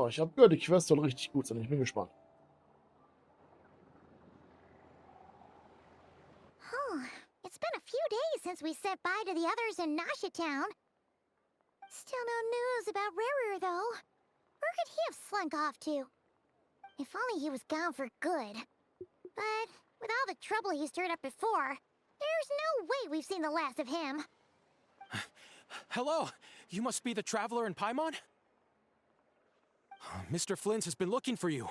ich habe gehört, die Quest soll richtig gut sein. Ich bin gespannt. Oh, it's been a few days since we said bye to the others in Nasha Town. Still no news about Rarer, though. Where could he have slunk off to? If only he was gone for good. But with all the trouble he stirred up before, there's no way we've seen the last of him. Hello, you must be the traveler in Paimon? Mr. Flynn has been looking for you.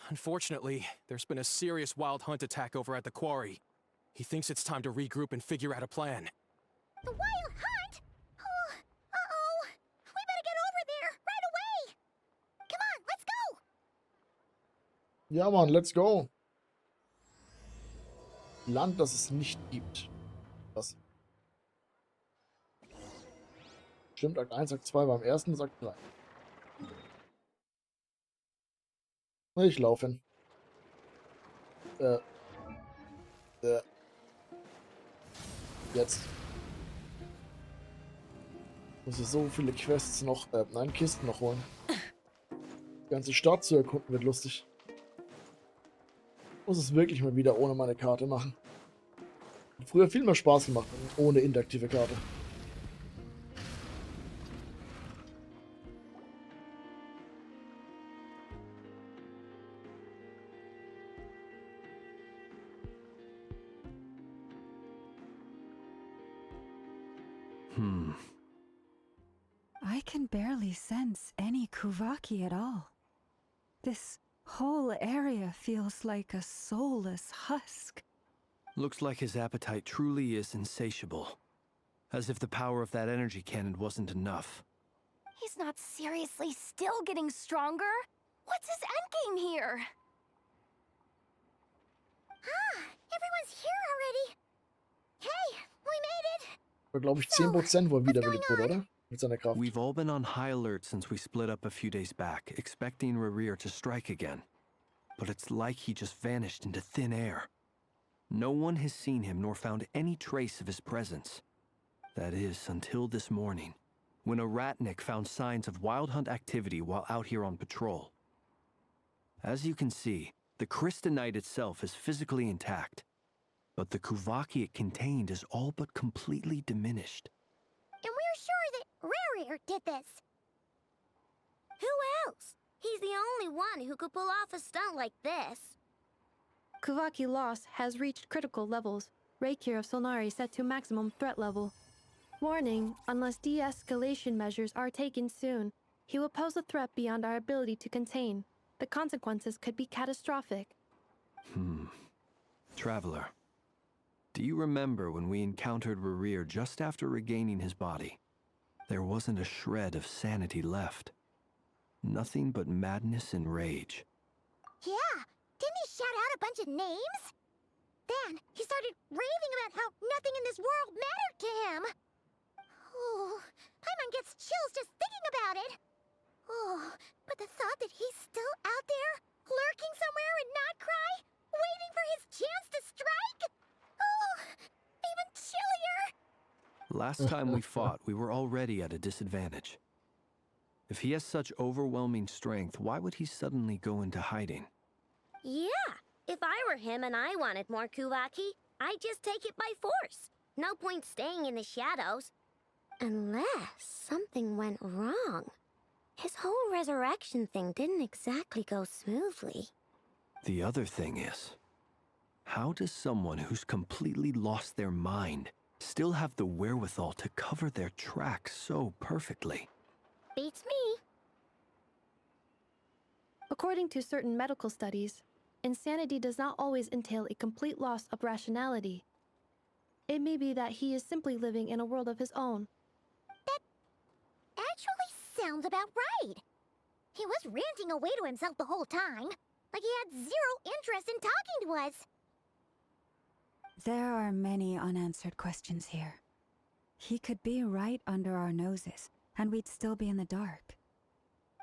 Unfortunately, there's been a serious wild hunt attack over at the quarry. He thinks it's time to regroup and figure out a plan. The wild hunt? Oh, uh-oh. We better get over there, right away. Come on, let's go. Ja, Mann, let's go. Land, das es nicht gibt. Was? Stimmt, Akt 1, Akt 2 beim ersten, Akt 3. Ich laufe hin. Jetzt. Muss ich so viele Quests noch, nein, Kisten noch holen. Die ganze Stadt zu erkunden wird lustig. Muss es wirklich mal wieder ohne meine Karte machen. Hat früher viel mehr Spaß gemacht, ohne interaktive Karte. I can barely sense any Kuvaki at all. This whole area feels like a soulless husk. Looks like his appetite truly is insatiable. As if the power of that energy cannon wasn't enough. He's not seriously still getting stronger? What's his endgame here? Ah, everyone's here already. Hey, we made it. War, glaube ich, 10%, wo er wiederbelebt wurde, oder? Mit seiner Kraft. We've all been on high alert since we split up a few days back, expecting Rarir to strike again. But it's like he just vanished into thin air. No one has seen him nor found any trace of his presence. That is, until this morning, when a ratnik found signs of wild hunt activity while out here on patrol. As you can see, the crystalline itself is physically intact, but the Kuvaki it contained is all but completely diminished. And we're sure that Rarir did this. Who else? He's the only one who could pull off a stunt like this. Kuvaki loss has reached critical levels. Reikir of Solnari set to maximum threat level. Warning, unless de-escalation measures are taken soon, he will pose a threat beyond our ability to contain. The consequences could be catastrophic. Traveler, do you remember when we encountered Rarir just after regaining his body? There wasn't a shred of sanity left. Nothing but madness and rage. Yeah, didn't he shout out a bunch of names? Then he started raving about how nothing in this world mattered to him. Oh, Paimon gets chills just thinking about it. Oh, but the thought that he's still out there, lurking somewhere and not cry, waiting for his chance to strike? Oh, even chillier. Last time we fought, we were already at a disadvantage. If he has such overwhelming strength, why would he suddenly go into hiding? Yeah, if I were him and I wanted more Kuvaki, I'd just take it by force. No point staying in the shadows. Unless something went wrong. His whole resurrection thing didn't exactly go smoothly. The other thing is, how does someone who's completely lost their mind still have the wherewithal to cover their tracks so perfectly? Beats me. According to certain medical studies, insanity does not always entail a complete loss of rationality. It may be that he is simply living in a world of his own. That actually sounds about right. He was ranting away to himself the whole time, like he had zero interest in talking to us. There are many unanswered questions here. He could be right under our noses, and we'd still be in the dark.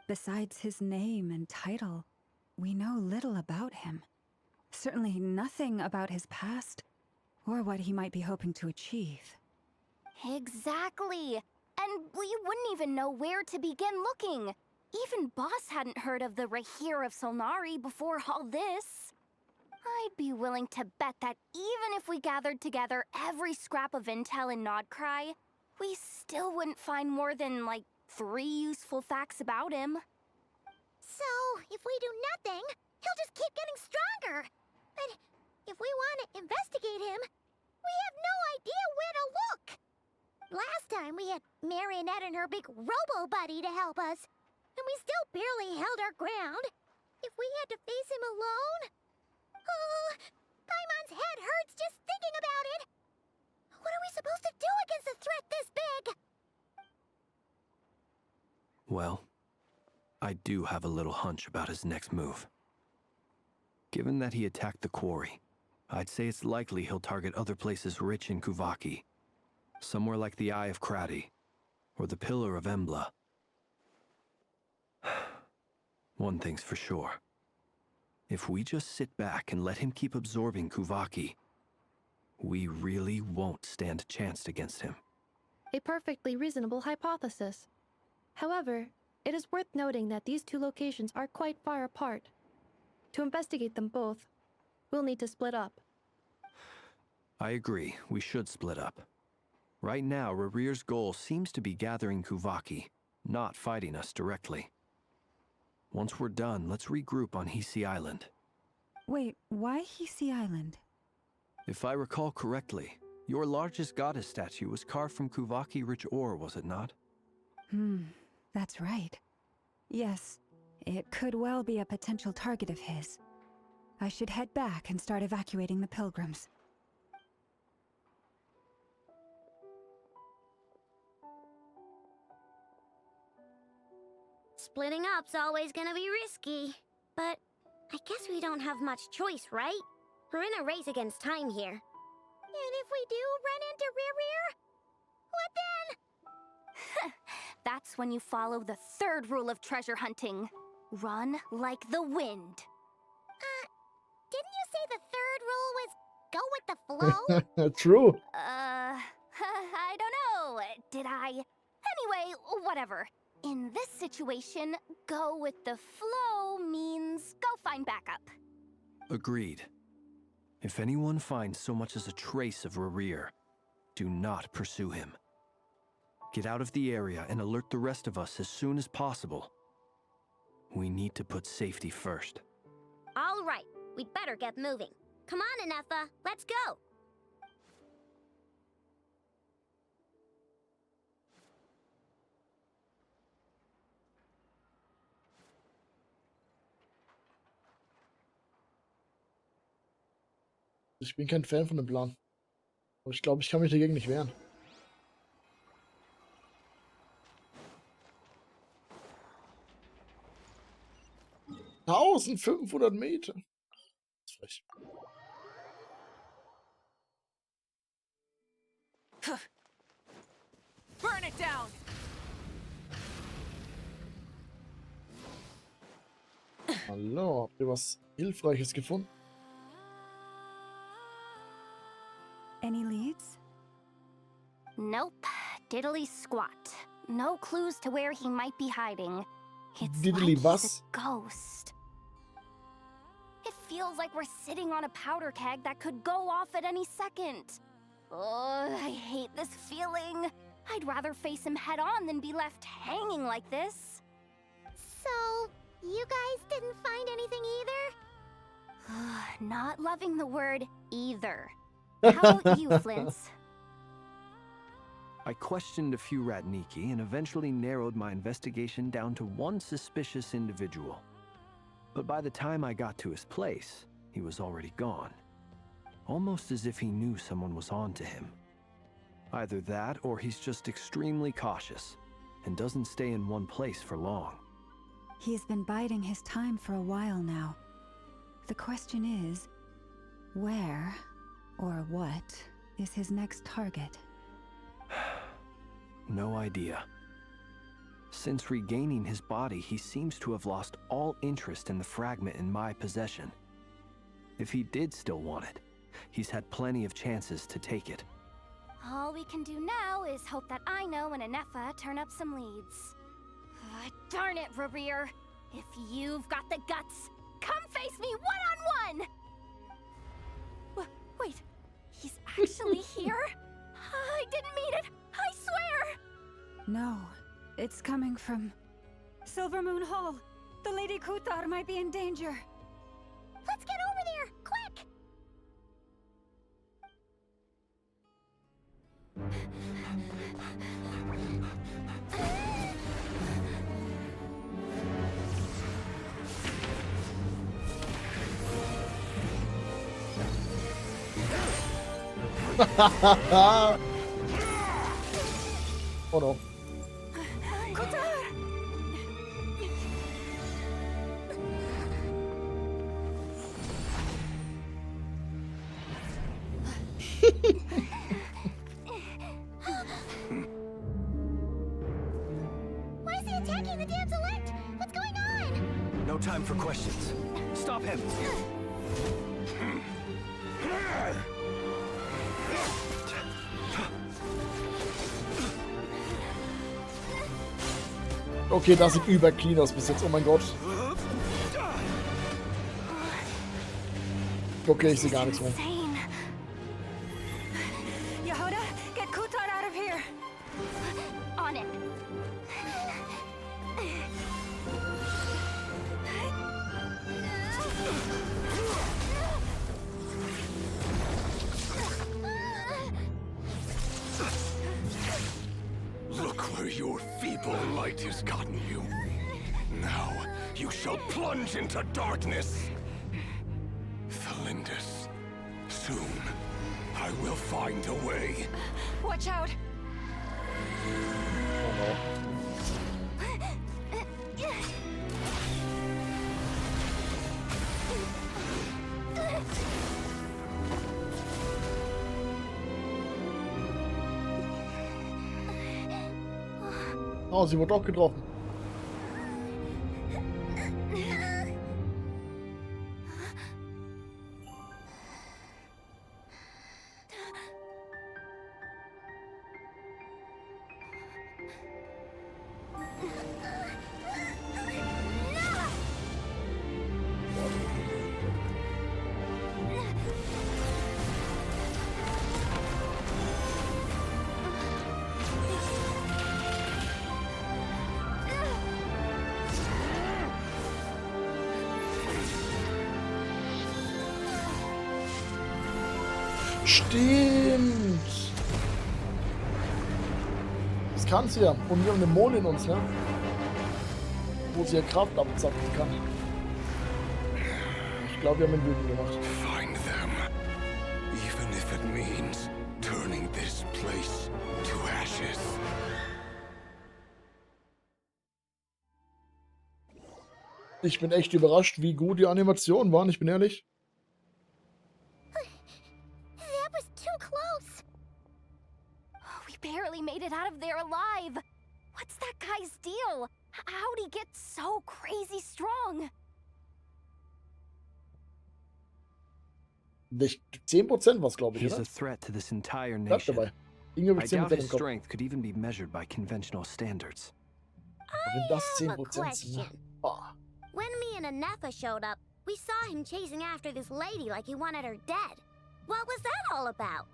Besides his name and title, we know little about him. Certainly nothing about his past, or what he might be hoping to achieve. Exactly. And we wouldn't even know where to begin looking. Even Boss hadn't heard of the Rahir of Solnari before all this. I'd be willing to bet that even if we gathered together every scrap of intel in Nodcry, we still wouldn't find more than, like, 3 useful facts about him. So, if we do nothing, he'll just keep getting stronger. But if we want to investigate him, we have no idea where to look. Last time we had Marionette and her big robo-buddy to help us, and we still barely held our ground. If we had to face him alone... Oh, Paimon's head hurts just thinking about it. What are we supposed to do against a threat this big? Well, I do have a little hunch about his next move. Given that he attacked the quarry, I'd say it's likely he'll target other places rich in Kuvaki. Somewhere like the Eye of Krati, or the Pillar of Embla. One thing's for sure. If we just sit back and let him keep absorbing Kuvaki, we really won't stand a chance against him. A perfectly reasonable hypothesis. However, it is worth noting that these 2 locations are quite far apart. To investigate them both, we'll need to split up. I agree, we should split up. Right now, Rarir's goal seems to be gathering Kuvaki, not fighting us directly. Once we're done, let's regroup on Hisi Island. Wait, why Hisi Island? If I recall correctly, your largest goddess statue was carved from Kuvaki-rich ore, was it not? That's right. Yes, it could well be a potential target of his. I should head back and start evacuating the pilgrims. Splitting up's always gonna be risky. But I guess we don't have much choice, right? We're in a race against time here. And if we do run into Rear, what then? That's when you follow the 3rd rule of treasure hunting. Run like the wind. Didn't you say the 3rd rule was go with the flow? True. I don't know. Did I? Anyway, whatever. In this situation, go with the flow means go find backup. Agreed. If anyone finds so much as a trace of Rarir, do not pursue him. Get out of the area and alert the rest of us as soon as possible. We need to put safety first. All right, we'd better get moving. Come on, Anefa, let's go. Ich bin kein Fan von dem Plan. Aber ich glaube, ich kann mich dagegen nicht wehren. $1500 Meter. Das ist frech. Burn it down! Hallo, habt ihr was Hilfreiches gefunden? Any leads? Nope. Diddly squat. No clues to where he might be hiding. It's Diddly like was? he's a ghost. It feels like we're sitting on a powder keg that could go off at any second. Oh, I hate this feeling. I'd rather face him head on than be left hanging like this. So, you guys didn't find anything either? Not loving the word either. How about you, Flintz? I questioned a few Ratniki and eventually narrowed my investigation down to one suspicious individual. But by the time I got to his place, he was already gone. Almost as if he knew someone was on to him. Either that, or he's just extremely cautious and doesn't stay in one place for long. He's been biding his time for a while now. The question is, where or what is his next target? No idea. Since regaining his body, he seems to have lost all interest in the fragment in my possession. If he did still want it, he's had plenty of chances to take it. All we can do now is hope that Aino and Anefa turn up some leads. Darn it, Rear. If you've got the guts, come face me one-on-one! Wait, he's actually here? I didn't mean it, I swear! No, it's coming from Silver Moon Hall. The Lady Kutar might be in danger. Let's get over there, quick! Oh no. Why is he attacking the damn select? What's going on? No time for questions. Stop him! Okay, das sieht überclean aus bis jetzt. Oh mein Gott. Okay, ich sehe gar nichts mehr. Insane. Yehuda, get Kutar out of here. On it. Look where your feeble light has gotten you. Now you shall plunge into darkness. Thalindus, soon I will find a way. Watch out. Oh no. Oh, sie wurde auch getroffen. Stimmt. Das kann sie ja. Und wir haben einen Mond in uns, ne? Wo sie ja Kraft abzapfen kann. Ich glaube, wir haben ihn wütend gemacht. Find them, even if it means turning this place to ashes. Ich bin echt überrascht, wie gut die Animationen waren, ich bin ehrlich. That was too close. We barely made it out of there alive. What's that guy's deal? How'd he get so crazy strong? 10% was, glaube ich, He's oder? a threat to this entire Bleib nation. dabei. Irgendwie I habe ich doubt 10% his im Kopf. strength could even be measured by conventional standards. Aber wenn das I have a 10% sind, ne? question. Ah. When me and Anefa showed up, we saw him chasing after this lady like he wanted her dead. What was that all about?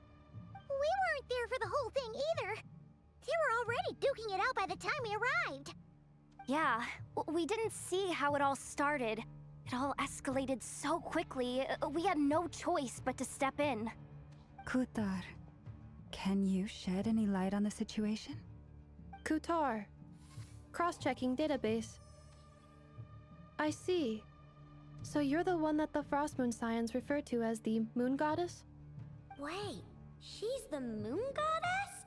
We weren't there for the whole thing either. They were already duking it out by the time we arrived. Yeah, we didn't see how it all started. It all escalated so quickly, we had no choice but to step in. Kutar, can you shed any light on the situation? Kutar. Cross-checking database. I see. So you're the one that the Frost Moon Scions refer to as the Moon Goddess? Wait, she's the moon goddess?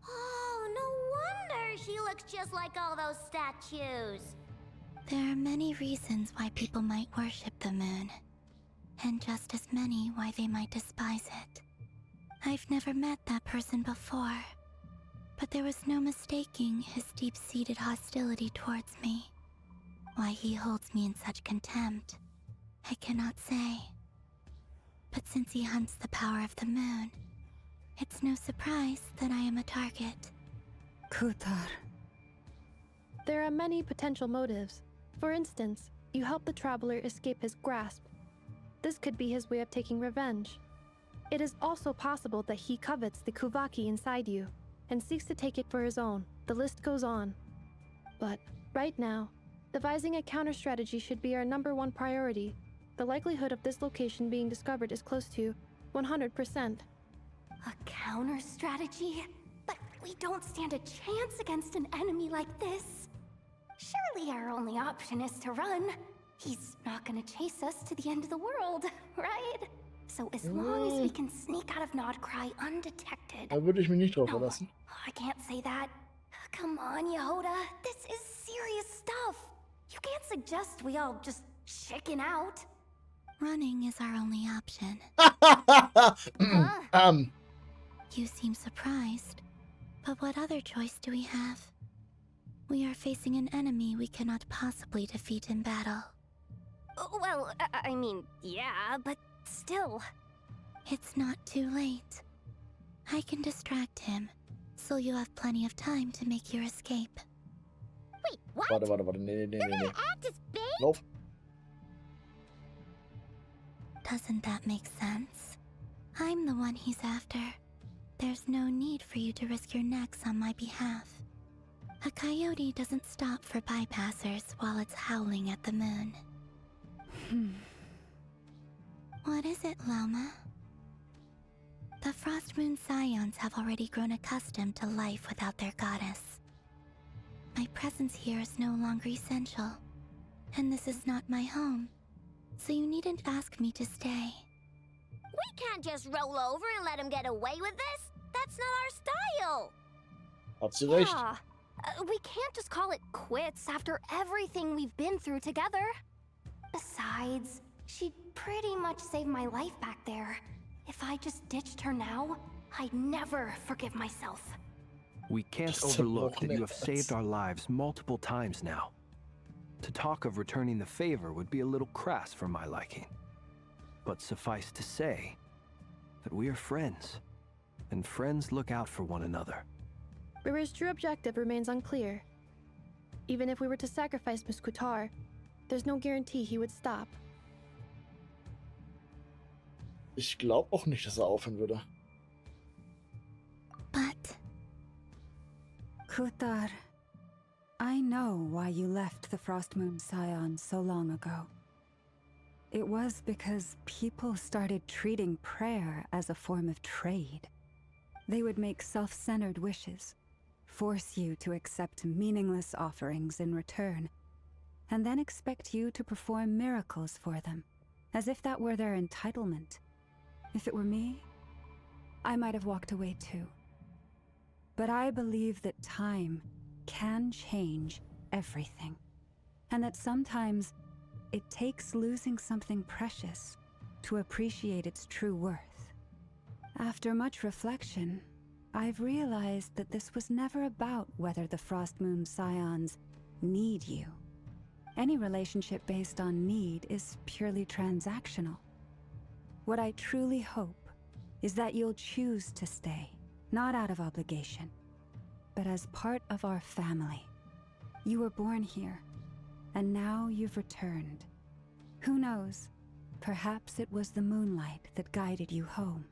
Oh, no wonder she looks just like all those statues. There are many reasons why people might worship the moon, and just as many why they might despise it. I've never met that person before, but there was no mistaking his deep-seated hostility towards me. Why he holds me in such contempt, I cannot say. But since he hunts the power of the moon, it's no surprise that I am a target. Kutar. There are many potential motives. For instance, you help the traveler escape his grasp. This could be his way of taking revenge. It is also possible that he covets the Kuvaki inside you and seeks to take it for his own. The list goes on. But right now, devising a counter strategy should be our #1 priority. The likelihood of this location being discovered is close to 100%. A counter strategy? But we don't stand a chance against an enemy like this. Surely our only option is to run. He's not gonna chase us to the end of the world, right? So as long as we can sneak out of Nodcry undetected. Da würde ich mich nicht drauf No, verlassen. I can't say that. Come on, Yehoda. This is serious stuff. You can't suggest we all just chicken out. Running is our only option. You seem surprised. But what other choice do we have? We are facing an enemy we cannot possibly defeat in battle. Well, I mean, yeah, but still. It's not too late. I can distract him, so you have plenty of time to make your escape. Wait, what? Warte. Nee. You're gonna act as bait? Nope. Doesn't that make sense? I'm the one he's after. There's no need for you to risk your necks on my behalf. A coyote doesn't stop for bypassers while it's howling at the moon. What is it, Loma? The Frost Moon Scions have already grown accustomed to life without their goddess. My presence here is no longer essential, and this is not my home, so you needn't ask me to stay. We can't just roll over and let him get away with this. That's not our style. Hat sie recht. Yeah. We can't just call it quits after everything we've been through together. Besides, she'd pretty much saved my life back there. If I just ditched her now, I'd never forgive myself. We can't Just overlook that you have moments. saved our lives multiple times now. To talk of returning the favor would be a little crass for my liking. But suffice to say that we are friends, and friends look out for one another. Rira's true objective remains unclear. Even if we were to sacrifice Miss Kutar, there's no guarantee he would stop. Ich glaube auch nicht, dass aufhören würde. But Kutar, I know why you left the Frost Moon Scions so long ago. It was because people started treating prayer as a form of trade. They would make self-centered wishes, force you to accept meaningless offerings in return, and then expect you to perform miracles for them, as if that were their entitlement. If it were me, I might have walked away too. But I believe that time can change everything, and that sometimes it takes losing something precious to appreciate its true worth. After much reflection, I've realized that this was never about whether the Frost Moon Scions need you. Any relationship based on need is purely transactional. What I truly hope is that you'll choose to stay, not out of obligation, but as part of our family. You were born here, and now you've returned. Who knows? Perhaps it was the moonlight that guided you home.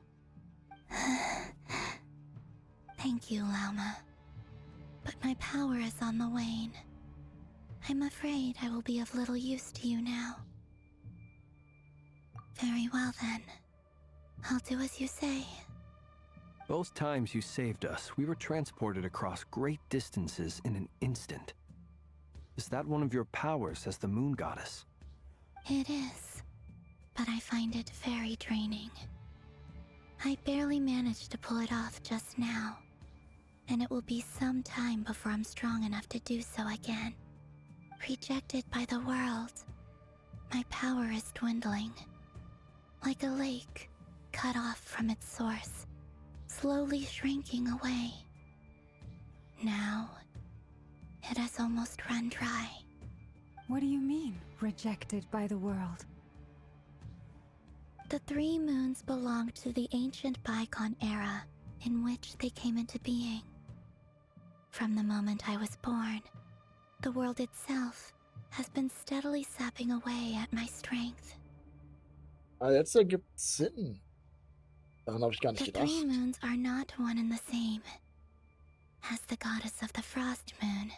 thank you, Lauma. But my power is on the wane. I'm afraid I will be of little use to you now. Very well then. I'll do as you say. Both times you saved us, we were transported across great distances in an instant. Is that one of your powers as the moon goddess? It is, but I find it very draining. I barely managed to pull it off just now, and it will be some time before I'm strong enough to do so again. Rejected by the world, my power is dwindling. Like a lake, cut off from its source, slowly shrinking away. Now, it has almost run dry. What do you mean, rejected by the world? The 3 moons belonged to the ancient bygone era in which they came into being. From the moment I was born, The world itself has been steadily sapping away at my strength. Ah, jetzt ergibt Sinn. Daran habe ich gar nicht The gedacht. 3 moons are not one and the same. As the goddess of the frost moon,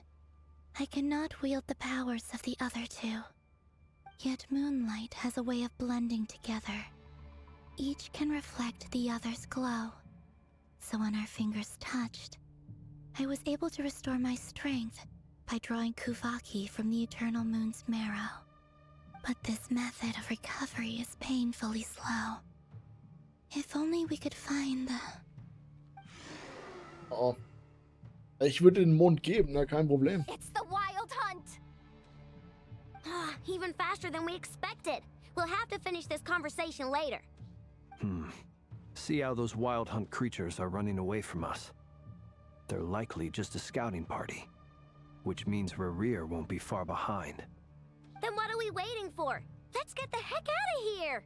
I cannot wield the powers of the other 2. Yet moonlight has a way of blending together. Each can reflect the other's glow. So when our fingers touched, I was able to restore my strength by drawing Kuvaki from the eternal moon's marrow. But this method of recovery is painfully slow. If only we could find the... Oh. Ich würde den Mond geben, ne? Kein Problem. It's the wild hunt! Even faster than we expected. We'll have to finish this conversation later. See how those wild hunt creatures are running away from us. They're likely just a scouting party, which means Rerir won't be far behind. Then what are we waiting for? Let's get the heck out of here!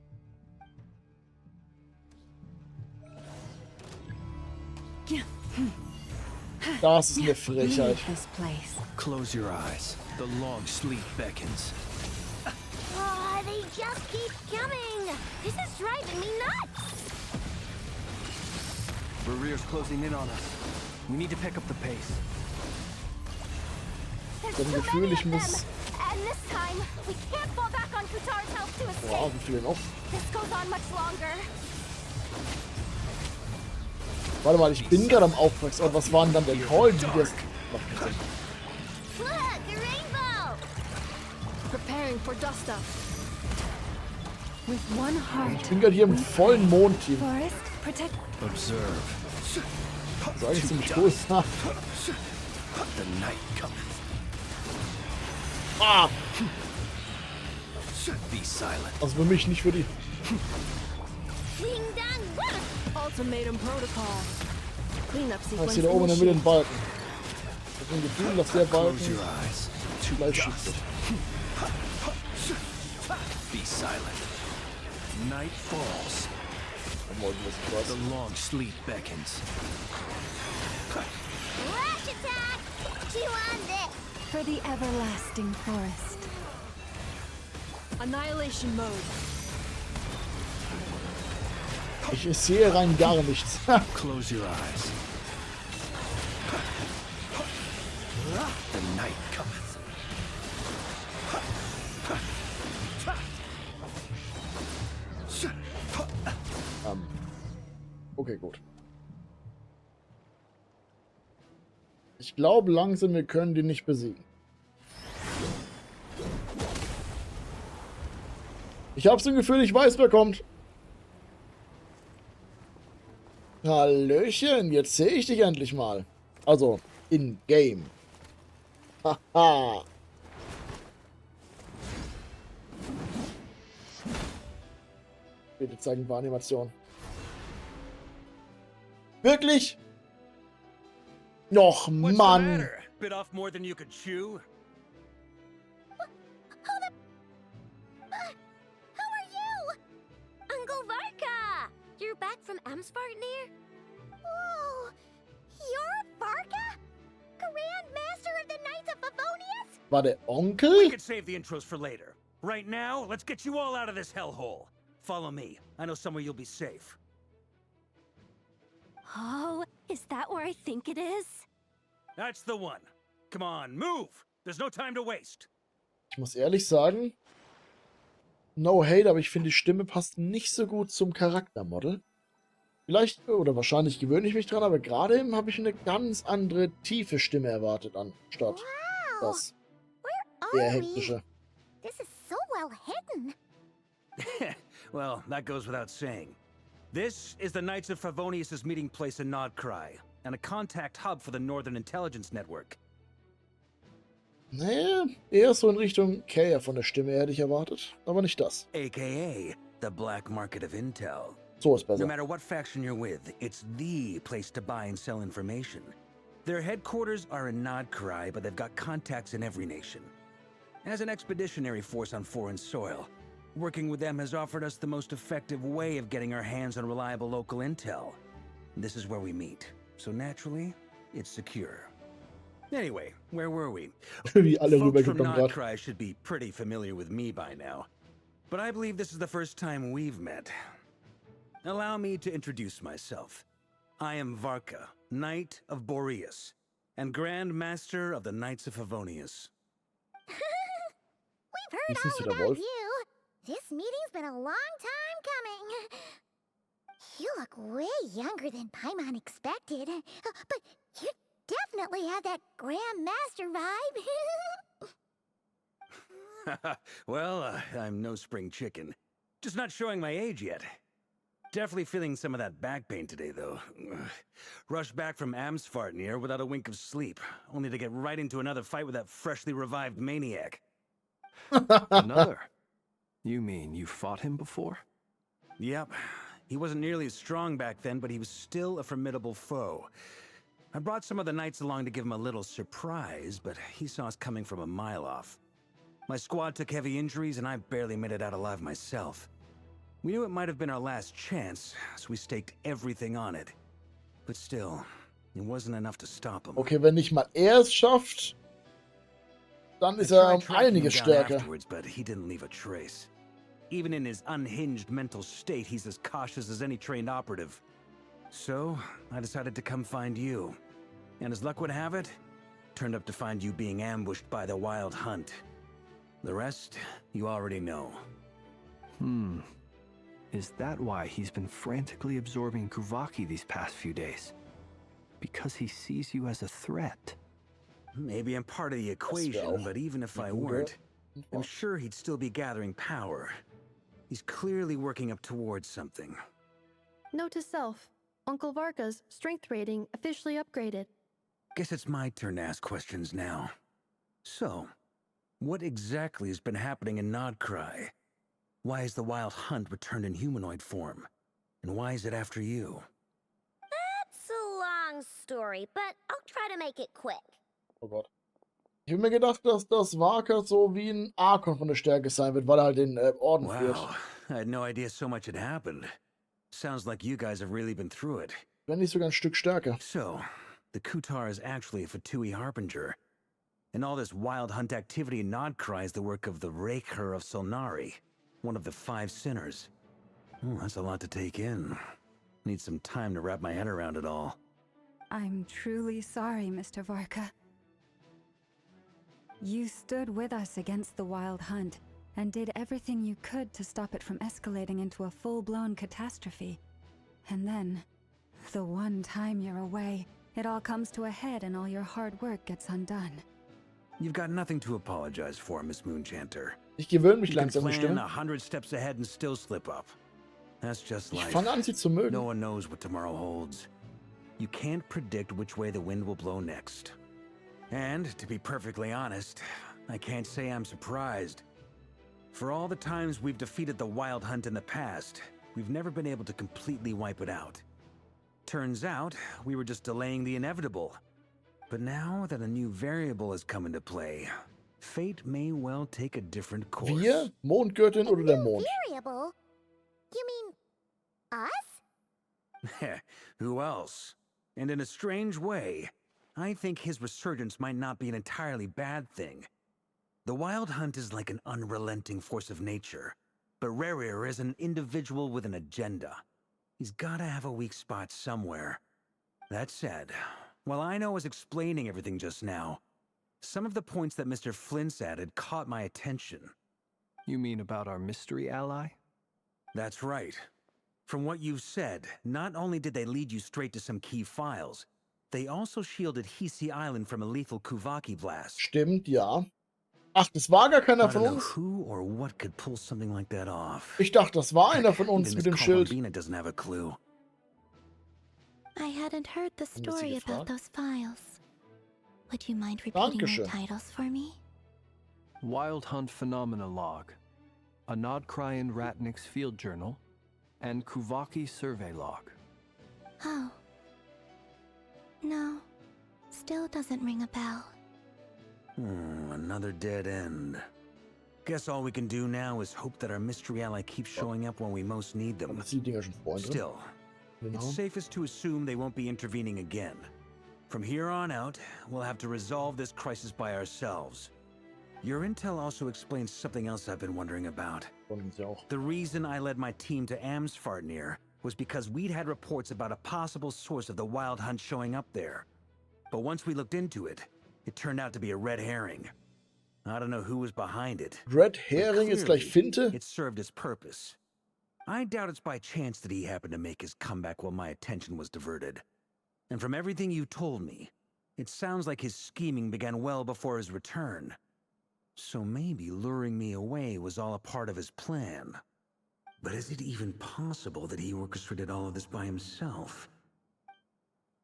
Das ist eine Frechheit. This place. Close your eyes. The long sleep beckons. Oh, they just keep coming! This is driving me nuts! Rerir's closing in on us. We need to pick up the pace. Ich habe ein Gefühl, ich muss... And this time, we can't fall back on Kutar's help to escape. Wow, wie viele noch? This goes on much longer. Warte mal, ich bin gerade am Aufwachsen. Aber was war denn dann der Call? Wie das... Macht keinen Sinn. Look, the rainbow! Preparing for dust up. With one heart. Ich bin gerade hier im vollen Mondteam. Forest, protect. Observe. Das ist eigentlich ziemlich cool. Ha. The night cometh. Ah! Be silent. Also für mich, nicht für die. Ding dong! Ultimatum protocol. Cleanup Ich sequence sehe da oben in der Mitte einen initiated. Balken. Ich habe ein Gefühl, dass der Balken Close your eyes. To gleich schief dust. wird. Be silent. Night falls. Am Morgen muss ich was. The long sleep beckons. Rush attack! Chew on this! For the everlasting forest. Annihilation mode. Ich sehe rein gar nichts. Close your eyes. The night cometh. Okay, gut. Ich glaube langsam, wir können die nicht besiegen. Ich habe so ein Gefühl, ich weiß, wer kommt. Hallöchen, jetzt sehe ich dich endlich mal. Also, in Game. Haha. Bitte zeigen ein paar Animationen. Wirklich? Och, Mann. Bit off more than you could chew? Who are you? Uncle Varka! You're back from Amsvartnir? Whoa! You're Varka? Grand Master of the Knights of Favonius? War der We Onkel? could save the intros for later. Right now, let's get you all out of this hellhole. Follow me. I know somewhere you'll be safe. Oh, is that where I think it is? That's the one. Come on, move! There's no time to waste. Ich muss ehrlich sagen, no hate, aber ich finde, die Stimme passt nicht so gut zum Charaktermodel. Vielleicht, oder wahrscheinlich gewöhne ich mich dran, aber gerade eben habe ich eine ganz andere tiefe Stimme erwartet, anstatt das Where eher are we? hektische. This is so well hidden. Well, that goes without saying. This is the Knights of Favonius' meeting place in Nodcry, and a contact hub for the Northern Intelligence Network. Naja, eher so in Richtung Kaya von der Stimme hätte ich erwartet, aber nicht das. AKA, the black market of intel. So ist No besser. matter what faction you're with, it's the place to buy and sell information. Their headquarters are in Nodcry, but they've got contacts in every nation. As an expeditionary force on foreign soil, working with them has offered us the most effective way of getting our hands on reliable local intel. This is where we meet, so naturally, it's secure. Anyway, where were we? Wie alle Folks from rübergekommen gerade. Nordcry should be pretty familiar with me by now. But I believe this is the first time we've met. Allow me to introduce myself. I am Varka, Knight of Boreas, and Grand Master of the Knights of Favonius. We've heard Wie siehst du all da, about Wolf? you. This meeting's been a long time coming. You look way younger than Paimon expected. But you definitely have that Grandmaster vibe. Well, I'm no spring chicken. Just not showing my age yet. Definitely feeling some of that back pain today, though. Rushed back from Amsfartnir without a wink of sleep, only to get right into another fight with that freshly revived maniac. Another? You mean you fought him before? Yep. He wasn't nearly as strong back then, but he was still a formidable foe. I brought some of the knights along to give him a little surprise, but he saw us coming from a mile off. My squad took heavy injuries, and I barely made it out alive myself. We knew it might have been our last chance, so we staked everything on it. But still, it wasn't enough to stop him. Okay, wenn nicht mal er es schafft, dann ist I tried tracking him einiges down stärker. afterwards, but he didn't leave a trace. Even in his unhinged mental state, he's as cautious as any trained operative. So, I decided to come find you. And as luck would have it, turned up to find you being ambushed by the Wild Hunt. The rest, you already know. Is that why he's been frantically absorbing Kuvaki these past few days? Because he sees you as a threat? Maybe I'm part of the equation, but even if I weren't, I'm sure he'd still be gathering power. He's clearly working up towards something. Note to self, Uncle Varka's strength rating officially upgraded. Guess it's my turn to ask questions now. So, what exactly has been happening in Nordcry? Why is the Wild Hunt returned in humanoid form? And why is it after you? That's a long story, but I'll try to make it quick. Oh Gott. Ich habe mir gedacht, dass das Varka so wie ein Archon von der Stärke sein wird, weil er halt den Orden führt. Wow, I had no idea so much had happened. Sounds like you guys have really been through it. Wenn nicht sogar ein Stück stärker. So, the Kutar is actually a Fatui Harbinger. And all this Wild Hunt activity in Nordcry is the work of the Raker of Solnari, one of the 5 sinners. Oh, that's a lot to take in. Need some time to wrap my head around it all. I'm truly sorry, Mr. Varka. You stood with us against the Wild Hunt and did everything you could to stop it from escalating into a full-blown catastrophe. And then, the one time you're away, it all comes to a head and all your hard work gets undone. You've got nothing to apologize for, Miss Moonchanter. Ich gewöhne mich You can langsam an die plan Stimme. 100 steps ahead and still slip up. That's just Ich life. fange an, sie zu mögen. No one knows what tomorrow holds. You can't predict which way the wind will blow next. And, to be perfectly honest, I can't say I'm surprised. For all the times we've defeated the Wild Hunt in the past, we've never been able to completely wipe it out. Turns out, we were just delaying the inevitable. But now that a new variable has come into play, fate may well take a different course. Wir, Mondgöttin oder der Mond? Variable? You mean us? Who else? And in a strange way, I think his resurgence might not be an entirely bad thing. The Wild Hunt is like an unrelenting force of nature, but Rerir is an individual with an agenda. He's gotta have a weak spot somewhere. That said, while I was explaining everything just now, some of the points that Mr. Flint's added caught my attention. You mean about our mystery ally? That's right. From what you've said, not only did they lead you straight to some key files, they also shielded Hisi Island from a lethal Kuvaki blast. Stimmt, ja. Ach, das war gar keiner I von don't know uns? who or what could pull something like that off. Ich dachte, das war einer von uns Even mit Miss dem Schild. Columbina doesn't have a clue. I hadn't heard the Haben Sie story gefragt? about those files. Would you mind repeating Dankeschön. their titles for me? Wild Hunt Phenomena Log, a Nodkryan Ratnik's Field Journal, and Kuvaki Survey Log. Oh. No. Still doesn't ring a bell. Another dead end. Guess all we can do now is hope that our mystery ally keeps showing up when we most need them. Das sind die Dinger schon Freunde. Still, Genau. it's safest to assume they won't be intervening again. From here on out, we'll have to resolve this crisis by ourselves. Your intel also explains something else I've been wondering about. Wollen sie auch. The reason I led my team to Amsfartnir was because we'd had reports about a possible source of the wild hunt showing up there. But once we looked into it, it turned out to be a red herring. I don't know who was behind it. Red but Herring ist gleich clearly, Finte? it served its purpose. I doubt it's by chance that he happened to make his comeback while my attention was diverted. And from everything you told me, it sounds like his scheming began well before his return. So maybe luring me away was all a part of his plan. But is it even possible that he orchestrated all of this by himself?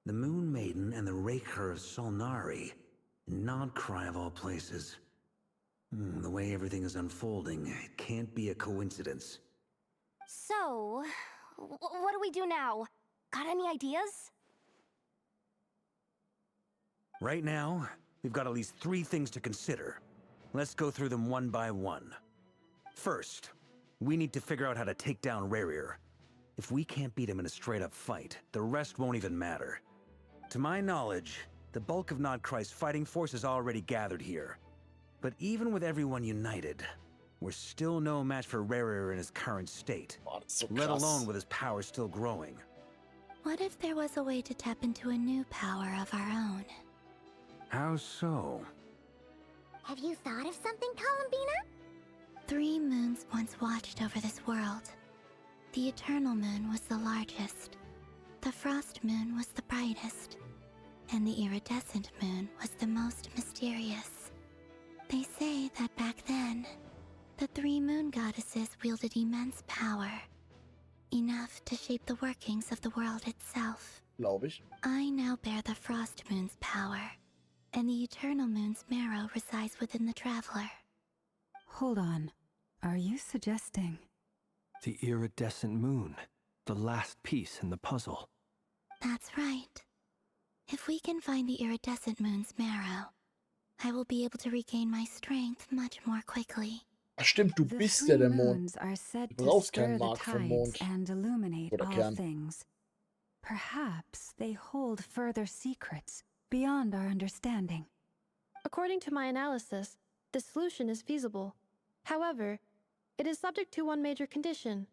The Moon Maiden and the Raker of Solnari, Nodcry of all places. The way everything is unfolding, it can't be a coincidence. So, what do we do now? Got any ideas? Right now, we've got at least 3 things to consider. Let's go through them one by one. First, we need to figure out how to take down Rarier. If we can't beat him in a straight-up fight, the rest won't even matter. To my knowledge, the bulk of Nodcry's fighting force is already gathered here. But even with everyone united, we're still no match for Rarier in his current state, Boah, das ist so let krass. alone with his power still growing. What if there was a way to tap into a new power of our own? How so? Have you thought of something, Columbina? 3 moons once watched over this world. The Eternal Moon was the largest. The Frost Moon was the brightest. And the Iridescent Moon was the most mysterious. They say that back then, the 3 moon goddesses wielded immense power. Enough to shape the workings of the world itself. Glaube ich. I now bear the Frost Moon's power, and the Eternal Moon's marrow resides within the Traveler. Hold on. Are you suggesting? The iridescent moon, the last piece in the puzzle. That's right. If we can find the Iridescent Moon's marrow, I will be able to regain my strength much more quickly. Ach stimmt, du The bist 3 ja der Mond. moons are said Du to brauchst stir keinen the Mark vom tides Mond. and illuminate Oder all Kern. things. Perhaps they hold further secrets beyond our understanding. According to my analysis, the solution is feasible. However, it is subject to one major condition.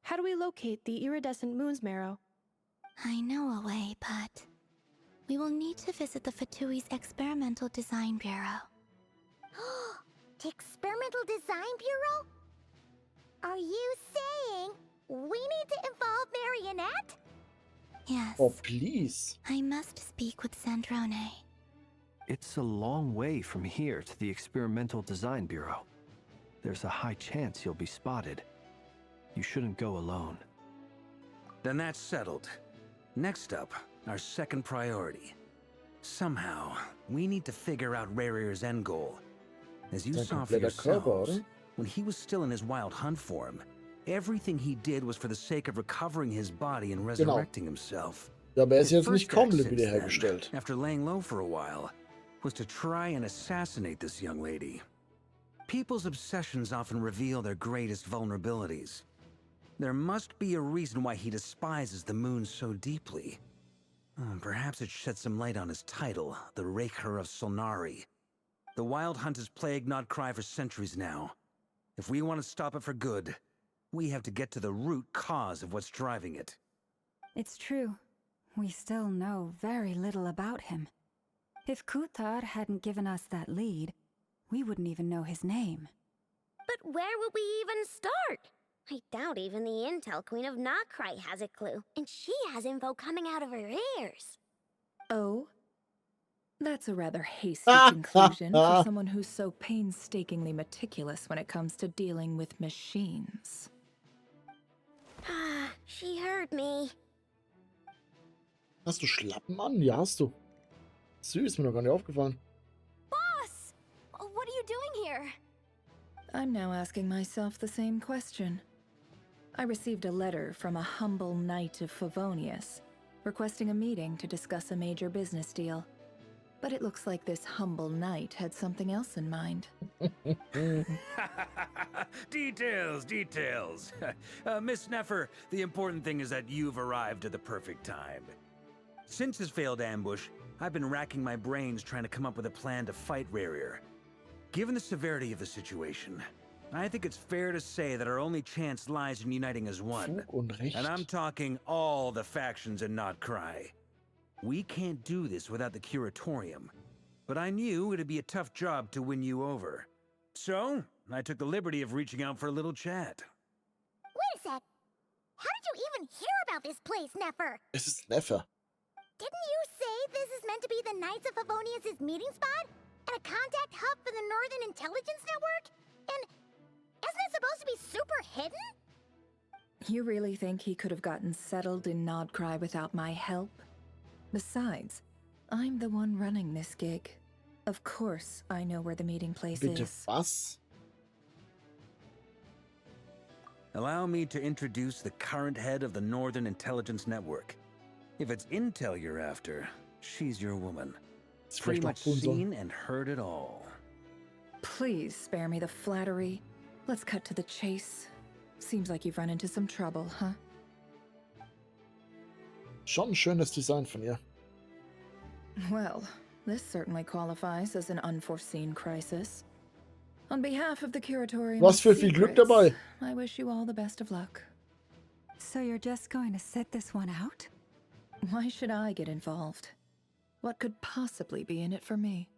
How do we locate the iridescent moon's marrow? I know a way, but we will need to visit the Fatui's Experimental Design Bureau. The Experimental Design Bureau? Are you saying we need to involve Marionette? Yes, Oh, please. I must speak with Sandrone. It's a long way from here to the Experimental Design Bureau. There's a high chance you'll be spotted. You shouldn't go alone. Then that's settled. Next up, our second priority. Somehow, we need to figure out Rarier's end goal. As you Sein saw for kompletter Körper, yourselves, oder? when he was still in his wild hunt form, everything he did was for the sake of recovering his body and resurrecting himself. Ja, aber er ist His jetzt nicht first act komplett since then, wiederhergestellt. after laying low for a while, was to try and assassinate this young lady. People's obsessions often reveal their greatest vulnerabilities. There must be a reason why he despises the moon so deeply. Perhaps it sheds some light on his title, the Raker of Solnari. The Wild Hunt has plagued Nodcry for centuries now. If we want to stop it for good, we have to get to the root cause of what's driving it. It's true. We still know very little about him. If Kutar hadn't given us that lead, we wouldn't even know his name. But where would we even start? I doubt even the Intel Queen of Nodcry has a clue, and she has info coming out of her ears. Oh? That's a rather hasty conclusion for someone who's so painstakingly meticulous when it comes to dealing with machines. Ah, she heard me. Hast du Schlappen an? Ja, hast du. Süß, mir noch gar nicht aufgefallen. Boss! What are you doing here? I'm now asking myself the same question. I received a letter from a humble knight of Favonius, requesting a meeting to discuss a major business deal. But it looks like this humble knight had something else in mind. Details, details. Miss Neffer, the important thing is that you've arrived at the perfect time. Since his failed ambush, I've been racking my brains trying to come up with a plan to fight Rarier. Given the severity of the situation, I think it's fair to say that our only chance lies in uniting as one. Fug und Recht. And I'm talking all the factions in Notcry. We can't do this without the Curatorium, but I knew it'd be a tough job to win you over. So, I took the liberty of reaching out for a little chat. Wait a sec. How did you even hear about this place, Nefer? Es ist Neffe. Didn't you say this is meant to be the Knights of Favonius' meeting spot? And a contact hub for the Northern Intelligence Network? And isn't it supposed to be super hidden? You really think he could have gotten settled in Nodcry without my help? Besides, I'm the one running this gig. Of course I know where the meeting place Bitte is. was? Allow me to introduce the current head of the Northern Intelligence Network. If it's intel you're after, she's your woman. Ist Pretty vielleicht noch much Pulsar. seen and heard it all. Please spare me the flattery. Let's cut to the chase. Seems like you've run into some trouble, huh? Schon ein schönes Design von ihr. Well, this certainly qualifies as an unforeseen crisis. On behalf of the Curatorium Was für of viel Glück Secrets, dabei. I wish you all the best of luck. So you're just going to sit this one out? Why should I get involved? What could possibly be in it for me?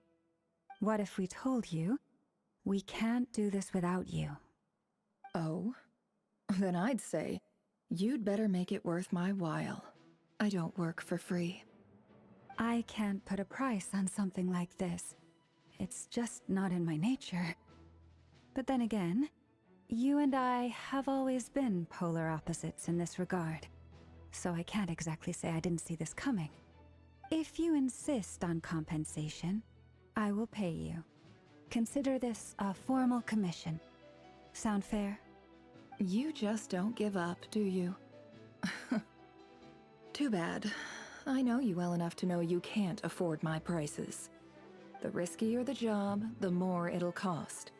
What if we told you we can't do this without you? Oh? Then I'd say, you'd better make it worth my while. I don't work for free. I can't put a price on something like this. It's just not in my nature. But then again, you and I have always been polar opposites in this regard. So I can't exactly say I didn't see this coming. If you insist on compensation, I will pay you. Consider this a formal commission. Sound fair? You just don't give up, do you? Too bad. I know you well enough to know you can't afford my prices. The riskier the job, the more it'll cost.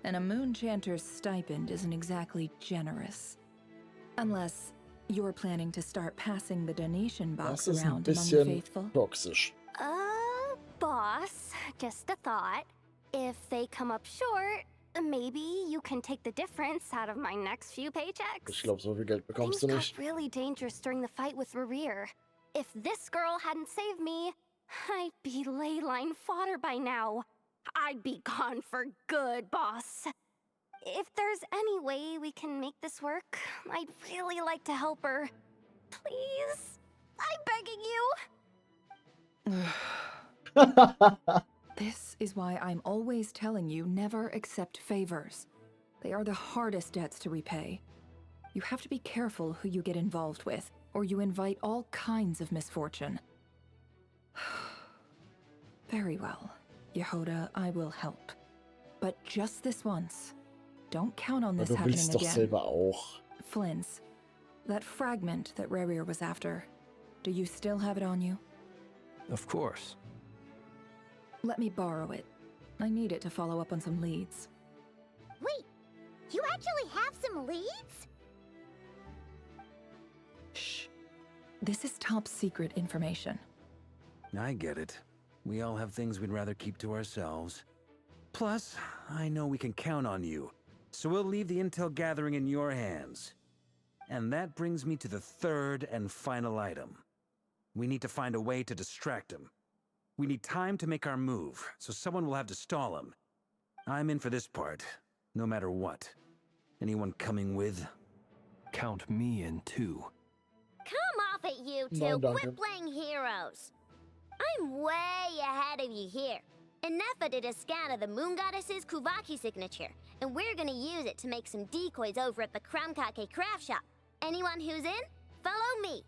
And a Moonchanter's stipend isn't exactly generous. Unless you're planning to start passing the donation box Das ist ein around among the bisschen faithful. toxisch. Boss, just a thought. If they come up short, maybe you can take the difference out of my next few paychecks. Ich glaube, so viel Geld bekommst Things du got nicht. really dangerous during the fight with Rarier. If this girl hadn't saved me, I'd be ley line fodder by now. I'd be gone for good, boss. If there's any way we can make this work, I'd really like to help her. Please? I'm begging you. This is why I'm always telling you never accept favors. They are the hardest debts to repay. You have to be careful who you get involved with, or you invite all kinds of misfortune. Very well, Yehoda, I will help. But just this once. Don't count on Aber this du happening willst doch again. selber auch. Flins, that fragment that Rarier was after, do you still have it on you? Of course. Let me borrow it. I need it to follow up on some leads. Wait, you actually have some leads? Shh. This is top secret information. I get it. We all have things we'd rather keep to ourselves. Plus, I know we can count on you, so we'll leave the intel gathering in your hands. And that brings me to the third and final item. We need to find a way to distract him. We need time to make our move, so someone will have to stall him. I'm in for this part, no matter what. Anyone coming with? Count me in too. Come off it, you two. Nein, danke. Quit playing heroes. I'm way ahead of you here. Nefa did a scan of the Moon Goddess's Kuvaki signature, and we're gonna use it to make some decoys over at the Kramkake craft shop. Anyone who's in, follow me.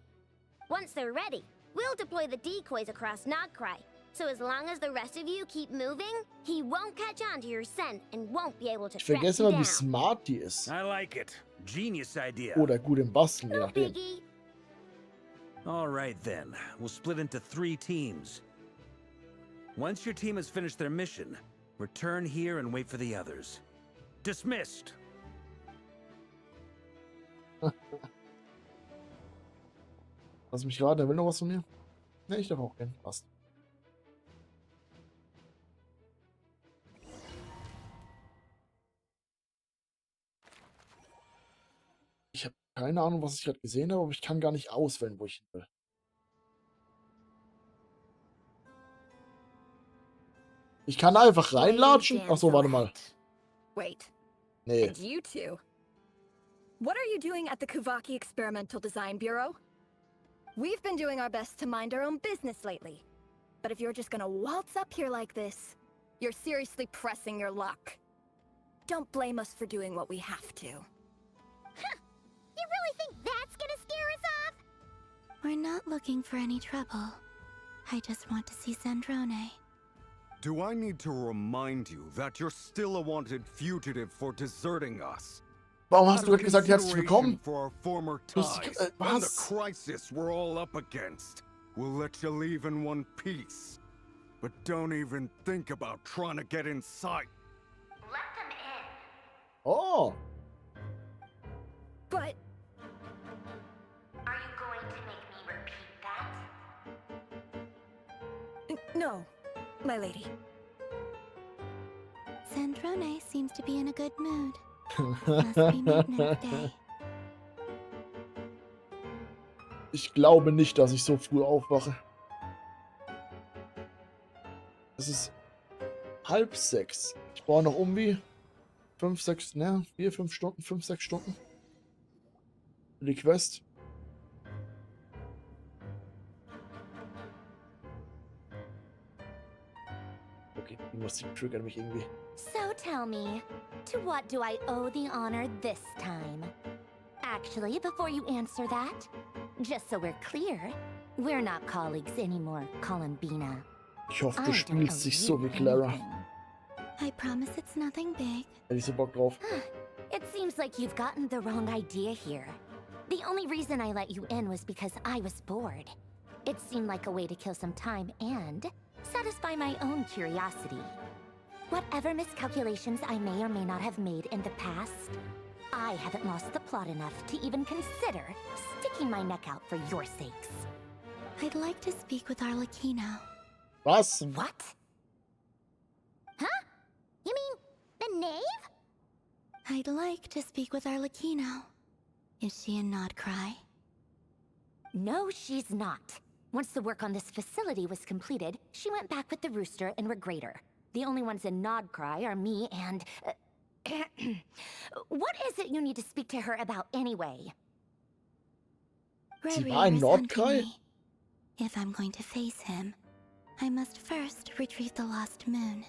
Once they're ready, we'll deploy the decoys across Nogcry. So as long as the rest of you keep moving, he won't catch on to your scent and won't be able to Ich track vergesse you mal, down. wie smart die ist. I like it. Genius idea. Oder gut im Basteln, je No nachdem. biggie. All right then, we'll split into 3 teams. Once your team has finished their mission, return here and wait for the others. Dismissed! Lass mich raten, er will noch was von mir? Ne, ich darf auch gern. Passt. Ich habe keine Ahnung, was ich gerade gesehen habe, aber ich kann gar nicht auswählen, wo ich hin will. Ich kann einfach reinlatschen. Achso, warte mal. Wait, Nee. and you two? What are you doing at the Kuvaki Experimental Design Bureau? We've been doing our best to mind our own business lately. But if you're just gonna waltz up here like this, you're seriously pressing your luck. Don't blame us for doing what we have to. Huh. You really think that's gonna scare us off? We're not looking for any trouble. I just want to see Sandrone. Do I need to remind you that you're still a wanted fugitive for deserting us? Warum hast du gerade gesagt, herzlich willkommen? For our former Du ties hast, and the was? crisis we're all up against. We'll let you leave in one piece. But don't even think about trying to get inside. Let them in. Oh. But Are you going to make me repeat that? no, my lady. Sandrone seems to be in a good mood. Must be maintenance day. Ich glaube nicht, dass ich so früh aufwache. Es ist 5:30. Ich brauche noch irgendwie 5, 6, ne, 4, 5 Stunden, 5, 6 Stunden. Für die Quest. Okay, die Musik triggert mich irgendwie. So tell me, to what do I owe the honor this time? Actually, before you answer that, just so we're clear, we're not colleagues anymore, Columbina. Ich hoffe, I du don't spielst owe dich you so wie Clara. anything. I promise it's nothing big. Hätte ich so Bock drauf. It seems like you've gotten the wrong idea here. The only reason I let you in was because I was bored. It seemed like a way to kill some time and satisfy my own curiosity. Whatever miscalculations I may or may not have made in the past, I haven't lost the plot enough to even consider sticking my neck out for your sakes. I'd like to speak with Arlecchino. Was? What? Huh? You mean the knave? I'd like to speak with Arlecchino. Is she in Nodcry? No, she's not. Once the work on this facility was completed, she went back with the Rooster and Regrator. The only ones in Nodcry are me and... what is it you need to speak to her about anyway? Sie war in Rerir is hunting Nordkrai? me. If I'm going to face him, I must first retrieve the lost moon.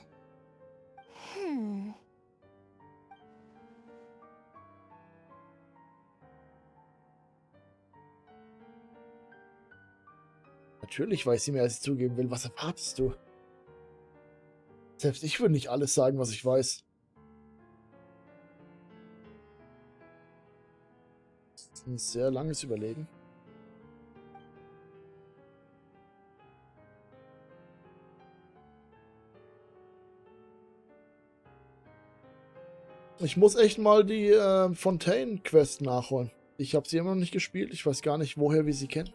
Natürlich weiß sie mehr, als ich zugeben will. Was erwartest du? Selbst ich würde nicht alles sagen, was ich weiß. Das ist ein sehr langes Überlegen. Ich muss echt mal die Fontaine-Quest nachholen. Ich habe sie immer noch nicht gespielt. Ich weiß gar nicht, woher wir sie kennen.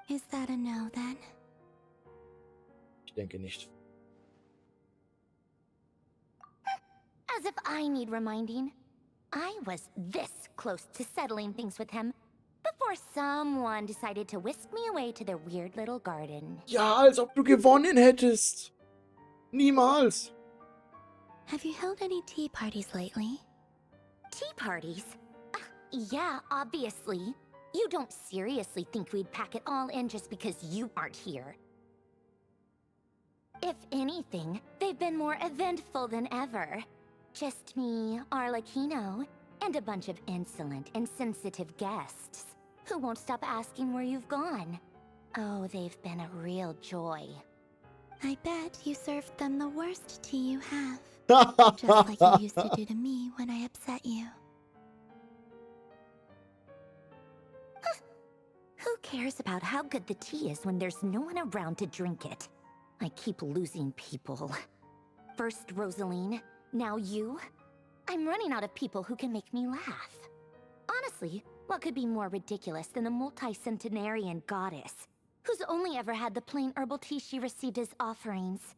Is that a no then? Ich denke nicht. As if I need reminding. I was this close to settling things with him before someone decided to whisk me away to their weird little garden. Ja, als ob du gewonnen hättest. Niemals. Have you held any tea parties lately? Tea parties? Yeah, obviously. You don't seriously think we'd pack it all in just because you aren't here. If anything, they've been more eventful than ever. Just me, Arlecchino, and a bunch of insolent and sensitive guests who won't stop asking where you've gone. Oh, they've been a real joy. I bet you served them the worst tea you have. Just like you used to do to me when I upset you. Who cares about how good the tea is when there's no one around to drink it? I keep losing people. First Rosaline, now you. I'm running out of people who can make me laugh. Honestly, what could be more ridiculous than a multi-centenarian goddess who's only ever had the plain herbal tea she received as offerings?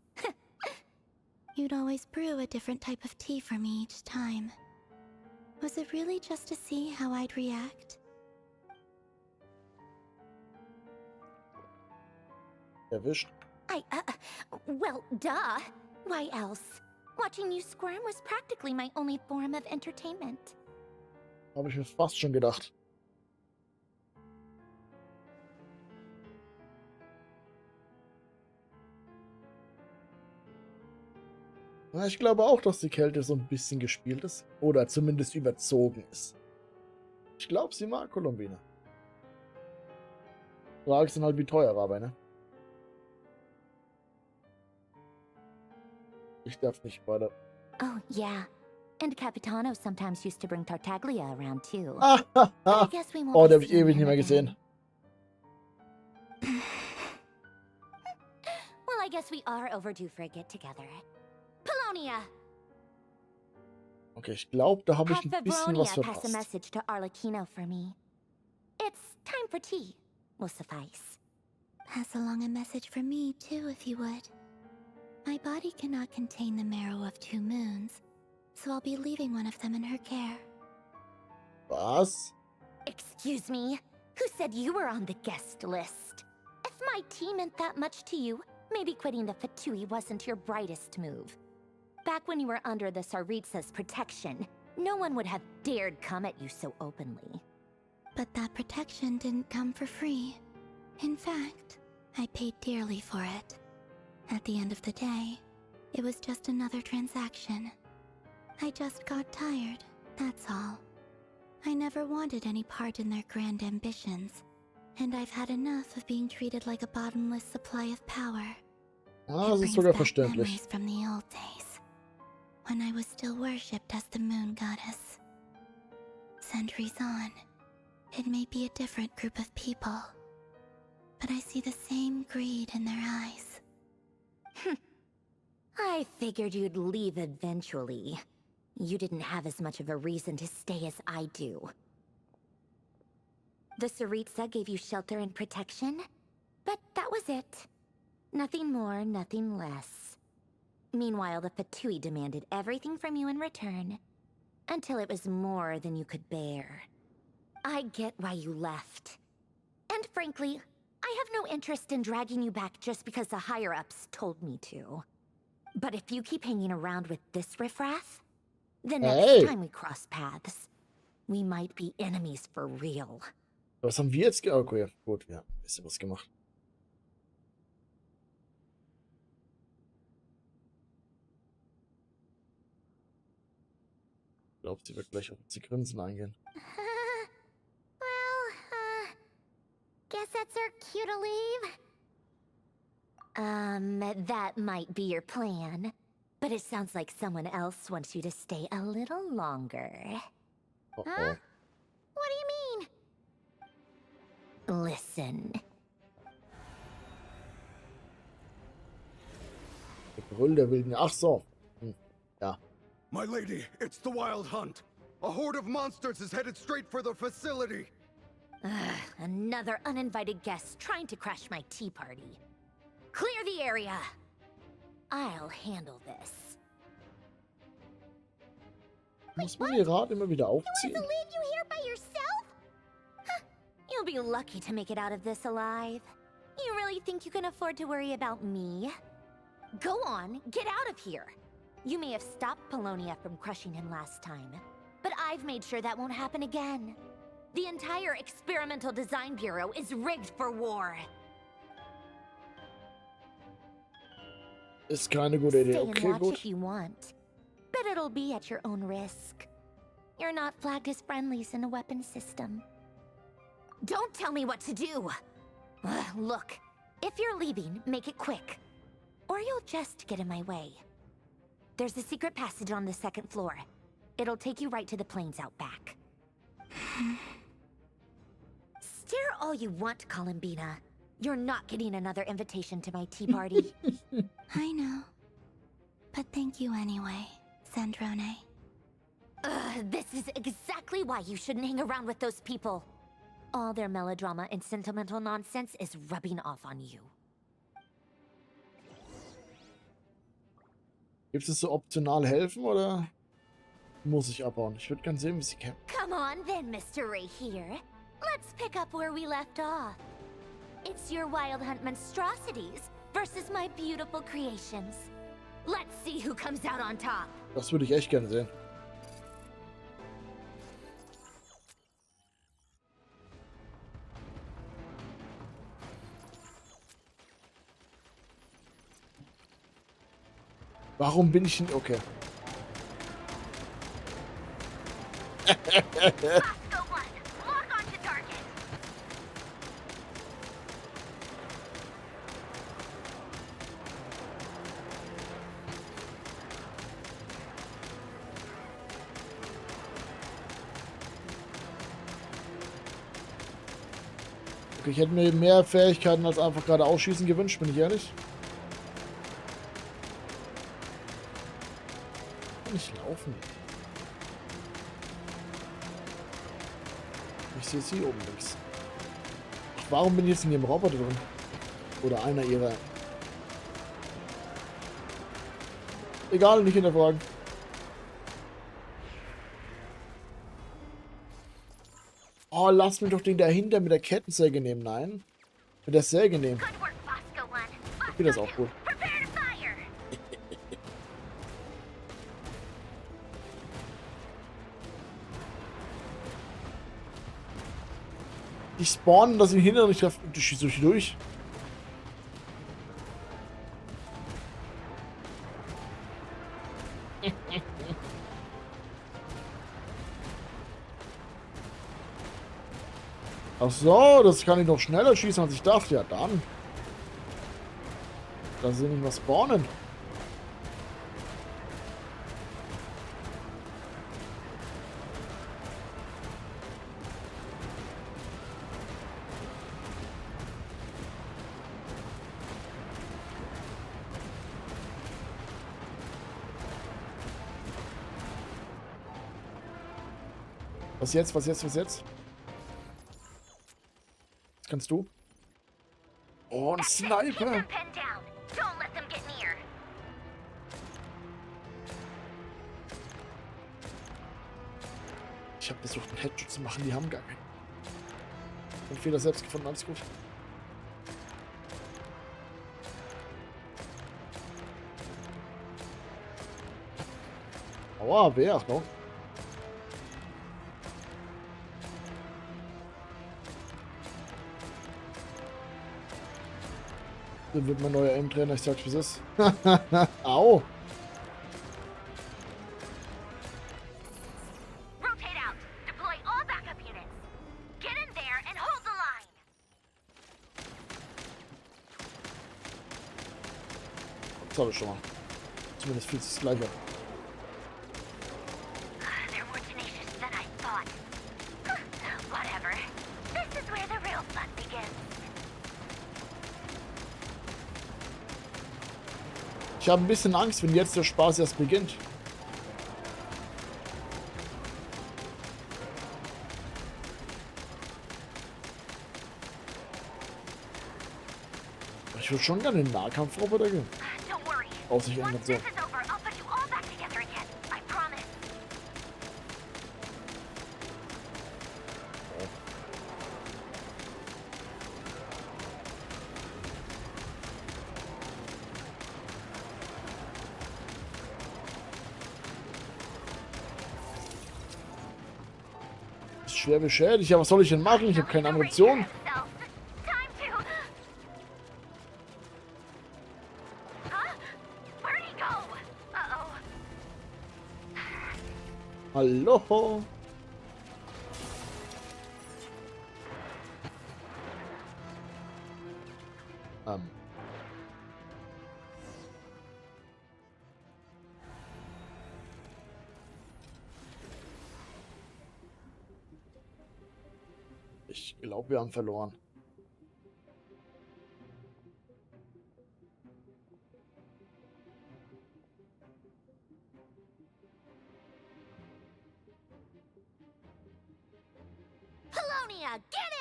You'd always brew a different type of tea for me each time. Was it really just to see how I'd react? Erwischt. Well, duh. Why else? Watching you squirm was practically my only form of entertainment. Habe ich mir fast schon gedacht. Na, ich glaube auch, dass die Kälte so ein bisschen gespielt ist. Oder zumindest überzogen ist. Ich glaube, sie mag Kolumbine. Frage sind halt, wie teuer dabei, ne? Ich darf nicht weiter. Oh, yeah. And Capitano sometimes used to bring Tartaglia around too. Ah, But I guess we won't oh, be den habe ich seeing ewig him nicht mehr again. gesehen. Well, I guess we are overdue for a get-together. Polonia! Okay, ich glaube, da habe ich Have ein bisschen was Favronia pass a verpasst. message to Arlecchino for me. It's time for tea. Will suffice. Pass along a message for me, too, if you would. My body cannot contain the marrow of 2 moons, so I'll be leaving one of them in her care. Was? Excuse me? Who said you were on the guest list? If my tea meant that much to you, maybe quitting the Fatui wasn't your brightest move. Back when you were under the Tsaritsa's protection, no one would have dared come at you so openly. But that protection didn't come for free. In fact, I paid dearly for it. At the end of the day, it was just another transaction. I just got tired, that's all. I never wanted any part in their grand ambitions, and I've had enough of being treated like a bottomless supply of power. Ah, das ist sogar verständlich. Memories from the old days, when I was still worshipped as the moon goddess. Centuries on, it may be a different group of people, but I see the same greed in their eyes. I figured you'd leave eventually. You didn't have as much of a reason to stay as I do. The Tsaritsa gave you shelter and protection, but that was it. Nothing more, nothing less. Meanwhile, the Fatui demanded everything from you in return, until it was more than you could bear. I get why you left. And frankly, I have no interest in dragging you back just because the higher-ups told me to. But if you keep hanging around with this riffraff, the next time we cross paths, we might be enemies for real. Was haben wir jetzt gemacht? Okay, gut, ja, ein bisschen was gemacht. Ich glaube, sie wird gleich auf die Grinsen eingehen. Guess that's our cue to leave? That might be your plan. But it sounds like someone else wants you to stay a little longer. Uh-oh. Huh? What do you mean? Listen. Der Brüll der Wilden. Ach so. Ja. My lady, it's the Wild Hunt. A horde of monsters is headed straight for the facility. Another uninvited guest trying to crash my tea party. Clear the area. I'll handle this. Muss man ihr Rad immer wieder aufziehen? To leave you here by yourself? Huh, you'll be lucky to make it out of this alive. You really think you can afford to worry about me? Go on, get out of here. You may have stopped Polonia from crushing him last time, but I've made sure that won't happen again. The entire Experimental Design Bureau is rigged for war. Ist keine gute Idee. Stay and Okay, watch gut. if you want, but it'll be at your own risk. You're not flagged as friendlies in the weapons system. Don't tell me what to do! Look, if you're leaving, make it quick. Or you'll just get in my way. There's a secret passage on the 2nd floor. It'll take you right to the plains out back. Stare all you want, Columbina. You're not getting another invitation to my tea party. I know. But thank you anyway, Sandrone. This is exactly why you shouldn't hang around with those people. All their melodrama and sentimental nonsense is rubbing off on you. Gibt es so optional helfen oder muss ich abhauen? Ich würde gerne sehen, wie sie kämpfen. Come on then, Mr. Ray here. Let's pick up where we left off. It's your Wild Hunt monstrosities versus my beautiful creations. Let's see who comes out on top. Das würde ich echt gerne sehen. Warum bin ich denn... Okay. Okay, ich hätte mir mehr Fähigkeiten als einfach gerade ausschießen gewünscht, bin ich ehrlich. Kann ich laufen? Ich sehe sie oben links. Warum bin ich jetzt in ihrem Roboter drin? Oder einer ihrer... Egal, nicht hinterfragen. Oh, lass mich doch den dahinter mit der Kettensäge nehmen. Nein. Mit der Säge nehmen. Ich finde das auch cool. Die spawnen, dass ich hinter nicht treffe. Die schießt durch. Ach so, das kann ich noch schneller schießen, als ich dachte. Ja, dann. Da sind nicht mehr spawnen. Was jetzt? Was jetzt? Was jetzt? Was kannst du? Oh, ein Sniper! Ich habe versucht, einen Headshot zu machen, die haben gar keinen. Den Fehler selbst gefunden, alles gut. Aua, wer? Achtung. Dann wird mein neuer Aim-Trainer, ich sag's wie es ist. Au! Das habe ich schon mal. Zumindest fühlt es sich gleich an. Ich habe ein bisschen Angst, wenn jetzt der Spaß erst beginnt. Ich würde schon gerne den Nahkampfroboter gehen. Auf sich ändert so. Schwer beschädigt. Ja, was soll ich denn machen? Ich habe keine Ammunition. Hallo. Ich glaube, wir haben verloren.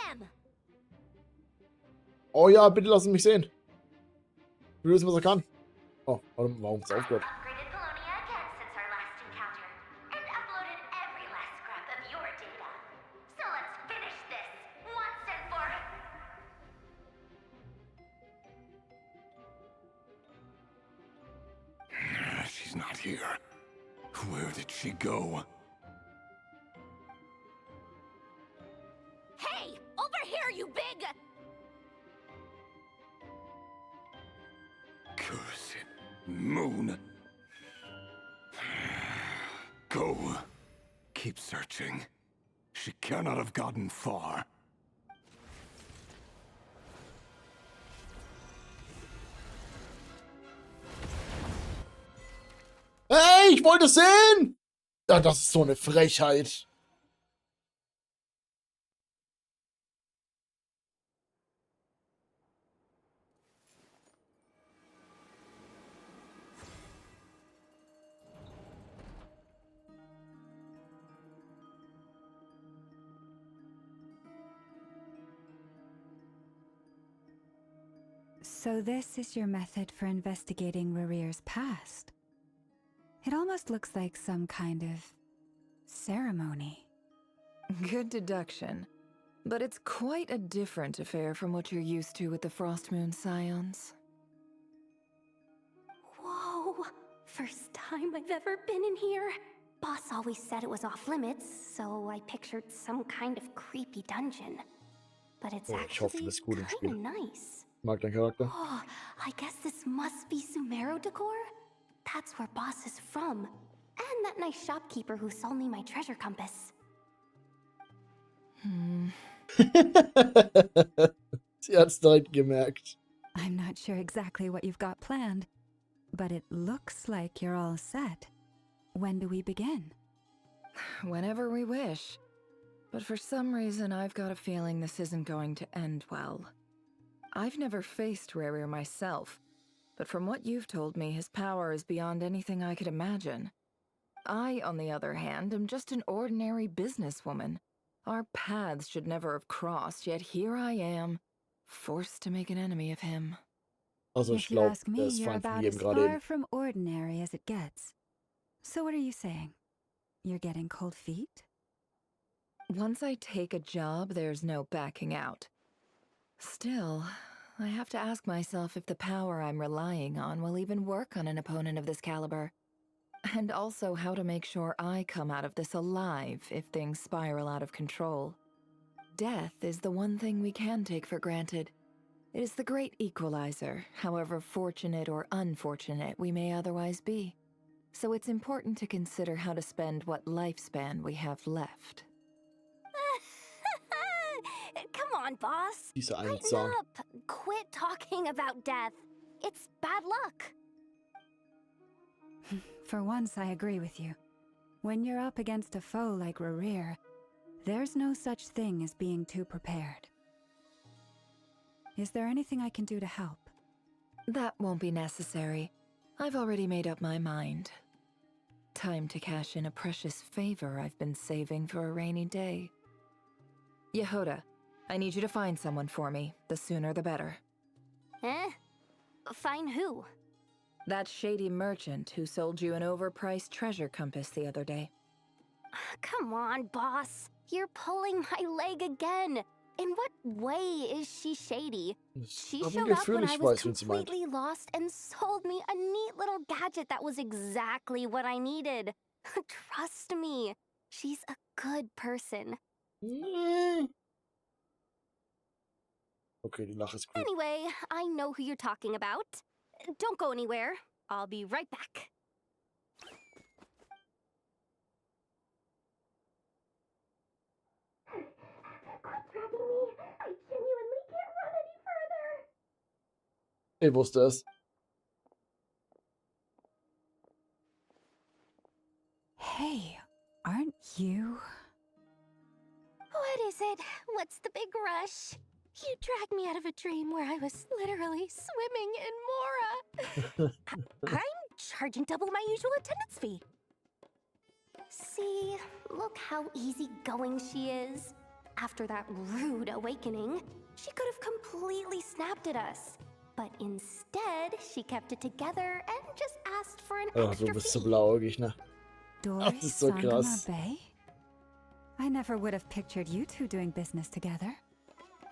him! Oh ja, bitte lass ihn mich sehen. Ich will wissen, was er kann. Oh, warum ist er aufgehört? Upgraded Polonia again since our last encounter, and uploaded every last scrap of your data. So let's finish this once and for She's not here. Where did she go? Hey! Over here, you big... Curse it, Moon. Go. Keep searching. She cannot have gotten far. Hey, ich wollte es sehen! Ja, das ist so eine Frechheit. So this is your method for investigating Rarir's past. It almost looks like some kind of ceremony. Good deduction. But it's quite a different affair from what you're used to with the Frost Moon Scions. Whoa! First time I've ever been in here. Boss always said it was off limits, so I pictured some kind of creepy dungeon. But it's Ich hoffe, actually das ist gut im kinda Spiel. nice. Mag dein Charakter. Oh, I guess this must be Sumero decor? That's where Boss is from. And that nice shopkeeper who sold me my treasure compass. Sie hat's direkt gemerkt. I'm not sure exactly what you've got planned, but it looks like you're all set. When do we begin? Whenever we wish. But for some reason, I've got a feeling this isn't going to end well. I've never faced Rarir myself, but from what you've told me, his power is beyond anything I could imagine. I, on the other hand, am just an ordinary businesswoman. Our paths should never have crossed, yet here I am, forced to make an enemy of him. Also, If ich you glaube, ask me, der ist you're fein von about jedem as gerade far eben. from ordinary as it gets. So what are you saying? You're getting cold feet? Once I take a job, there's no backing out. Still, I have to ask myself if the power I'm relying on will even work on an opponent of this caliber. And also how to make sure I come out of this alive if things spiral out of control. Death is the one thing we can take for granted. It is the great equalizer, however fortunate or unfortunate we may otherwise be. So it's important to consider how to spend what lifespan we have left. Come on, boss. Diese eine Lighten Zahn. up. Quit talking about death. It's bad luck. For once, I agree with you. When you're up against a foe like Rarir, there's no such thing as being too prepared. Is there anything I can do to help? That won't be necessary. I've already made up my mind. Time to cash in a precious favor I've been saving for a rainy day. Yehoda, I need you to find someone for me. The sooner the better. Eh? Find who? That shady merchant who sold you an overpriced treasure compass the other day. Come on, boss. You're pulling my leg again. In what way is she shady? She hab ein showed up Gefühl, when ich I was weiß, wen sie meint. completely lost and sold me a neat little gadget that was exactly what I needed. Trust me, she's a good person. Okay, die Lache ist cool. Anyway, I know who you're talking about. Don't go anywhere. I'll be right back. Quit dragging me. I genuinely can't run any further. Ich wusste es. Hey, aren't you? What is it? What's the big rush? You dragged me out of a dream where I was literally swimming in Mora. I'm charging double my usual attendance fee. See, look how easygoing she is. After that rude awakening, she could have completely snapped at us. But instead, she kept it together and just asked for an Oh, extra du bist so fee. blauäugig, ne? Dory Das ist so Sangama krass. Bay? I never would have pictured you two doing business together.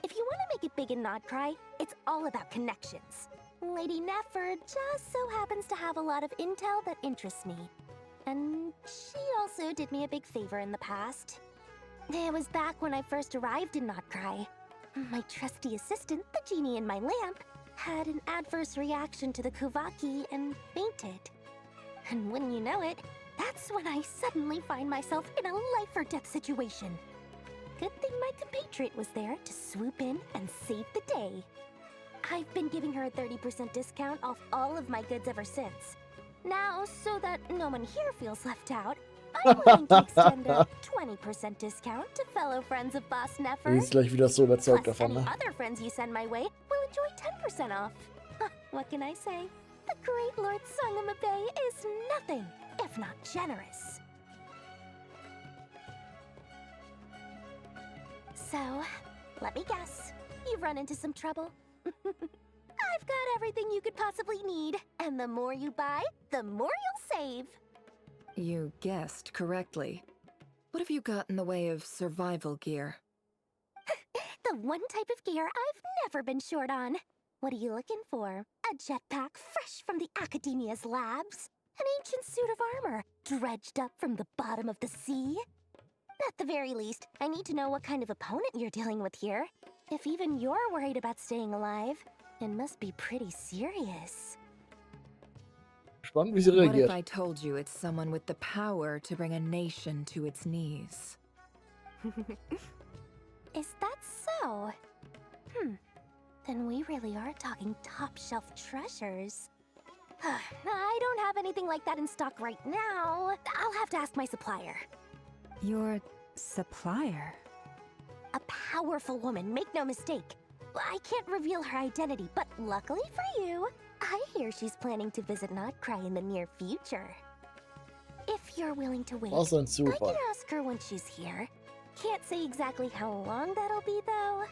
If you want to make it big in Nodcry, it's all about connections. Lady Nefer just so happens to have a lot of intel that interests me. And she also did me a big favor in the past. It was back when I first arrived in Nodcry. My trusty assistant, the genie in my lamp, had an adverse reaction to the Kuvaki and fainted. And wouldn't you know it, that's when I suddenly find myself in a life or death situation. Good thing my compatriot was there to swoop in and save the day. I've been giving her a 30% discount off all of my goods ever since. Now, so that no one here feels left out, I'm willing to extend a 20% discount to fellow friends of Boss Du Nefer. bist gleich wieder so überzeugt Plus, davon, any ne? other friends you send my way will enjoy 10% off. Huh, what can I say? The great Lord Sangama Bay is nothing if not generous. So, let me guess. You've run into some trouble? I've got everything you could possibly need, and the more you buy, the more you'll save. You guessed correctly. What have you got in the way of survival gear? The one type of gear I've never been short on. What are you looking for? A jetpack fresh from the Academia's labs? An ancient suit of armor dredged up from the bottom of the sea? At the very least, I need to know what kind of opponent you're dealing with here. If even you're worried about staying alive, it must be pretty serious. Spannend, wie sie What if reagiert. I told you it's someone with the power to bring a nation to its knees? Is that so? Then we really are talking top-shelf treasures. I don't have anything like that in stock right now. I'll have to ask my supplier. Your supplier? A powerful woman, make no mistake. I can't reveal her identity, but luckily for you, I hear she's planning to visit Nodcry in the near future. If you're willing to wait, Was ein I Zufall. can ask her when she's here. Can't say exactly how long that'll be, though.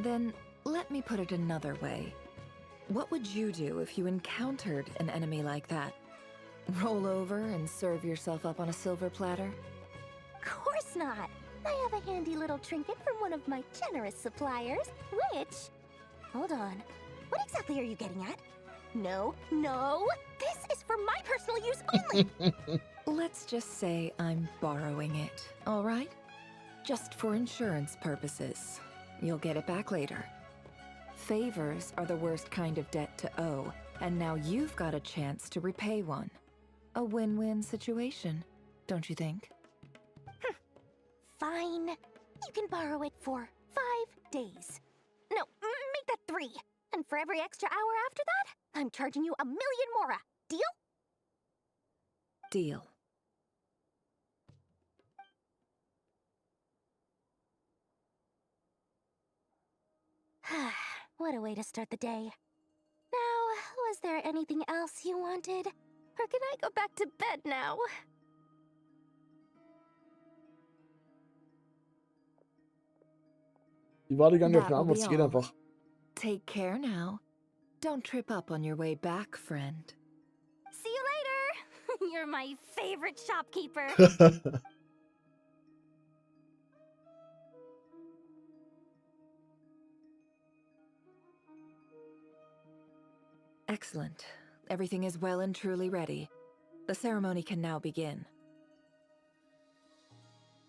Then let me put it another way. What would you do if you encountered an enemy like that? Roll over and serve yourself up on a silver platter? Course not. I have a handy little trinket from one of my generous suppliers, which... Hold on. What exactly are you getting at? No, no! This is for my personal use only! Let's just say I'm borrowing it, all right? Just for insurance purposes. You'll get it back later. Favors are the worst kind of debt to owe, and now you've got a chance to repay one. A win-win situation, don't you think? Fine. You can borrow it for 5 days. No, make that 3. And for every extra hour after that, I'm charging you 1,000,000 mora. Deal? Deal. What a way to start the day. Now, was there anything else you wanted? Or can I go back to bed now? Die war die ganze auf That eine will Antwort. be Es geht all. einfach. Take care now. Don't trip up on your way back, friend. See you later! You're my favorite shopkeeper. Excellent. Everything is well and truly ready. The ceremony can now begin.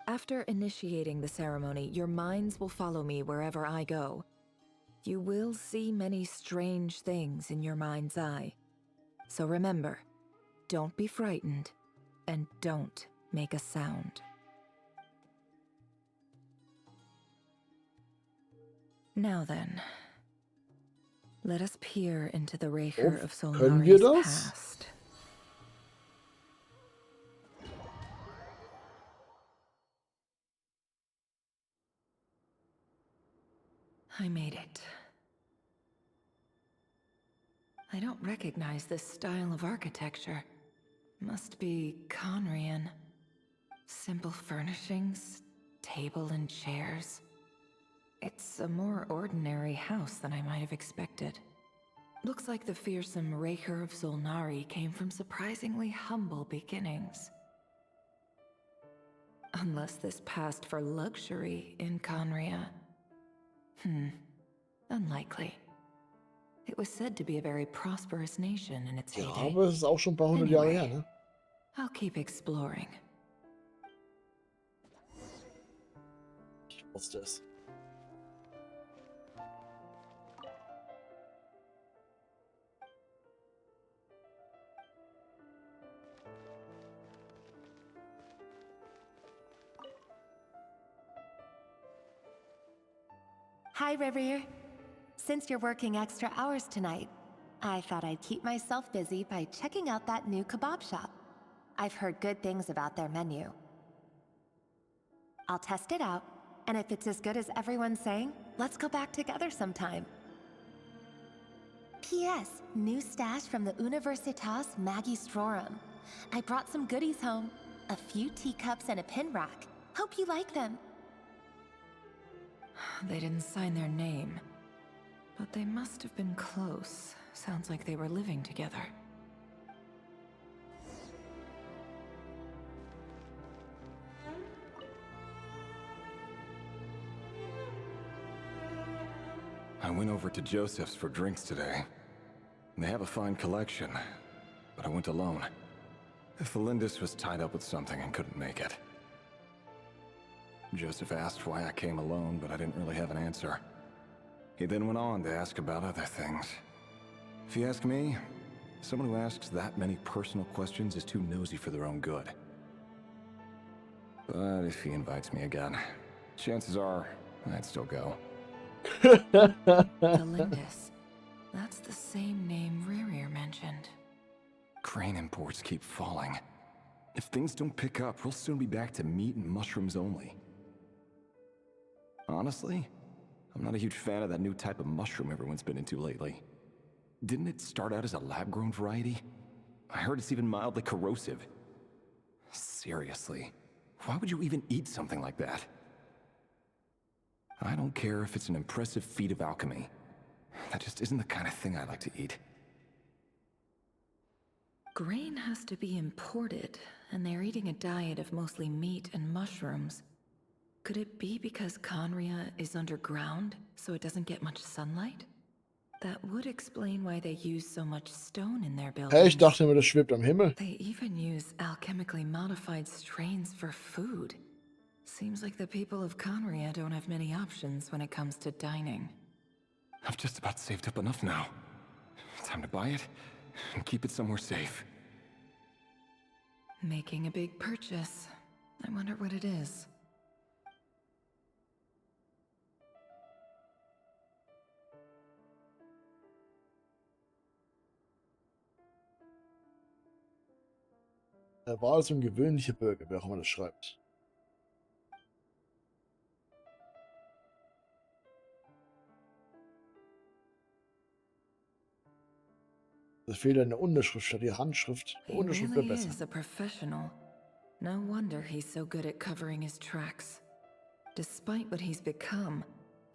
After initiating the ceremony, your minds will follow me wherever I go. You will see many strange things in your mind's eye. So remember, don't be frightened, and don't make a sound. Now then, let us peer into the Raker of können wir Solnari's das? past. I made it. I don't recognize this style of architecture. Must be Conrian. Simple furnishings, table and chairs. It's a more ordinary house than I might have expected. Looks like the fearsome Raker of Solnari came from surprisingly humble beginnings. Unless this passed for luxury in Conria. Unlikely. It was said to be a very prosperous nation in its Ja, heyday. aber es ist auch schon ein paar hundert Jahre her, ne? I'll keep exploring. Ich wusste es. Hi, Rivier. Since you're working extra hours tonight, I thought I'd keep myself busy by checking out that new kebab shop. I've heard good things about their menu. I'll test it out, and if it's as good as everyone's saying, let's go back together sometime. P.S. New stash from the Universitas Magistrorum. I brought some goodies home. A few teacups and a pin rack. Hope you like them. They didn't sign their name, but they must have been close. Sounds like they were living together. I went over to Joseph's for drinks today. They have a fine collection, but I went alone. Felindis was tied up with something and couldn't make it. Joseph asked why I came alone, but I didn't really have an answer. He then went on to ask about other things. If you ask me, someone who asks that many personal questions is too nosy for their own good. But if he invites me again, chances are I'd still go. Felindis. That's the same name Ririer mentioned. Crane imports keep falling. If things don't pick up, we'll soon be back to meat and mushrooms only. Honestly, I'm not a huge fan of that new type of mushroom everyone's been into lately. Didn't it start out as a lab-grown variety? I heard it's even mildly corrosive. Seriously, why would you even eat something like that? I don't care if it's an impressive feat of alchemy. That just isn't the kind of thing I like to eat. Grain has to be imported, and they're eating a diet of mostly meat and mushrooms. Could it be because Conria is underground, so it doesn't get much sunlight? That would explain why they use so much stone in their buildings. Hey, ich dachte immer, das schwebt am Himmel. They even use alchemically modified strains for food. Seems like the people of Conria don't have many options when it comes to dining. I've just about saved up enough now. Time to buy it and keep it somewhere safe. Making a big purchase. I wonder what it is. Er war also ein gewöhnlicher Bürger, wer auch immer das schreibt. Es fehlt eine Unterschrift statt die Handschrift. Die He Unterschrift wäre really besser. is a professional. No wonder he's so good at covering his tracks. Despite what he's become,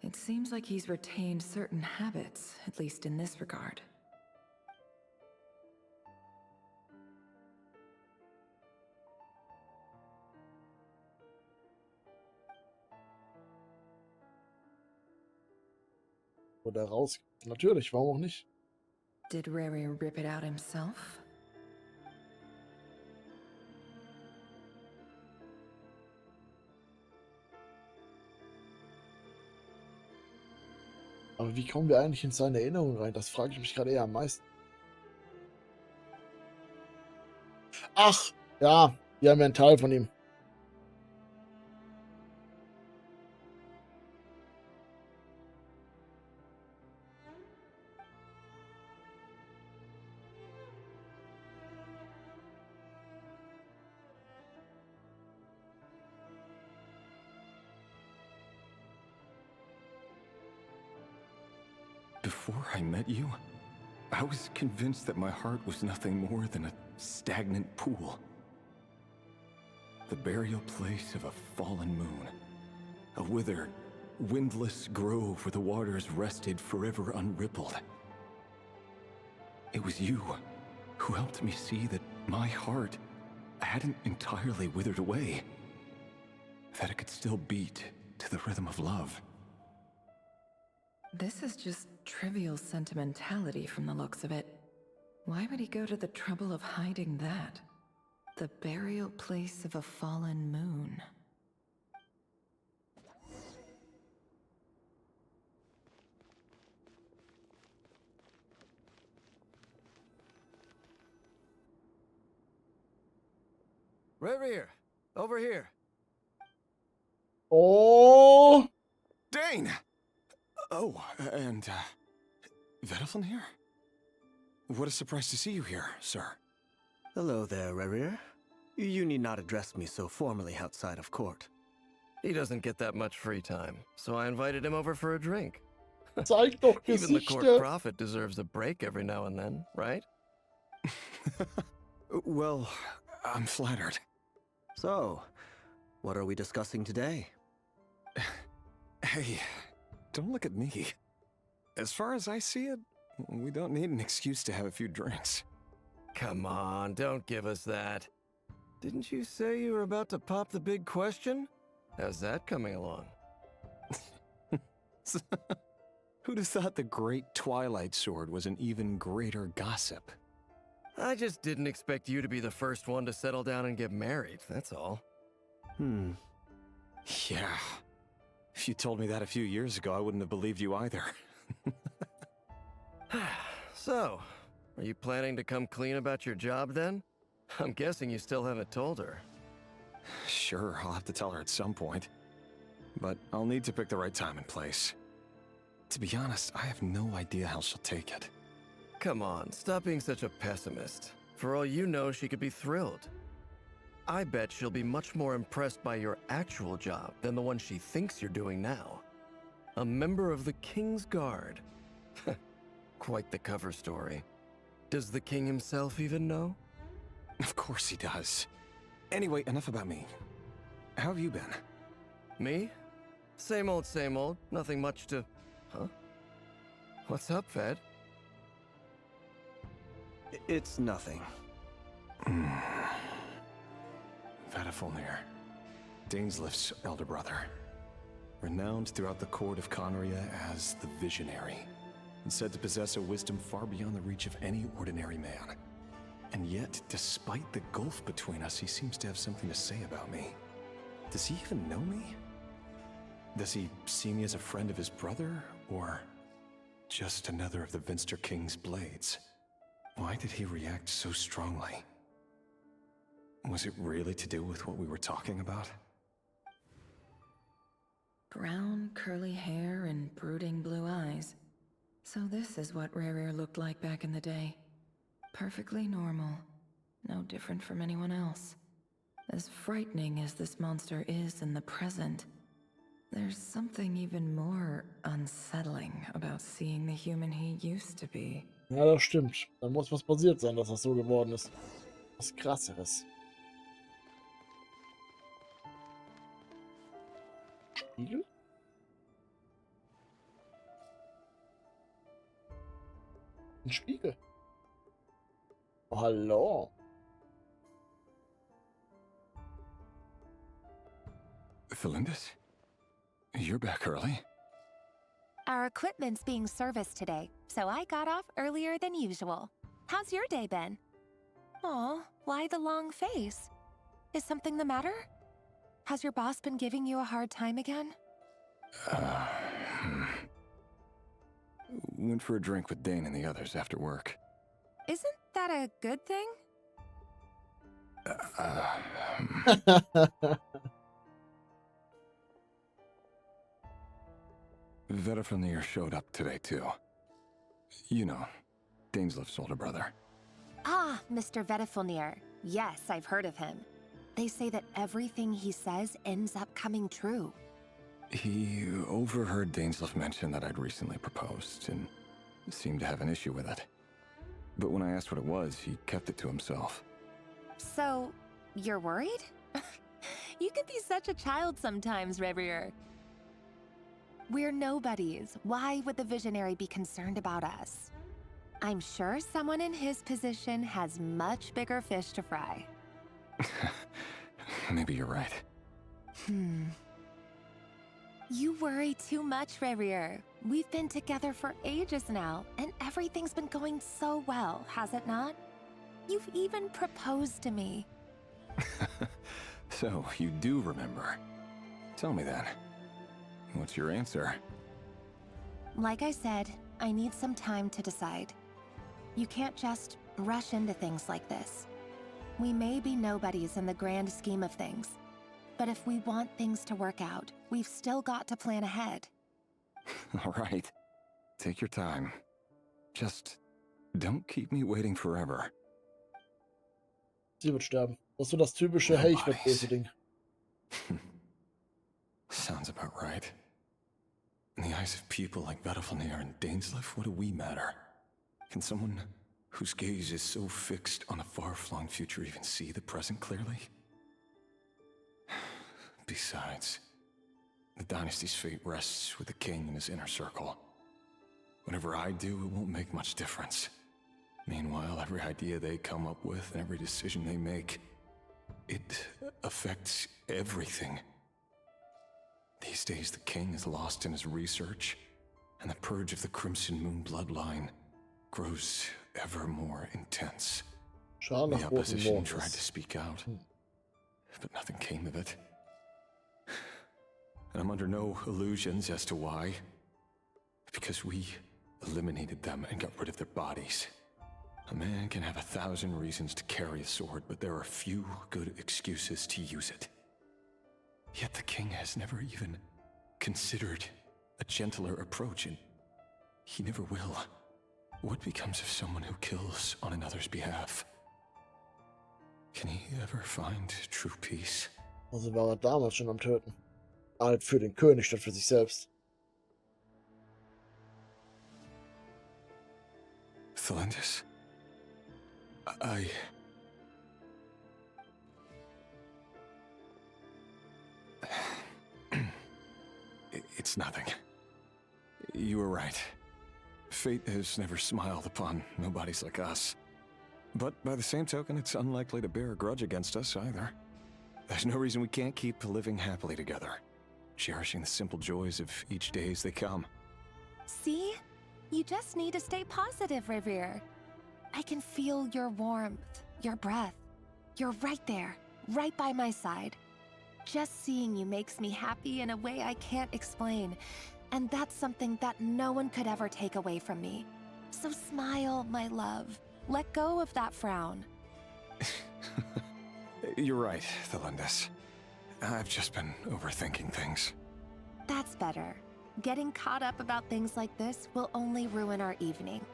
it seems like he's retained certain habits, at least in this regard. Oder raus. Natürlich, warum auch nicht? Did Rary rip it out himself? Aber wie kommen wir eigentlich in seine Erinnerung rein? Das frage ich mich gerade eher am meisten. Ach, ja, wir haben ja einen Teil von ihm. Before I met you, I was convinced that my heart was nothing more than a stagnant pool. The burial place of a fallen moon. A withered, windless grove where the waters rested forever unrippled. It was you who helped me see that my heart hadn't entirely withered away. That it could still beat to the rhythm of love. This is just trivial sentimentality from the looks of it. Why would he go to the trouble of hiding that? The burial place of a fallen moon. Rear, over here. Oh! Dane! Oh, and, Vedaflin here? What a surprise to see you here, sir. Hello there, Rerir. You need not address me so formally outside of court. He doesn't get that much free time, so I invited him over for a drink. Zeig doch Even the court Gesichter. prophet deserves a break every now and then, right? Well, I'm flattered. So, what are we discussing today? Hey, don't look at me. As far as I see it, we don't need an excuse to have a few drinks. Come on, don't give us that. Didn't you say you were about to pop the big question? How's that coming along? Who'd have thought the great Twilight Sword was an even greater gossip? I just didn't expect you to be the first one to settle down and get married, that's all. Yeah. If you told me that a few years ago, I wouldn't have believed you either. So, are you planning to come clean about your job then? I'm guessing you still haven't told her. Sure, I'll have to tell her at some point. But I'll need to pick the right time and place. To be honest, I have no idea how she'll take it. Come on, stop being such a pessimist. For all you know, she could be thrilled. I bet she'll be much more impressed by your actual job than the one she thinks you're doing now. A member of the King's Guard. Quite the cover story. Does the king himself even know? Of course he does. Anyway, enough about me. How have you been? Me? Same old, nothing much to... Huh? What's up, Ved? It's nothing. Vedaflin, Dainslift's elder brother. Renowned throughout the court of Conria as the Visionary, and said to possess a wisdom far beyond the reach of any ordinary man. And yet, despite the gulf between us, he seems to have something to say about me. Does he even know me? Does he see me as a friend of his brother, or just another of the Vinster King's blades? Why did he react so strongly? Was it really to do with what we were talking about? Brown, curly hair and brooding blue eyes. So this is what Rerir looked like back in the day. Perfectly normal. No different from anyone else. As frightening as this monster is in the present, there's something even more unsettling about seeing the human he used to be. Ja, das stimmt. Da muss was passiert sein, dass das so geworden ist. Was Krasseres. Spiegel? Ein Spiegel. Oh, hallo. Felindus? You're back early? Our equipment's being serviced today, so I got off earlier than usual. How's your day been? Aw, why the long face? Is something the matter? Has your boss been giving you a hard time again? Went for a drink with Dane and the others after work. Isn't that a good thing? Vedaflin showed up today, too. You know, Dainslift's older brother. Ah, Mr. Vedaflin. Yes, I've heard of him. They say that everything he says ends up coming true. He overheard Dainslift mention that I'd recently proposed, and seemed to have an issue with it. But when I asked what it was, he kept it to himself. So, you're worried? You can be such a child sometimes, Revier. We're nobodies. Why would the visionary be concerned about us? I'm sure someone in his position has much bigger fish to fry. Maybe you're right. You worry too much, Rerir. We've been together for ages now, and everything's been going so well, has it not? You've even proposed to me. So, you do remember. Tell me then. What's your answer? Like I said, I need some time to decide. You can't just rush into things like this. We may be nobodies in the grand scheme of things, but if we want things to work out, we've still got to plan ahead. All right. Take your time. Just don't keep me waiting forever. Sie wird sterben. Das ist so das typische, hey, ich werde böse Ding. Sounds about right. In the eyes of people like Vedalfnir and Dainsleif, what do we matter? Can someone whose gaze is so fixed on a far-flung future even see the present clearly? Besides, the dynasty's fate rests with the king and his inner circle. Whatever I do, it won't make much difference. Meanwhile, every idea they come up with and every decision they make, it affects everything. These days, the king is lost in his research, and the purge of the Crimson Moon bloodline grows ever more intense. The opposition tried to speak out, but nothing came of it. And I'm under no illusions as to why. Because we eliminated them and got rid of their bodies. A man can have 1,000 reasons to carry a sword, but there are few good excuses to use it. Yet the king has never even considered a gentler approach, and he never will. What becomes of someone who kills on another's behalf? Can he ever find true peace? Also war er damals schon am Töten. Halt für den König statt für sich selbst. Thelendis? It's nothing. You were right. Fate has never smiled upon nobodies like us. But by the same token, it's unlikely to bear a grudge against us either. There's no reason we can't keep living happily together, cherishing the simple joys of each day as they come. See? You just need to stay positive, Rerir. I can feel your warmth, your breath. You're right there, right by my side. Just seeing you makes me happy in a way I can't explain. And that's something that no one could ever take away from me. So smile, my love. Let go of that frown. You're right, Thelendis. I've just been overthinking things. That's better. Getting caught up about things like this will only ruin our evening.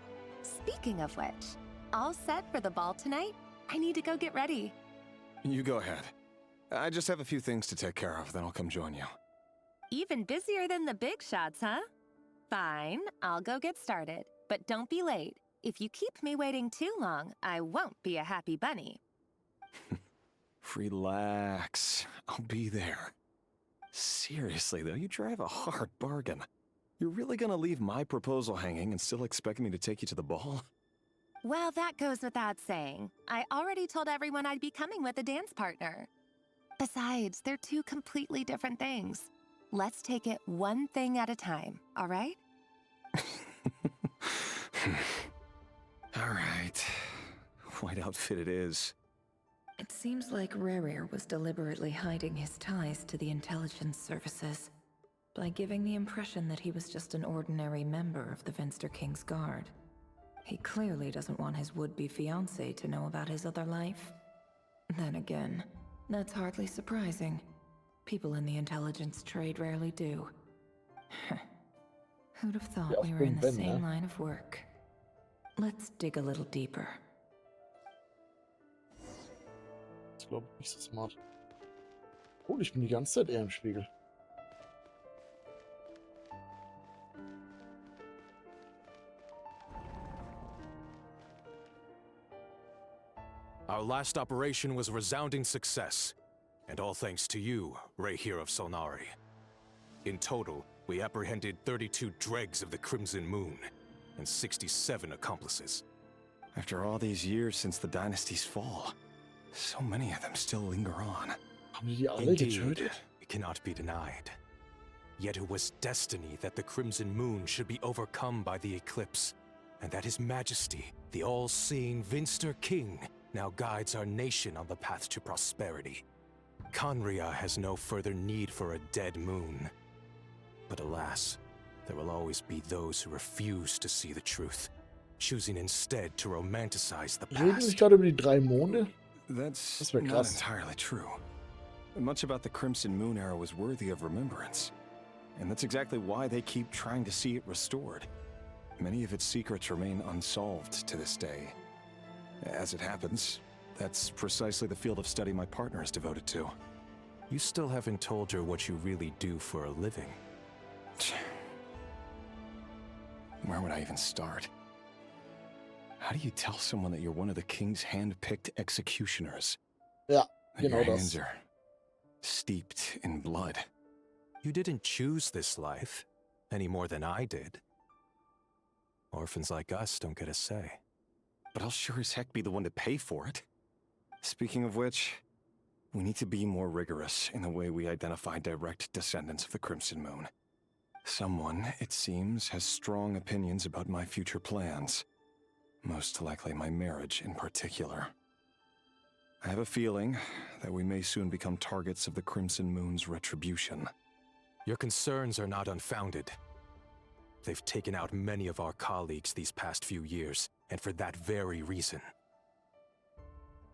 Speaking of which, all set for the ball tonight? I need to go get ready. You go ahead. I just have a few things to take care of, then I'll come join you. Even busier than the big shots, huh? Fine, I'll go get started. But don't be late. If you keep me waiting too long, I won't be a happy bunny. Relax. I'll be there. Seriously, though, you drive a hard bargain. You're really gonna leave my proposal hanging and still expect me to take you to the ball? Well, that goes without saying. I already told everyone I'd be coming with a dance partner. Besides, they're two completely different things. Let's take it one thing at a time, all right? All right. White outfit it is. It seems like Rerir was deliberately hiding his ties to the intelligence services by giving the impression that he was just an ordinary member of the Venster King's Guard. He clearly doesn't want his would-be fiancée to know about his other life. Then again, that's hardly surprising. People in the intelligence trade rarely do. Who'd have thought we were in the same line of work? Let's dig a little deeper. Das glaube ich nicht so smart. Oh, ich bin die ganze Zeit eher im Spiegel. Our last operation was a resounding success, and all thanks to you, Rerir of Solnari. In total, We apprehended 32 dregs of the Crimson Moon and 67 accomplices. After all these years since the dynasty's fall, so many of them still linger on. Haben die alle Indeed, getötet? it cannot be denied. Yet it was destiny that the Crimson Moon should be overcome by the eclipse, and that His Majesty, the all-seeing Vinster King, now guides our nation on the path to prosperity. Conria has no further need for a dead moon. But alas, there will always be those who refuse to see the truth, choosing instead to romanticize the Reden past. sich gerade über die 3 Monde? That's wär not krass. entirely true. Much about the Crimson Moon era was worthy of remembrance. And that's exactly why they keep trying to see it restored. Many of its secrets remain unsolved to this day. As it happens, that's precisely the field of study my partner is devoted to. You still haven't told her what you really do for a living. Where would I even start? How do you tell someone that you're one of the king's hand-picked executioners? Ja, That genau your das. hands are steeped in blood. You didn't choose this life, any more than I did. Orphans like us don't get a say. But I'll sure as heck be the one to pay for it. Speaking of which, we need to be more rigorous in the way we identify direct descendants of the Crimson Moon. Someone, it seems, has strong opinions about my future plans. Most likely my marriage in particular. I have a feeling that we may soon become targets of the Crimson Moon's retribution. Your concerns are not unfounded. They've taken out many of our colleagues these past few years, and for that very reason.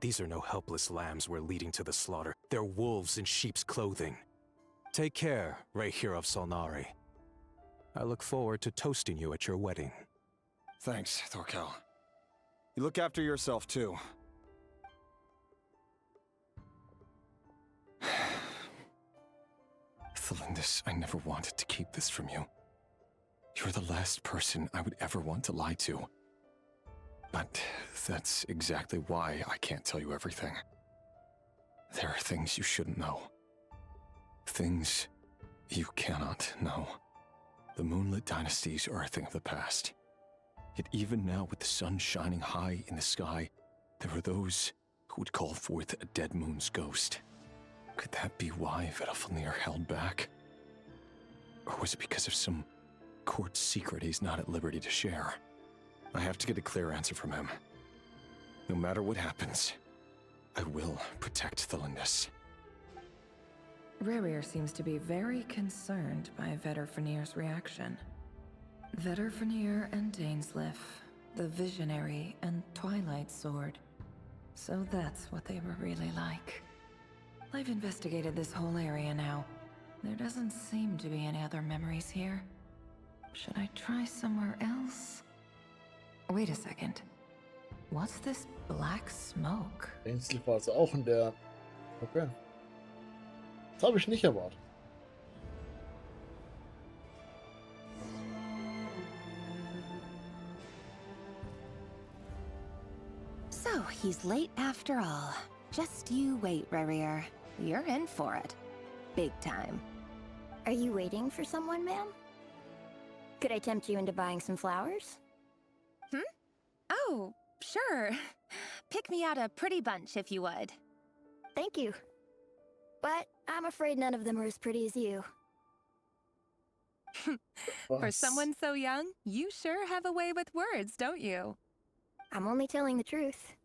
These are no helpless lambs we're leading to the slaughter. They're wolves in sheep's clothing. Take care, Rehir of Solnari. I look forward to toasting you at your wedding. Thanks, Thorkel. You look after yourself, too. Thelindis, I never wanted to keep this from you. You're the last person I would ever want to lie to. But that's exactly why I can't tell you everything. There are things you shouldn't know. Things you cannot know. The moonlit dynasties are a thing of the past. Yet even now, with the sun shining high in the sky, there are those who would call forth a dead moon's ghost. Could that be why Vedalfnir held back? Or was it because of some court secret he's not at liberty to share? I have to get a clear answer from him. No matter what happens, I will protect Thelindis. Rerir seems to be very concerned by Vedalfnir's reaction. Vedalfnir and Dainsleif, the Visionary and Twilight Sword. So that's what they were really like. I've investigated this whole area now. There doesn't seem to be any other memories here. Should I try somewhere else? Wait a second. What's this black smoke? Dainsleif war also auch in der... Okay. Das habe ich nicht erwartet. So, he's late after all. Just you wait, Rerir. You're in for it. Big time. Are you waiting for someone, ma'am? Could I tempt you into buying some flowers? Oh, sure. Pick me out a pretty bunch if you would. Thank you. But I'm afraid none of them are as pretty as you. For someone so young, you sure have a way with words, don't you? I'm only telling the truth.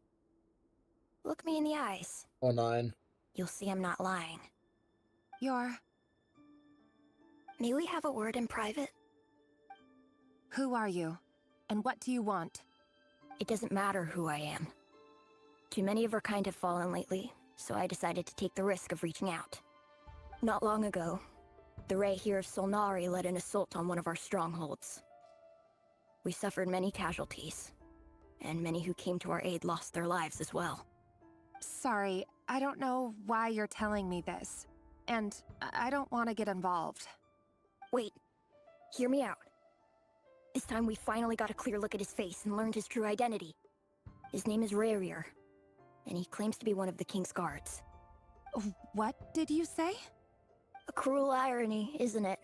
Look me in the eyes. Oh nein. You'll see I'm not lying. You're... May we have a word in private? Who are you? And what do you want? It doesn't matter who I am. Too many of our kind have fallen lately, so I decided to take the risk of reaching out. Not long ago, the Rehir of Solnari led an assault on one of our strongholds. We suffered many casualties, and many who came to our aid lost their lives as well. Sorry, I don't know why you're telling me this. And I don't want to get involved. Wait, hear me out. This time we finally got a clear look at his face and learned his true identity. His name is Rerir, and he claims to be one of the King's guards. What did you say? A cruel irony, isn't it?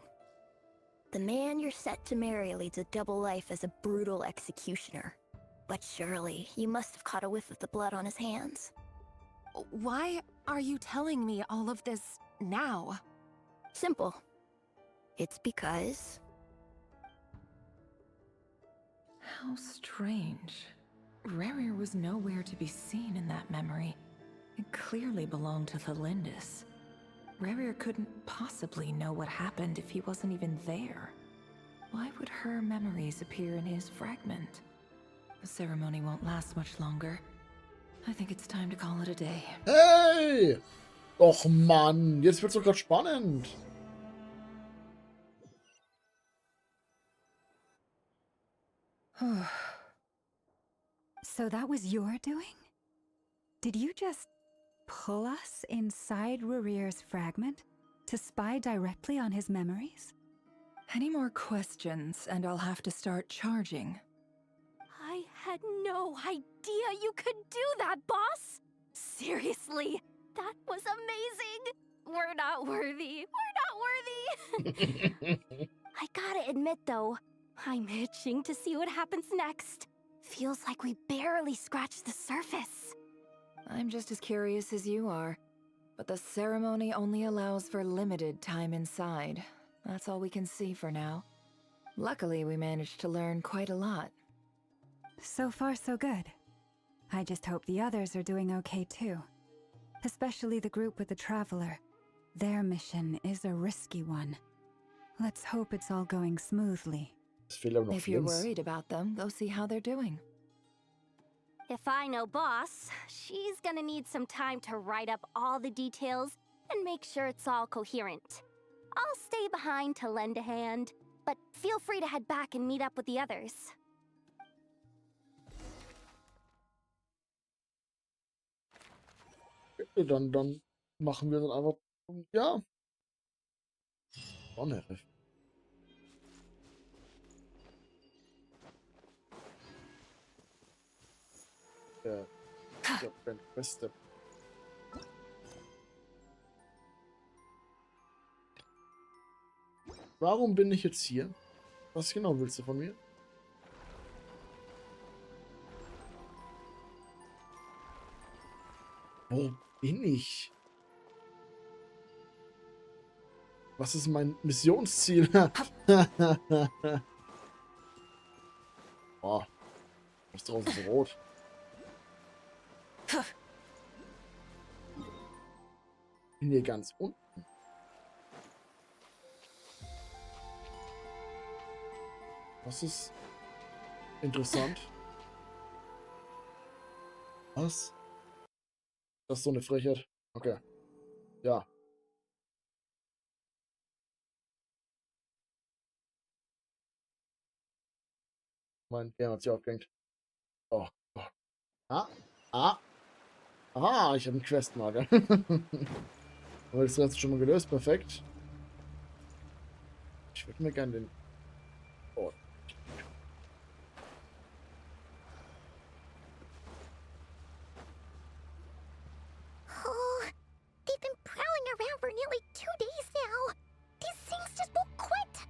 The man you're set to marry leads a double life as a brutal executioner. But surely, you must have caught a whiff of the blood on his hands. Why are you telling me all of this now? Simple. It's because... How strange. Rerir was nowhere to be seen in that memory. It clearly belonged to the Lindis. Rerir couldn't possibly know what happened if he wasn't even there. Why would her memories appear in his fragment? The ceremony won't last much longer. I think it's time to call it a day. Hey! Och Mann, jetzt wird's doch grad spannend. So that was your doing? Did you just pull us inside Rerir's fragment to spy directly on his memories? Any more questions, and I'll have to start charging. I had no idea you could do that, boss! Seriously, that was amazing! We're not worthy. We're not worthy! I gotta admit, though, I'm itching to see what happens next. Feels like we barely scratched the surface. I'm just as curious as you are. But the ceremony only allows for limited time inside. That's all we can see for now. Luckily, we managed to learn quite a lot. So far, so good. I just hope the others are doing okay too. Especially the group with the Traveler. Their mission is a risky one. Let's hope it's all going smoothly. If you're worried about them, go see how they're doing. If I know boss, she's gonna need some time to write up all the details and make sure it's all coherent. I'll stay behind to lend a hand, but feel free to head back and meet up with the others. Okay, dann machen wir dann einfach, ja. Sonne. Ja, ich hab keine Queste. Warum bin ich jetzt hier? Was genau willst du von mir? Wo bin ich? Was ist mein Missionsziel? Boah, das draußen ist rot. Bin hier ganz unten. Das ist interessant. Was? Das ist so eine Frechheit. Okay. Ja. Mein Game hat sich aufgehängt. Oh Gott. Ah, ich habe einen Questmarker. Aber das hast du schon mal gelöst. Perfekt. Ich würde mir gerne den... Oh. Oh, they've been prowling around for nearly 2 days now. These things just won't quit.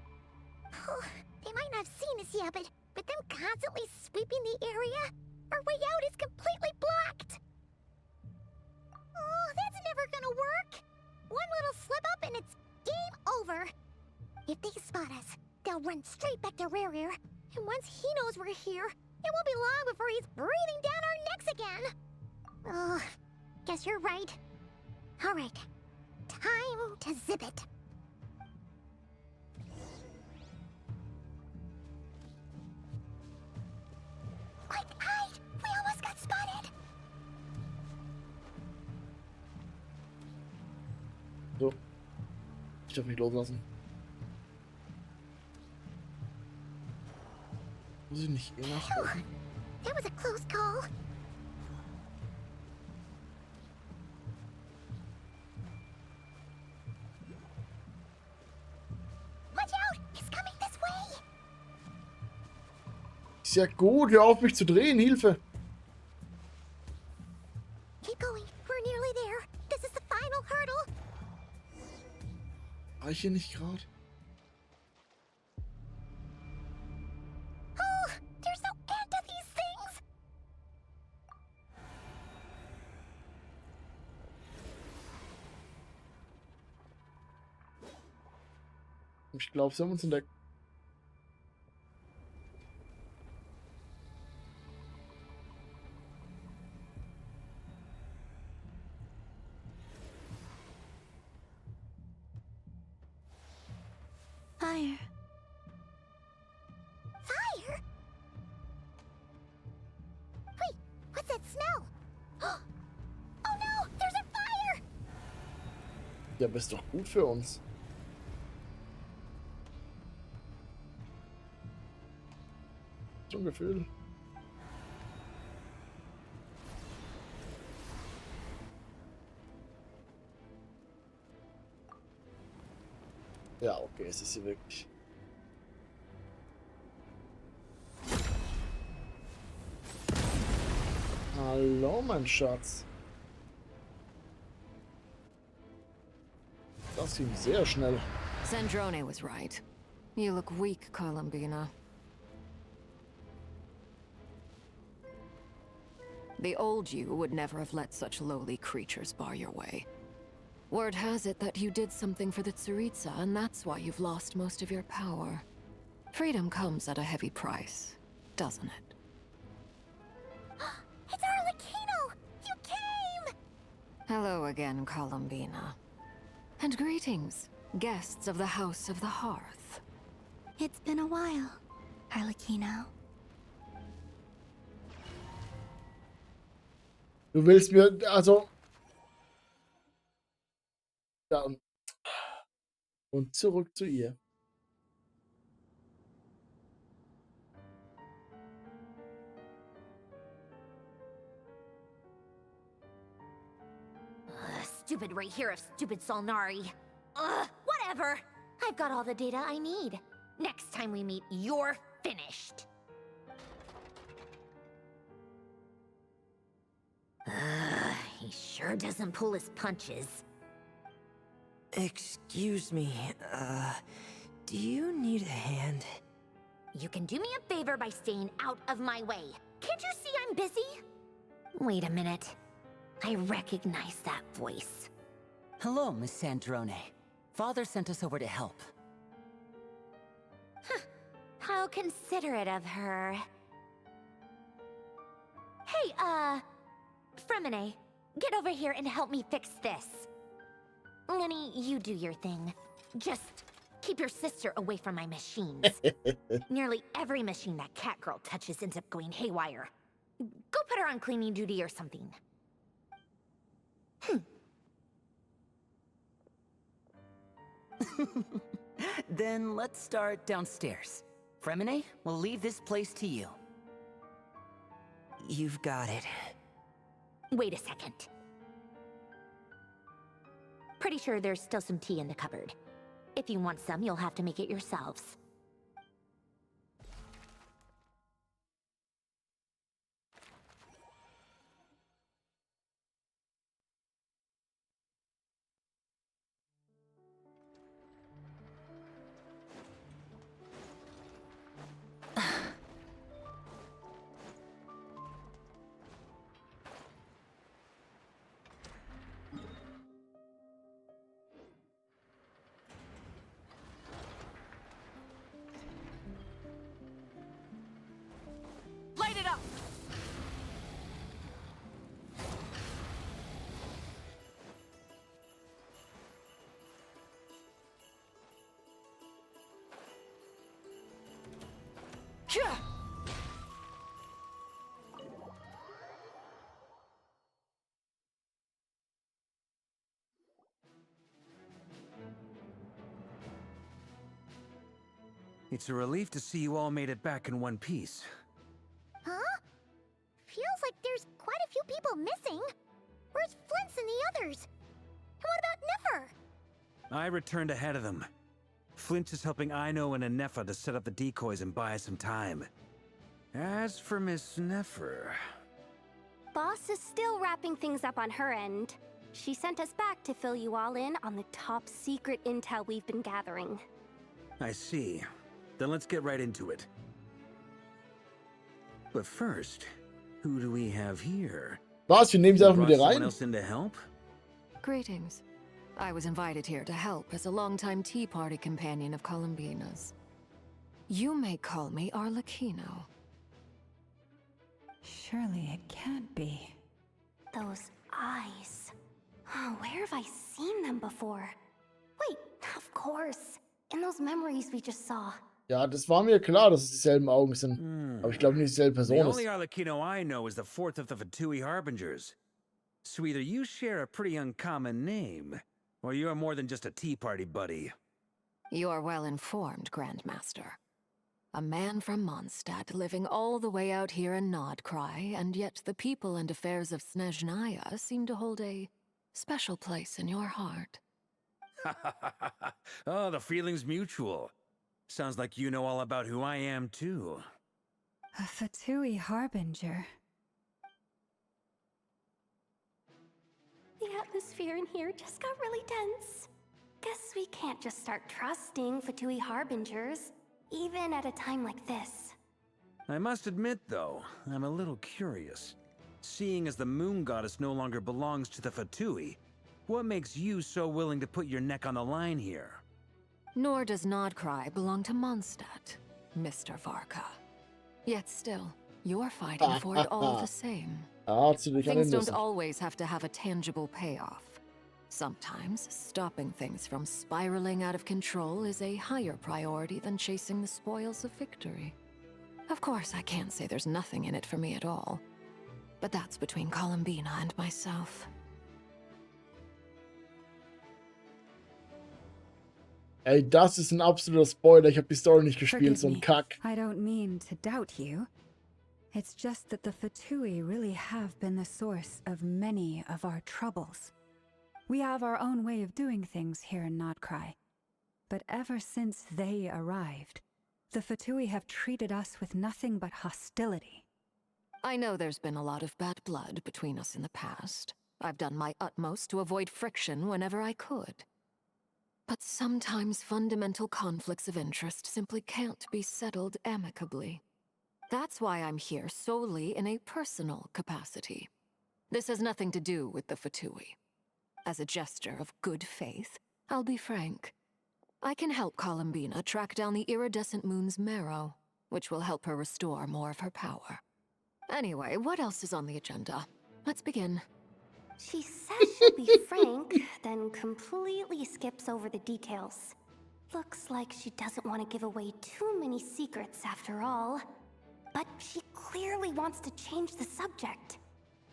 Oh, they might not have seen us yet, but with them constantly sweeping the area, our way out is completely blocked. Oh, that's never gonna work. One little slip up and it's game over. If they spot us, they'll run straight back to Rerir. And once he knows we're here, it won't be long before he's breathing down our necks again. Oh, guess you're right. All right, time to zip it. Quick, hide! We almost got spotted. So. Ich darf mich loslassen. Muss ich nicht eh nachgucken? That was a close call. Watch out! He's coming this way. Ist ja gut, hör auf mich zu drehen, Hilfe! Keep going. We're nearly there. This is the final hurdle. War ich hier nicht gerade? Ich glaube, sie haben uns entdeckt. Fire. Fire? Wait, what's that smell? Oh no, there's a fire! Ja, bist doch gut für uns. So ein Gefühl. Ja, okay, es ist hier wirklich. Hallo, mein Schatz. Das ging sehr schnell. Sandrone was right. You look weak, Columbina. The old you would never have let such lowly creatures bar your way. Word has it that you did something for the Tsaritsa, and that's why you've lost most of your power. Freedom comes at a heavy price, doesn't it? It's Arlecchino! You came! Hello again, Columbina. And greetings, guests of the House of the Hearth. It's been a while, Arlecchino. Du willst mir, also... Ja, und zurück zu ihr. Stupid right here of stupid Solnari. Ugh, whatever. I've got all the data I need. Next time we meet, you're finished. He sure doesn't pull his punches. Excuse me, do you need a hand? You can do me a favor by staying out of my way. Can't you see I'm busy? Wait a minute. I recognize that voice. Hello, Miss Sandrone. Father sent us over to help. How considerate of her. Hey, Fremine, get over here and help me fix this. Lenny, you do your thing. Just keep your sister away from my machines. Nearly every machine that cat girl touches ends up going haywire. Go put her on cleaning duty or something. Then let's start downstairs. Fremine, we'll leave this place to you. You've got it. Wait a second. Pretty sure there's still some tea in the cupboard. If you want some, you'll have to make it yourselves. Light it up! It's a relief to see you all made it back in one piece. Huh? Feels like there's quite a few people missing. Where's Flint's and the others? And what about Nefer? I returned ahead of them. Flint is helping Ino and Anefa to set up the decoys and buy some time. As for Miss Nefer... Boss is still wrapping things up on her end. She sent us back to fill you all in on the top secret intel we've been gathering. I see. Then let's get right into it. But first, who do we have here? Was? Wir nehmen sie einfach Brought wieder someone rein. else in to help? Greetings. I was invited here to help as a longtime tea party companion of Columbina's. You may call me Arlecchino. Surely it can't be. Those eyes. Oh, where have I seen them before? Wait, of course. In those memories we just saw. Ja, das war mir klar, dass es dieselben Augen sind. Aber ich glaube nicht dieselbe The Person only ist. Arlecchino I know is the fourth of the Fatui Harbingers. So either you share a pretty uncommon name, or you're more than just a tea party buddy. You are well informed, Grandmaster. A man from Mondstadt living all the way out here in Nodcry, and yet the people and affairs of Snezhnaya seem to hold a special place in your heart. Oh, the feeling's mutual. Sounds like you know all about who I am, too. A Fatui Harbinger. The atmosphere in here just got really tense. Guess we can't just start trusting Fatui Harbingers, even at a time like this. I must admit, though, I'm a little curious. Seeing as the moon goddess no longer belongs to the Fatui, what makes you so willing to put your neck on the line here? Nor does Nodcry belong to Mondstadt, Mr. Varka. Yet still, you're fighting for it all the same. Things don't always have to have a tangible payoff. Sometimes, stopping things from spiraling out of control is a higher priority than chasing the spoils of victory. Of course, I can't say there's nothing in it for me at all. But that's between Columbina and myself. Ey, das ist ein absoluter Spoiler. Ich habe die Story nicht gespielt, so ein Kack. I don't mean to doubt you. It's just that the Fatui really have been the source of many of our troubles. We have our own way of doing things here in Nodcry. But ever since they arrived, the Fatui have treated us with nothing but hostility. I know there's been a lot of bad blood between us in the past. I've done my utmost to avoid friction whenever I could. But sometimes fundamental conflicts of interest simply can't be settled amicably. That's why I'm here solely in a personal capacity. This has nothing to do with the Fatui. As a gesture of good faith, I'll be frank. I can help Columbina track down the iridescent moon's marrow, which will help her restore more of her power. Anyway, what else is on the agenda? Let's begin. She says she'll be frank, then completely skips over the details. Looks like she doesn't want to give away too many secrets after all. But she clearly wants to change the subject.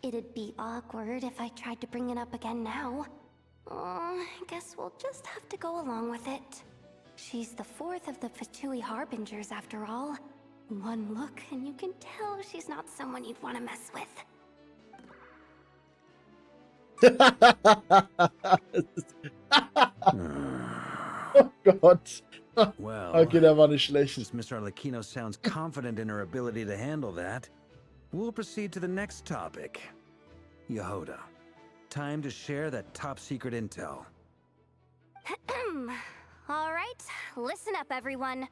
It'd be awkward if I tried to bring it up again now. I guess we'll just have to go along with it. She's the fourth of the Fatui Harbingers after all. One look and you can tell she's not someone you'd want to mess with. Oh Gott. Well, okay, der war nicht schlecht. Since Miss Arlecchino sounds confident in her ability to handle that, we'll proceed to the next topic. Yehuda, time to share that top-secret intel. All right, listen up, everyone.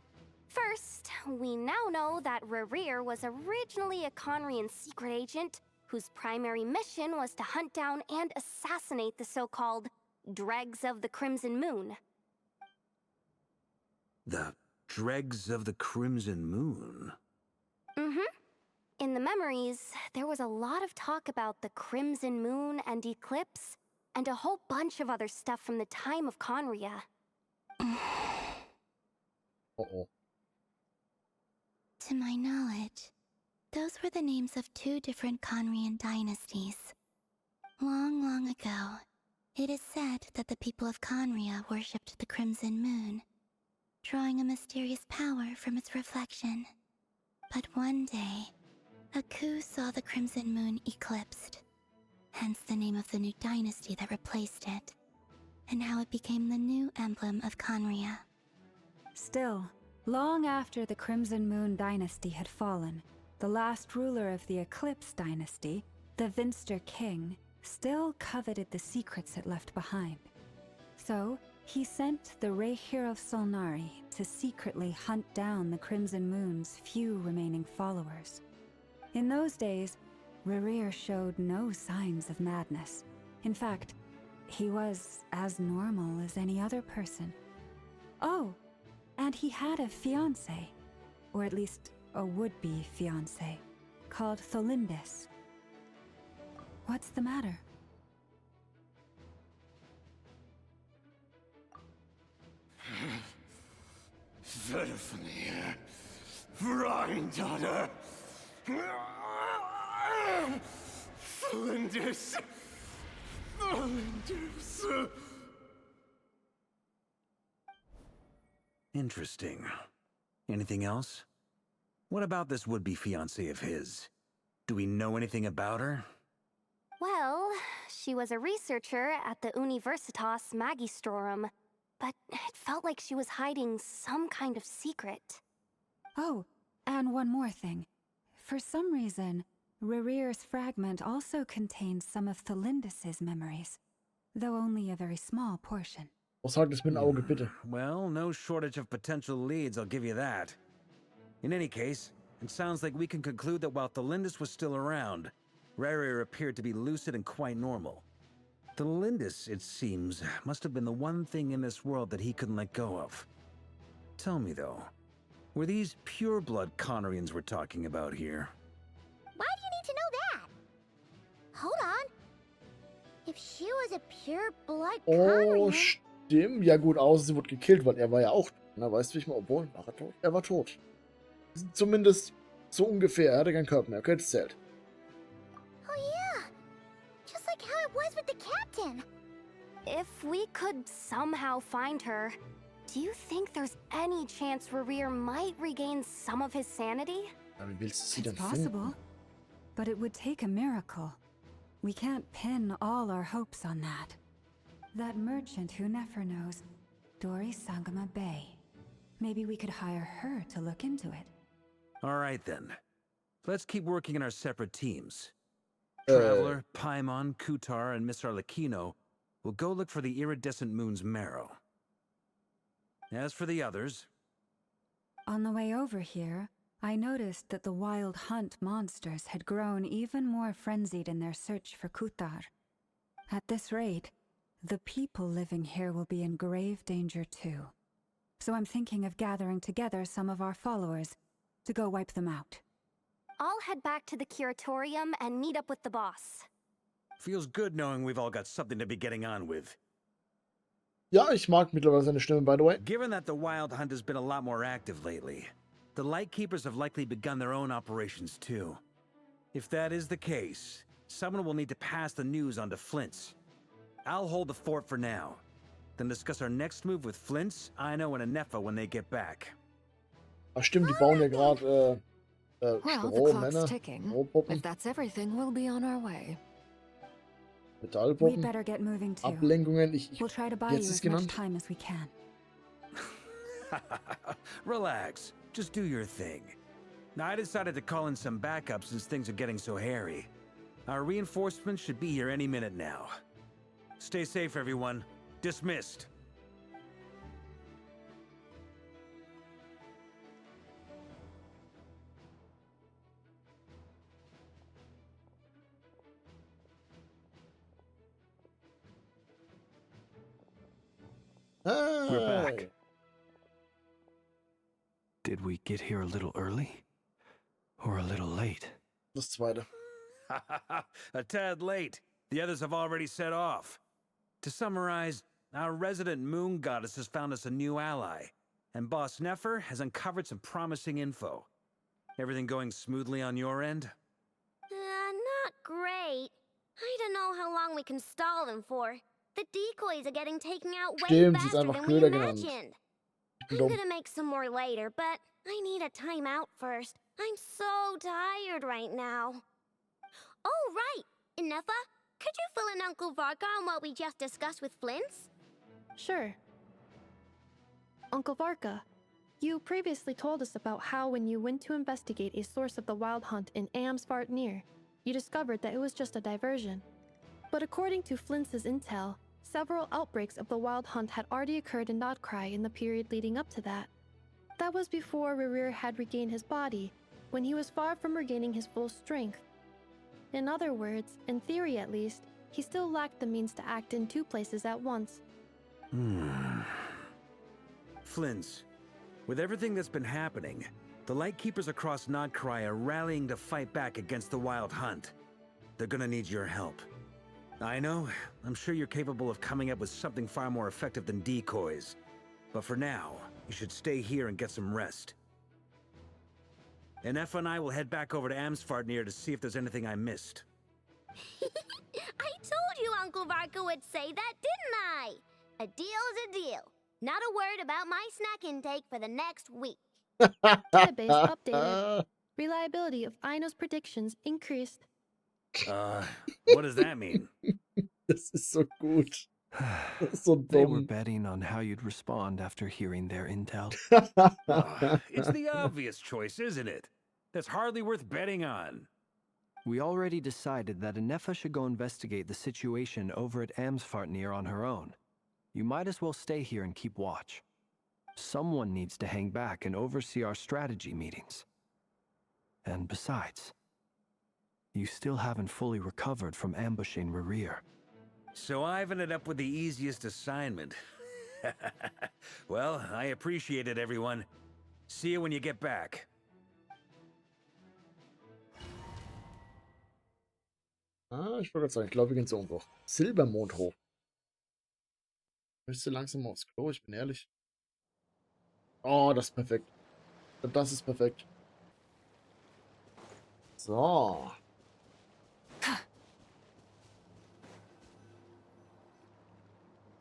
First, we now know that Rerir was originally a Conrian secret agent whose primary mission was to hunt down and assassinate the so-called Dregs of the Crimson Moon. The Dregs of the Crimson Moon? Mm-hmm. In the memories, there was a lot of talk about the Crimson Moon and Eclipse, and a whole bunch of other stuff from the time of Conria. To my knowledge, those were the names of two different Conrian dynasties. Long, long ago, it is said that the people of Conria worshipped the Crimson Moon, drawing a mysterious power from its reflection. But one day, AERO saw the Crimson Moon eclipsed, hence the name of the new dynasty that replaced it, and how it became the new emblem of Conria. Still, long after the Crimson Moon dynasty had fallen, the last ruler of the Eclipse dynasty, the Vinster King, still coveted the secrets it left behind. So, he sent the Rehyr of Solnari to secretly hunt down the Crimson Moon's few remaining followers. In those days, Rehyr showed no signs of madness. In fact, He was as normal as any other person. Oh, and he had a fiancé, or at least a would-be fiancé, called Tholindis. What's the matter? Verfnir, Freundaughter, Flinders, Flinders. Interesting. Anything else? What about this would-be fiancé of his? Do we know anything about her? Well, she was a researcher at the Universitas Magistrorum, but it felt like she was hiding some kind of secret. Oh, and one more thing. For some reason, Rerear's fragment also contains some of Tholindis' memories, though only a very small portion. Aussagt es mit dem Auge, bitte. Well, no shortage of potential leads, I'll give you that. In any case, it sounds like we can conclude that while Tholindis was still around, Rerear appeared to be lucid and quite normal. Tholindis, it seems, must have been the one thing in this world that he couldn't let go of. Tell me though, were these pure-blood Conorians we're talking about here? Why do you need to know that? Hold on. If she was a pure-blood Oh, Conorian... stimmt. Ja gut, außer sie wurde gekillt, weil er war ja auch... Na, weißt du, wie ich mal... Obwohl, war er tot? Er war tot. Zumindest so ungefähr. Er hatte keinen Körper mehr. Okay, das zählt. Oh yeah. Just like how it was with the captain. If we could somehow find her, do you think there's any chance Rerear might regain some of his sanity? Ja, wie willst du sie It's denn possible, finden? but it would take a miracle. We can't pin all our hopes on that. That merchant who never knows, Dori Sangama Bay. Maybe we could hire her to look into it. All right then. Let's keep working in our separate teams. Traveler, Paimon, Kutar, and Miss Arlecchino will go look for the iridescent moon's marrow. As for the others... On the way over here, I noticed that the wild hunt monsters had grown even more frenzied in their search for Kutar. At this rate, the people living here will be in grave danger too. So I'm thinking of gathering together some of our followers to go wipe them out. I'll head back to the curatorium and meet up with the boss. Feels good knowing we've all got something to be getting on with. Ja, ich mag mittlerweile seine Stimme, by the way. Given that the Wild Hunt has been a lot more active lately, the Lightkeepers have likely begun their own operations too. If that is the case, someone will need to pass the news on to Flint's. I'll hold the fort for now, then discuss our next move with Flint's, Ino, and Anefa when they get back. Ach stimmt, die bauen ja gerade Well, the Strohmänner, clock's ticking. Strohpuppen, If that's everything, we'll be on our way. We'd Metallpuppen, better get moving too. Ablenkungen. Ich We'll try to buy wie you hast du es as much genannt? time as we can. Relax, just do your thing. I decided to call in some backup since things are getting so hairy. Our reinforcements should be here any minute now. Stay safe, everyone. Dismissed. We're back. Ah, Did we get here a little early? Or a little late? das zweite. A tad late. The others have already set off. To summarize, our resident moon goddess has found us a new ally, and Boss Nefer has uncovered some promising info. Everything going smoothly on your end? Not great. I don't know how long we can stall them for. The decoys are getting taken out way Stimmt, sie ist faster einfach than we Köder genannt. imagined. Ich bin I'm dumm. gonna make some more later, but I need a timeout first. I'm so tired right now. Oh, right! Inefa, could you fill in Uncle Varka on what we just discussed with Flint's? Sure. Uncle Varka, you previously told us about how when you went to investigate a source of the wild hunt in Amsvartnir, you discovered that it was just a diversion. But according to Flint's intel, several outbreaks of the wild hunt had already occurred in Nodcry in the period leading up to that. That was before Rerear had regained his body, when he was far from regaining his full strength. In other words, in theory at least, he still lacked the means to act in 2 places at once. Flins, with everything that's been happening, the Lightkeepers across Nodcry are rallying to fight back against the Wild Hunt. They're gonna need your help. I know, I'm sure you're capable of coming up with something far more effective than decoys. But for now, you should stay here and get some rest. And Effa and I will head back over to Amsfartnir to see if there's anything I missed. I told you Uncle Varka would say that, didn't I? A deal's a deal. Not a word about my snack intake for the next week. Database updated. Reliability of Ino's predictions increased. What does that mean? Das ist so gut. Das ist so They were dumm. betting on how you'd respond after hearing their intel. It's the obvious choice, isn't it? That's hardly worth betting on. We already decided that Anefa should go investigate the situation over at Amsfartnir on her own. You might as well stay here and keep watch. Someone needs to hang back and oversee our strategy meetings. And besides, you still haven't fully recovered from ambushing Rerir. So I've ended up with the easiest assignment. Well, I appreciate it, everyone. See you when you get back. Ich wollte gerade sagen, ich glaube, wir gehen zu irgendwo. Silbermondhof. Müsste langsam mal aufs Klo, ich bin ehrlich. Oh, das ist perfekt. Das ist perfekt. So.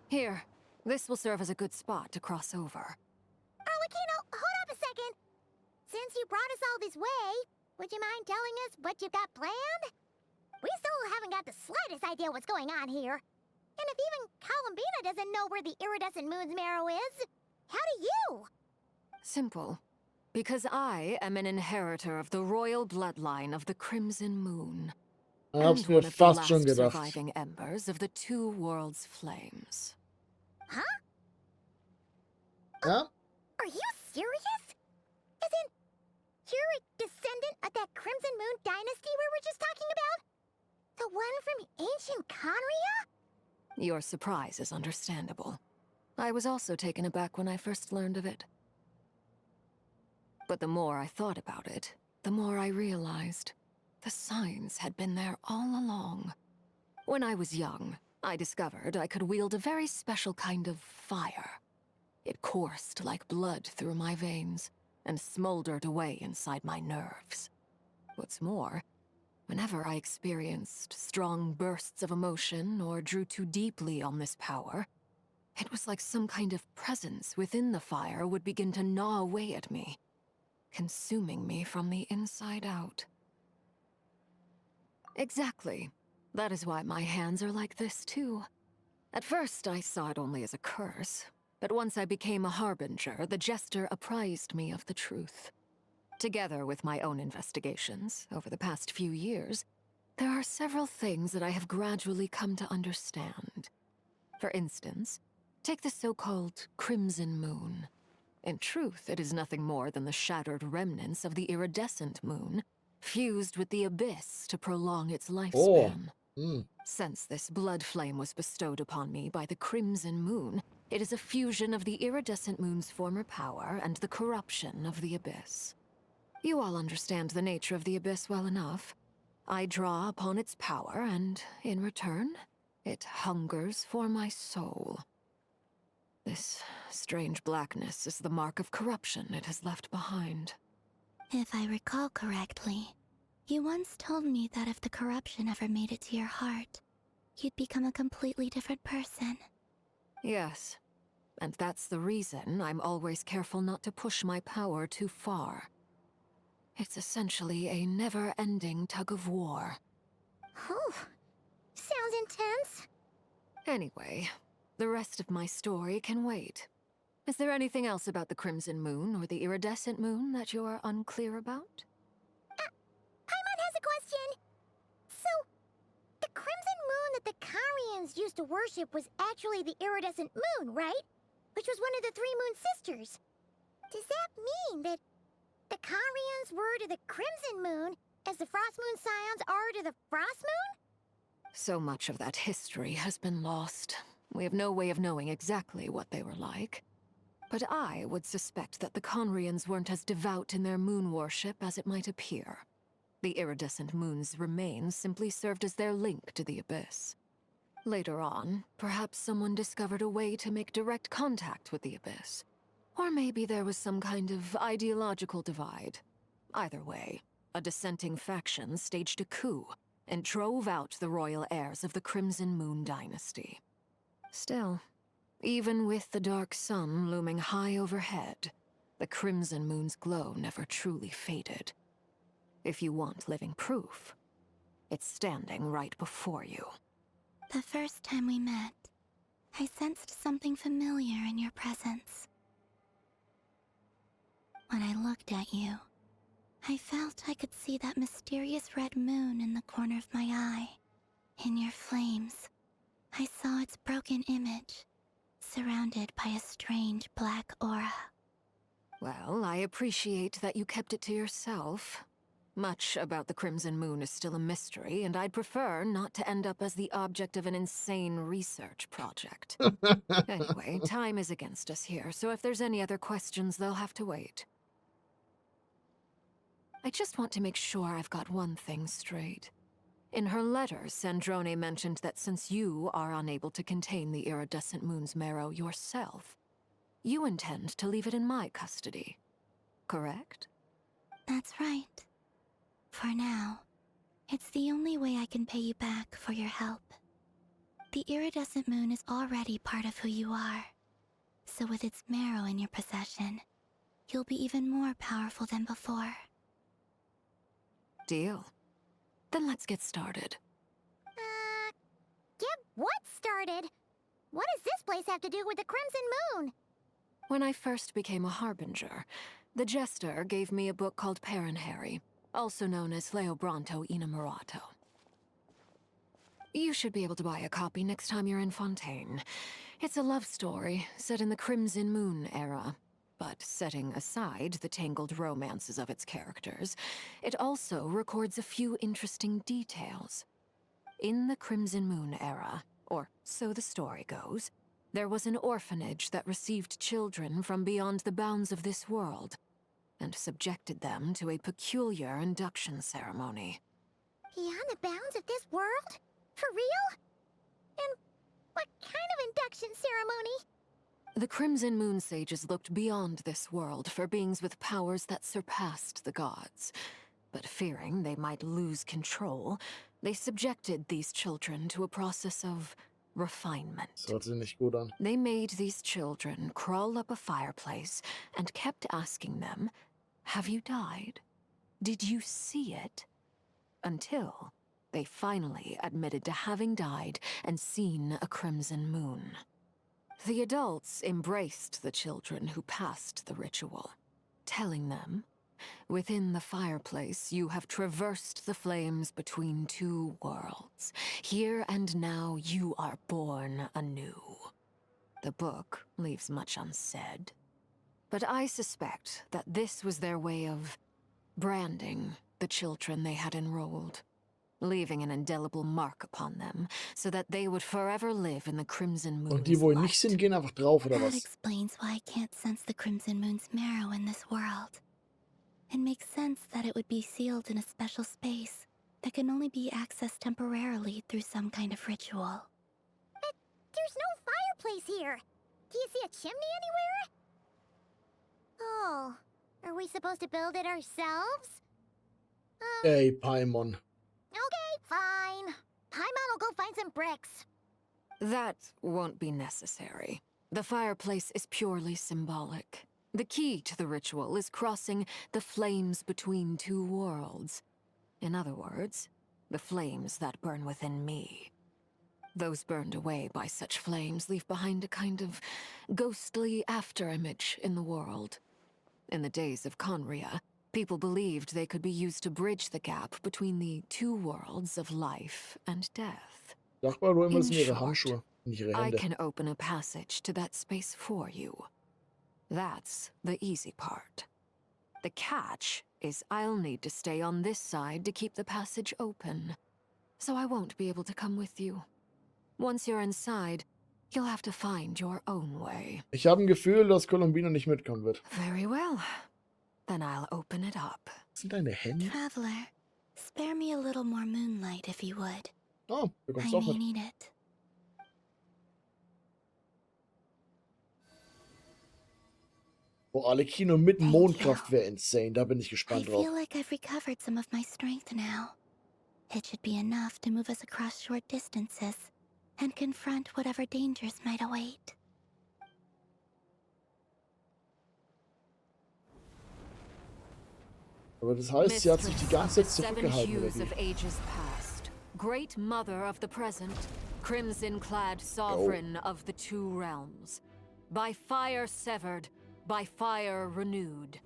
Here, this will serve as a good spot to cross over. Arlecchino, hold up a second. Since you brought us all this way, would you mind telling us what you've got planned? We still haven't got the slightest idea what's going on here. And if even Columbina doesn't know where the iridescent moon's marrow is, how do you? Simple. Because I am an inheritor of the royal bloodline of the Crimson Moon. Hab's And mir one of the fast last schon gedacht. surviving embers of the two worlds' flames. Huh? Ja? Are you serious? As in, you're a descendant of that Crimson Moon dynasty we were just talking about? The one from ancient Conria? Your surprise is understandable. I was also taken aback when I first learned of it. But the more I thought about it, the more I realized the signs had been there all along. When I was young, I discovered I could wield a very special kind of fire. It coursed like blood through my veins and smoldered away inside my nerves. What's more, whenever I experienced strong bursts of emotion or drew too deeply on this power, it was like some kind of presence within the fire would begin to gnaw away at me, consuming me from the inside out. Exactly. That is why my hands are like this, too. At first, I saw it only as a curse, but once I became a harbinger, the jester apprised me of the truth. Together with my own investigations over the past few years, there are several things that I have gradually come to understand. For instance, take the so-called Crimson Moon. In truth, it is nothing more than the shattered remnants of the iridescent moon, fused with the abyss to prolong its lifespan. Since this blood flame was bestowed upon me by the Crimson Moon, it is a fusion of the iridescent moon's former power and the corruption of the abyss. You all understand the nature of the abyss well enough. I draw upon its power, and in return, it hungers for my soul. This strange blackness is the mark of corruption it has left behind. If I recall correctly, you once told me that if the corruption ever made it to your heart, you'd become a completely different person. Yes, and that's the reason I'm always careful not to push my power too far. It's essentially a never-ending tug-of-war. Whew. Sounds intense. Anyway, the rest of my story can wait. Is there anything else about the Crimson Moon or the iridescent moon that you're unclear about? Paimon has a question. So, the Crimson Moon that the Carians used to worship was actually the iridescent moon, right? Which was one of the three moon sisters. Does that mean that the Carians were to the Crimson Moon as the Frost Moon Scions are to the Frost Moon? So much of that history has been lost. We have no way of knowing exactly what they were like. But I would suspect that the Conrians weren't as devout in their moon worship as it might appear. The iridescent moon's remains simply served as their link to the Abyss. Later on, perhaps someone discovered a way to make direct contact with the Abyss. Or maybe there was some kind of ideological divide. Either way, a dissenting faction staged a coup and drove out the royal heirs of the Crimson Moon dynasty. Still, even with the dark sun looming high overhead, the Crimson Moon's glow never truly faded. If you want living proof, it's standing right before you. The first time we met, I sensed something familiar in your presence. When I looked at you, I felt I could see that mysterious red moon in the corner of my eye. In your flames, I saw its broken image, surrounded by a strange black aura. Well, I appreciate that you kept it to yourself. Much about the Crimson Moon is still a mystery, and I'd prefer not to end up as the object of an insane research project. Anyway, time is against us here, so if there's any other questions, they'll have to wait. I just want to make sure I've got one thing straight. In her letter, Sandrone mentioned that since you are unable to contain the iridescent moon's marrow yourself, you intend to leave it in my custody. Correct? That's right. For now, it's the only way I can pay you back for your help. The iridescent moon is already part of who you are, so with its marrow in your possession, you'll be even more powerful than before. Deal. Then let's get started. Get what started? What does this place have to do with the Crimson Moon? When I first became a Harbinger, the Jester gave me a book called Paranhari, also known as Leobranto Inamorato. You should be able to buy a copy next time you're in Fontaine. It's a love story set in the Crimson Moon era, but setting aside the tangled romances of its characters, it also records a few interesting details. In the Crimson Moon era, or so the story goes, there was an orphanage that received children from beyond the bounds of this world, and subjected them to a peculiar induction ceremony. Beyond the bounds of this world? For real? And what kind of induction ceremony? The Crimson Moon sages looked beyond this world for beings with powers that surpassed the gods. But fearing they might lose control, they subjected these children to a process of refinement. Das hört sich nicht gut an. They made these children crawl up a fireplace and kept asking them, "Have you died? Did you see it?" Until they finally admitted to having died and seen a crimson moon. The adults embraced the children who passed the ritual, telling them, "Within the fireplace, you have traversed the flames between two worlds. Here and now, you are born anew." The book leaves much unsaid, but I suspect that this was their way of branding the children they had enrolled, leaving an indelible mark upon them, so that they would forever live in the Crimson Moon's Und die, wo light. nicht sind, gehen einfach drauf, oder That was? explains why I can't sense the Crimson Moon's marrow in this world. It makes sense that it would be sealed in a special space that can only be accessed temporarily through some kind of ritual. But there's no fireplace here. Do you see a chimney anywhere? Oh, are we supposed to build it ourselves? Ey, Paimon. Okay, fine. Paimon will go find some bricks. That won't be necessary. The fireplace is purely symbolic. The key to the ritual is crossing the flames between two worlds. In other words, the flames that burn within me. Those burned away by such flames leave behind a kind of ghostly afterimage in the world. In the days of Conria, people believed they could be used to bridge the gap between the two worlds of life and death. Sag mal, wo immer In sind ihre short, Handschuhe? Nicht ihre I Hände. can open a passage to that space for you. That's the easy part. The catch is I'll need to stay on this side to keep the passage open. so I won't be able to come with you. Once you're inside, you'll have to find your own way. Ich habe ein Gefühl, dass Colombino nicht mitkommen wird. Very well. Then I'll open it up. Sind deine Hände? Traveler, spare me a little more moonlight if you would. Oh, du kommst I auch may mit. need it. Boah, Arlecchino mit Mondkraft wäre insane. Da bin ich I gespannt drauf. feel like I've recovered some of my strength now. It should be enough to move us across short distances and confront whatever dangers might await. Aber das heißt, sie hat sich die ganze Zeit zurückgehalten, oder Hues of wie? ages past, great mother of the present, crimson-clad sovereign of the two realms. By fire severed, by fire renewed.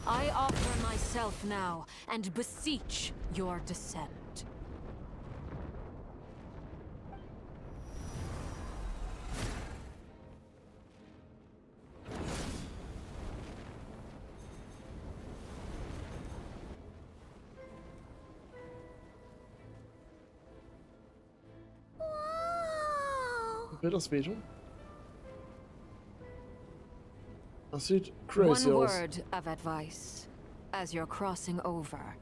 I offer myself now and beseech your descent. Will das wehtun? Das sieht crazy One aus. word of advice. As you're crossing over,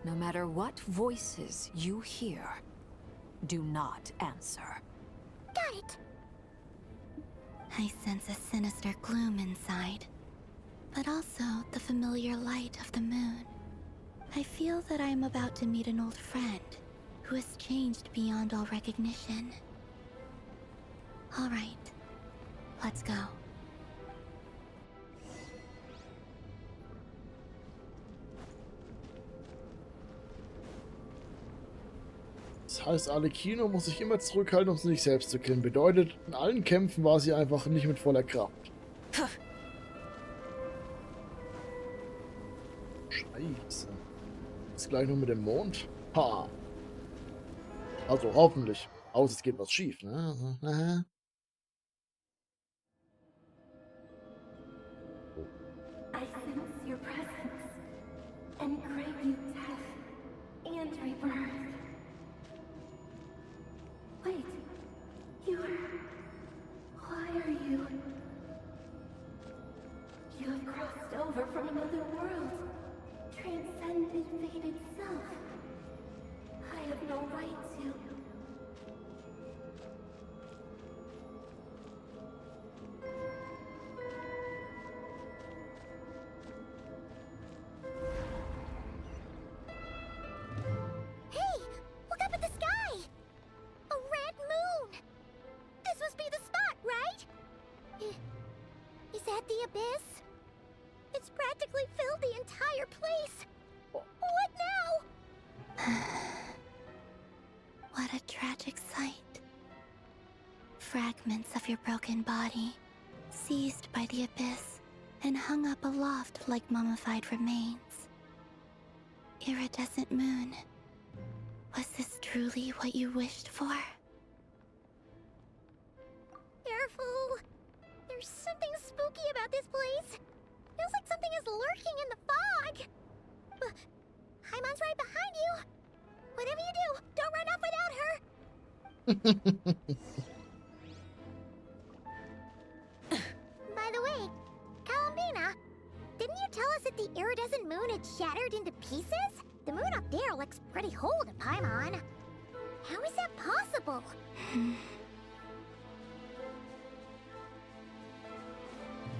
no matter what voices you hear, do not answer. Got it. I sense a sinister gloom inside, but also the familiar light of the moon. I feel that I am about to meet an old friend who has changed beyond all recognition. All right, let's go. Das heißt, Arlecchino muss sich immer zurückhalten, um sie nicht selbst zu killen. Bedeutet, in allen Kämpfen war sie einfach nicht mit voller Kraft. Scheiße. Jetzt gleich noch mit dem Mond. Ha. Also hoffentlich. Außer es geht was schief, ne? I sense your presence and crave you death and rebirth. Wait, why are you? You have crossed over from another world, transcended fate itself. I have no right to. Hey, look up at the sky! A red moon! This must be the spot, right? Is that the abyss? It's practically filled the entire place. What now? What a tragic sight. Fragments of your broken body, seized by the abyss and hung up aloft like mummified remains. Iridescent moon, was this truly what you wished for? Careful! There's something spooky about this place. Feels like something is lurking in the fog. Haimon's right behind you. Whatever you do, don't run off without her. By the way, Colombina, didn't you tell us that the iridescent moon had shattered into pieces? The moon up there looks pretty whole to Paimon. How is that possible?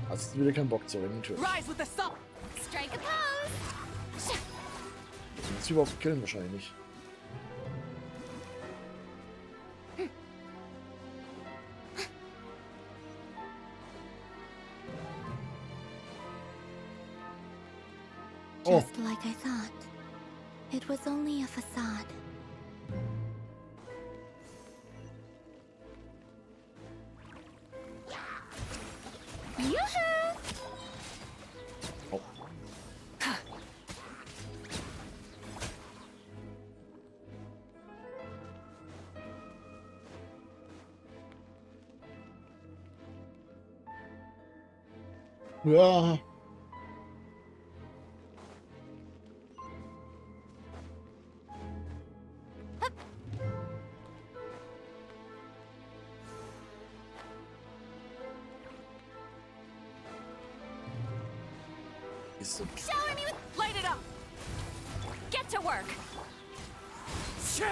Hast du wieder keinen Bock zu rennen, natürlich. Rise with the sun. Strike a pose. Du musst überhaupt killen wahrscheinlich nicht. Just like I thought. It was only a facade. Yoo-hoo! Oh. Ja. Kiste. Shower me with... Light it up! Get to work! Sure.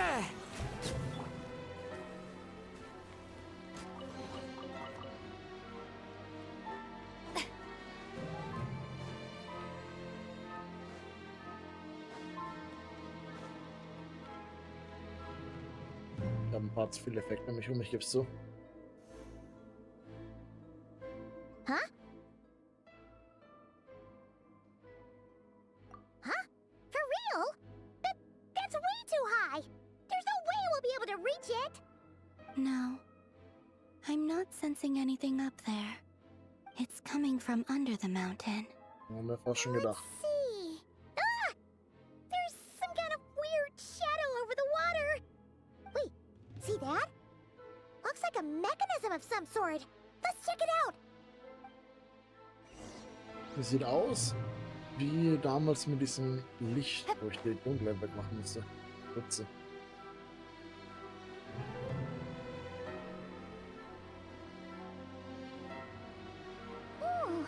Ich habe ein paar zu viele Effekte nämlich um mich, gibst du? Huh? Huh? For real? That's way too high! There's no way we'll be able to reach it! No. I'm not sensing anything up there. It's coming from under the mountain. Haben wir fast schon gedacht. See. Ah! There's some kind of weird shadow over the water! Wait, see that? Looks like a mechanism of some sort. Let's check it out! Das sieht aus wie damals mit diesem Licht, wo ich die Dunkelheit wegmachen musste. Witze. Ooh.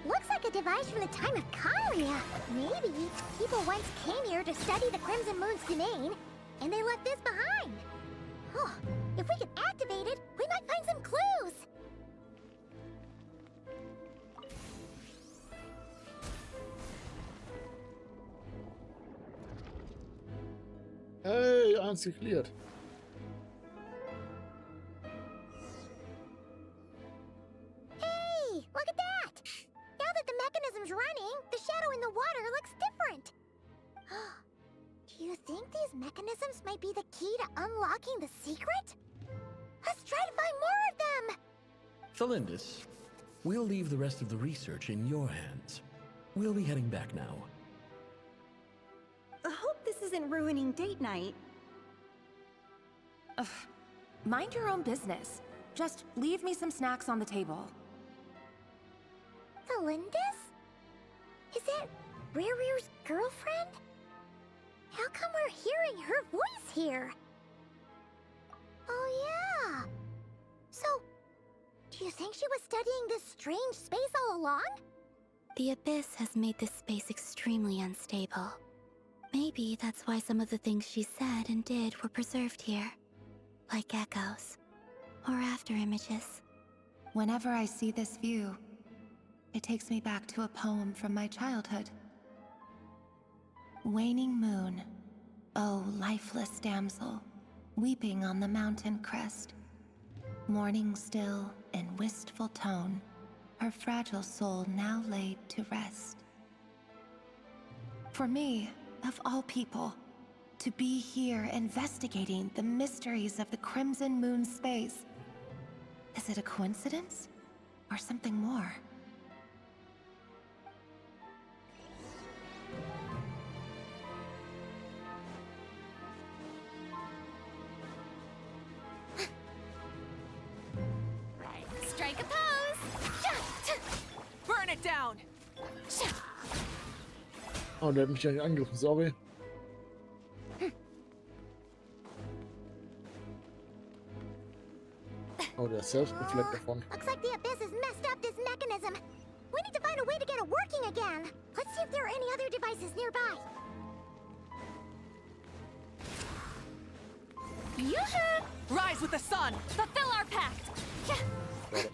Looks like a device from the time of Corsair. Maybe people once came here to study the Crimson Moon's domain, and they left this behind. Oh, if we could activate it, we might find some clues. Hey, eins geklärt. Hey, look at that! Now that the mechanism's running, the shadow in the water looks different. Do you think these mechanisms might be the key to unlocking the secret? Let's try to find more of them! Thelindis, we'll leave the rest of the research in your hands. We'll be heading back now. I hope this isn't ruining date night. Ugh. Mind your own business. Just leave me some snacks on the table. Thelindis? Is that Rear's girlfriend? How come we're hearing her voice here? Oh yeah! So, do you think she was studying this strange space all along? The Abyss has made this space extremely unstable. Maybe that's why some of the things she said and did were preserved here. Like echoes. Or after images. Whenever I see this view, it takes me back to a poem from my childhood. Waning moon, oh lifeless damsel, weeping on the mountain crest. Mourning still in wistful tone, her fragile soul now laid to rest. For me, of all people, to be here investigating the mysteries of the Crimson Moon space. Is it a coincidence? Or something more? Strike a pose! Burn it down! Oh, der hat mich ja nicht angegriffen, sorry. Oh, der Selbstbefleckt davon. Looks like the Abyss has messed up this mechanism. We need to find a way to get it working again. Let's see if there are any other devices nearby. Yoo-hoo! Rise with the sun! Fulfill our pact! Got it.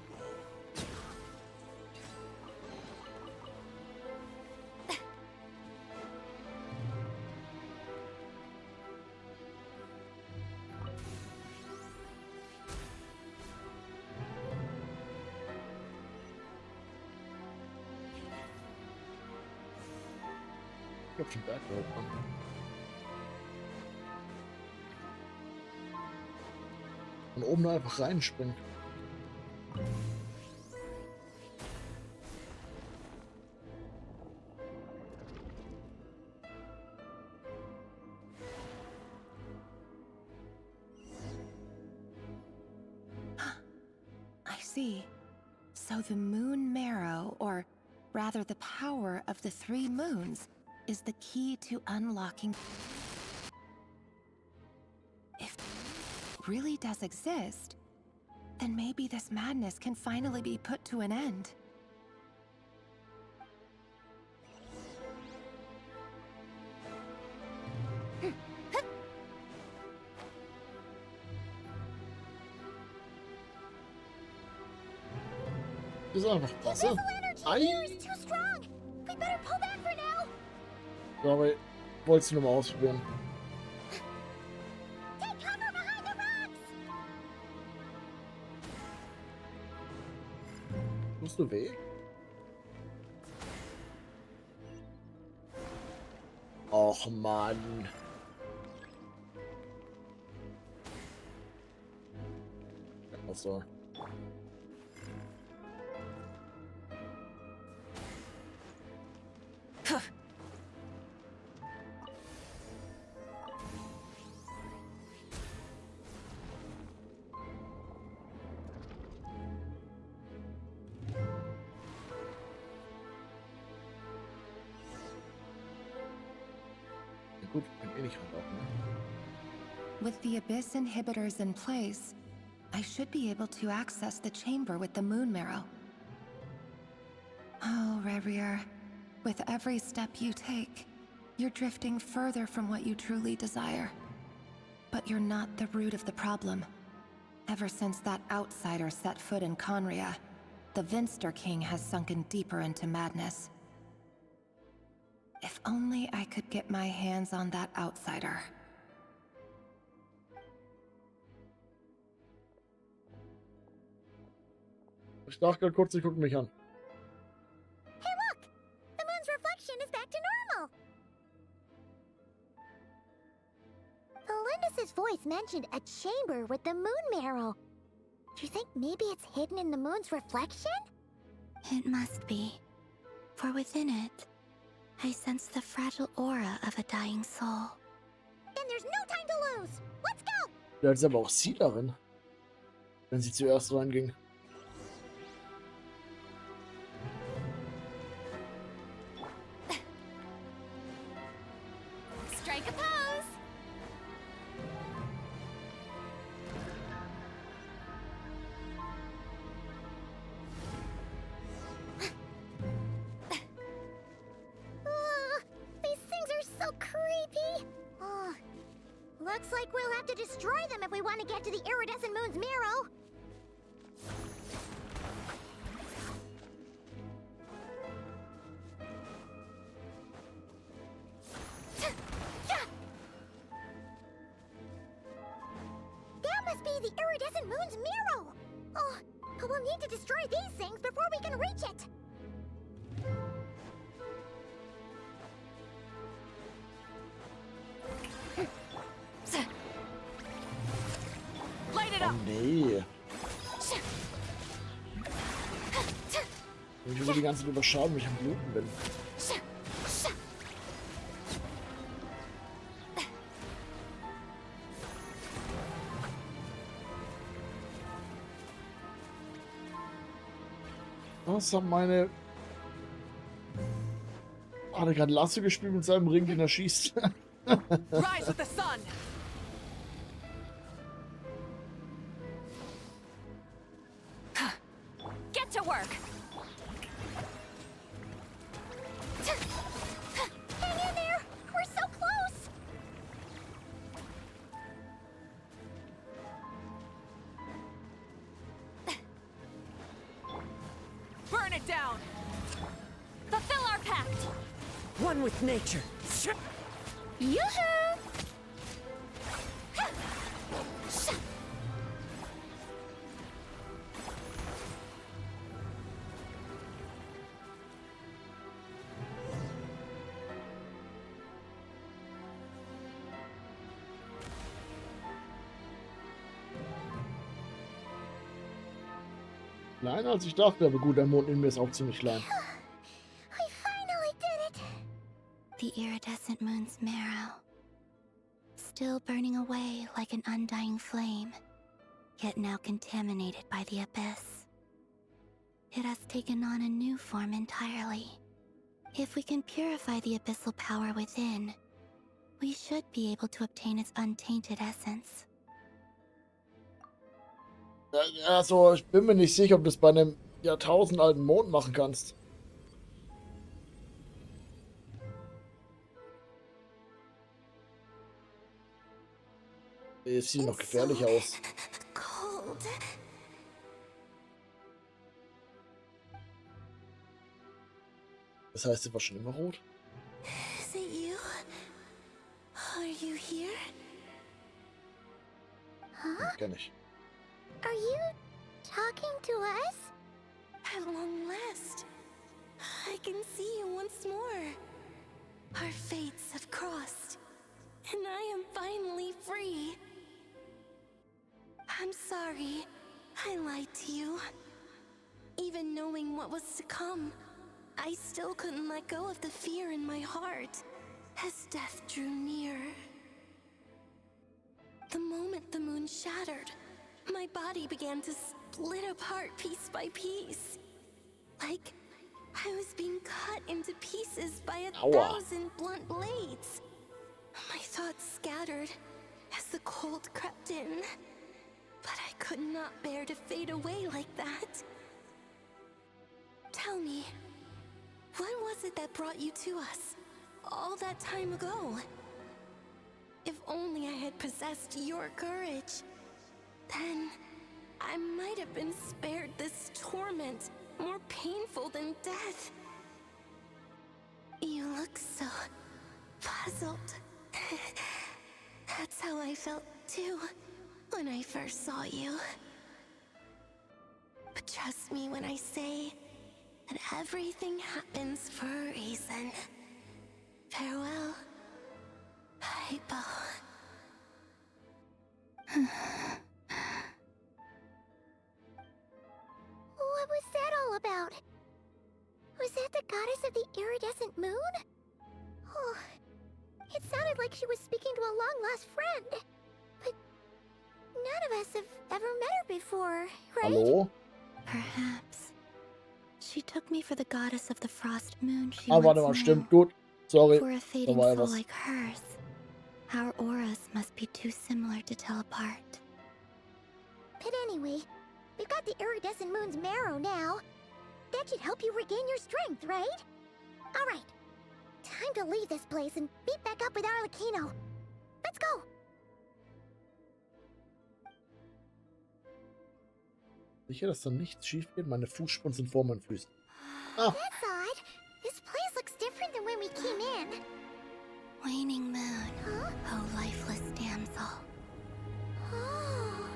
Ich hab schon Berg gehört. Und oben einfach reinspringen. I see. So the moon marrow, or rather the power of the 3 moons, is the key to unlocking. If it really does exist, then maybe this madness can finally be put to an end. ist einfach Wasser. Ei. So, aber ich wollte es nur mal ausprobieren. Tust du weh? Och Mann. So. Gut, kann eh nicht reinlaufen, ne? With the Abyss inhibitors in place, I should be able to access the chamber with the moon marrow. Oh, Rerir, with every step you take, you're drifting further from what you truly desire. But you're not the root of the problem. Ever since that outsider set foot in Conria, the Vinster King has sunken deeper into madness. If only I could get my hands on that outsider. Ich dachte gerade kurz, sie gucken mich an. Hey, look! The moon's reflection is back to normal! Melindus's voice mentioned a chamber with the moon marrow. Do you think maybe it's hidden in the moon's reflection? It must be. For within it, I sense the fragile aura of a dying soul. Then there's no time to lose! Let's go! Da ist aber auch sie darin. Wenn sie zuerst reinging. Strike a pose! These things are so creepy! Oh, looks like we'll have to destroy them if we want to get to the iridescent moon's marrow. That must be the iridescent moon's marrow! Oh, but we'll need to destroy these things before we can reach it! Light it Oh up! nee. Ich will die ganze Zeit überschauen, wie ich am Bluten bin. Was haben meine... Hat er gerade Lasso gespielt mit seinem Ring, den er schießt? Rise with the sun! Get to work! Hang in there! We're so close! Burn it down! Fulfill our pact! One with nature. Yoo-hoo! Kleiner als ich dachte, aber gut, der Mond in mir ist auch ziemlich klein. We finally did it! The iridescent moon's marrow. Still burning away like an undying flame, yet now contaminated by the abyss. It has taken on a new form entirely. If we can purify the abyssal power within, we should be able to obtain its untainted essence. Also, ich bin mir nicht sicher, ob du das bei einem jahrtausendalten Mond machen kannst. Es sieht noch gefährlich aus. Cold. Das heißt, sie war schon immer rot? Is it you? Are you here? Huh? Gar nicht. Are you talking to us? At long last, I can see you once more. Our fates have crossed, and I am finally free. I'm sorry, I lied to you. Even knowing what was to come, I still couldn't let go of the fear in my heart as death drew near. The moment the moon shattered, my body began to split apart piece by piece. Like I was being cut into pieces by 1,000 blunt blades. My thoughts scattered as the cold crept in, but I could not bear to fade away like that. Tell me, what was it that brought you to us all that time ago? If only I had possessed your courage, then I might have been spared this torment more painful than death. You look so puzzled. That's how I felt too when I first saw you. But trust me when I say that everything happens for a reason. Farewell, Hypo. What was that all about? Was that the goddess of the iridescent moon? Oh, it sounded like she was speaking to a long-lost friend. But none of us have ever met her before, right? Hallo? Perhaps. She took me for the goddess of the frost moon she Ah, warte mal, once stimmt, knew. gut. Sorry. For a Da fading war ja soul was. like hers, our auras must be too similar to tell apart. But anyway, we've got the iridescent moon's marrow now. That should help you regain your strength, right? Alright. Time to leave this place and meet back up with Arlecchino. Let's go! Sicher, dass da nichts schief geht? Meine Fußspuren sind vor meinen Füßen. Ah. That's odd. This place looks different than when we came in. Waning moon, Huh? oh lifeless damsel. Oh.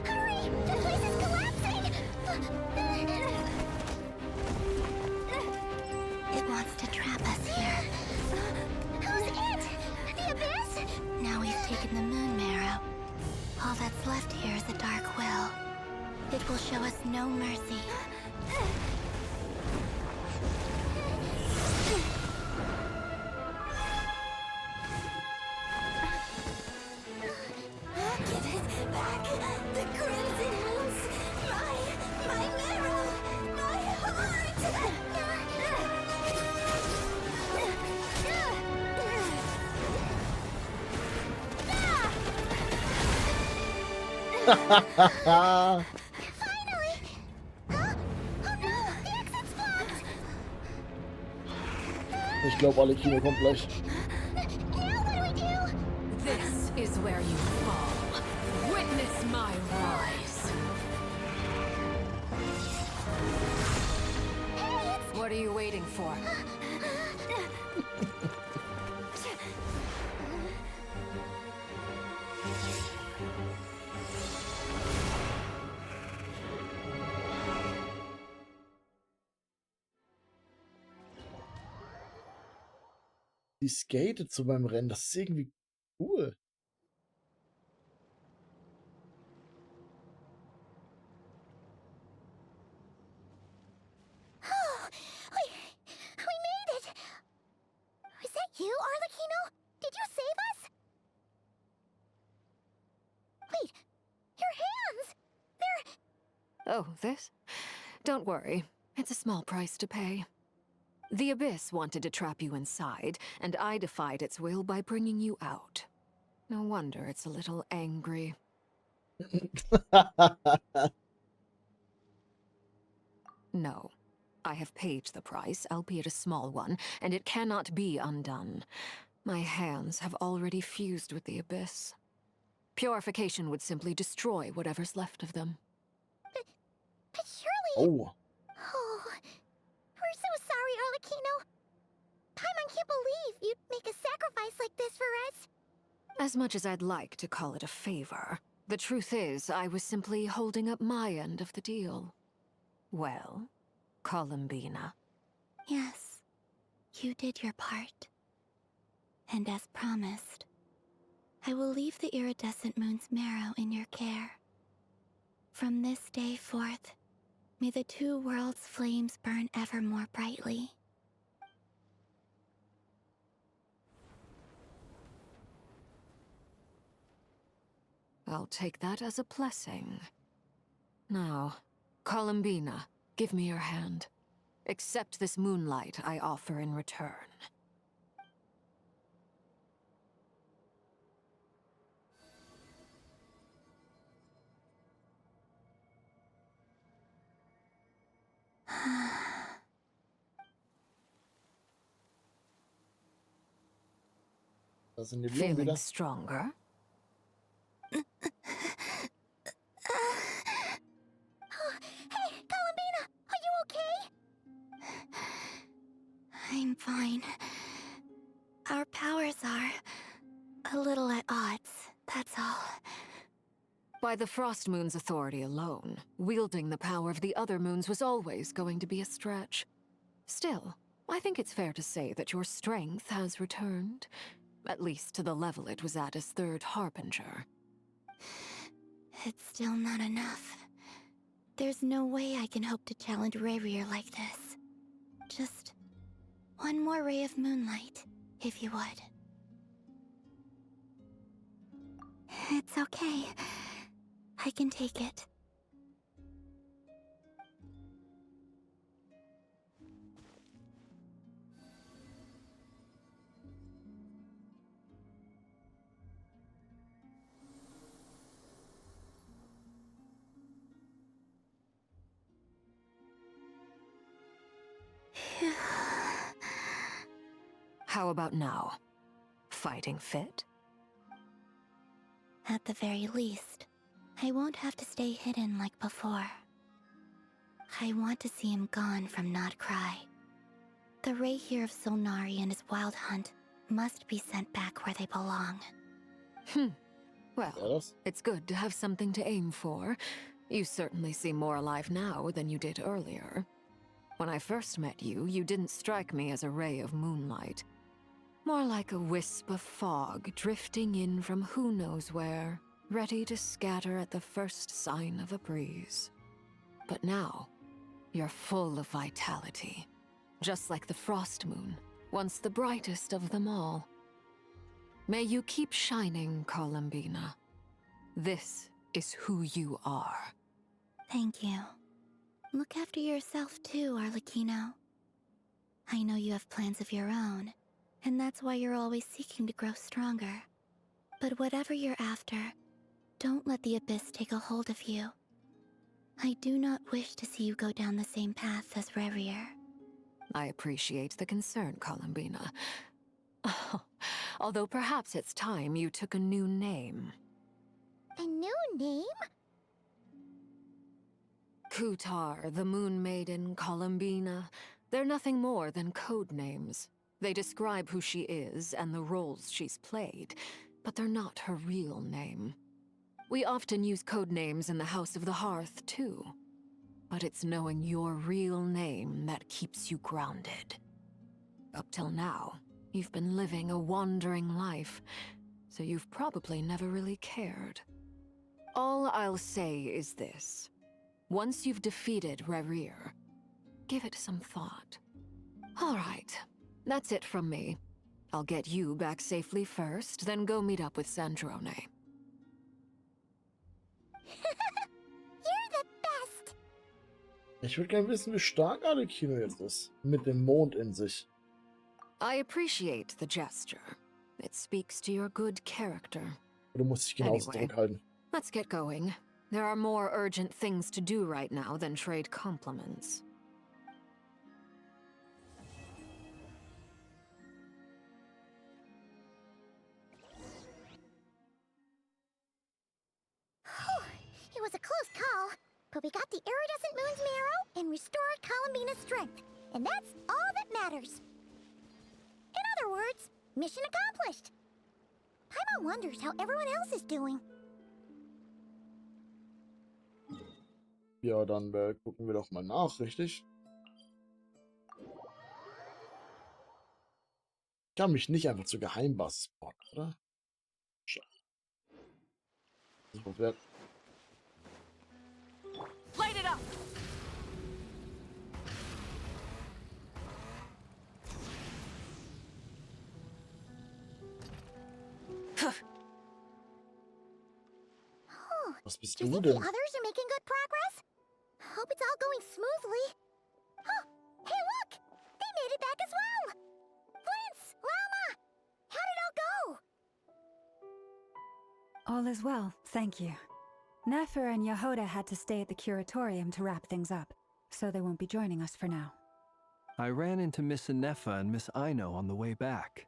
Hurry! The place is collapsing! It wants to trap us here. Who's it? The Abyss? Now we've taken the moon marrow. All that's left here is a dark will. It will show us no mercy. Give it back! The crimson moons! My marrow! My heart! Finally! Huh? Oh no! The exit's blocked! Ich glaube, Arlecchino kommt gleich. Now what do we do? This is where you fall. Witness my rise. What are you waiting for? Die skatet so beim Rennen. Das ist irgendwie cool. Oh, we made it! Was that you, Arlecchino? Did you save us? Wait, your hands! They're... Oh, this? Don't worry. It's a small price to pay. The Abyss wanted to trap you inside, and I defied its will by bringing you out. No wonder it's a little angry. No. I have paid the price, albeit a small one, and it cannot be undone. My hands have already fused with the Abyss. Purification would simply destroy whatever's left of them. But surely... Oh. Oh, we're so sorry, Arlecchino. Paimon can't believe you'd make a sacrifice like this for us. As much as I'd like to call it a favor, the truth is I was simply holding up my end of the deal. Well, Columbina. Yes, you did your part. And as promised, I will leave the iridescent moon's marrow in your care. From this day forth, may the two worlds' flames burn ever more brightly. I'll take that as a blessing. Now, Columbina, give me your hand. Accept this moonlight I offer in return. Das sind die Blumen Feeling wieder. stronger? Oh, hey, Columbina, are you okay? I'm fine. Our powers are a little at odds, that's all. By the Frost Moon's authority alone, wielding the power of the other moons was always going to be a stretch. Still, I think it's fair to say that your strength has returned, at least to the level it was at as Third Harbinger. It's still not enough. There's no way I can hope to challenge Rayrier like this. Just one more ray of moonlight, if you would. It's okay. I can take it. How about now? Fighting fit? At the very least, I won't have to stay hidden like before. I want to see him gone from Nodcry. The Rayheer of Solnari and his wild hunt must be sent back where they belong. Well, it's good to have something to aim for. You certainly seem more alive now than you did earlier. When I first met you, you didn't strike me as a ray of moonlight. More like a wisp of fog drifting in from who knows where, ready to scatter at the first sign of a breeze. But now, you're full of vitality. Just like the Frost Moon, once the brightest of them all. May you keep shining, Columbina. This is who you are. Thank you. Look after yourself too, Arlecchino. I know you have plans of your own, and that's why you're always seeking to grow stronger. But whatever you're after, don't let the Abyss take a hold of you. I do not wish to see you go down the same path as Rayrier. I appreciate the concern, Columbina. Although perhaps it's time you took a new name. A new name? Kutar, the Moon Maiden, Columbina, they're nothing more than code names. They describe who she is and the roles she's played, but they're not her real name. We often use code names in the House of the Hearth, too. But it's knowing your real name that keeps you grounded. Up till now, you've been living a wandering life, so you've probably never really cared. All I'll say is this. Once you've defeated Rayrier, give it some thought. All right, that's it from me. I'll get you back safely first, then go meet up with Sandrone. You're the best! Ich würde gerne wissen, wie stark Arlecchino jetzt ist. Mit dem Mond in sich. I appreciate the gesture. It speaks to your good character. Du musst dich genauso zurückhalten. Let's get going. There are more urgent things to do right now than trade compliments. was a close call, but we got the iridescent moon's marrow and restored Columbina's strength, and that's all that matters. In other words, mission accomplished. Paimon wonders how everyone else is doing. Ja, dann gucken wir doch mal nach, richtig? Ich kann mich nicht einfach zur Geheimbasis spawnen, oder? So, Light it up! was bist Do you du think the denn? others are making good progress? Hope it's all going smoothly. Oh, hey look! They made it back as well! Flint's! Llama! How did it all go? All is well, thank you. Nefer and Yehuda had to stay at the curatorium to wrap things up, so they won't be joining us for now. I ran into Miss Anefa and Miss Aino on the way back.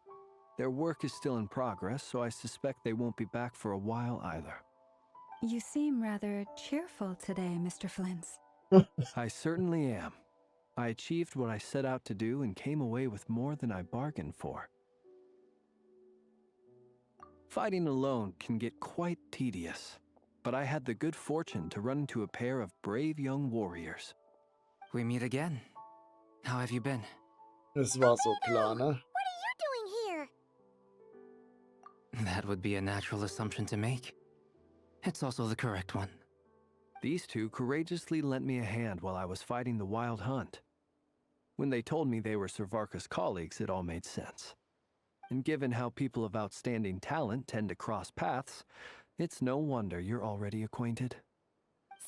Their work is still in progress, so I suspect they won't be back for a while either. You seem rather cheerful today, Mr. Flint's. I certainly am. I achieved what I set out to do and came away with more than I bargained for. Fighting alone can get quite tedious, but I had the good fortune to run into a pair of brave young warriors. We meet again. How have you been? Es war so klar, ne? What are you doing here? That would be a natural assumption to make. It's also the correct one. These two courageously lent me a hand while I was fighting the wild hunt. When they told me they were Servarka's colleagues, it all made sense. And given how people of outstanding talent tend to cross paths, it's no wonder you're already acquainted.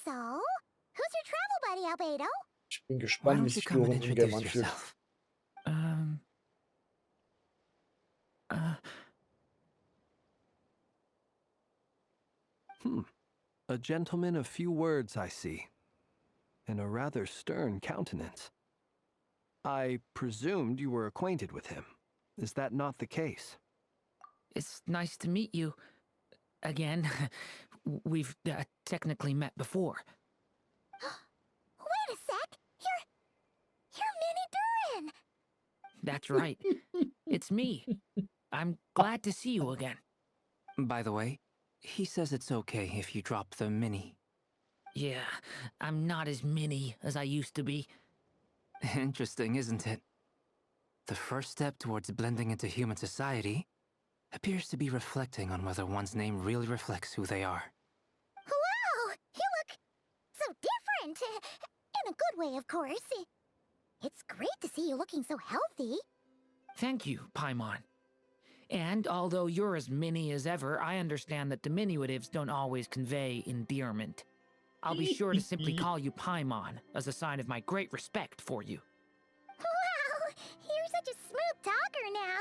So, who's your travel buddy, Albedo? Ich bin Why gespannt, wie don't you sich come and Florian introduce Ingermann fühlt. yourself? A gentleman of few words, I see, and a rather stern countenance. I presumed you were acquainted with him. Is that not the case? It's nice to meet you. Again, we've technically met before. Wait a sec! You're Minnie Durin! That's right. It's me. I'm glad to see you again. By the way, he says it's okay if you drop the mini. Yeah, I'm not as mini as I used to be. Interesting, isn't it? The first step towards blending into human society appears to be reflecting on whether one's name really reflects who they are. Wow! You look so different! In a good way, of course. It's great to see you looking so healthy. Thank you, Paimon. And although you're as mini as ever, I understand that diminutives don't always convey endearment. I'll be sure to simply call you Paimon as a sign of my great respect for you. Wow! You're such a smooth talker now.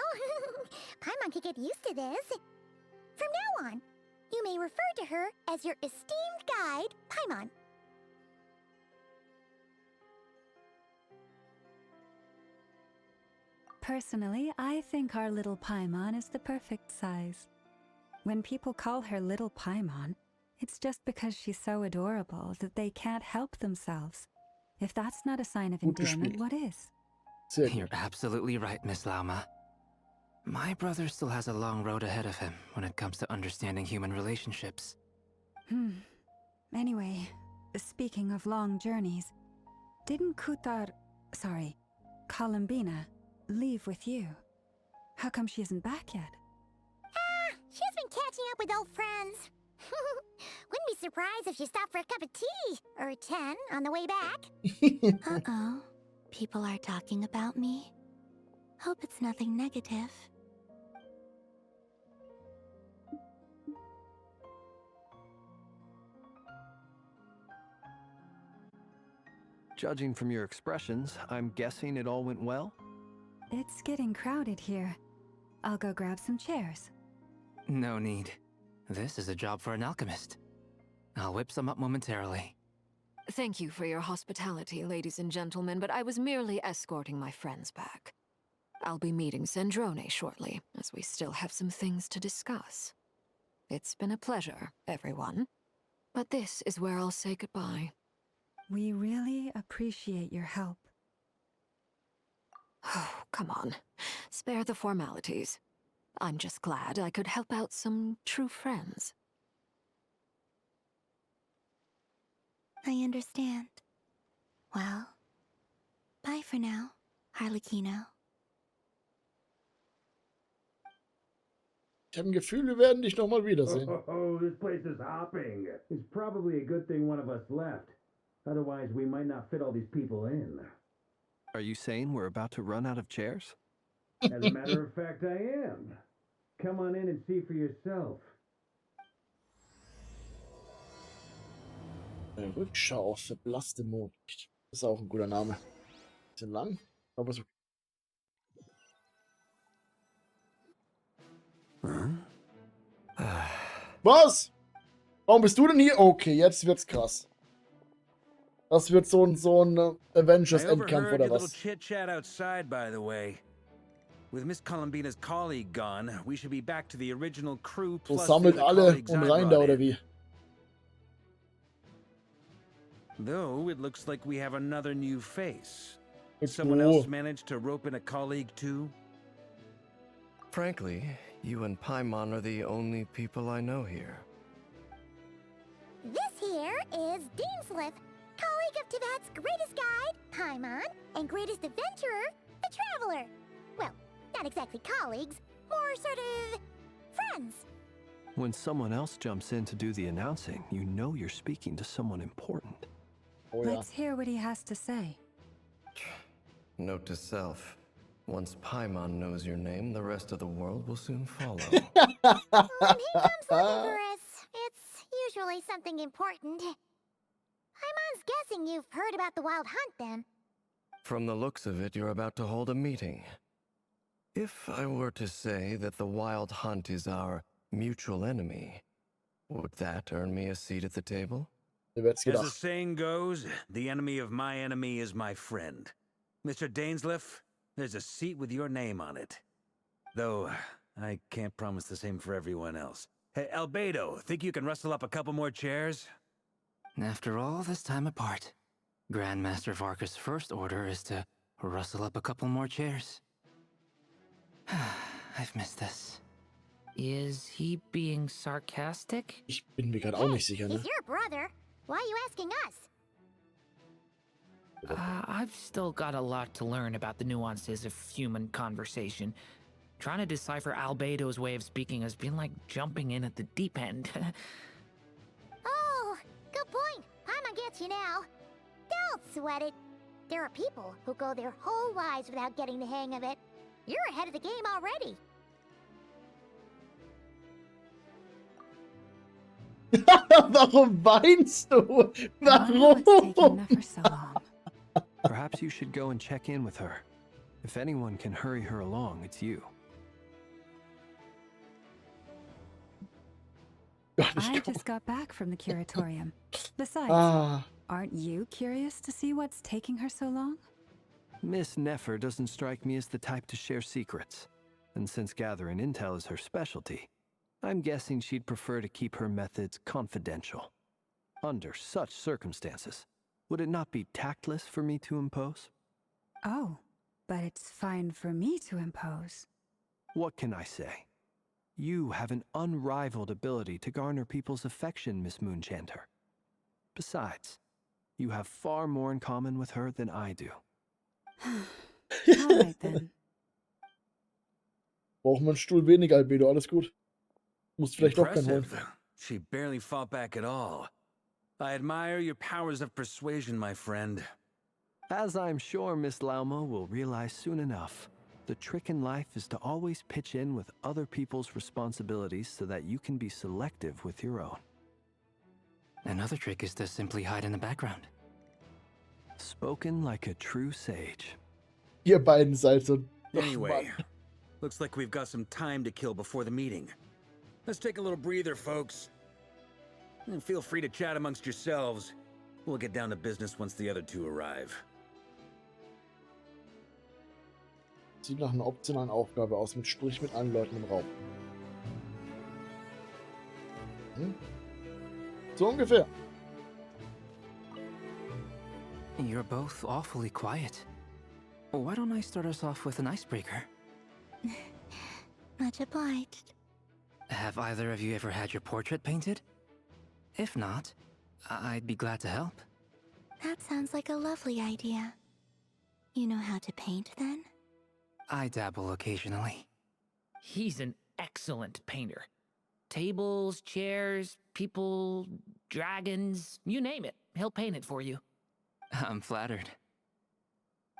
Paimon could get used to this. From now on, you may refer to her as your esteemed guide, Paimon. Personally, I think our little Paimon is the perfect size. When people call her little Paimon, it's just because she's so adorable that they can't help themselves. If that's not a sign of endearment, what is? You're absolutely right, Miss Lauma. My brother still has a long road ahead of him when it comes to understanding human relationships. Anyway, speaking of long journeys, didn't Columbina, leave with you? How come she isn't back yet? She's been catching up with old friends. Wouldn't be surprised if she stopped for a cup of tea or 10 on the way back. Uh-oh. People are talking about me. Hope it's nothing negative. Judging from your expressions, I'm guessing it all went well? It's getting crowded here. I'll go grab some chairs. No need. This is a job for an alchemist. I'll whip some up momentarily. Thank you for your hospitality, ladies and gentlemen, but I was merely escorting my friends back. I'll be meeting Sandrone shortly, as we still have some things to discuss. It's been a pleasure, everyone. But this is where I'll say goodbye. We really appreciate your help. Oh, come on. Spare the formalities. I'm just glad I could help out some true friends. I understand. Well, bye for now, Harlequino. Ich habe ein Gefühl, wir werden dich nochmal wiedersehen. Oh, this place is hopping. It's probably a good thing one of us left. Otherwise, we might not fit all these people in. Are you saying we're about to run out of chairs? As a matter of fact, I am. Come on in and see for yourself. Rückschau auf verblasste Mondlicht. Das ist auch ein guter Name. Bisschen lang, aber so. Was? Warum bist du denn hier? Okay, jetzt wird's krass. Das wird so ein Avengers-Endkampf oder was? Chit-chat outside, by the way. With Miss Columbina's colleague gone, we should be back to the original crew So plus sammelt the alle colleagues und I rein da brought oder in. wie? Though it looks like we have another new face. It's Someone cool. else managed to rope in a colleague too? Frankly, you and Paimon are the only people I know here. This here is Deansliff, colleague of Tibet's greatest guide, Paimon, and greatest adventurer, the Traveler. Well, not exactly colleagues, more sort of friends. When someone else jumps in to do the announcing, you know you're speaking to someone important. Oh, ja. Let's hear what he has to say. Note to self. Once Paimon knows your name, the rest of the world will soon follow. When he comes looking for us, it's usually something important. Paimon's guessing you've heard about the Wild Hunt, then. From the looks of it, you're about to hold a meeting. If I were to say that the Wild Hunt is our mutual enemy, would that earn me a seat at the table? As the saying goes, the enemy of my enemy is my friend. Mr. Dainsliff, there's a seat with your name on it. Though, I can't promise the same for everyone else. Hey, Albedo, think you can rustle up a couple more chairs? After all this time apart, Grandmaster Varka's first order is to rustle up a couple more chairs. I've missed this. Is he being sarcastic? Ich bin mir gerade auch nicht sicher, ne? He's your brother. Why are you asking us? I've still got a lot to learn about the nuances of human conversation. Trying to decipher Albedo's way of speaking has been like jumping in at the deep end. Oh, good point. Paimon gets you now. Don't sweat it. There are people who go their whole lives without getting the hang of it. You're ahead of the game already. Warum weinst du? Warum? Perhaps you should go and check in with her. If anyone can hurry her along, it's you. I just got back from the curatorium. Besides, aren't you curious to see what's taking her so long? Miss Nefer doesn't strike me as the type to share secrets. And since gathering intel is her specialty, I'm guessing she'd prefer to keep her methods confidential. Under such circumstances, would it not be tactless for me to impose? Oh, but it's fine for me to impose. What can I say? You have an unrivaled ability to garner people's affection, Miss Moonchanter. Besides, you have far more in common with her than I do. All right then. Brauchen wir einen Stuhl weniger, Albedo, alles gut. Musst vielleicht doch keinen holen. Impressive. She barely fought back at all. I admire your powers of persuasion, my friend. As I'm sure Miss Laumo will realize soon enough, the trick in life is to always pitch in with other people's responsibilities so that you can be selective with your own. Another trick is to simply hide in the background. Spoken like a true sage. Ihr beiden seid so... Anyway, looks like we've got some time to kill before the meeting. Let's take a little breather, folks. And feel free to chat amongst yourselves. We'll get down to business once the other two arrive. Sieht nach einer optionalen Aufgabe aus, mit Sprich mit allen Leuten im Raum. So ungefähr. You're both awfully quiet. Why don't I start us off with an icebreaker? Much obliged. Have either of you ever had your portrait painted? If not, I'd be glad to help. That sounds like a lovely idea. You know how to paint, then? I dabble occasionally. He's an excellent painter. Tables, chairs, people, dragons, you name it. He'll paint it for you. I'm flattered.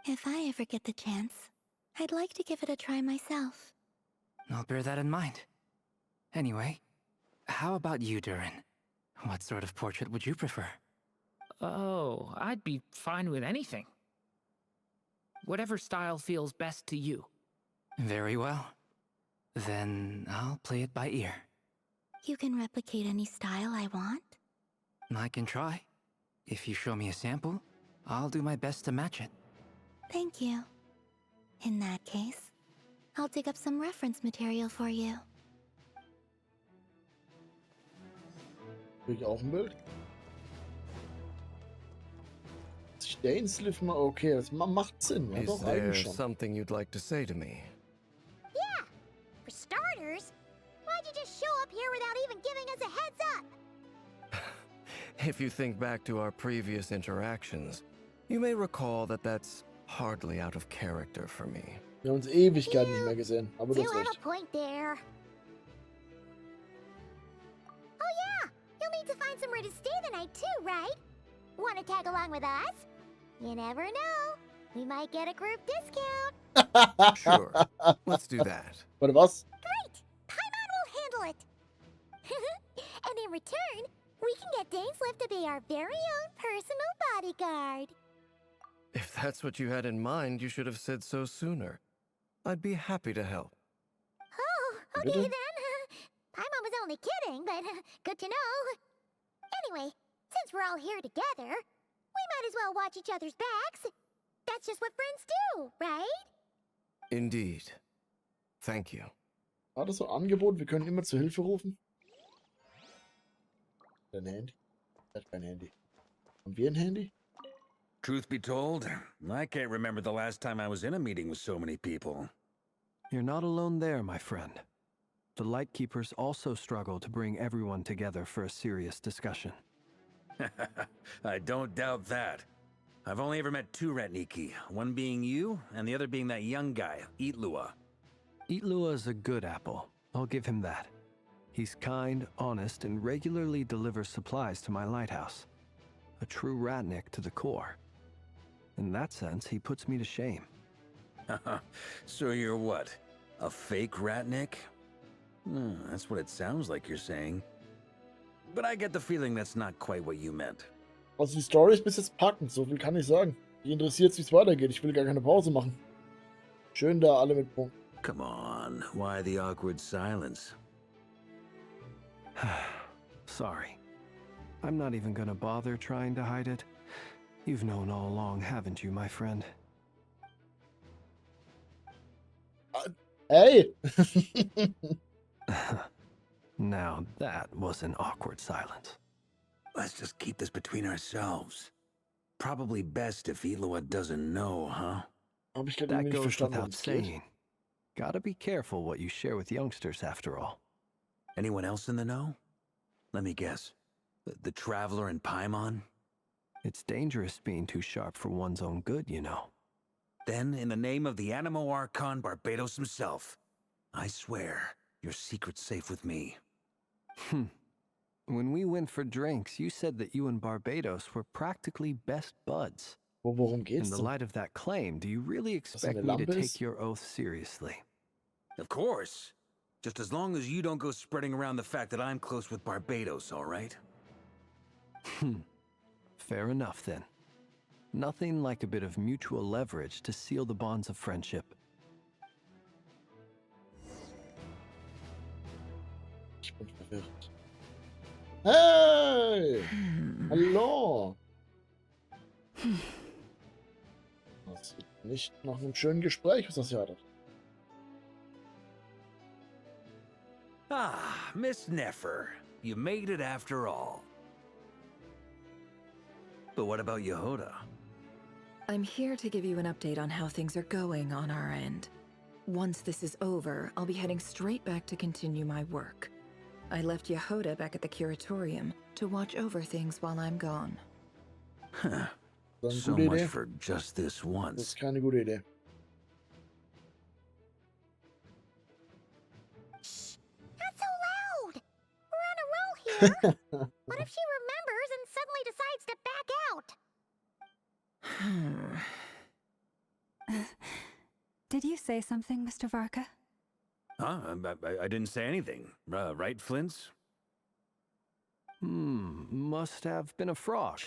If I ever get the chance, I'd like to give it a try myself. I'll bear that in mind. Anyway, how about you, Durin? What sort of portrait would you prefer? Oh, I'd be fine with anything. Whatever style feels best to you. Very well. Then I'll play it by ear. You can replicate any style I want? I can try. If you show me a sample, I'll do my best to match it. Thank you. In that case, I'll dig up some reference material for you. Krieg ich auch ein Bild? Stainsliff mal, okay, das macht Sinn. Ja, Is doch, there eigentlich schon. something you'd like to say to me? Yeah. For starters, why'd you just show up here without even giving us a heads up? If you think back to our previous interactions, you may recall that that's hardly out of character for me. Wir haben uns Ewigkeiten nicht mehr gesehen, aber du You hast have recht. a point there. Oh yeah, you'll need to find somewhere to stay the night too, right? Want to tag along with us? You never know. We might get a group discount. Sure, let's do that. Warte, was? Great! Paimon will handle it. And in return, we can get Dainsliff to be our very own personal bodyguard. If that's what you had in mind, you should have said so sooner. I'd be happy to help. Oh, okay Bitte? then. Paimon was only kidding, but good to know. Anyway, since we're all here together, we might as well watch each other's backs. That's just what friends do, right? Indeed. Thank you. War das so ein Angebot? Wir können immer zur Hilfe rufen? Dein Handy? Er hat kein Handy. Haben wir ein Handy? Truth be told, I can't remember the last time I was in a meeting with so many people. You're not alone there, my friend. The Lightkeepers also struggle to bring everyone together for a serious discussion. I don't doubt that. I've only ever met two Retniki, one being you, and the other being that young guy, Eatlua. Eatlua is a good apple. I'll give him that. He's kind, honest, and regularly delivers supplies to my lighthouse. A true Ratnik to the core. In that sense, he puts me to shame. So you're what? A fake Ratnik? That's what it sounds like you're saying. But I get the feeling that's not quite what you meant. Also die Story ist bis jetzt packend, so viel kann ich sagen. Die interessiert, wie es weitergeht. Ich will gar keine Pause machen. Schön da, alle mit Punkt. Come on, why the awkward silence? Sorry. I'm not even gonna bother trying to hide it. You've known all along, haven't you, my friend? Hey! Now that was an awkward silence. Let's just keep this between ourselves. Probably best if Eatlua doesn't know, huh? Hab ich gerade That nicht goes verstanden, without worum es geht. saying. Gotta be careful what you share with youngsters, after all. Anyone else in the know? Let me guess. The Traveler and Paimon? It's dangerous being too sharp for one's own good, you know. Then, in the name of the Animo Archon Barbados himself, I swear your secret's safe with me. When we went for drinks, you said that you and Barbados were practically best buds. Worum geht's In the denn? light of that claim, do you really expect eine me to Lampe ist? take your oath seriously? Of course. Just as long as you don't go spreading around the fact that I'm close with Barbados, all right? Fair enough, then. Nothing like a bit of mutual leverage to seal the bonds of friendship. Ich bin verwirrt. Hey! Hallo! Das sieht nicht nach einem schönen Gespräch, was das hier hattet. Ah, Miss Nefer. You made it after all. But what about Yehoda? I'm here to give you an update on how things are going on our end. Once this is over, I'll be heading straight back to continue my work. I left Yehoda back at the curatorium to watch over things while I'm gone. Huh. Das ist So eine gute much Idee. for just this Das once. ist keine gute Idee. Not so loud! We're on a roll here! What if she remembers and suddenly decides to back out? Did you say something, Mr. Varka? Huh? I didn't say anything. Right, Flints? Must have been a frog.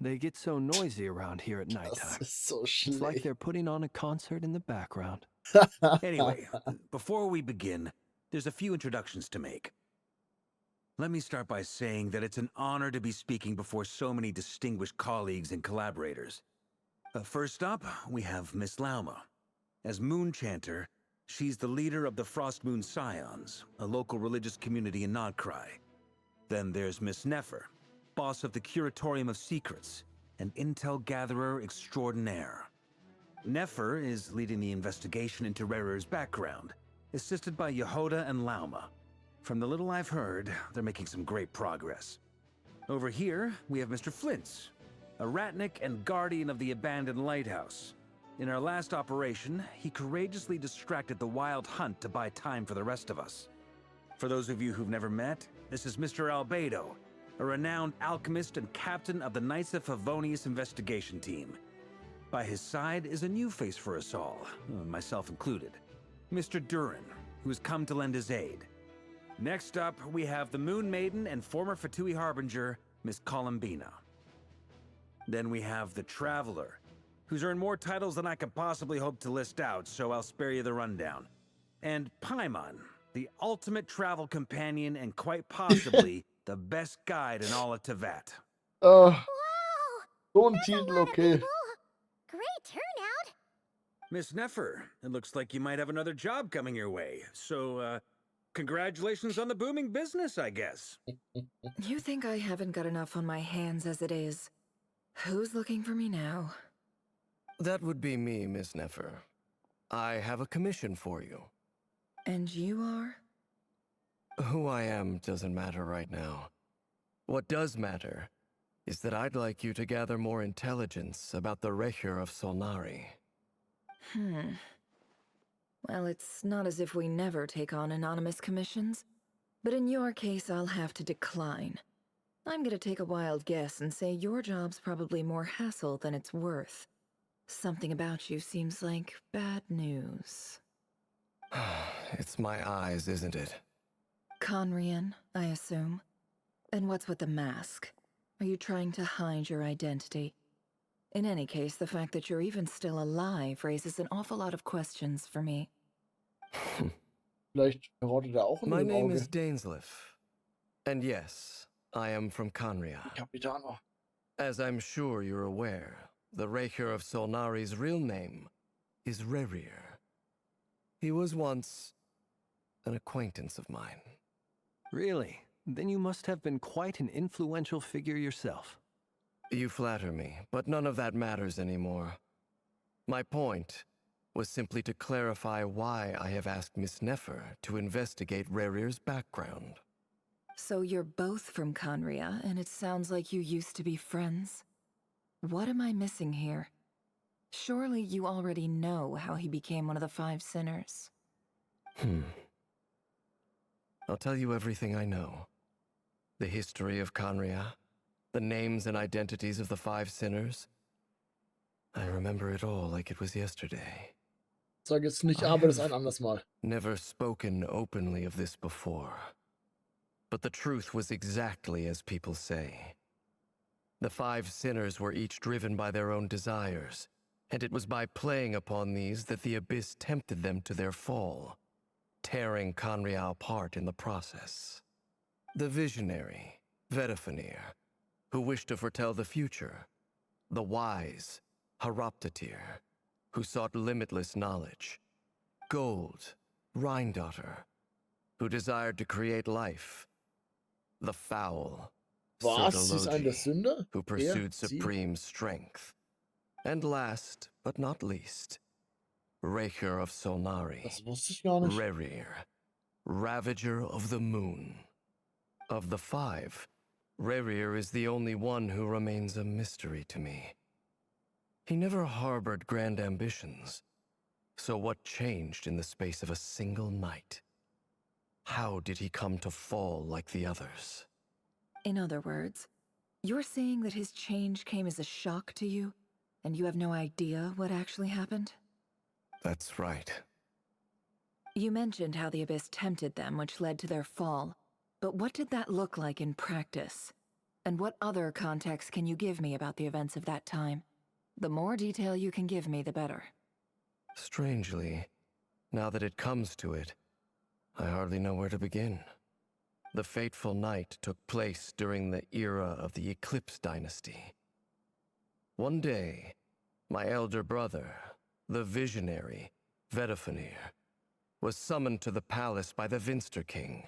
They get so noisy around here at nighttime. So It's like they're putting on a concert in the background. Anyway, before we begin, there's a few introductions to make. Let me start by saying that it's an honor to be speaking before so many distinguished colleagues and collaborators. First up, we have Miss Lauma. As Moon Chanter, she's the leader of the Frost Moon Scions, a local religious community in Nodcry. Then there's Miss Nefer, boss of the Curatorium of Secrets, an intel gatherer extraordinaire. Nefer is leading the investigation into Rerer's background, assisted by Yehoda and Lauma. From the little I've heard, they're making some great progress. Over here, we have Mr. Flintz, a ratnik and guardian of the abandoned lighthouse. In our last operation, he courageously distracted the wild hunt to buy time for the rest of us. For those of you who've never met, this is Mr. Albedo, a renowned alchemist and captain of the Knights of Favonius investigation team. By his side is a new face for us all, myself included, Mr. Durin, who has come to lend his aid. Next up, we have the Moon Maiden and former Fatui Harbinger, Miss Columbina. Then we have the Traveler, who's earned more titles than I could possibly hope to list out, so I'll spare you the rundown. And Paimon, the ultimate travel companion and quite possibly the best guide in all of Tevat. So ein Titel, okay. Great turnout! Miss Nefer, it looks like you might have another job coming your way, so, congratulations on the booming business, I guess. You think I haven't got enough on my hands as it is? Who's looking for me now? That would be me, Miss Nefer. I have a commission for you. And you are? Who I am doesn't matter right now. What does matter is that I'd like you to gather more intelligence about the Recher of Solnari. Well, it's not as if we never take on anonymous commissions, but in your case, I'll have to decline. I'm gonna take a wild guess and say your job's probably more hassle than it's worth. Something about you seems like bad news. It's my eyes, isn't it? Conrian, I assume. And what's with the mask? Are you trying to hide your identity? In any case, the fact that you're even still alive raises an awful lot of questions for me. Vielleicht rottet auch in My dem name Auge. is Dainsleif. And yes, I am from Conria. Capitano. As I'm sure you're aware, the Recher of Solnari's real name is Rerir. He was once an acquaintance of mine. Really? Then you must have been quite an influential figure yourself. You flatter me, but none of that matters anymore. My point was simply to clarify why I have asked Miss Nefer to investigate Rerir's background. So you're both from Conria, and it sounds like you used to be friends? What am I missing here? Surely you already know how he became one of the Five Sinners. I'll tell you everything I know. The history of Conria, the names and identities of the Five Sinners. I remember it all like it was yesterday. Sag jetzt nicht, aber das ein anderes Mal. Never spoken openly of this before. But the truth was exactly as people say. The Five Sinners were each driven by their own desires, and it was by playing upon these that the Abyss tempted them to their fall, tearing Conria apart in the process. The visionary, Vedafanir, who wished to foretell the future. The wise, Haroptatir, who sought limitless knowledge. Gold, Rhindaughter, who desired to create life. The foul, Was? Sie ist ein der Sünder? who pursued supreme strength. And last, but not least, Raker of Solnari. Das wusste ich gar nicht. Rerir, Ravager of the Moon. Of the 5, Rerir is the only one who remains a mystery to me. He never harbored grand ambitions. So what changed in the space of a single night? How did he come to fall like the others? In other words, you're saying that his change came as a shock to you, and you have no idea what actually happened? That's right. You mentioned how the Abyss tempted them, which led to their fall. But what did that look like in practice? And what other context can you give me about the events of that time? The more detail you can give me, the better. Strangely, now that it comes to it, I hardly know where to begin. The fateful night took place during the era of the Eclipse Dynasty. One day, my elder brother, the visionary, Vedafenir, was summoned to the palace by the Vinster King,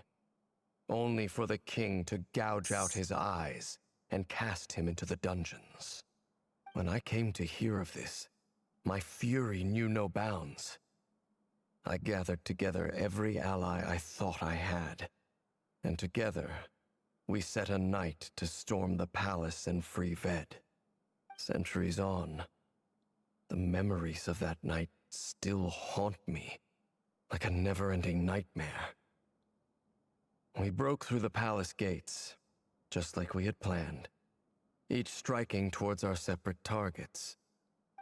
only for the king to gouge out his eyes and cast him into the dungeons. When I came to hear of this, my fury knew no bounds. I gathered together every ally I thought I had, and together, we set a night to storm the palace and free Ved. Centuries on, the memories of that night still haunt me, like a never-ending nightmare. We broke through the palace gates, just like we had planned, each striking towards our separate targets.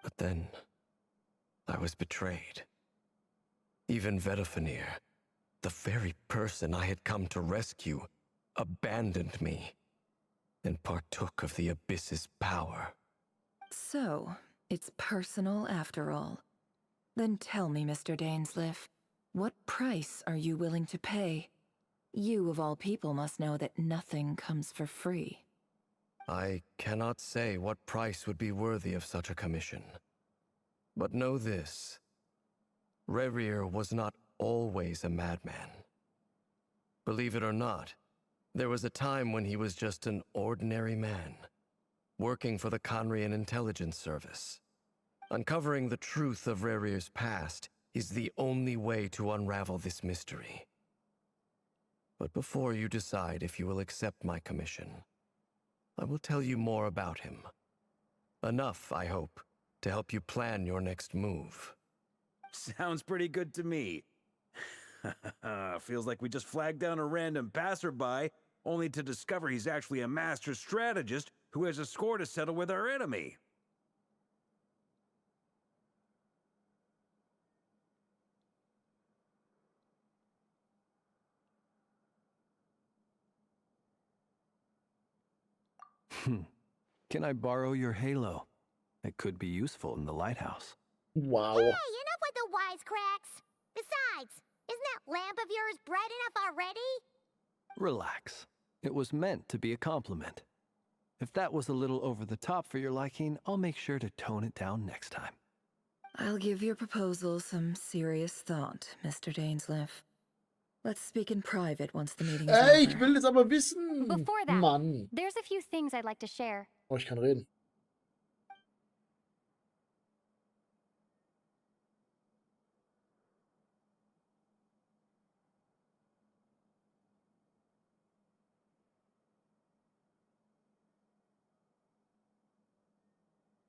But then, I was betrayed. Even Vedafenir, the very person I had come to rescue, abandoned me and partook of the Abyss's power. So, it's personal after all. Then tell me, Mr. Dainsleif, what price are you willing to pay? You, of all people, must know that nothing comes for free. I cannot say what price would be worthy of such a commission. But know this. Rerir was not always a madman. Believe it or not, there was a time when he was just an ordinary man, working for the Conrian Intelligence Service. Uncovering the truth of Rerir's past is the only way to unravel this mystery. But before you decide if you will accept my commission, I will tell you more about him. Enough, I hope, to help you plan your next move. Sounds pretty good to me. Feels like we just flagged down a random passerby, only to discover he's actually a master strategist who has a score to settle with our enemy. Can I borrow your halo? It could be useful in the lighthouse. Wow. Hey, enough with the wisecracks! Besides, isn't that lamp of yours bright enough already? Relax. It was meant to be a compliment. If that was a little over the top for your liking, I'll make sure to tone it down next time. I'll give your proposal some serious thought, Mr. Dainsleif. Let's speak in private once the meeting is over. Ey, ich will das aber wissen. Before that, Mann. there's a few things I'd like to share. Oh, ich kann reden.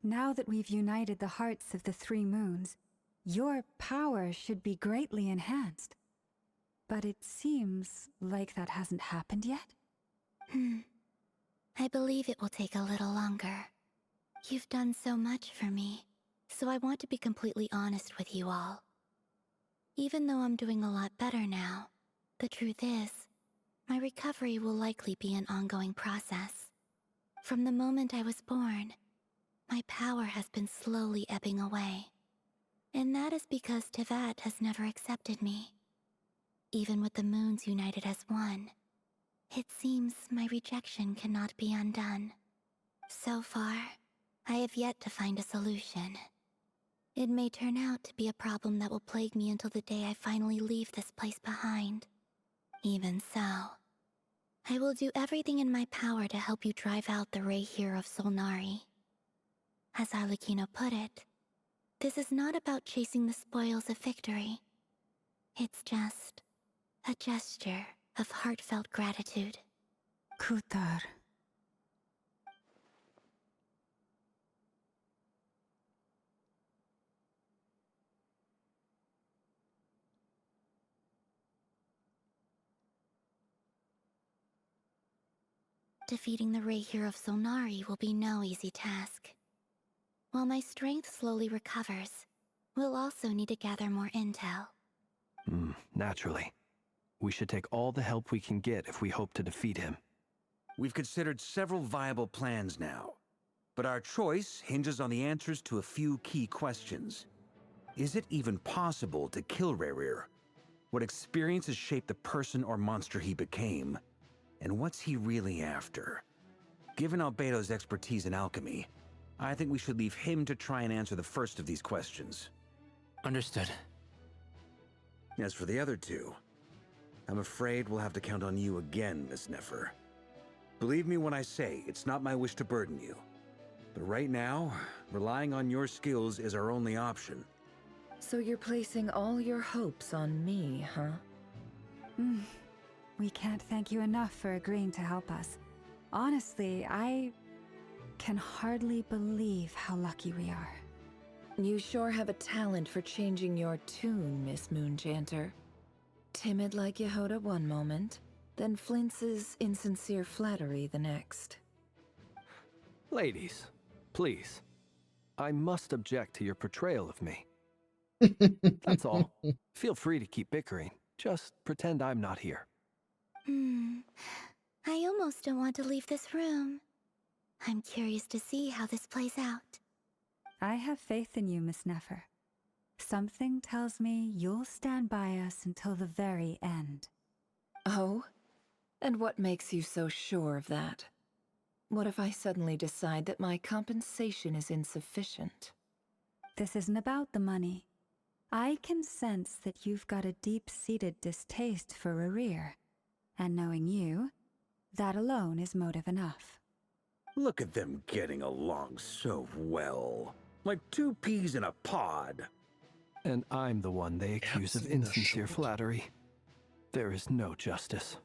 Now that we've united the hearts of the 3 moons, your power should be greatly enhanced. But it seems like that hasn't happened yet? I believe it will take a little longer. You've done so much for me, so I want to be completely honest with you all. Even though I'm doing a lot better now, the truth is, my recovery will likely be an ongoing process. From the moment I was born, my power has been slowly ebbing away. And that is because Tevat has never accepted me. Even with the moons united as one, it seems my rejection cannot be undone. So far, I have yet to find a solution. It may turn out to be a problem that will plague me until the day I finally leave this place behind. Even so, I will do everything in my power to help you drive out the ray here of Solnari. As Alucino put it, this is not about chasing the spoils of victory. It's just a gesture of heartfelt gratitude. Kutar. Defeating the ray here of Solnari will be no easy task. While my strength slowly recovers, we'll also need to gather more intel. Naturally. We should take all the help we can get if we hope to defeat him. We've considered several viable plans now, but our choice hinges on the answers to a few key questions. Is it even possible to kill Rerir? What experiences shaped the person or monster he became? And what's he really after? Given Albedo's expertise in alchemy, I think we should leave him to try and answer the first of these questions. Understood. As for the other two, I'm afraid we'll have to count on you again, Miss Nefer. Believe me when I say it's not my wish to burden you. But right now, relying on your skills is our only option. So you're placing all your hopes on me, huh? We can't thank you enough for agreeing to help us. Honestly, I can hardly believe how lucky we are. You sure have a talent for changing your tune, Miss Moonchanter. Timid like Yehoda one moment, then flinches insincere flattery the next. Ladies, please. I must object to your portrayal of me. That's all. Feel free to keep bickering. Just pretend I'm not here. I almost don't want to leave this room. I'm curious to see how this plays out. I have faith in you, Miss Nefer. Something tells me you'll stand by us until the very end. Oh? And what makes you so sure of that? What if I suddenly decide that my compensation is insufficient? This isn't about the money. I can sense that you've got a deep-seated distaste for Rerir. And knowing you, that alone is motive enough. Look at them getting along so well. Like two peas in a pod. And I'm the one they accuse of insincere flattery. There is no justice.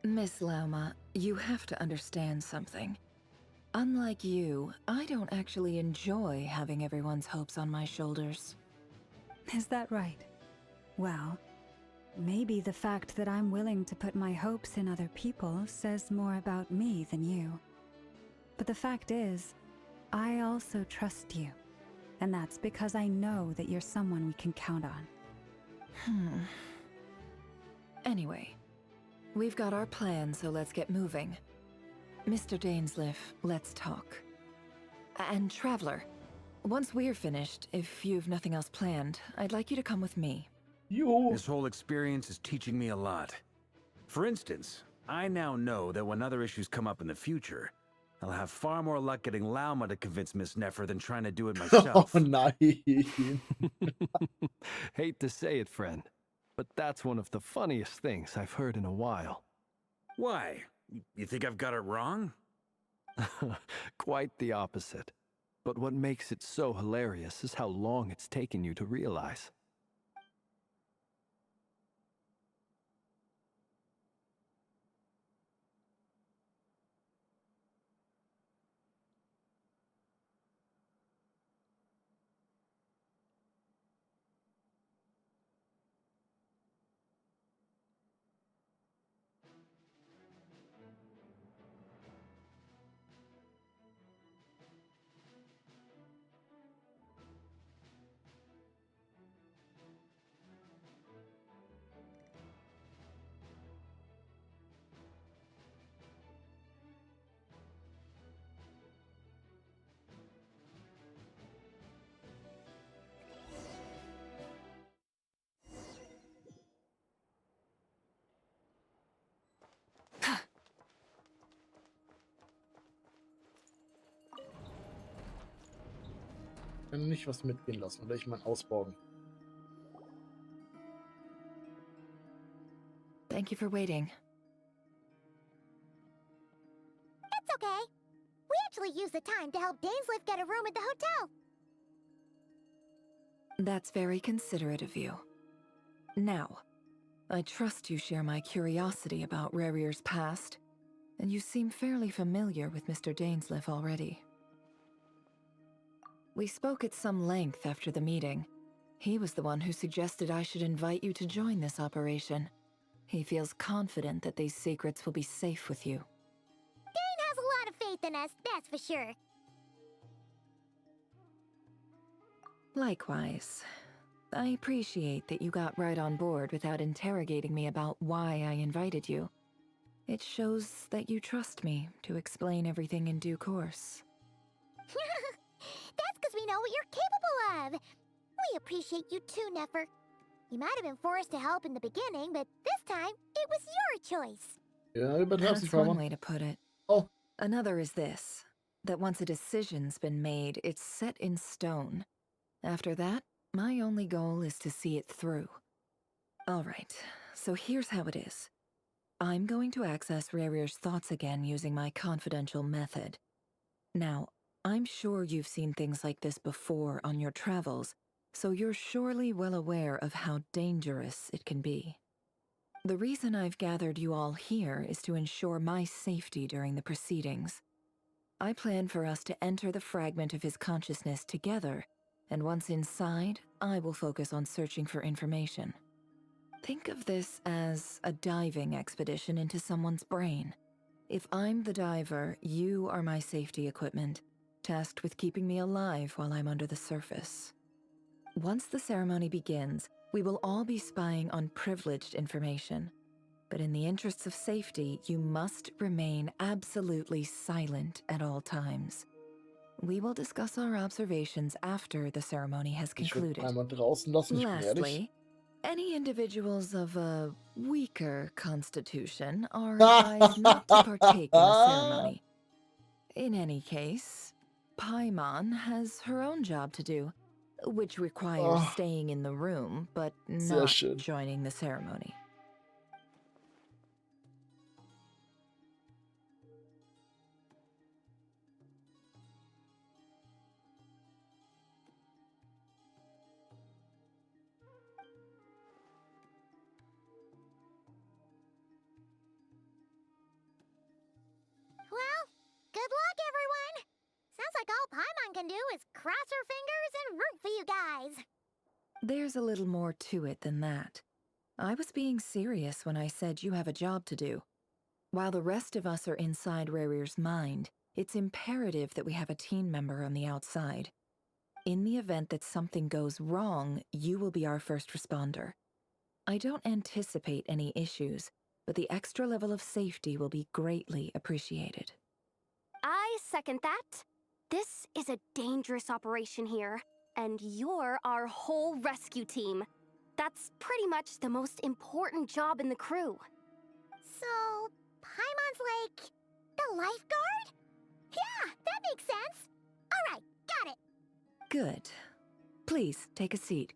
Miss Lauma, you have to understand something. Unlike you, I don't actually enjoy having everyone's hopes on my shoulders. Is that right? Well, maybe the fact that I'm willing to put my hopes in other people says more about me than you. But the fact is, I also trust you. And that's because I know that you're someone we can count on. Anyway, we've got our plan, so let's get moving. Mr. Dainsleif, let's talk. And Traveler, once we're finished, if you've nothing else planned, I'd like you to come with me. This whole experience is teaching me a lot. For instance, I now know that when other issues come up in the future, I'll have far more luck getting Lauma to convince Miss Nefer than trying to do it myself. Oh, nice. Hate to say it, friend, but that's one of the funniest things I've heard in a while. Why? You think I've got it wrong? Quite the opposite. But what makes it so hilarious is how long it's taken you to realize. Ich kann nicht was mitgehen lassen, oder ich mal ausbauen. Thank you for waiting. It's okay. We actually used the time to help Dainsliff get a room at the hotel. That's very considerate of you. Now, I trust you share my curiosity about Rarier's past, and you seem fairly familiar with Mr. Dainsliff already. We spoke at some length after the meeting. He was the one who suggested I should invite you to join this operation. He feels confident that these secrets will be safe with you. Dane has a lot of faith in us, that's for sure. Likewise. I appreciate that you got right on board without interrogating me about why I invited you. It shows that you trust me to explain everything in due course. That's because we know what you're capable of. We appreciate you too, Nefer. You might have been forced to help in the beginning, but this time, it was your choice. Ja, übertreib's nicht, That's one Farmer. way to put it. Oh. Another is this, that once a decision's been made, it's set in stone. After that, my only goal is to see it through. All right, so here's how it is. I'm going to access Rarier's thoughts again using my confidential method. Now, I'm sure you've seen things like this before on your travels, so you're surely well aware of how dangerous it can be. The reason I've gathered you all here is to ensure my safety during the proceedings. I plan for us to enter the fragment of his consciousness together, and once inside, I will focus on searching for information. Think of this as a diving expedition into someone's brain. If I'm the diver, you are my safety equipment, tasked with keeping me alive while I'm under the surface. Once the ceremony begins, we will all be spying on privileged information. But in the interests of safety, you must remain absolutely silent at all times. We will discuss our observations after the ceremony has concluded. Einmal draußen lassen, ich bin ehrlich. Lastly, any individuals of a weaker constitution are advised not to partake in the ceremony. In any case, Paimon has her own job to do, which requires staying in the room, but not joining the ceremony. Well, good luck, everyone. Sounds like all Paimon can do is cross her fingers and root for you guys. There's a little more to it than that. I was being serious when I said you have a job to do. While the rest of us are inside Rarier's mind, it's imperative that we have a team member on the outside. In the event that something goes wrong, you will be our first responder. I don't anticipate any issues, but the extra level of safety will be greatly appreciated. I second that. This is a dangerous operation here, and you're our whole rescue team. That's pretty much the most important job in the crew. So, Paimon's like the lifeguard? Yeah, that makes sense. All right, got it. Good. Please, take a seat.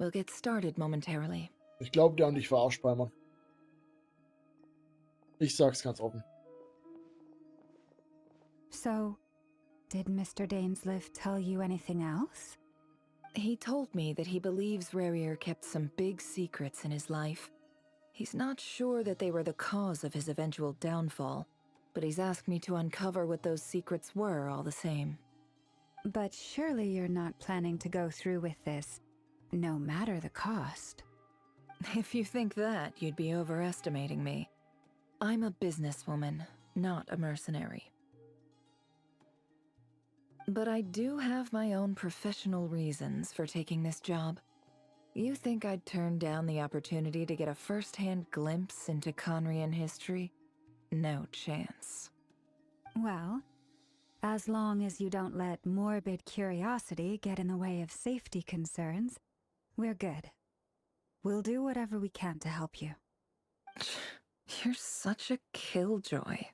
We'll get started momentarily. Ich glaube, die haben dich verarscht, Paimon. Ich sag's ganz offen. So, did Mr. Dainsliff tell you anything else? He told me that he believes Rarier kept some big secrets in his life. He's not sure that they were the cause of his eventual downfall, but he's asked me to uncover what those secrets were all the same. But surely you're not planning to go through with this, no matter the cost. If you think that, you'd be overestimating me. I'm a businesswoman, not a mercenary. But I do have my own professional reasons for taking this job. You think I'd turn down the opportunity to get a first-hand glimpse into Conrian history? No chance. Well, as long as you don't let morbid curiosity get in the way of safety concerns, we're good. We'll do whatever we can to help you. You're such a killjoy.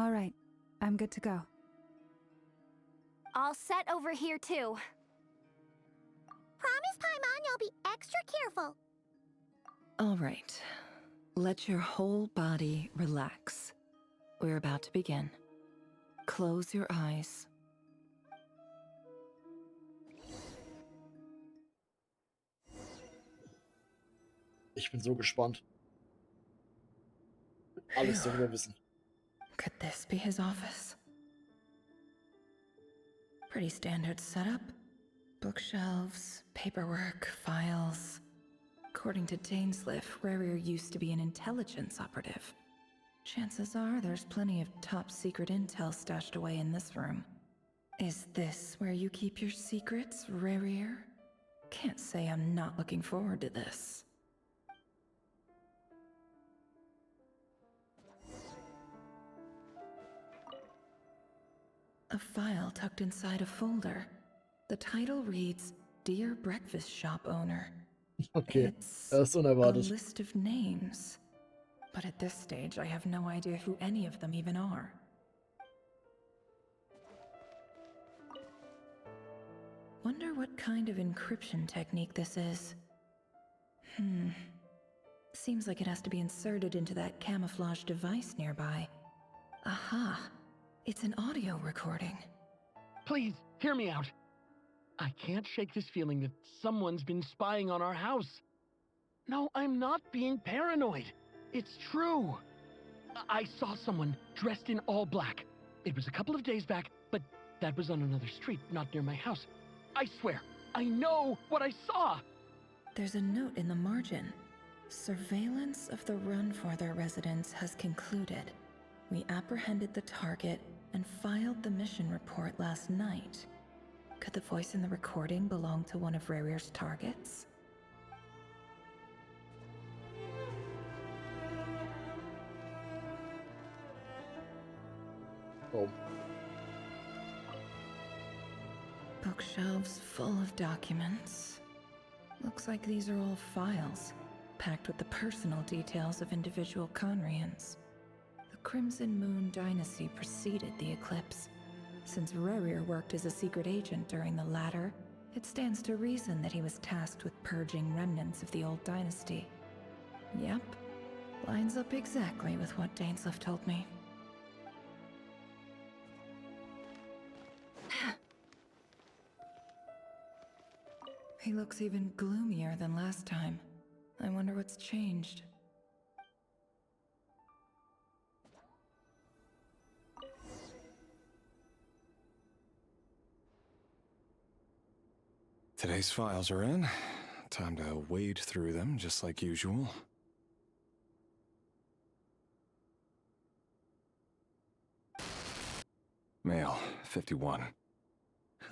All right, I'm good to go. All set over here, too. Promise, Paimon, you'll be extra careful. All right. Let your whole body relax. We're about to begin. Close your eyes. Ich bin so gespannt. Alles darüber wissen. Could this be his office? Pretty standard setup. Bookshelves, paperwork, files. According to Dainsliff, Rarier used to be an intelligence operative. Chances are there's plenty of top secret intel stashed away in this room. Is this where you keep your secrets, Rarier? Can't say I'm not looking forward to this. A file tucked inside a folder. The title reads, Dear Breakfast Shop Owner. Okay, It's das ist a unerwartet. list of names. But at this stage, I have no idea who any of them even are. Wonder what kind of encryption technique this is. Seems like it has to be inserted into that camouflage device nearby. Aha! It's an audio recording. Please, hear me out. I can't shake this feeling that someone's been spying on our house. No, I'm not being paranoid. It's true. I saw someone dressed in all black. It was a couple of days back, but that was on another street, not near my house. I swear, I know what I saw. There's a note in the margin. Surveillance of the run for their residence has concluded. We apprehended the target and filed the mission report last night. Could the voice in the recording belong to one of Rarier's targets? Oh. Bookshelves full of documents. Looks like these are all files, packed with the personal details of individual Conrians. The Crimson Moon dynasty preceded the eclipse. Since Rarier worked as a secret agent during the latter, it stands to reason that he was tasked with purging remnants of the old dynasty. Yep, lines up exactly with what Dainsliff told me. He looks even gloomier than last time. I wonder what's changed. Today's files are in. Time to wade through them, just like usual. Male, 51.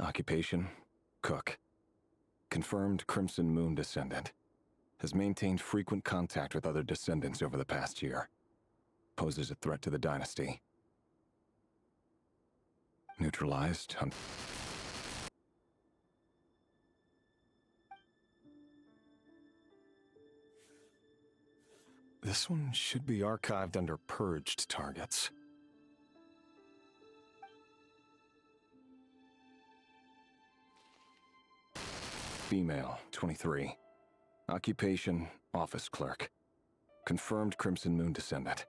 Occupation, cook. Confirmed Crimson Moon descendant. Has maintained frequent contact with other descendants over the past year. Poses a threat to the dynasty. Neutralized. This one should be archived under purged targets. Female, 23. Occupation, office clerk. Confirmed Crimson Moon descendant.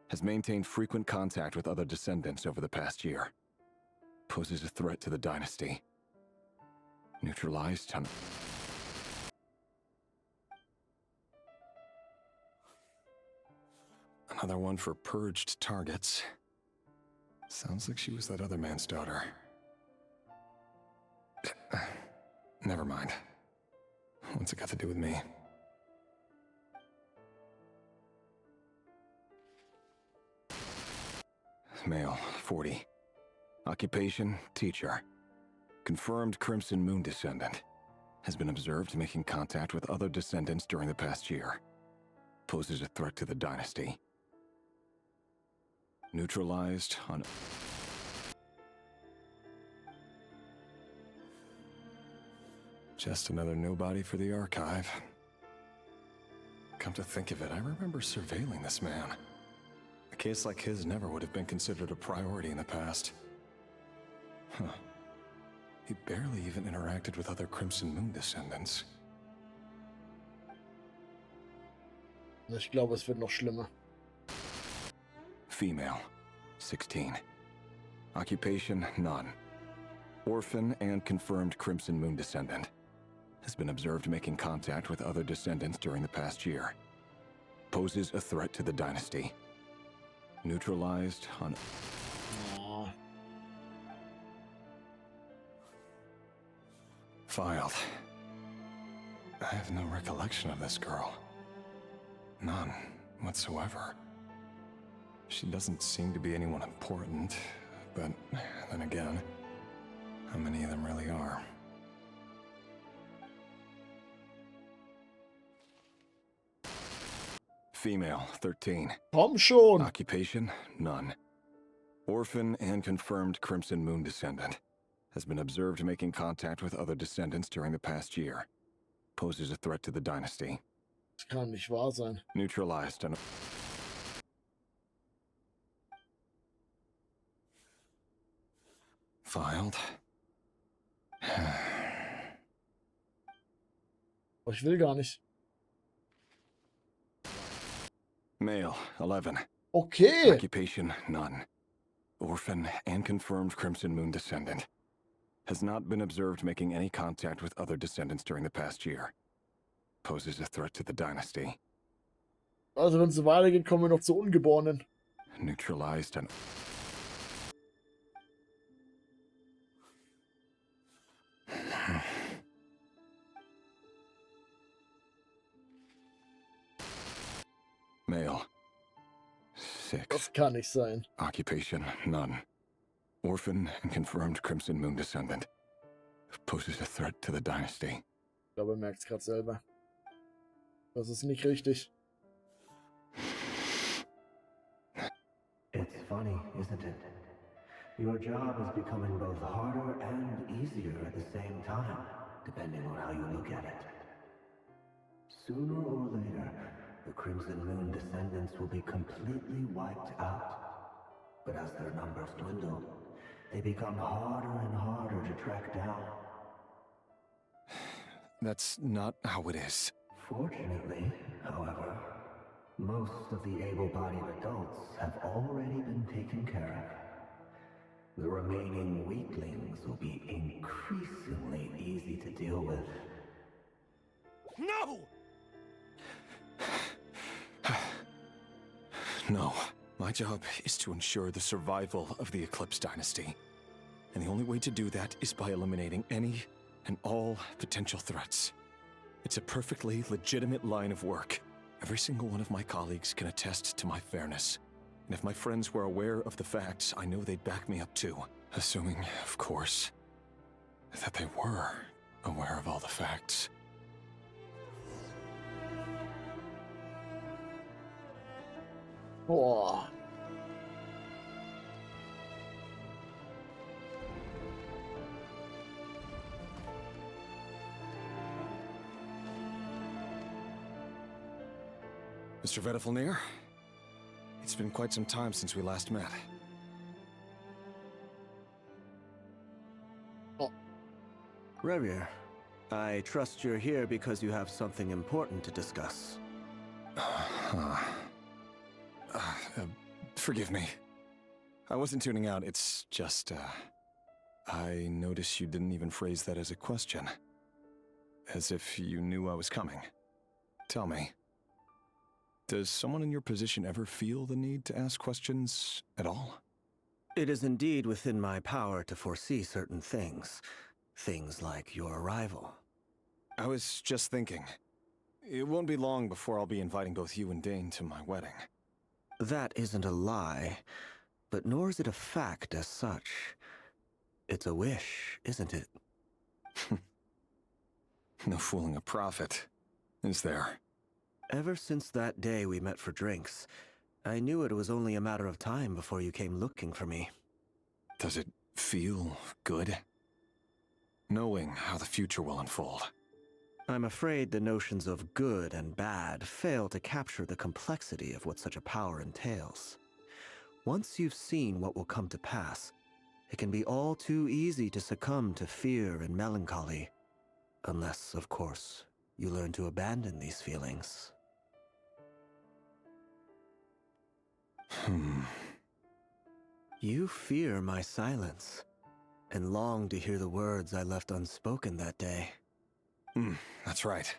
Has maintained frequent contact with other descendants over the past year. Poses a threat to the dynasty. Neutralized. Another one for purged targets. Sounds like she was that other man's daughter. Never mind. What's it got to do with me? Male, 40. Occupation, teacher. Confirmed Crimson Moon descendant. Has been observed making contact with other descendants during the past year. Poses a threat to the dynasty. Neutralized on... Just another nobody for the archive. Come to think of it, I remember surveilling this man. A case like his never would have been considered a priority in the past. Huh. He barely even interacted with other Crimson Moon descendants. Ich glaube, es wird noch schlimmer. Female, 16. Occupation, none. Orphan and confirmed Crimson Moon descendant. Has been observed making contact with other descendants during the past year. Poses a threat to the dynasty. Neutralized on... Oh. Filed. I have no recollection of this girl. None whatsoever. She doesn't seem to be anyone important, but then again, how many of them really are? Female, 13. Komm schon! Occupation, none. Orphan and confirmed Crimson Moon descendant. Has been observed making contact with other descendants during the past year. Poses a threat to the dynasty. Das kann nicht wahr sein. Neutralized and... Filed. Aber ich will gar nicht. Male, 11. Okay. Occupation, none. Orphan and confirmed Crimson Moon descendant. Has not been observed making any contact with other descendants during the past year. Poses a threat to the dynasty. Also wenn es so weitergeht, kommen wir noch zu Ungeborenen. Neutralized and... Male. 6. Das kann nicht sein. Occupation, none. Orphan and confirmed Crimson Moon descendant. Poses a threat to the dynasty. Ich glaube, er merkt es gerade selber. Das ist nicht richtig. It's funny, isn't it? Your job is becoming both harder and easier at the same time, depending on how you look at it. Sooner or later, the Crimson Moon descendants will be completely wiped out. But as their numbers dwindle, they become harder and harder to track down. That's not how it is. Fortunately, however, most of the able-bodied adults have already been taken care of. The remaining weaklings will be increasingly easy to deal with. No! No. My job is to ensure the survival of the Eclipse Dynasty. And the only way to do that is by eliminating any and all potential threats. It's a perfectly legitimate line of work. Every single one of my colleagues can attest to my fairness. And if my friends were aware of the facts, I know they'd back me up too. Assuming, of course, that they were aware of all the facts. Boah. Mr. Vedafelnir, it's been quite some time since we last met. Oh. Revier, I trust you're here because you have something important to discuss. Forgive me. I wasn't tuning out, it's just, I noticed you didn't even phrase that as a question. As if you knew I was coming. Tell me, does someone in your position ever feel the need to ask questions at all? It is indeed within my power to foresee certain things. Things like your arrival. I was just thinking. It won't be long before I'll be inviting both you and Dane to my wedding. That isn't a lie, but nor is it a fact as such. It's a wish, isn't it? No fooling a prophet, is there? Ever since that day we met for drinks, I knew it was only a matter of time before you came looking for me. Does it feel good? Knowing how the future will unfold. I'm afraid the notions of good and bad fail to capture the complexity of what such a power entails. Once you've seen what will come to pass, it can be all too easy to succumb to fear and melancholy. Unless, of course, you learn to abandon these feelings. You fear my silence, and long to hear the words I left unspoken that day. That's right.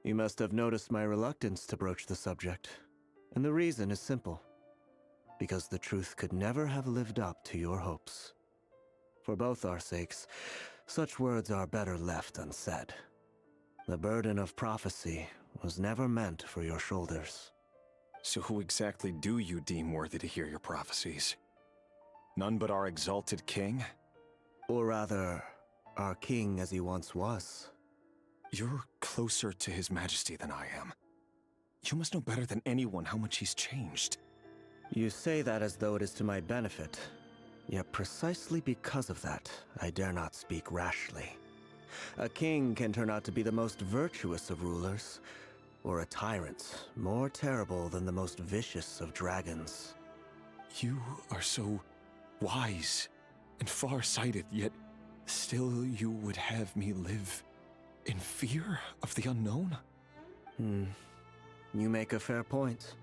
You must have noticed my reluctance to broach the subject, and the reason is simple. Because the truth could never have lived up to your hopes. For both our sakes, such words are better left unsaid. The burden of prophecy was never meant for your shoulders. So who exactly do you deem worthy to hear your prophecies? None but our exalted king? Or rather, our king as he once was. You're closer to his majesty than I am. You must know better than anyone how much he's changed. You say that as though it is to my benefit. Yet precisely because of that, I dare not speak rashly. A king can turn out to be the most virtuous of rulers, or a tyrant more terrible than the most vicious of dragons. You are so wise and far-sighted, yet still you would have me live in fear of the unknown? You make a fair point.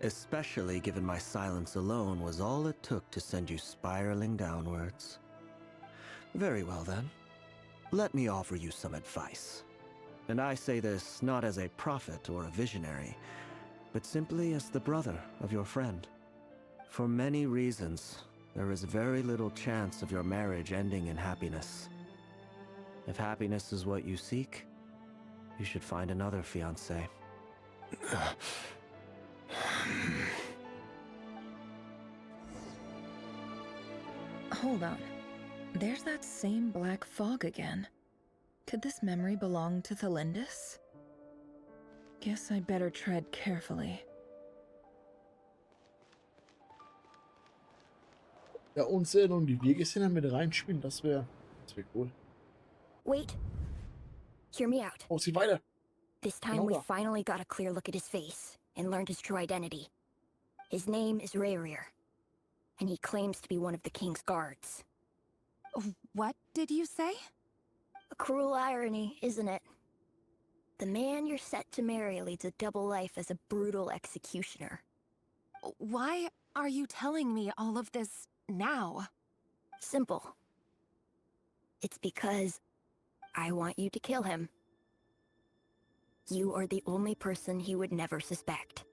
Especially given my silence alone was all it took to send you spiraling downwards. Very well then. Let me offer you some advice. And I say this not as a prophet or a visionary, but simply as the brother of your friend. For many reasons, there is very little chance of your marriage ending in happiness. If happiness is what you seek, you should find another fiancé. Hold on. There's that same black fog again. Could this memory belong to Thelindis? Guess I'd better tread carefully. Ja, uns Erinnerungen, die wir gesehen haben, mit reinspielen, das wäre cool. Wait. Hear me out. Oh, sieh weiter. This time we finally got a clear look at his face and learned his true identity. His name is Rayrir, and he claims to be one of the king's guards. What did you say? A cruel irony, isn't it? The man you're set to marry leads a double life as a brutal executioner. Why are you telling me all of this now? Simple. It's because I want you to kill him. You are the only person he would never suspect.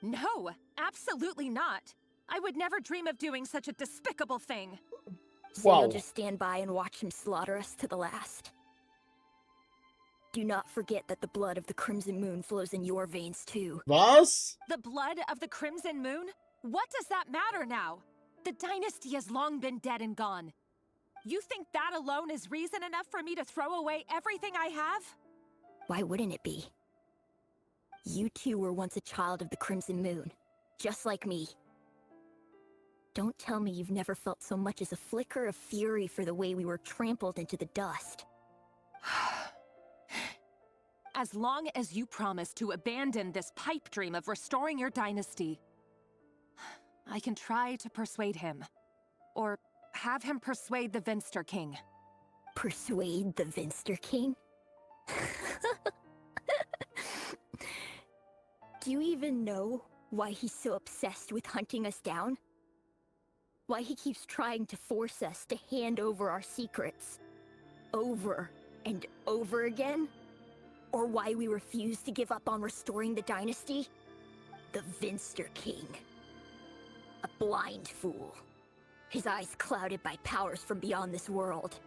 No, absolutely not. I would never dream of doing such a despicable thing. So you'll just stand by and watch him slaughter us to the last. Do not forget that the blood of the Crimson Moon flows in your veins too. Was? The blood of the Crimson Moon? What does that matter now? The dynasty has long been dead and gone. You think that alone is reason enough for me to throw away everything I have? Why wouldn't it be? You two were once a child of the Crimson Moon, just like me. Don't tell me you've never felt so much as a flicker of fury for the way we were trampled into the dust. As long as you promise to abandon this pipe dream of restoring your dynasty, I can try to persuade him. Or have him persuade the Vinster King. Persuade the Vinster King? Do you even know why he's so obsessed with hunting us down? Why he keeps trying to force us to hand over our secrets over and over again? Or why we refuse to give up on restoring the dynasty? The Vinster King. A blind fool. His eyes clouded by powers from beyond this world.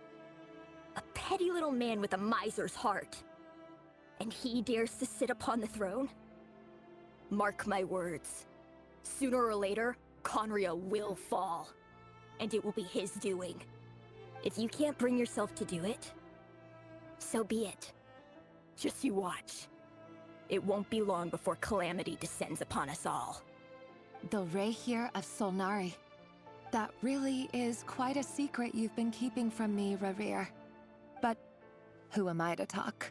A petty little man with a miser's heart. And he dares to sit upon the throne? Mark my words. Sooner or later, Conria will fall. And it will be his doing. If you can't bring yourself to do it, so be it. Just you watch. It won't be long before calamity descends upon us all. The Rayrir of Solnari. That really is quite a secret you've been keeping from me, Rayrir. But who am I to talk?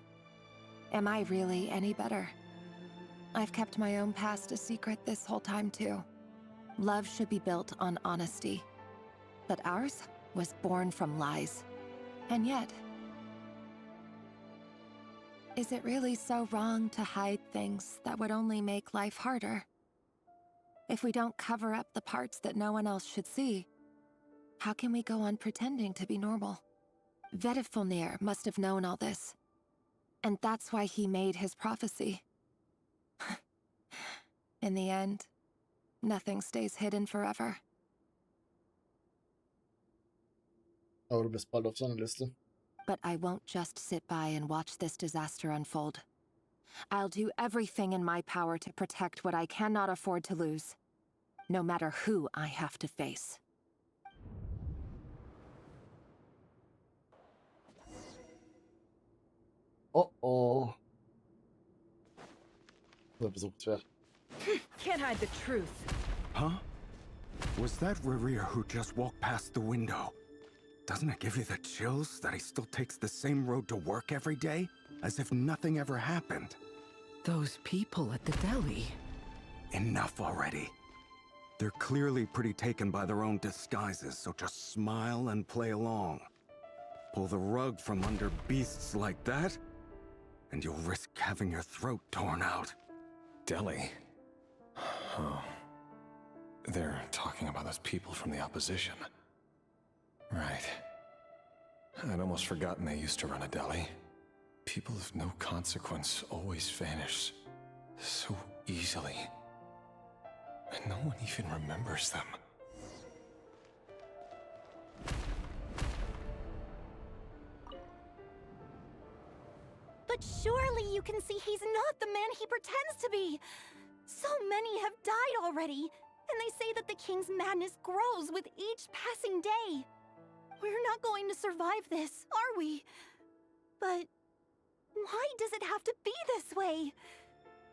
Am I really any better? I've kept my own past a secret this whole time too. Love should be built on honesty. But ours was born from lies. And yet, is it really so wrong to hide things that would only make life harder? If we don't cover up the parts that no one else should see, how can we go on pretending to be normal? Vedifulnir must have known all this. And that's why he made his prophecy. In the end, nothing stays hidden forever. Aber du bist bald auf seiner Liste. But I won't just sit by and watch this disaster unfold. I'll do everything in my power to protect what I cannot afford to lose, no matter who I have to face. Oh oh. Besucht. Can't hide the truth. Huh? Was that Rerir who just walked past the window? Doesn't it give you the chills that he still takes the same road to work every day? As if nothing ever happened. Those people at the deli. Enough already. They're clearly pretty taken by their own disguises, so just smile and play along. Pull the rug from under beasts like that, and you'll risk having your throat torn out. Deli? Oh. They're talking about those people from the opposition. Right. I'd almost forgotten they used to run a deli. People of no consequence always vanish so easily. And no one even remembers them. But surely you can see he's not the man he pretends to be. So many have died already, and they say that the king's madness grows with each passing day. We're not going to survive this, are we? But why does it have to be this way?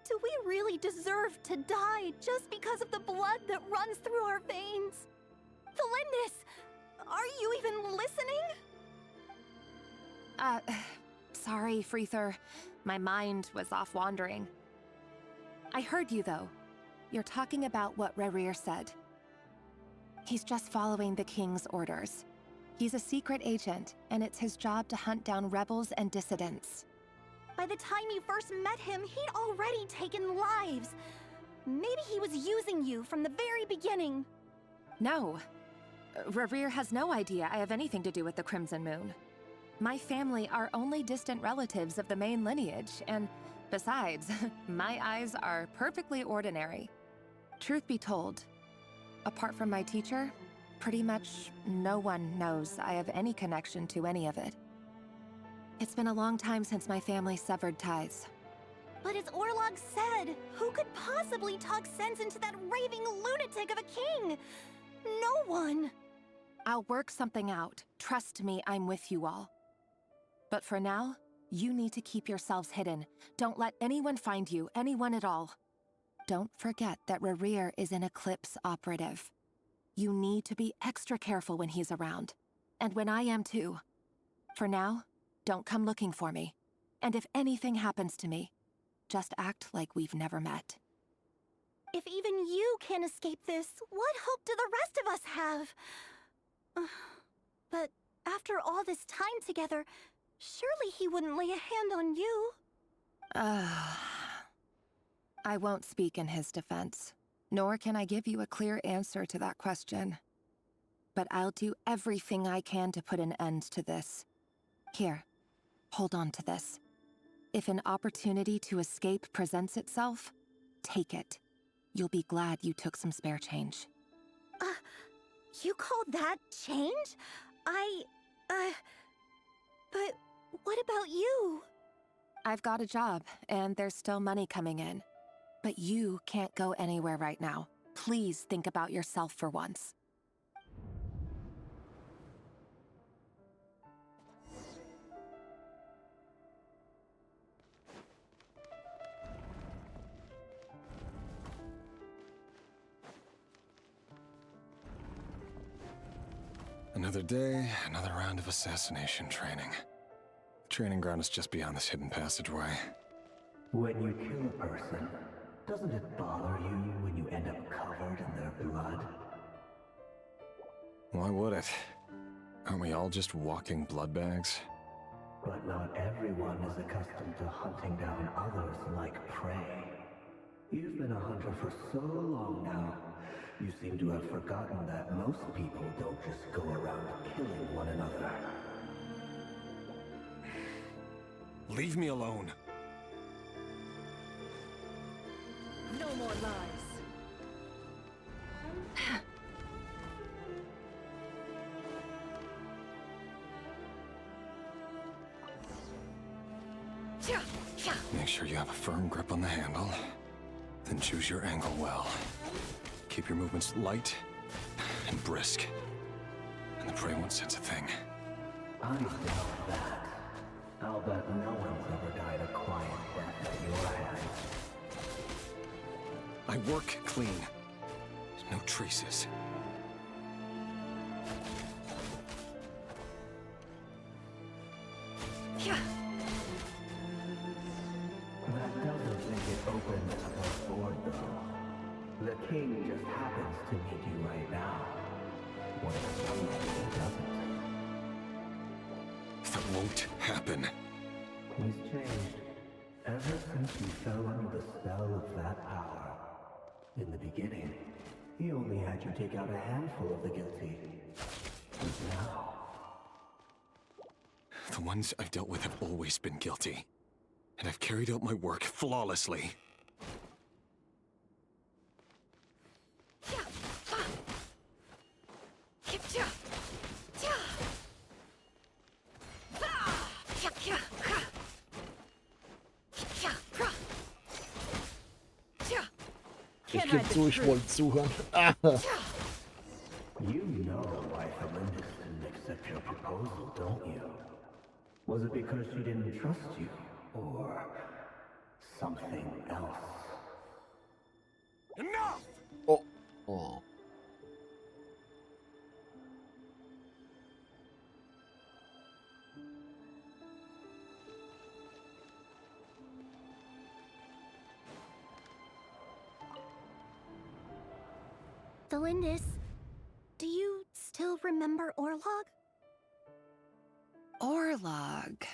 Do we really deserve to die just because of the blood that runs through our veins? Felindis, are you even listening? Sorry, Freether. My mind was off wandering. I heard you, though. You're talking about what Rerir said. He's just following the king's orders. He's a secret agent, and it's his job to hunt down rebels and dissidents. By the time you first met him, he'd already taken lives. Maybe he was using you from the very beginning. No. Rerir has no idea I have anything to do with the Crimson Moon. My family are only distant relatives of the main lineage, and besides, my eyes are perfectly ordinary. Truth be told, apart from my teacher, pretty much no one knows I have any connection to any of it. It's been a long time since my family severed ties. But as Orlog said, who could possibly talk sense into that raving lunatic of a king? No one. I'll work something out. Trust me, I'm with you all. But for now, you need to keep yourselves hidden. Don't let anyone find you, anyone at all. Don't forget that Rerir is an Eclipse operative. You need to be extra careful when he's around. And when I am too. For now, don't come looking for me. And if anything happens to me, just act like we've never met. If even you can't escape this, what hope do the rest of us have? But after all this time together, surely he wouldn't lay a hand on you. I won't speak in his defense, nor can I give you a clear answer to that question. But I'll do everything I can to put an end to this. Here, hold on to this. If an opportunity to escape presents itself, take it. You'll be glad you took some spare change. You call that change? But what about you? I've got a job, and there's still money coming in. But you can't go anywhere right now. Please think about yourself for once. Another day, another round of assassination training. The training ground is just beyond this hidden passageway. When you kill a person, Doesn't it bother you when you end up covered in their blood? Why would it? Aren't we all just walking blood bags? But not everyone is accustomed to hunting down others like prey. You've been a hunter for so long now, you seem to have forgotten that most people don't just go around killing one another. Leave me alone. No more lies. Make sure you have a firm grip on the handle. Then choose your angle well. Keep your movements light and brisk. And the prey won't sense a thing. I doubt that. I'll bet no one's ever died a quiet death at your hands. I work clean. No traces. That doesn't make it open above board, though. The king just happens to need you right now. What if someday he doesn't? That won't happen. He's changed. Ever since you fell under the spell of that power. In the beginning, he only had you take out a handful of the guilty. But now... The ones I've dealt with have always been guilty. And I've carried out my work flawlessly. Ich gebe zu, ich wollte zuhören. You know why Felindis didn't accept your proposal, don't you? Was it because she didn't trust you? Or something else? Enough! Oh. Oh. Felindis, do you still remember Orlog? Orlog.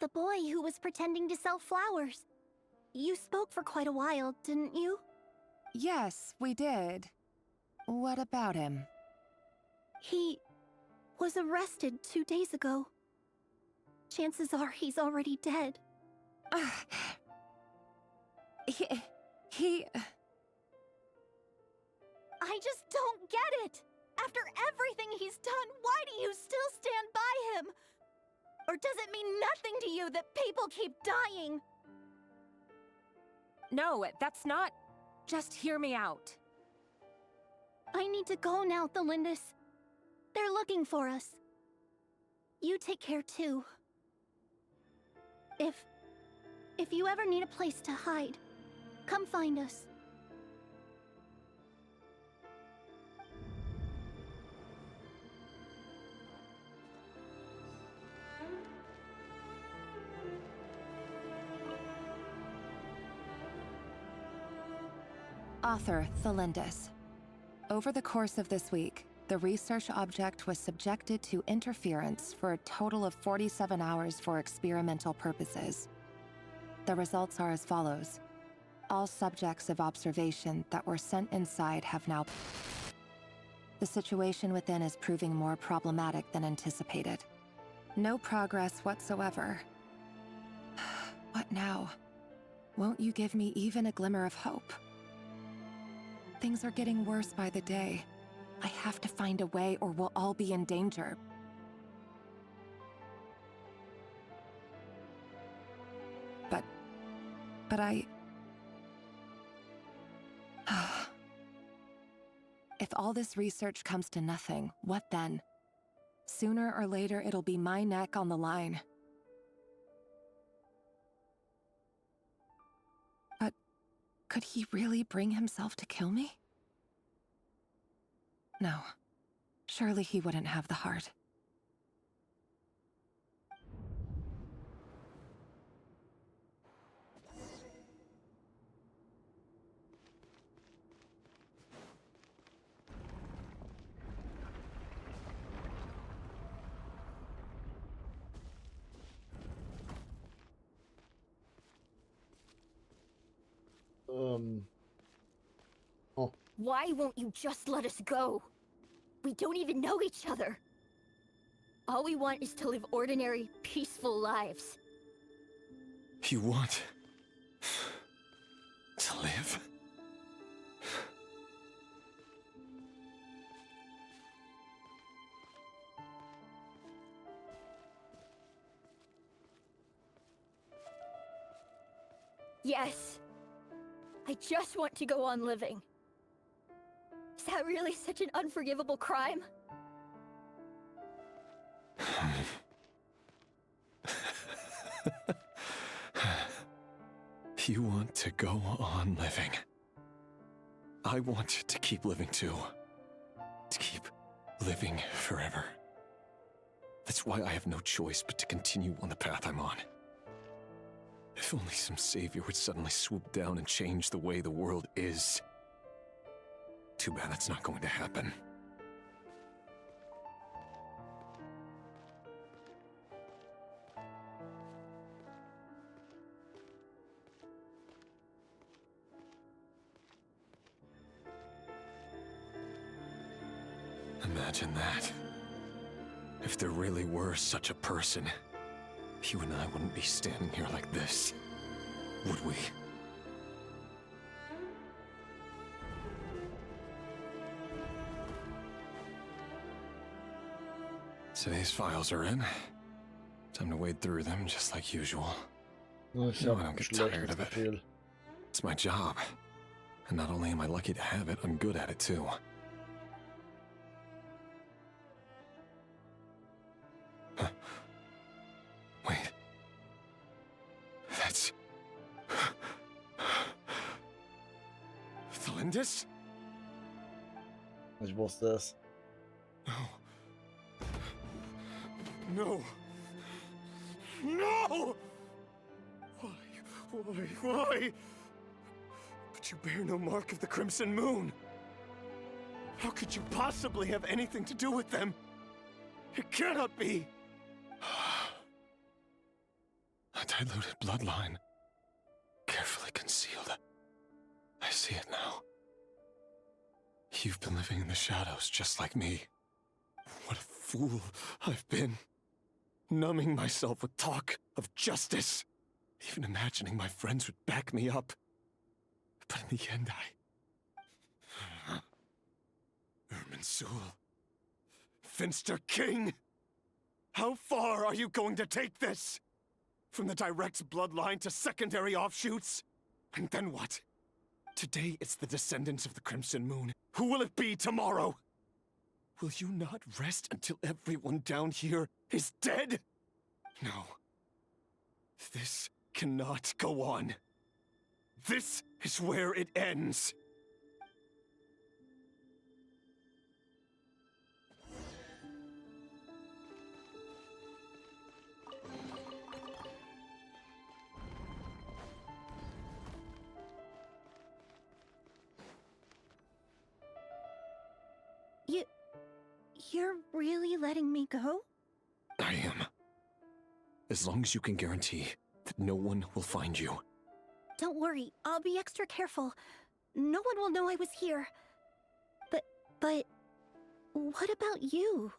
The boy who was pretending to sell flowers. You spoke for quite a while, didn't you? Yes, we did. What about him? He was arrested 2 days ago. Chances are he's already dead. He... I just don't get it! After everything he's done, why do you still stand by him? Or does it mean nothing to you that people keep dying? No, that's not... Just hear me out. I need to go now, Felindis. They're looking for us. You take care too. If you ever need a place to hide, come find us. Author Felindis. Over the course of this week, the research object was subjected to interference for a total of 47 hours for experimental purposes. The results are as follows. All subjects of observation that were sent inside have now... The situation within is proving more problematic than anticipated. No progress whatsoever. What now? Won't you give me even a glimmer of hope? Things are getting worse by the day. I have to find a way or we'll all be in danger. But I... If all this research comes to nothing, what then? Sooner or later, it'll be my neck on the line. But could he really bring himself to kill me? No. Surely he wouldn't have the heart. Oh. Why won't you just let us go? We don't even know each other. All we want is to live ordinary, peaceful lives. You want to live? Yes. I just want to go on living. Is that really such an unforgivable crime? You want to go on living. I want to keep living too. To keep living forever. That's why I have no choice but to continue on the path I'm on. If only some savior would suddenly swoop down and change the way the world is. Too bad that's not going to happen. Imagine that. If there really were such a person, you and I wouldn't be standing here like this, would we? Today's files are in. Time to wade through them just like usual. No, I don't get tired of it. It's my job. And not only am I lucky to have it, I'm good at it too. Huh. Wait. That's... Thalindis? Ich wusste es. No. No! Why? But you bear no mark of the Crimson Moon. How could you possibly have anything to do with them? It cannot be! A diluted bloodline. Carefully concealed. I see it now. You've been living in the shadows just like me. What a fool I've been. Numbing myself with talk of justice. Even imagining my friends would back me up. But in the end, Irminsul. Finster King! How far are you going to take this? From the direct bloodline to secondary offshoots? And then what? Today it's the descendants of the Crimson Moon. Who will it be tomorrow? Will you not rest until everyone down here is dead? No. This cannot go on. This is where it ends. You're really letting me go? I am. As long as you can guarantee that no one will find you. Don't worry, I'll be extra careful. No one will know I was here. But what about you?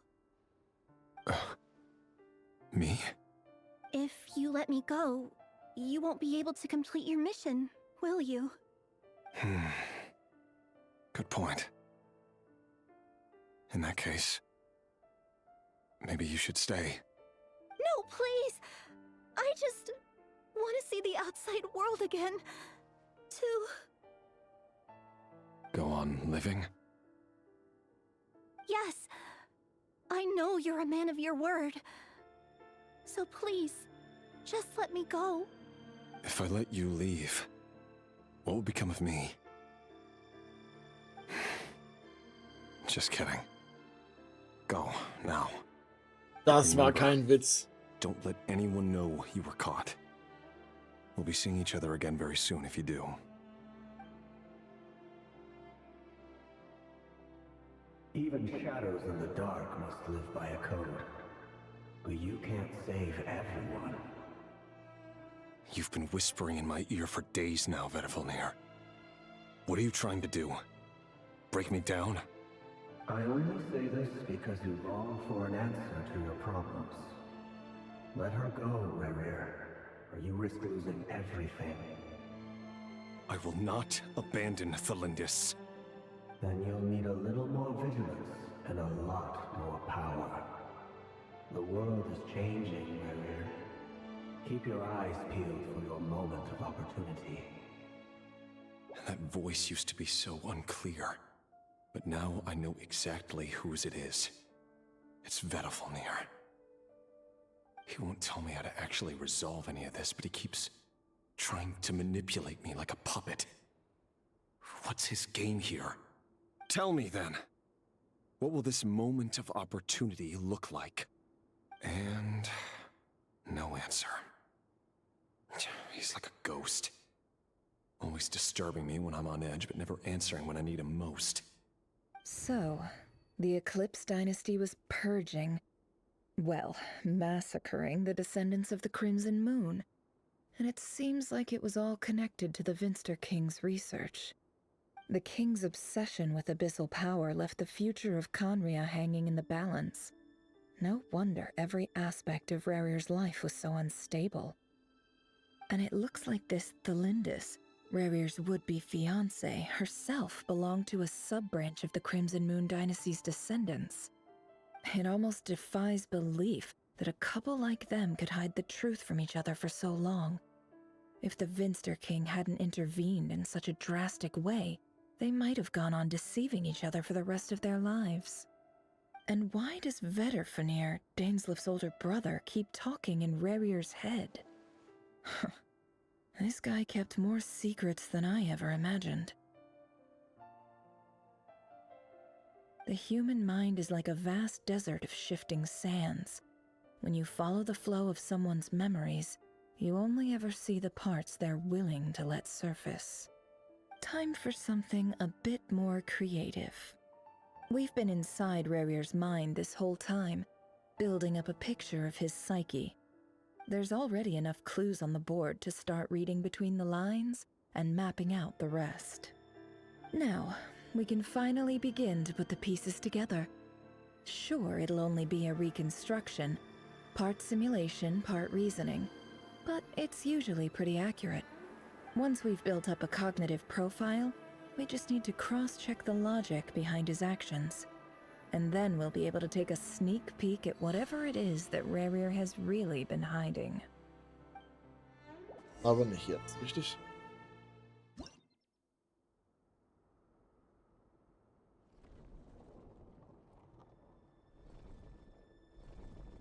Me? If you let me go, you won't be able to complete your mission, will you? Good point. In that case, maybe you should stay. No, please! I just want to see the outside world again. Go on living? Yes. I know you're a man of your word. So please, just let me go. If I let you leave, what will become of me? Just kidding. Go, now. Das war kein Witz. Don't let anyone know you were caught. We'll be seeing each other again very soon if you do. Even shadows in the dark must live by a code. But you can't save everyone. You've been whispering in my ear for days now, Vedavulnir. What are you trying to do? Break me down? I only say this because you long for an answer to your problems. Let her go, Rerir, or you risk losing everything. I will not abandon Thelindis. Then you'll need a little more vigilance and a lot more power. The world is changing, Rerir. Keep your eyes peeled for your moment of opportunity. That voice used to be so unclear. But now I know exactly whose it is. It's Vedafalnir. He won't tell me how to actually resolve any of this, but he keeps trying to manipulate me like a puppet. What's his game here? Tell me then. What will this moment of opportunity look like? And no answer. He's like a ghost. Always disturbing me when I'm on edge, but never answering when I need him most. So, the Eclipse dynasty was purging, well, massacring the descendants of the Crimson Moon. And it seems like it was all connected to the Vinster King's research. The King's obsession with abyssal power left the future of Conria hanging in the balance. No wonder every aspect of Rerir's life was so unstable. And it looks like this Thelindis, Rerir's would-be fiancée, herself belonged to a sub-branch of the Crimson Moon dynasty's descendants. It almost defies belief that a couple like them could hide the truth from each other for so long. If the Vinster King hadn't intervened in such a drastic way, they might have gone on deceiving each other for the rest of their lives. And why does Vedafalnir, Daneslif's older brother, keep talking in Rerir's head? This guy kept more secrets than I ever imagined. The human mind is like a vast desert of shifting sands. When you follow the flow of someone's memories, you only ever see the parts they're willing to let surface. Time for something a bit more creative. We've been inside Rerir's mind this whole time, building up a picture of his psyche. There's already enough clues on the board to start reading between the lines and mapping out the rest. Now, we can finally begin to put the pieces together. Sure, it'll only be a reconstruction, part simulation, part reasoning, but it's usually pretty accurate. Once we've built up a cognitive profile, we just need to cross-check the logic behind his actions. And then we'll be able to take a sneak peek at whatever it is that Rerir has really been hiding. Aber nicht jetzt, richtig?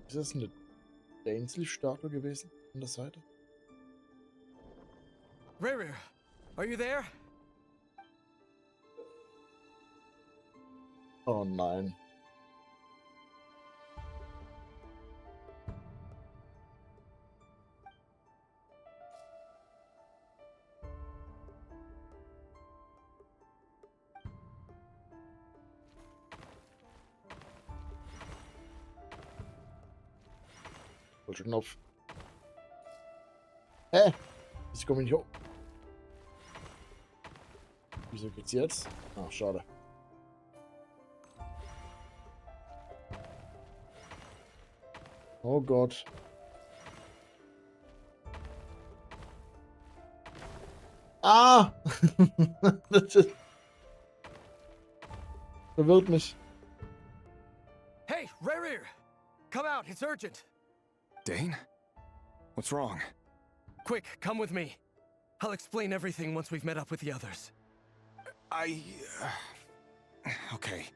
Ist das eine Danesley-Statue gewesen an der Seite? Rerir, are you there? Oh nein. Falscher Knopf. Wieso komme ich nicht hoch? Wieso geht's jetzt? Ach, schade. Oh Gott. Ah! Das ist... verwirrt mich. Hey, Rerir! Come out, it's urgent! Dane? What's wrong? Quick, come with me. I'll explain everything once we've met up with the others. Okay.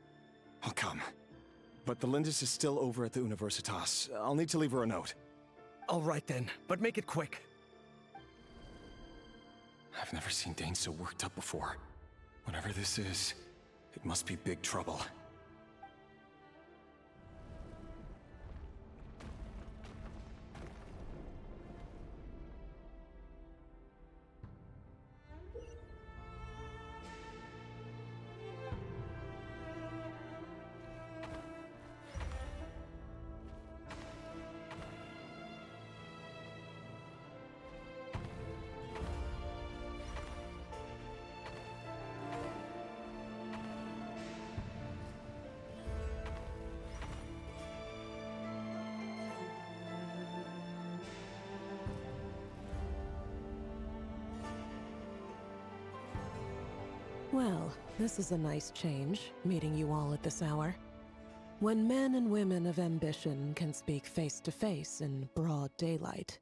I'll come. But the Lindis is still over at the Universitas. I'll need to leave her a note. All right then, but make it quick. I've never seen Dane so worked up before. Whatever this is, it must be big trouble. Well, this is a nice change, meeting you all at this hour. When men and women of ambition can speak face to face in broad daylight,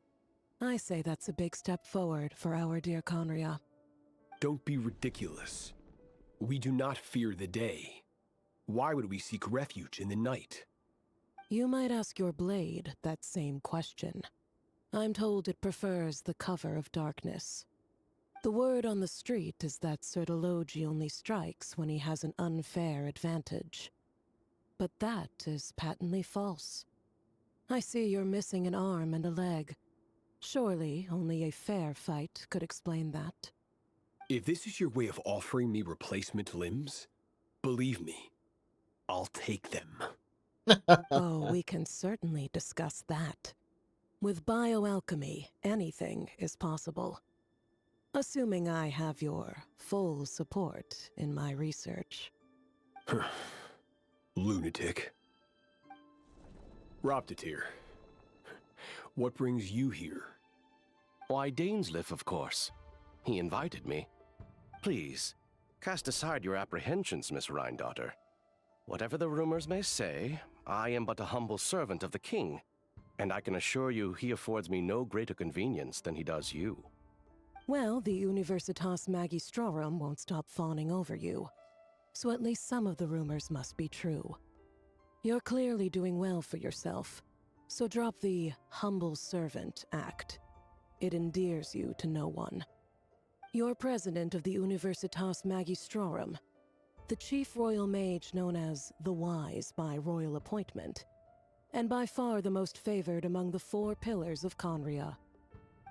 I say that's a big step forward for our dear Conria. Don't be ridiculous. We do not fear the day. Why would we seek refuge in the night? You might ask your blade that same question. I'm told it prefers the cover of darkness. The word on the street is that Sertologi only strikes when he has an unfair advantage. But that is patently false. I see you're missing an arm and a leg. Surely only a fair fight could explain that. If this is your way of offering me replacement limbs, believe me, I'll take them. Oh, we can certainly discuss that. With bioalchemy, anything is possible. Assuming I have your full support in my research. Lunatic. Roptatir, what brings you here? Why, Dainsleif, of course. He invited me. Please, cast aside your apprehensions, Miss Rhine-daughter. Whatever the rumors may say, I am but a humble servant of the king, and I can assure you he affords me no greater convenience than he does you. Well, the Universitas Magistrorum won't stop fawning over you, so at least some of the rumors must be true. You're clearly doing well for yourself, so drop the humble servant act. It endears you to no one. You're president of the Universitas Magistrorum, the chief royal mage known as the Wise by royal appointment, and by far the most favored among the 4 pillars of Conria.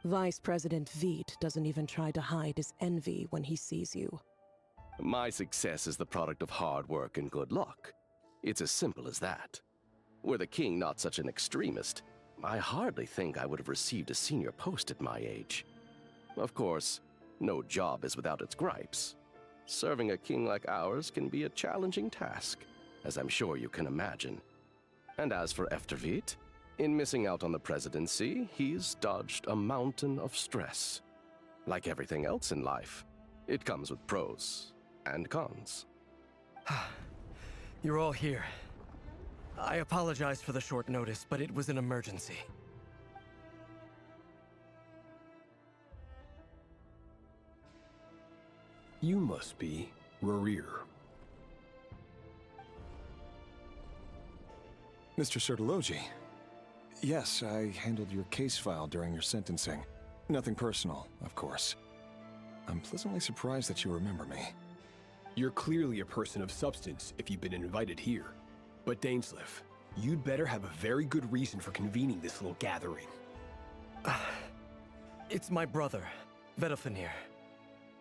Vice President Veit doesn't even try to hide his envy when he sees you. My success is the product of hard work and good luck. It's as simple as that. Were the king not such an extremist, I hardly think I would have received a senior post at my age. Of course, no job is without its gripes. Serving a king like ours can be a challenging task, as I'm sure you can imagine. And as for Efterveit, in missing out on the presidency, he's dodged a mountain of stress. Like everything else in life, it comes with pros and cons. You're all here. I apologize for the short notice, but it was an emergency. You must be Rarir. Mr. Sertologi. Yes, I handled your case file during your sentencing. Nothing personal, of course. I'm pleasantly surprised that you remember me. You're clearly a person of substance if you've been invited here. But Dainsleif, you'd better have a very good reason for convening this little gathering. It's my brother, Vedofenir.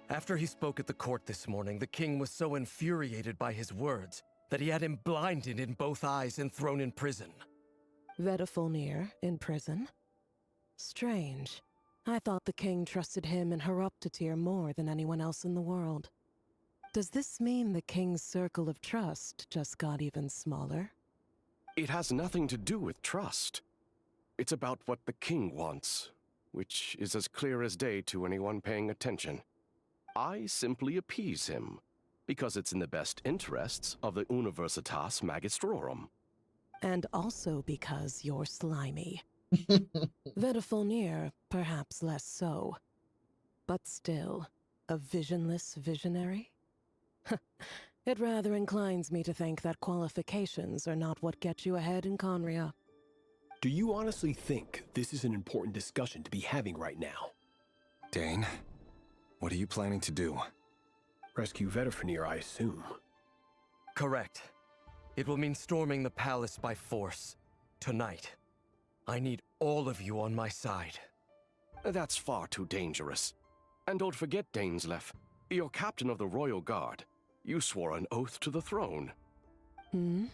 After he spoke at the court this morning, the king was so infuriated by his words that he had him blinded in both eyes and thrown in prison. Vedofenir in prison? Strange. I thought the king trusted him and Horoptatir more than anyone else in the world. Does this mean the king's circle of trust just got even smaller? It has nothing to do with trust. It's about what the king wants, which is as clear as day to anyone paying attention. I simply appease him, because it's in the best interests of the Universitas Magistrorum. And also because you're slimy. Vedofenir, perhaps less so. But still, a visionless visionary? It rather inclines me to think that qualifications are not what get you ahead in Conria. Do you honestly think this is an important discussion to be having right now? Dane, what are you planning to do? Rescue Vedofenir, I assume. Correct. It will mean storming the palace by force. Tonight. I need all of you on my side. That's far too dangerous. And don't forget, Dainsleif, you're captain of the Royal Guard. You swore an oath to the throne. Hmm?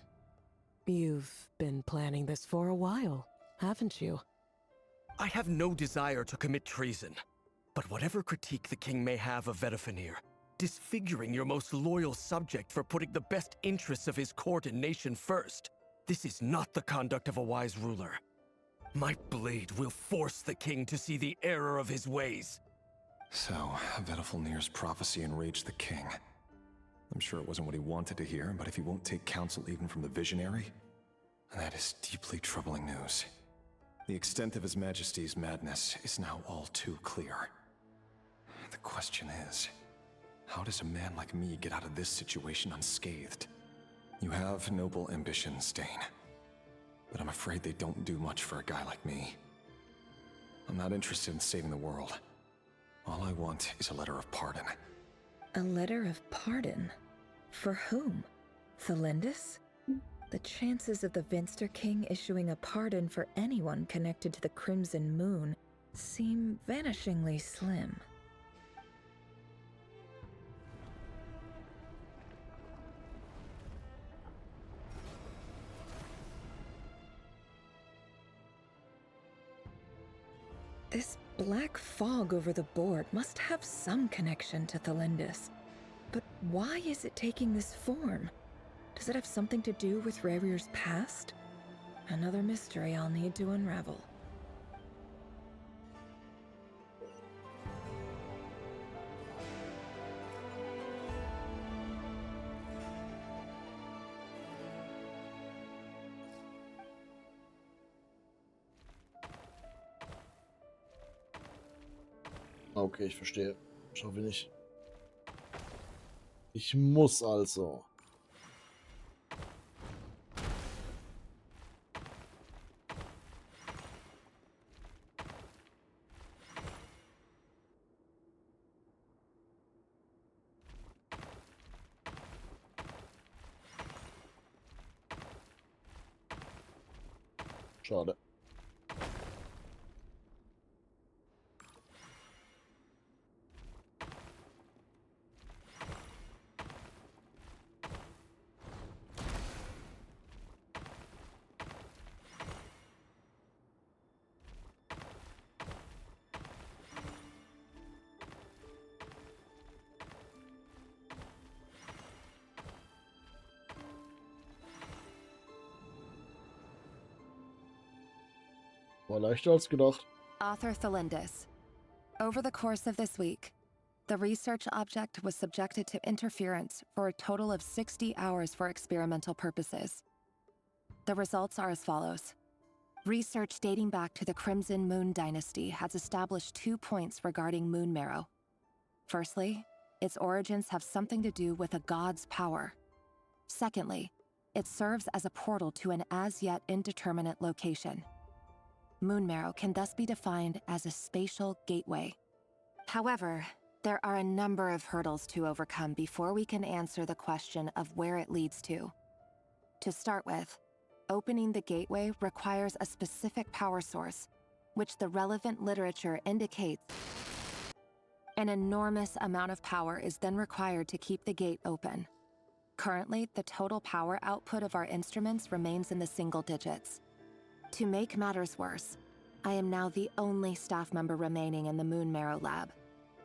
You've been planning this for a while, haven't you? I have no desire to commit treason. But whatever critique the king may have of Vedofenir, disfiguring your most loyal subject for putting the best interests of his court and nation first, this is not the conduct of a wise ruler. My blade will force the king to see the error of his ways. So, Vedofenir's prophecy enraged the king. I'm sure it wasn't what he wanted to hear, but if he won't take counsel even from the visionary, that is deeply troubling news. The extent of His Majesty's madness is now all too clear. The question is, how does a man like me get out of this situation unscathed? You have noble ambitions, Dane, but I'm afraid they don't do much for a guy like me. I'm not interested in saving the world. All I want is a letter of pardon. A letter of pardon? For whom? Thelindis? The chances of the Vinster King issuing a pardon for anyone connected to the Crimson Moon seem vanishingly slim. This black fog over the board must have some connection to Thelindis. But why is it taking this form? Does it have something to do with Rarier's past? Another mystery I'll need to unravel. Okay, ich verstehe. Schau, will ich. Ich muss also. Schade. War leichter als gedacht. Author Thelindis. Over the course of this week, the research object was subjected to interference for a total of 60 hours for experimental purposes. The results are as follows. Research dating back to the Crimson Moon dynasty has established 2 points regarding moon marrow. Firstly, its origins have something to do with a god's power. Secondly, it serves as a portal to an as-yet indeterminate location. Moon marrow can thus be defined as a spatial gateway. However, there are a number of hurdles to overcome before we can answer the question of where it leads to. To start with, opening the gateway requires a specific power source, which the relevant literature indicates. An enormous amount of power is then required to keep the gate open. Currently, the total power output of our instruments remains in the single digits. To make matters worse, I am now the only staff member remaining in the Moon Marrow lab.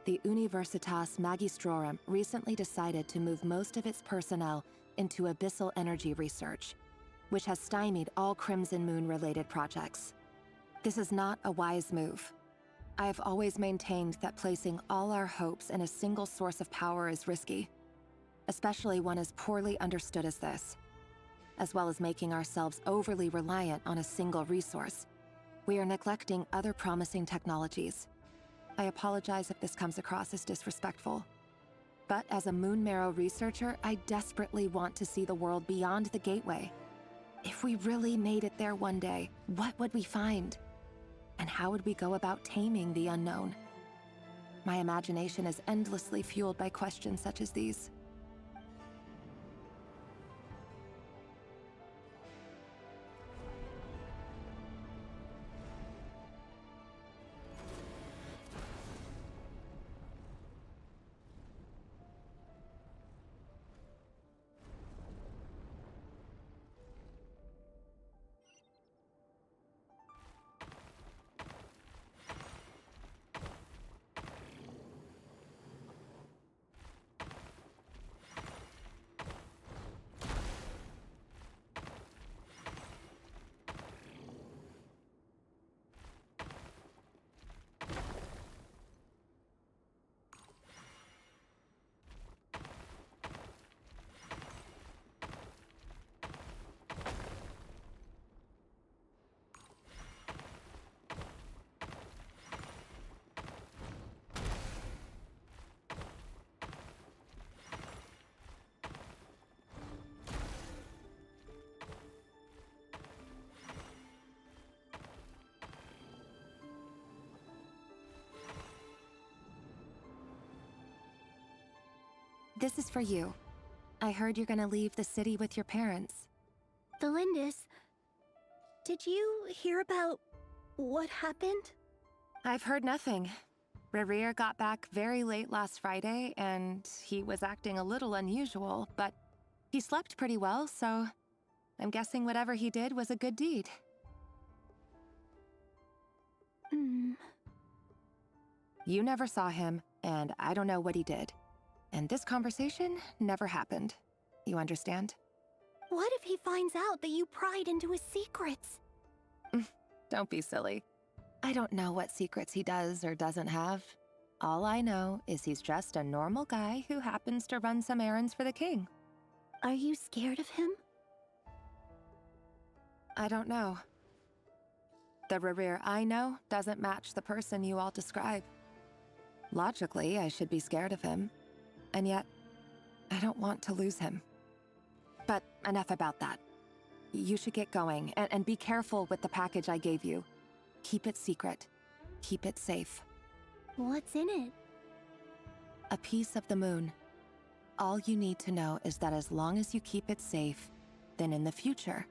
The Universitas Magistrorum recently decided to move most of its personnel into abyssal energy research, which has stymied all Crimson Moon-related projects. This is not a wise move. I have always maintained that placing all our hopes in a single source of power is risky, especially one as poorly understood as this. As well as making ourselves overly reliant on a single resource, we are neglecting other promising technologies. I apologize if this comes across as disrespectful. But as a Moon Marrow researcher, I desperately want to see the world beyond the gateway. If we really made it there one day, what would we find? And how would we go about taming the unknown? My imagination is endlessly fueled by questions such as these. This is for you. I heard you're gonna leave the city with your parents. The Lindis, did you hear about what happened? I've heard nothing. Rerir got back very late last Friday, and he was acting a little unusual, but he slept pretty well, so I'm guessing whatever he did was a good deed. You never saw him, and I don't know what he did. And this conversation never happened. You understand? What if he finds out that you pried into his secrets? Don't be silly. I don't know what secrets he does or doesn't have. All I know is he's just a normal guy who happens to run some errands for the king. Are you scared of him? I don't know. The Rerir I know doesn't match the person you all describe. Logically, I should be scared of him. And yet, I don't want to lose him. But enough about that. You should get going, and be careful with the package I gave you. Keep it secret. Keep it safe. What's in it? A piece of the moon. All you need to know is that as long as you keep it safe, then in the future,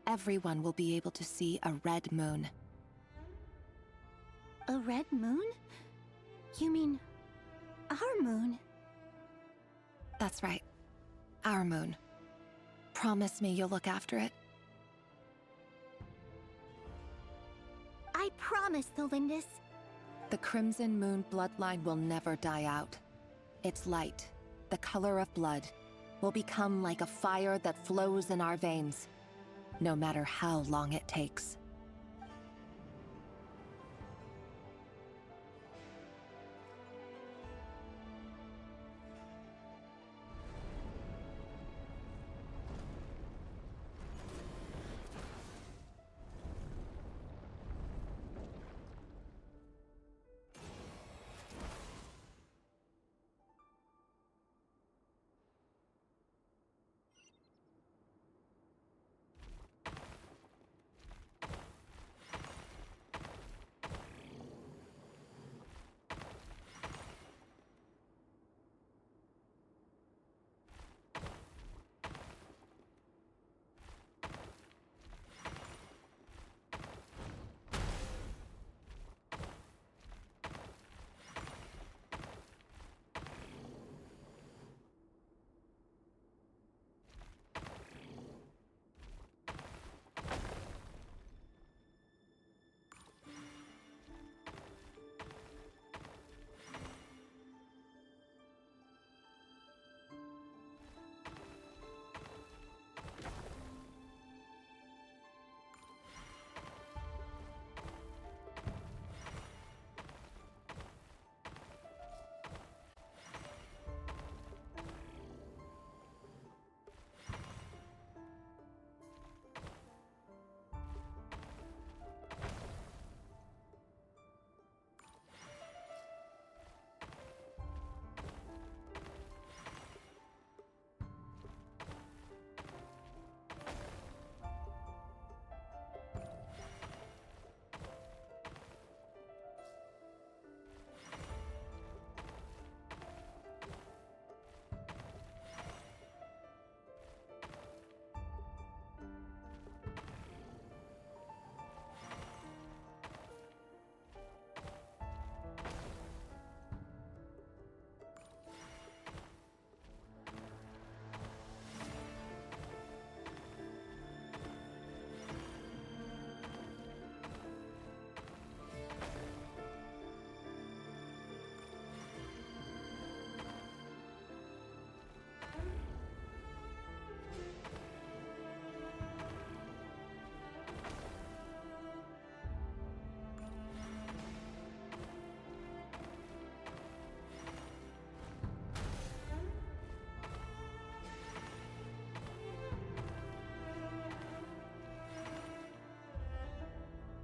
everyone will be able to see a red moon. A red moon? You mean our moon? That's right. Our moon. Promise me you'll look after it. I promise, the Lindis. The Crimson Moon bloodline will never die out. Its light, the color of blood, will become like a fire that flows in our veins, no matter how long it takes.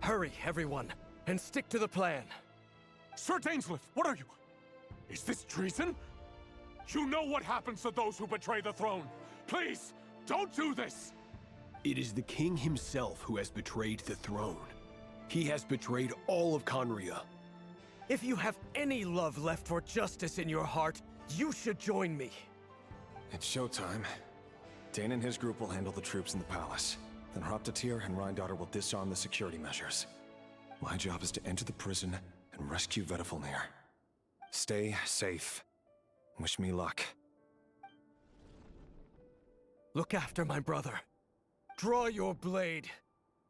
Hurry, everyone, and stick to the plan. Sir Dainsleif, what are you? Is this treason? You know what happens to those who betray the throne. Please, don't do this! It is the king himself who has betrayed the throne. He has betrayed all of Conria. If you have any love left for justice in your heart, you should join me. It's showtime. Dane and his group will handle the troops in the palace. Then Hraptatir and Rheindotter will disarm the security measures. My job is to enter the prison and rescue Vedafilnir. Stay safe. Wish me luck. Look after my brother. Draw your blade.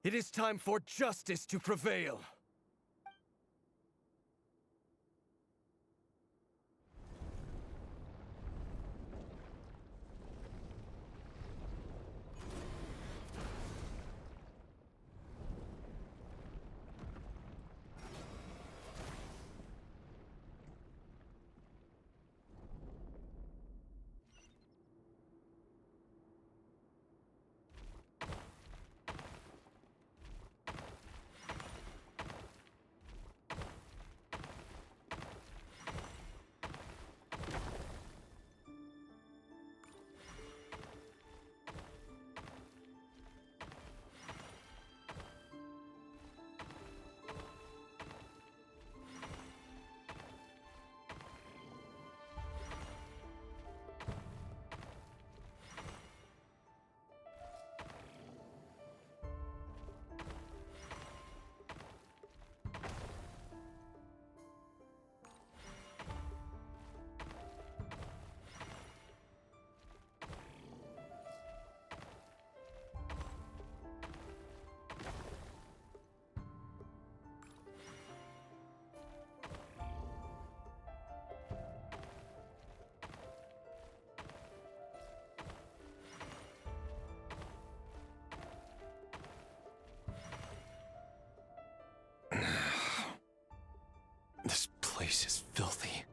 It is time for justice to prevail. This place is filthy.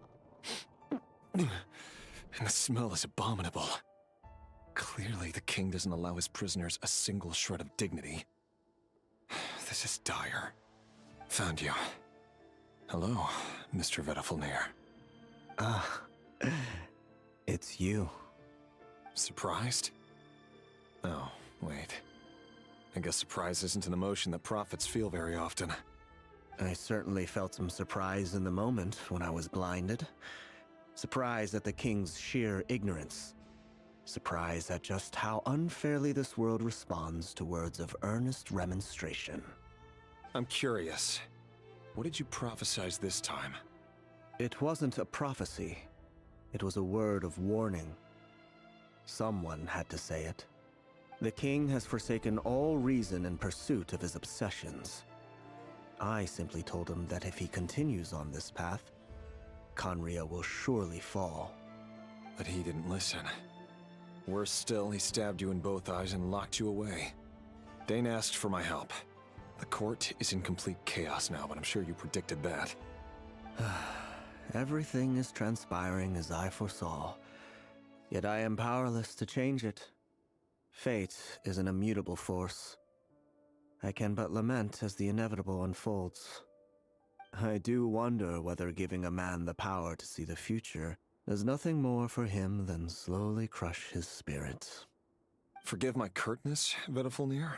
And the smell is abominable. Clearly, the king doesn't allow his prisoners a single shred of dignity. This is dire. Found you. Hello, Mr. Vedafilnir. Ah, it's you. Surprised? Oh, wait. I guess surprise isn't an emotion that prophets feel very often. I certainly felt some surprise in the moment when I was blinded. Surprise at the king's sheer ignorance. Surprise at just how unfairly this world responds to words of earnest remonstration. I'm curious. What did you prophesize this time? It wasn't a prophecy. It was a word of warning. Someone had to say it. The king has forsaken all reason in pursuit of his obsessions. I simply told him that if he continues on this path, Khaenri'ah will surely fall. But he didn't listen. Worse still, he stabbed you in both eyes and locked you away. Dane asked for my help. The court is in complete chaos now, but I'm sure you predicted that. Everything is transpiring as I foresaw, yet I am powerless to change it. Fate is an immutable force. I can but lament as the inevitable unfolds. I do wonder whether giving a man the power to see the future does nothing more for him than slowly crush his spirit. Forgive my curtness, Vedafilnir,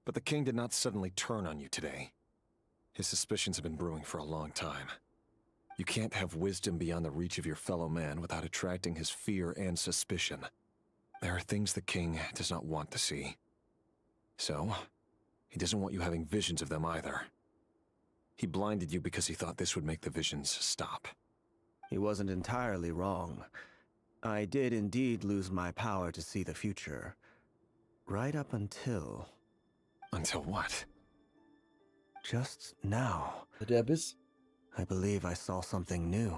but the king did not suddenly turn on you today. His suspicions have been brewing for a long time. You can't have wisdom beyond the reach of your fellow man without attracting his fear and suspicion. There are things the king does not want to see. So, he doesn't want you having visions of them either. He blinded you because he thought this would make the visions stop. He wasn't entirely wrong. I did indeed lose my power to see the future. Right up until... Until what? Just now. Der Biss? I believe I saw something new.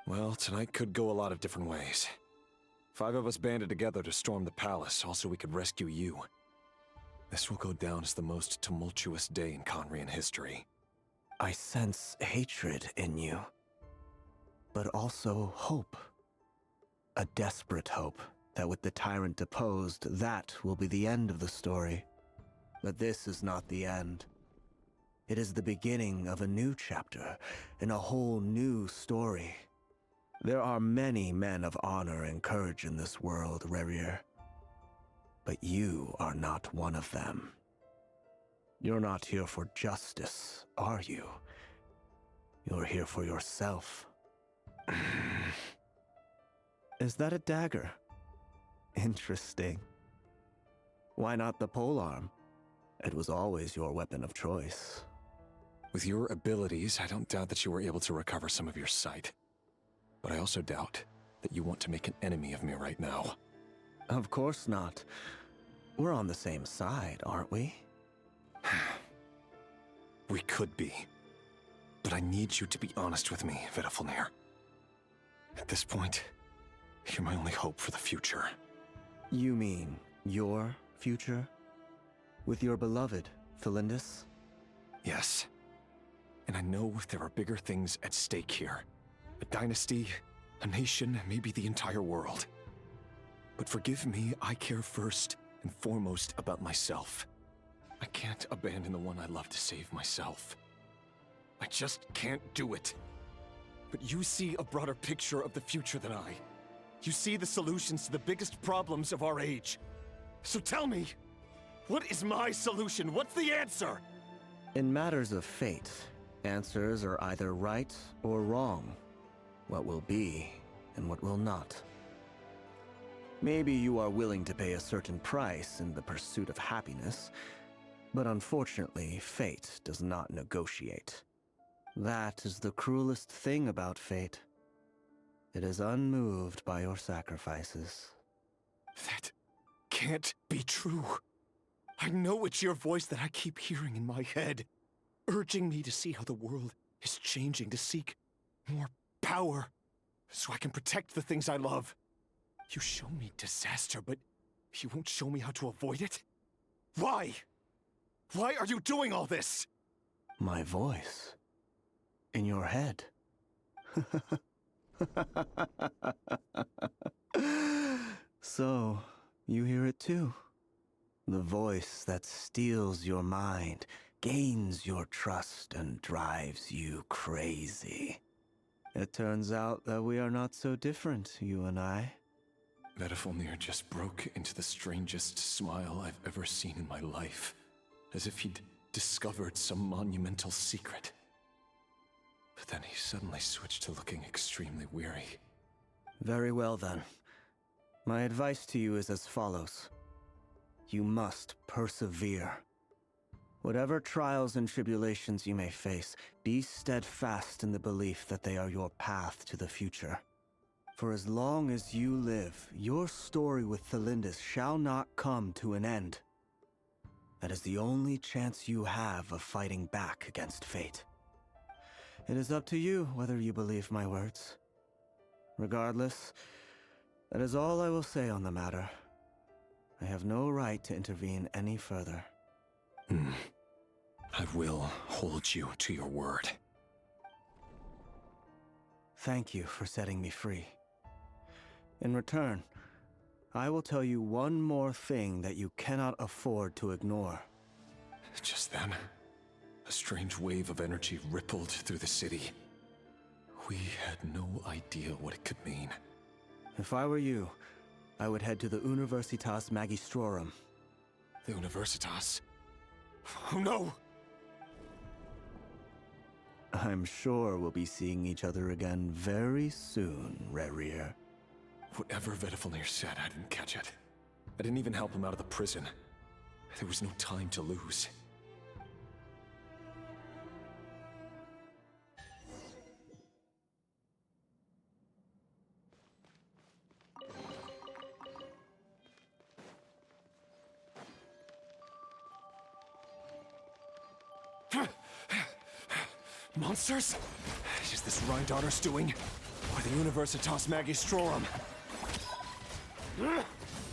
Well, tonight could go a lot of different ways. 5 of us banded together to storm the palace, also we could rescue you. This will go down as the most tumultuous day in Khaenri'ah history. I sense hatred in you, but also hope. A desperate hope that with the tyrant deposed, that will be the end of the story. But this is not the end. It is the beginning of a new chapter in a whole new story. There are many men of honor and courage in this world, Rerir. But you are not one of them. You're not here for justice, are you? You're here for yourself. Is that a dagger? Interesting. Why not the polearm? It was always your weapon of choice. With your abilities, I don't doubt that you were able to recover some of your sight. But I also doubt that you want to make an enemy of me right now. Of course not. We're on the same side, aren't we? We could be. But I need you to be honest with me, Vedafilnir. At this point, you're my only hope for the future. You mean your future? With your beloved, Felindis? Yes. And I know there are bigger things at stake here. A dynasty, a nation, maybe the entire world. But forgive me, I care first and foremost about myself. I can't abandon the one I love to save myself. I just can't do it. But you see a broader picture of the future than I. You see the solutions to the biggest problems of our age. So tell me, what is my solution? What's the answer? In matters of fate, answers are either right or wrong. What will be and what will not. Maybe you are willing to pay a certain price in the pursuit of happiness, but unfortunately, fate does not negotiate. That is the cruelest thing about fate. It is unmoved by your sacrifices. That can't be true. I know it's your voice that I keep hearing in my head, urging me to see how the world is changing, to seek more power, so I can protect the things I love. You show me disaster, but you won't show me how to avoid it? Why? Why are you doing all this? My voice. In your head. So, you hear it too? The voice that steals your mind, gains your trust, and drives you crazy. It turns out that we are not so different, you and I. Vedafilnir just broke into the strangest smile I've ever seen in my life, as if he'd discovered some monumental secret. But then he suddenly switched to looking extremely weary. Very well then. My advice to you is as follows. You must persevere. Whatever trials and tribulations you may face, be steadfast in the belief that they are your path to the future. For as long as you live, your story with Felindis shall not come to an end. That is the only chance you have of fighting back against fate. It is up to you whether you believe my words. Regardless, that is all I will say on the matter. I have no right to intervene any further. I will hold you to your word. Thank you for setting me free. In return, I will tell you one more thing that you cannot afford to ignore. Just then, a strange wave of energy rippled through the city. We had no idea what it could mean. If I were you, I would head to the Universitas Magistrorum. The Universitas? Oh no! I'm sure we'll be seeing each other again very soon, Rerir. Whatever Vedafilnir said, I didn't catch it. I didn't even help him out of the prison. There was no time to lose. Monsters? Is this Rheindarter's doing? Or the Universitas Magistrorum?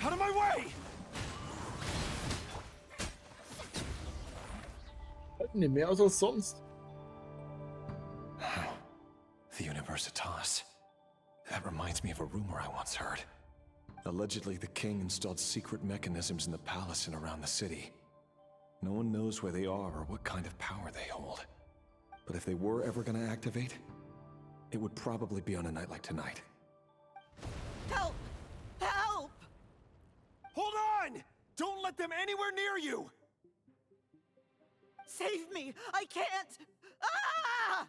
Out of my way! Nee, mehr als sonst. The Universitas. That reminds me of a rumor I once heard. Allegedly, the king installed secret mechanisms in the palace and around the city. No one knows where they are or what kind of power they hold. But if they were ever going to activate, it would probably be on a night like tonight. Help! Help! Hold on! Don't let them anywhere near you! Save me! I can't! Ah!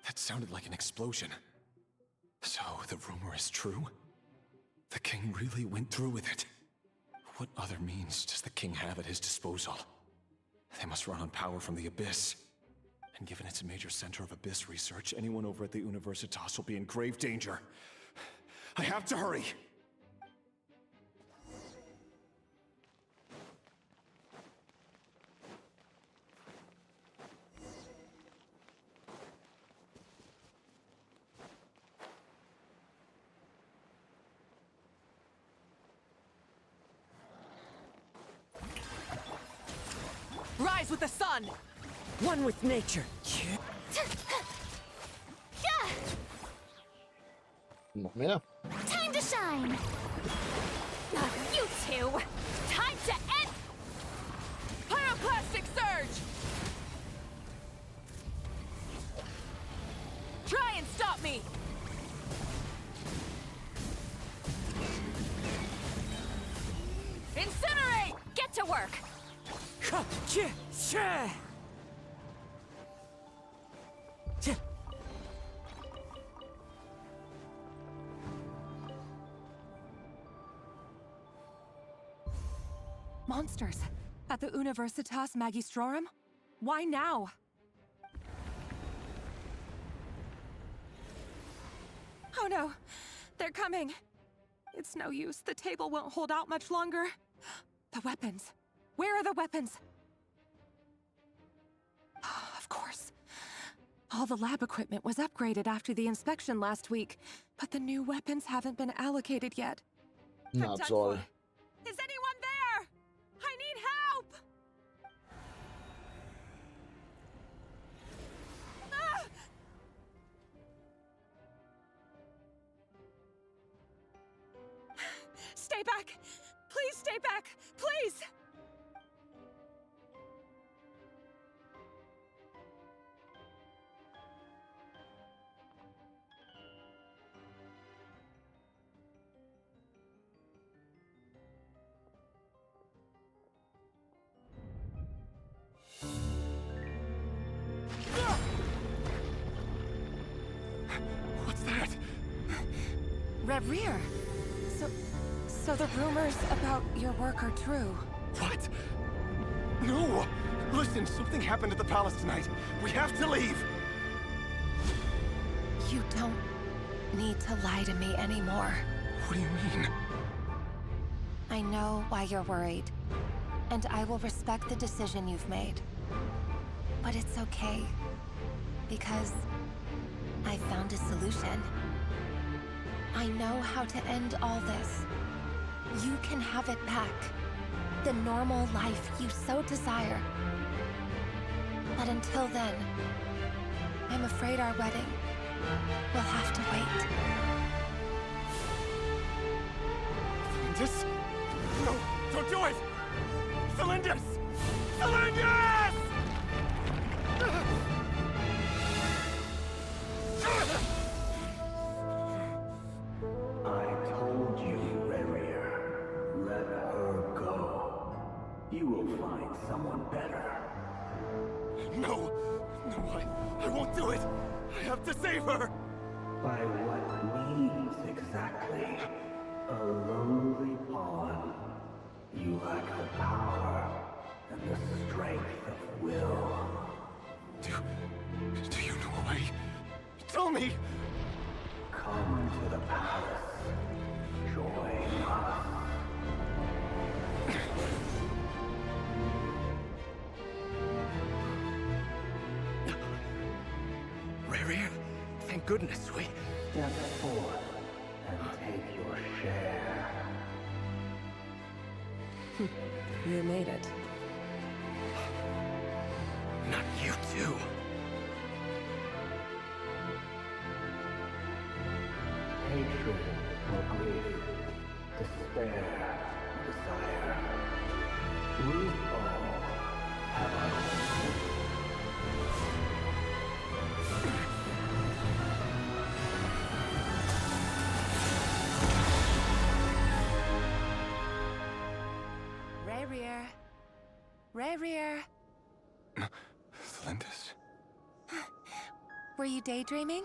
That sounded like an explosion. So, the rumor is true? The king really went through with it. What other means does the king have at his disposal? They must run on power from the Abyss. And given it's a major center of Abyss research, anyone over at the Universitas will be in grave danger. I have to hurry! Rise with the sun! One with nature. Noch mehr. Time to shine! You two! Time to end! Pyroclastic surge! Try and stop me! Incinerate! Get to work! Monsters at the Universitas Magistrorum? Why now? Oh no, they're coming. It's no use, the table won't hold out much longer. The weapons. Where are the weapons? Of course. All the lab equipment was upgraded after the inspection last week, but the new weapons haven't been allocated yet. Na toll. Is anyone there? I need help! Ah! Stay back! Please stay back! Please! What's that? Red Rear! So the rumors about your work are true. What? No! Listen, something happened at the palace tonight. We have to leave! You don't need to lie to me anymore. What do you mean? I know why you're worried, and I will respect the decision you've made. But it's okay, because I found a solution. I know how to end all this. You can have it back. The normal life you so desire. But until then, I'm afraid our wedding will have to wait. Cylinders? No, don't do it! Cylinders! Cylinders! I told you, Rarier. Let her go. You will find someone better. No! No, I won't do it! I have to save her! By what means exactly? A lowly pawn. You lack the power and the strength of will. Do you know a way? Tell me! Come to the palace. Join us. Rarier, thank goodness we... Step forth and take your share. You made it. Not you too. Hatred or grief, despair, desire. We all have our own. Rarier. Rarier. Cylinders? Were you daydreaming?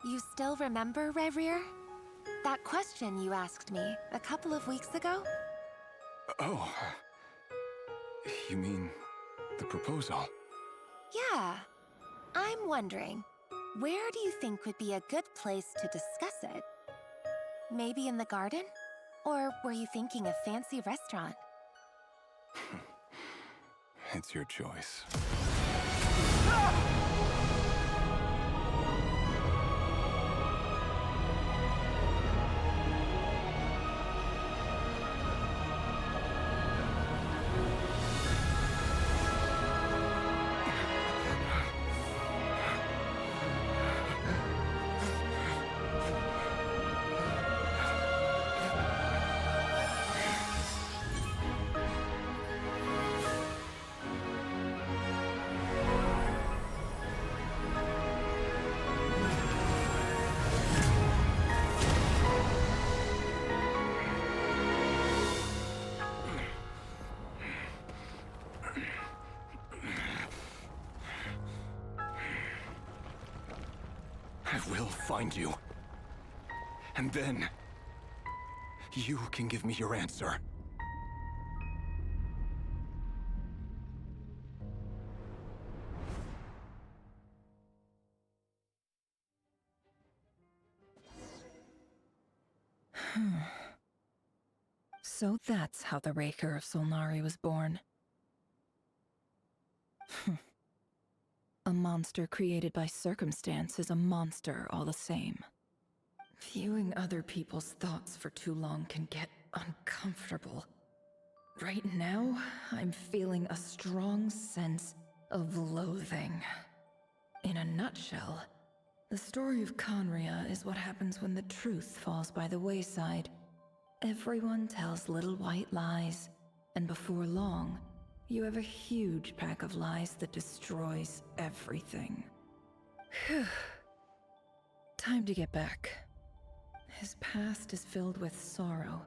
You still remember, Rerir? That question you asked me a couple of weeks ago? Oh. You mean the proposal? Yeah. I'm wondering, where do you think would be a good place to discuss it? Maybe in the garden? Or were you thinking a fancy restaurant? It's your choice. I will find you. And then, you can give me your answer. So that's how the Raker of Solnari was born. A monster created by circumstance is a monster all the same. Viewing other people's thoughts for too long can get uncomfortable. Right now, I'm feeling a strong sense of loathing. In a nutshell, the story of Conria is what happens when the truth falls by the wayside. Everyone tells little white lies, and before long, you have a huge pack of lies that destroys everything. Phew. Time to get back. His past is filled with sorrow,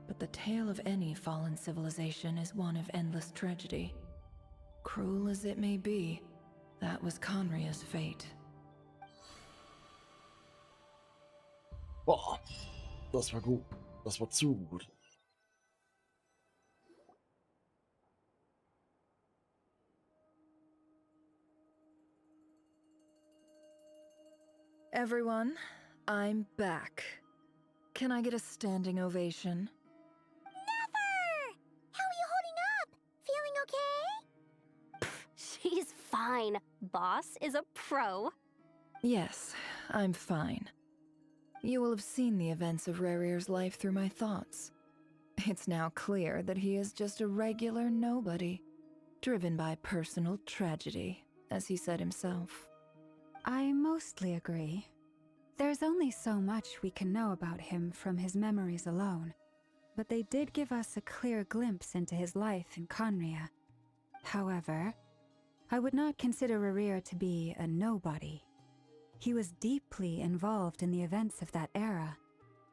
but the tale of any fallen civilization is one of endless tragedy. Cruel as it may be, that was Conria's fate. Boah, das war gut. Das war zu gut. Everyone, I'm back. Can I get a standing ovation? Never! How are you holding up? Feeling okay? She's fine. Boss is a pro. Yes, I'm fine. You will have seen the events of Rerir's life through my thoughts. It's now clear that he is just a regular nobody, driven by personal tragedy, as he said himself. I mostly agree. There's only so much we can know about him from his memories alone, but they did give us a clear glimpse into his life in Conria. However, I would not consider Rerir to be a nobody. He was deeply involved in the events of that era.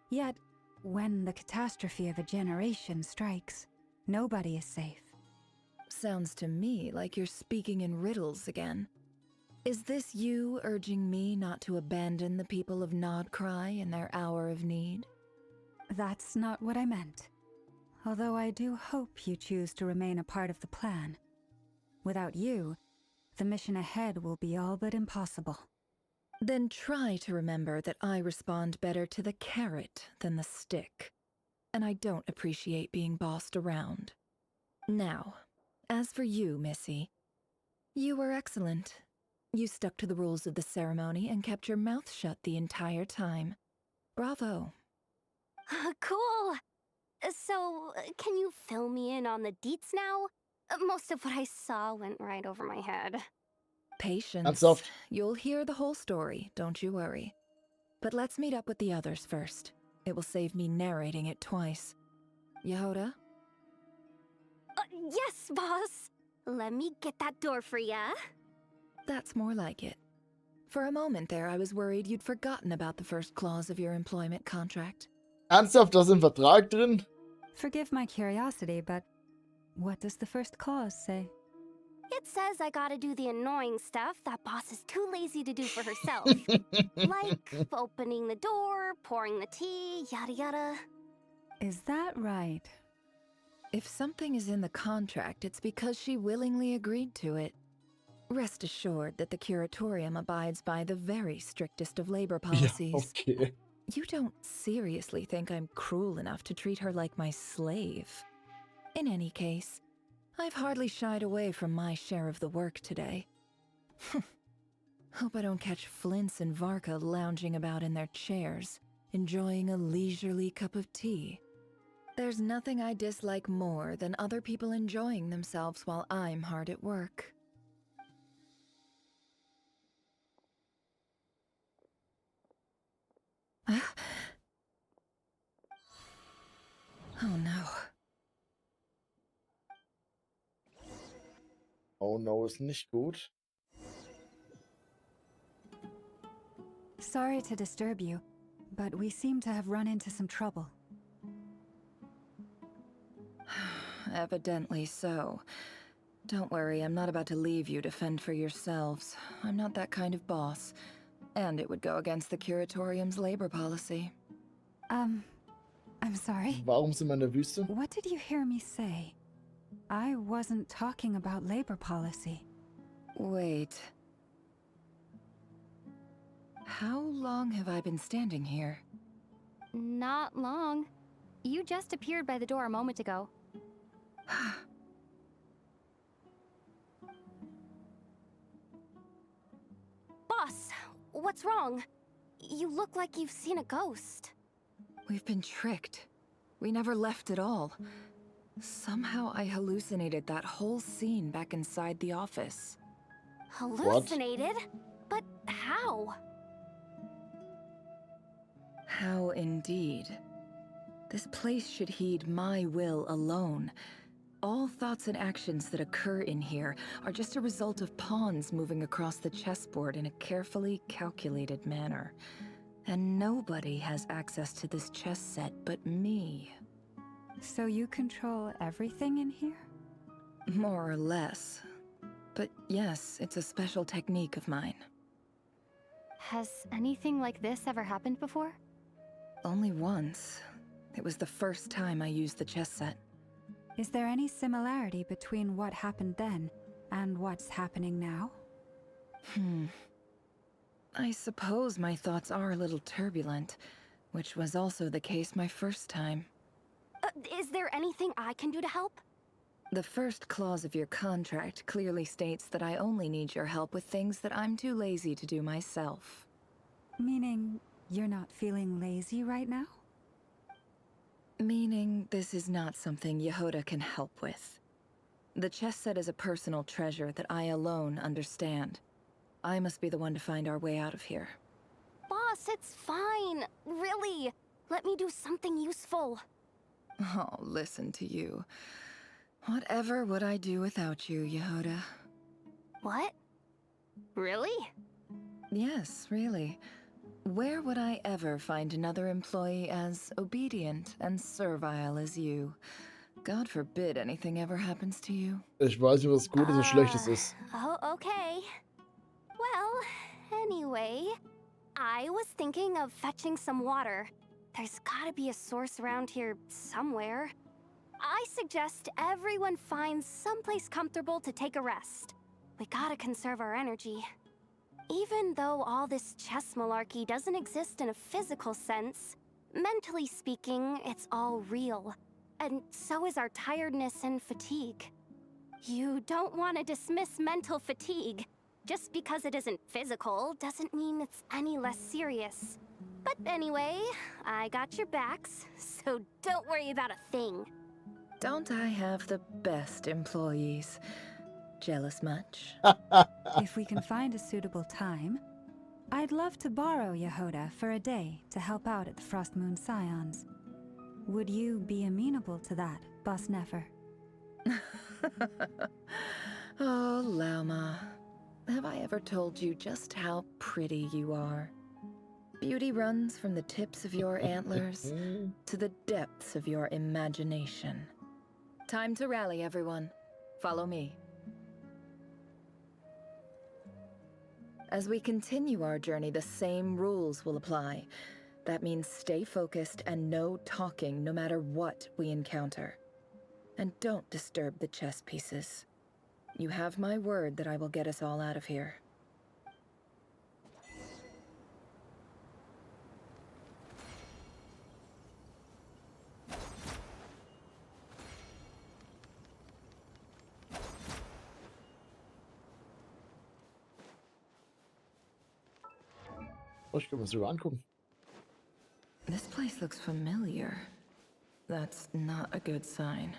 Yet, when the catastrophe of a generation strikes, nobody is safe. Sounds to me like you're speaking in riddles again. Is this you urging me not to abandon the people of Nodcry in their hour of need? That's not what I meant. Although I do hope you choose to remain a part of the plan. Without you, the mission ahead will be all but impossible. Then try to remember that I respond better to the carrot than the stick. And I don't appreciate being bossed around. Now, as for you, Missy, you were excellent. You stuck to the rules of the ceremony and kept your mouth shut the entire time. Bravo. Cool. So, can you fill me in on the deets now? Most of what I saw went right over my head. Patience. You'll hear the whole story, don't you worry. But let's meet up with the others first. It will save me narrating it twice. Yehoda? Yes, boss. Let me get that door for ya. That's more like it. For a moment there, I was worried you'd forgotten about the first clause of your employment contract. Ernsthaft, da ist im Vertrag drin? Forgive my curiosity, but what does the first clause say? It says I gotta do the annoying stuff that boss is too lazy to do for herself. Like opening the door, pouring the tea, yada yada. Is that right? If something is in the contract, it's because she willingly agreed to it. Rest assured that the curatorium abides by the very strictest of labor policies. Ja, okay. You don't seriously think I'm cruel enough to treat her like my slave? In any case, I've hardly shied away from my share of the work today. Hope I don't catch Flintz and Varka lounging about in their chairs, enjoying a leisurely cup of tea. There's nothing I dislike more than other people enjoying themselves while I'm hard at work. Oh no. Oh no, ist nicht gut. Sorry to disturb you, but we seem to have run into some trouble. Evidently so. Don't worry, I'm not about to leave you to fend for yourselves. I'm not that kind of boss. And it would go against the curatorium's labor policy. I'm sorry. Warum sind wir in der Wüste? What did you hear me say? I wasn't talking about labor policy. Wait. How long have I been standing here? Not long. You just appeared by the door a moment ago. Boss, what's wrong? You look like you've seen a ghost. We've been tricked. We never left at all. Somehow I hallucinated that whole scene back inside the office. Hallucinated? But how? How indeed. This place should heed my will alone. All thoughts and actions that occur in here are just a result of pawns moving across the chessboard in a carefully calculated manner. And nobody has access to this chess set but me. So you control everything in here? More or less. But yes, it's a special technique of mine. Has anything like this ever happened before? Only once. It was the first time I used the chess set. Is there any similarity between what happened then and what's happening now? I suppose my thoughts are a little turbulent, which was also the case my first time. Is there anything I can do to help? The first clause of your contract clearly states that I only need your help with things that I'm too lazy to do myself. Meaning you're not feeling lazy right now? Meaning this is not something Yehoda can help with. The chess set is a personal treasure that I alone understand. I must be the one to find our way out of here. Boss, it's fine. Really. Let me do something useful. Oh, listen to you. Whatever would I do without you, Yehoda? What? Really? Yes, really. Where would I ever find another employee as obedient and servile as you? God forbid anything ever happens to you. Ich weiß nicht, was Gutes und Schlechtes ist. Oh, okay. Well, anyway, I was thinking of fetching some water. There's gotta be a source around here somewhere. I suggest everyone finds someplace comfortable to take a rest. We gotta conserve our energy. Even though all this chess malarkey doesn't exist in a physical sense, mentally speaking, it's all real. And so is our tiredness and fatigue. You don't want to dismiss mental fatigue. Just because it isn't physical doesn't mean it's any less serious. But anyway, I got your backs, so don't worry about a thing. Don't I have the best employees? Jealous much? If we can find a suitable time, I'd love to borrow Yehoda for a day to help out at the Frost Moon Scions. Would you be amenable to that, Boss Nefer? Oh, Lauma. Have I ever told you just how pretty you are? Beauty runs from the tips of your antlers to the depths of your imagination. Time to rally, everyone. Follow me. As we continue our journey, the same rules will apply. That means stay focused and no talking no matter what we encounter. And don't disturb the chess pieces. You have my word that I will get us all out of here. Oh, ich kann mir das sogar angucken. This place looks familiar. That's not a good sign.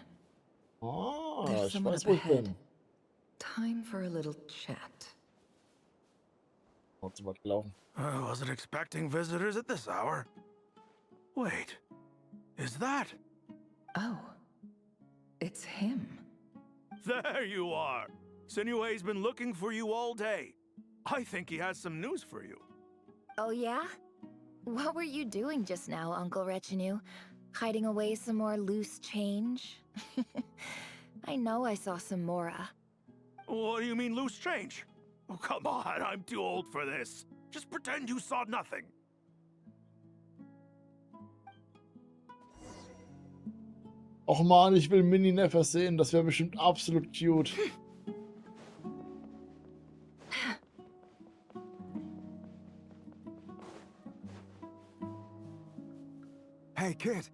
Ah, There's ich someone weiß, up wo ich ahead. bin. Time for a little chat. Oh, zu weit gelaufen. I wasn't expecting visitors at this hour. Wait, is that? Oh, it's him. There you are. Sinue's been looking for you all day. I think he has some news for you. Oh yeah? What were you doing just now, Uncle Retinue? Hiding away some more loose change? I know I saw some Mora. What do you mean loose change? Oh, come on, I'm too old for this. Just pretend you saw nothing. Och man, ich will Mini-Neffer sehen. Das wäre bestimmt absolut cute. Hey, kid.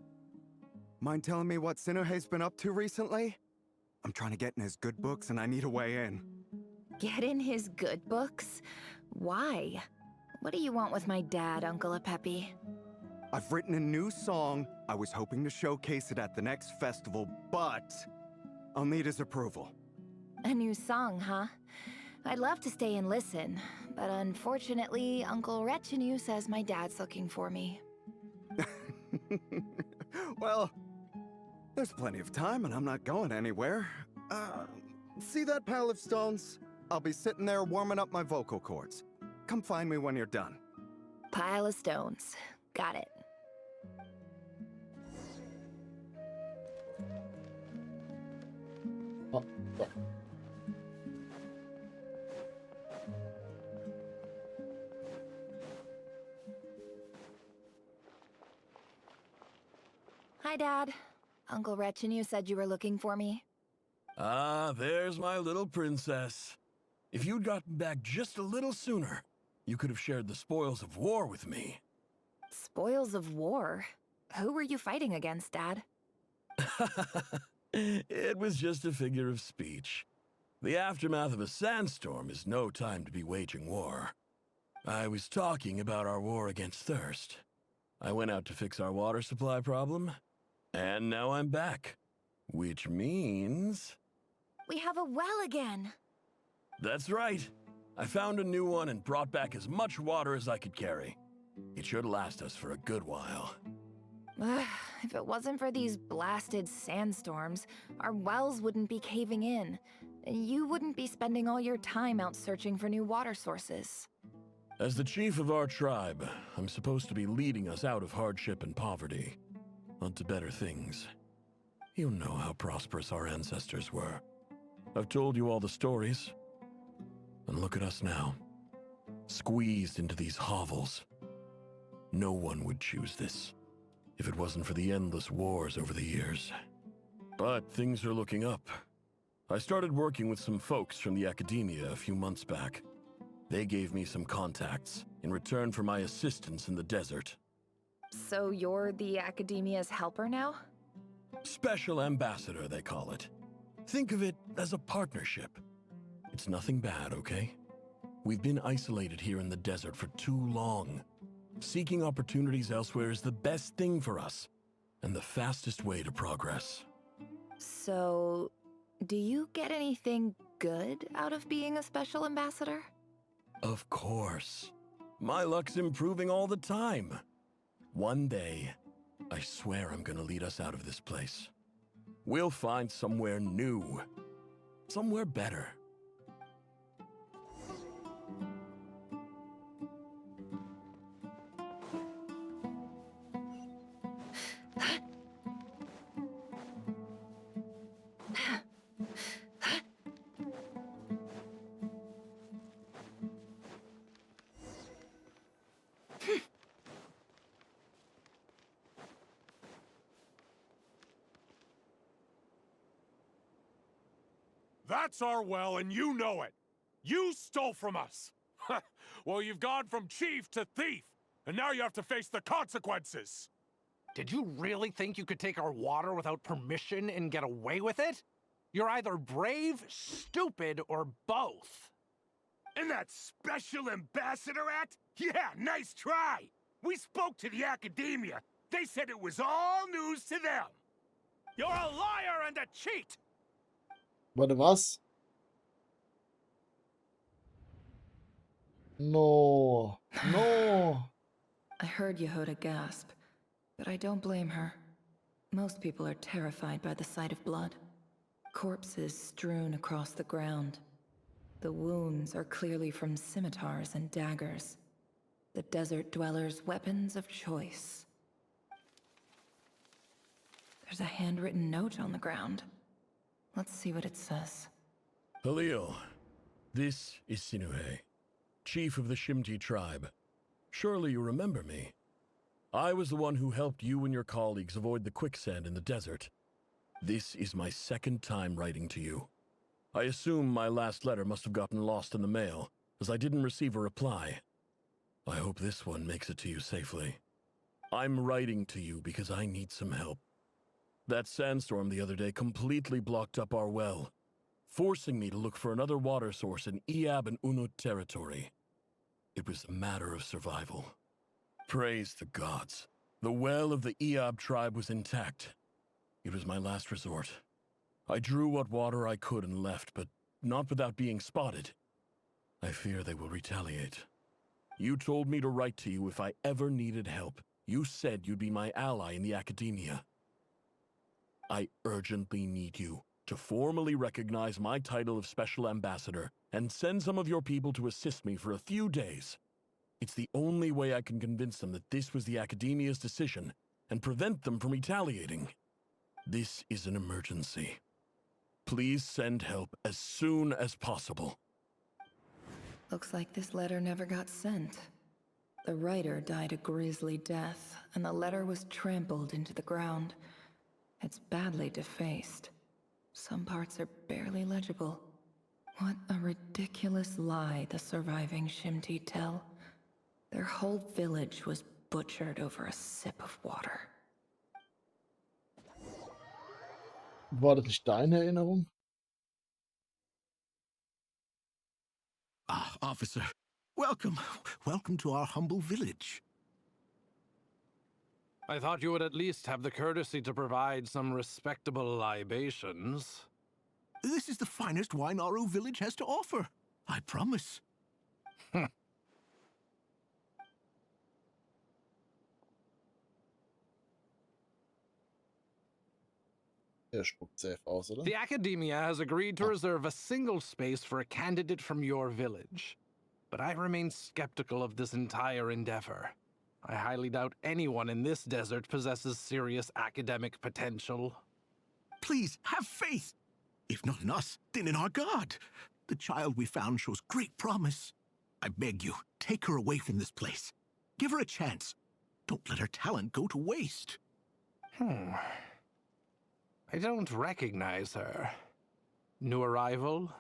Mind telling me what Sinuhe's been up to recently? I'm trying to get in his good books and I need a way in. Get in his good books? Why? What do you want with my dad, Uncle Apepi? I've written a new song. I was hoping to showcase it at the next festival, but I'll need his approval. A new song, huh? I'd love to stay and listen, but unfortunately, Uncle Retinue says my dad's looking for me. Well, there's plenty of time and I'm not going anywhere. See that pile of stones? I'll be sitting there warming up my vocal cords. Come find me when you're done. Pile of stones. Got it. Oh, oh. Hi, Dad. Uncle Retinue said you were looking for me. Ah, there's my little princess. If you'd gotten back just a little sooner, you could have shared the spoils of war with me. Spoils of war? Who were you fighting against, Dad? It was just a figure of speech. The aftermath of a sandstorm is no time to be waging war. I was talking about our war against thirst. I went out to fix our water supply problem, and now I'm back. Which means... We have a well again! That's right. I found a new one and brought back as much water as I could carry. It should last us for a good while. If it wasn't for these blasted sandstorms, our wells wouldn't be caving in. You wouldn't be spending all your time out searching for new water sources. As the chief of our tribe, I'm supposed to be leading us out of hardship and poverty, onto better things. You know how prosperous our ancestors were. I've told you all the stories. And look at us now, squeezed into these hovels. No one would choose this, if it wasn't for the endless wars over the years. But things are looking up. I started working with some folks from the academia a few months back. They gave me some contacts in return for my assistance in the desert. So you're the academia's helper now? Special ambassador, they call it. Think of it as a partnership. It's nothing bad, okay? We've been isolated here in the desert for too long. Seeking opportunities elsewhere is the best thing for us, and the fastest way to progress. So, do you get anything good out of being a special ambassador? Of course. My luck's improving all the time. One day, I swear I'm gonna lead us out of this place. We'll find somewhere new. Somewhere better. That's our well, and you know it. You stole from us. Well, you've gone from chief to thief, and now you have to face the consequences. Did you really think you could take our water without permission and get away with it? You're either brave, stupid, or both. And that Special Ambassador Act? Yeah, nice try! We spoke to the academia. They said it was all news to them. You're a liar and a cheat! Warte, was? No. No. I heard Yehuda gasp, but I don't blame her. Most people are terrified by the sight of blood. Corpses strewn across the ground. The wounds are clearly from scimitars and daggers. The desert dwellers' weapons of choice. There's a handwritten note on the ground. Let's see what it says. Halil, this is Sinuhe, chief of the Shimti tribe. Surely you remember me. I was the one who helped you and your colleagues avoid the quicksand in the desert. This is my second time writing to you. I assume my last letter must have gotten lost in the mail, as I didn't receive a reply. I hope this one makes it to you safely. I'm writing to you because I need some help. That sandstorm the other day completely blocked up our well, forcing me to look for another water source in Iab and Unut territory. It was a matter of survival. Praise the gods. The well of the Iab tribe was intact. It was my last resort. I drew what water I could and left, but not without being spotted. I fear they will retaliate. You told me to write to you if I ever needed help. You said you'd be my ally in the academia. I urgently need you to formally recognize my title of Special Ambassador and send some of your people to assist me for a few days. It's the only way I can convince them that this was the academia's decision and prevent them from retaliating. This is an emergency. Please send help as soon as possible. Looks like this letter never got sent. The writer died a grisly death, and the letter was trampled into the ground. It's badly defaced. Some parts are barely legible. What a ridiculous lie the surviving Shimti tell. Their whole village was butchered over a sip of water. War das nicht deine Erinnerung? Ah, officer. Welcome. Welcome to our humble village. I thought you would at least have the courtesy to provide some respectable libations. This is the finest wine Aru village has to offer. I promise. Er spuckt safe aus, oder? The academia has agreed to reserve a single space for a candidate from your village. But I remain skeptical of this entire endeavor. I highly doubt anyone in this desert possesses serious academic potential. Please, have faith. If not in us, then in our God. The child we found shows great promise. I beg you, take her away from this place. Give her a chance. Don't let her talent go to waste. I don't recognize her. New arrival?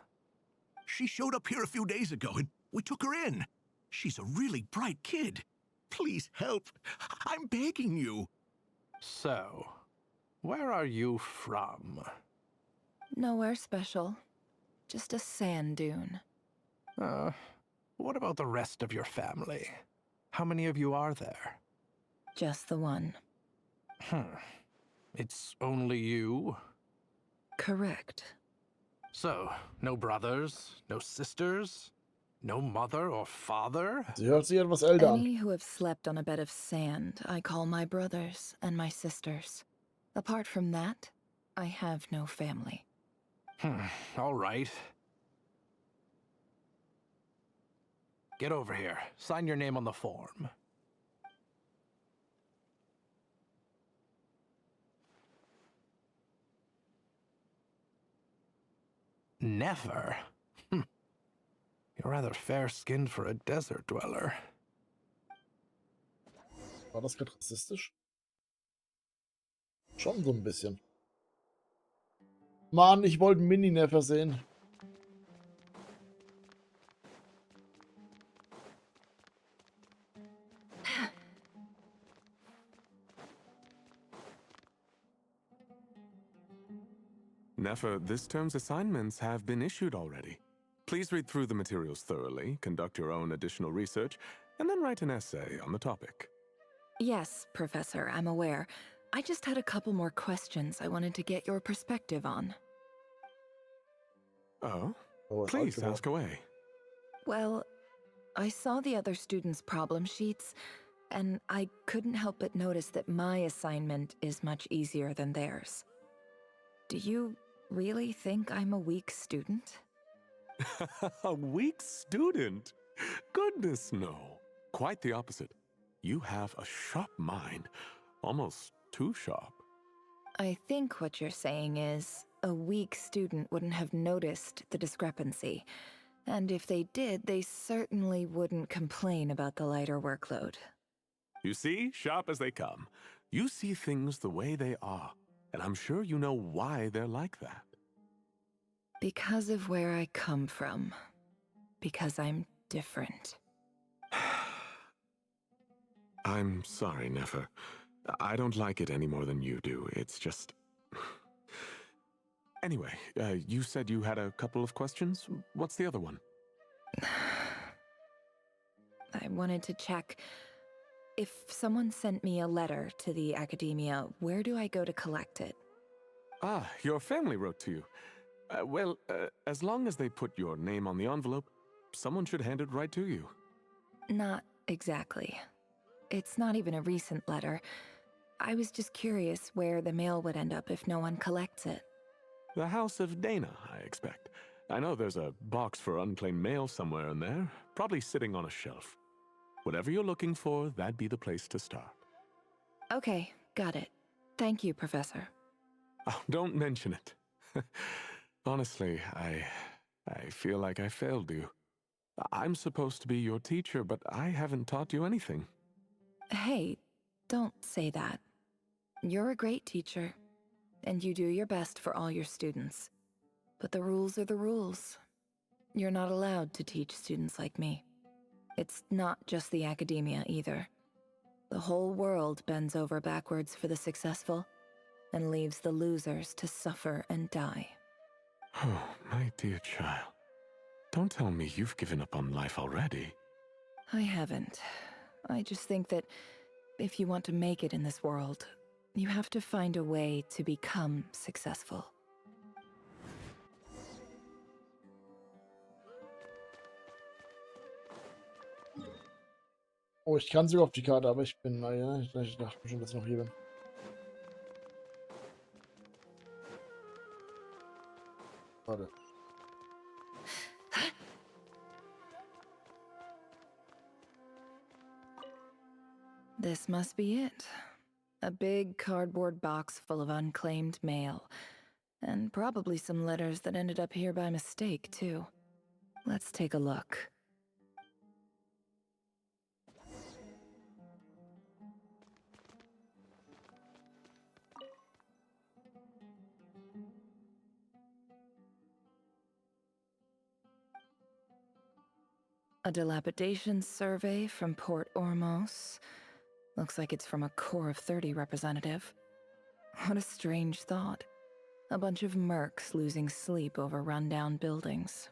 She showed up here a few days ago, and we took her in. She's a really bright kid. Please help. I'm begging you. So, where are you from? Nowhere special. Just a sand dune. What about the rest of your family? How many of you are there? Just the one. It's only you? Correct. So, no brothers, no sisters, no mother or father? Sie hört sich etwas älter an. Any who have slept on a bed of sand, I call my brothers and my sisters. Apart from that, I have no family. All right. Get over here. Sign your name on the form. Never? You're rather fair-skinned for a desert dweller. War das gerade rassistisch? Schon so ein bisschen. Mann, ich wollte einen Mini-Neffer sehen. Nefer, this term's assignments have been issued already. Please read through the materials thoroughly, conduct your own additional research, and then write an essay on the topic. Yes, Professor, I'm aware. I just had a couple more questions I wanted to get your perspective on. Oh? Please ask away. Well, I saw the other students' problem sheets, and I couldn't help but notice that my assignment is much easier than theirs. Do you really think I'm a weak student? A weak student? Goodness, no. Quite the opposite. You have a sharp mind, almost too sharp. I think what you're saying is, a weak student wouldn't have noticed the discrepancy. And if they did, they certainly wouldn't complain about the lighter workload. You see, sharp as they come. You see things the way they are, and I'm sure you know why they're like that. Because of where I come from. Because I'm different. I'm sorry, Nefer. I don't like it any more than you do. It's just... Anyway, you said you had a couple of questions. What's the other one? I wanted to check. If someone sent me a letter to the academia, where do I go to collect it? Ah, your family wrote to you. Well, as long as they put your name on the envelope, someone should hand it right to you. Not exactly. It's not even a recent letter. I was just curious where the mail would end up if no one collects it. The House of Dana, I expect. I know there's a box for unclaimed mail somewhere in there, probably sitting on a shelf. Whatever you're looking for, that'd be the place to start. Okay, got it. Thank you, Professor. Oh, don't mention it. Honestly, I feel like I failed you. I'm supposed to be your teacher, but I haven't taught you anything. Hey, don't say that. You're a great teacher, and you do your best for all your students. But the rules are the rules. You're not allowed to teach students like me. It's not just the academia either. The whole world bends over backwards for the successful, and leaves the losers to suffer and die. Oh, my dear child. Don't tell me you've given up on life already. I haven't. I just think that if you want to make it in this world, you have to find a way to become successful. Oh, ich kann sogar auf die Karte, aber ich bin, naja, ich dachte schon, dass ich noch hier bin. Warte. This must be it. A big cardboard box full of unclaimed mail. And probably some letters that ended up here by mistake, too. Let's take a look. A dilapidation survey from Port Ormos. Looks like it's from a Core of 30 representative. What a strange thought. A bunch of mercs losing sleep over rundown buildings.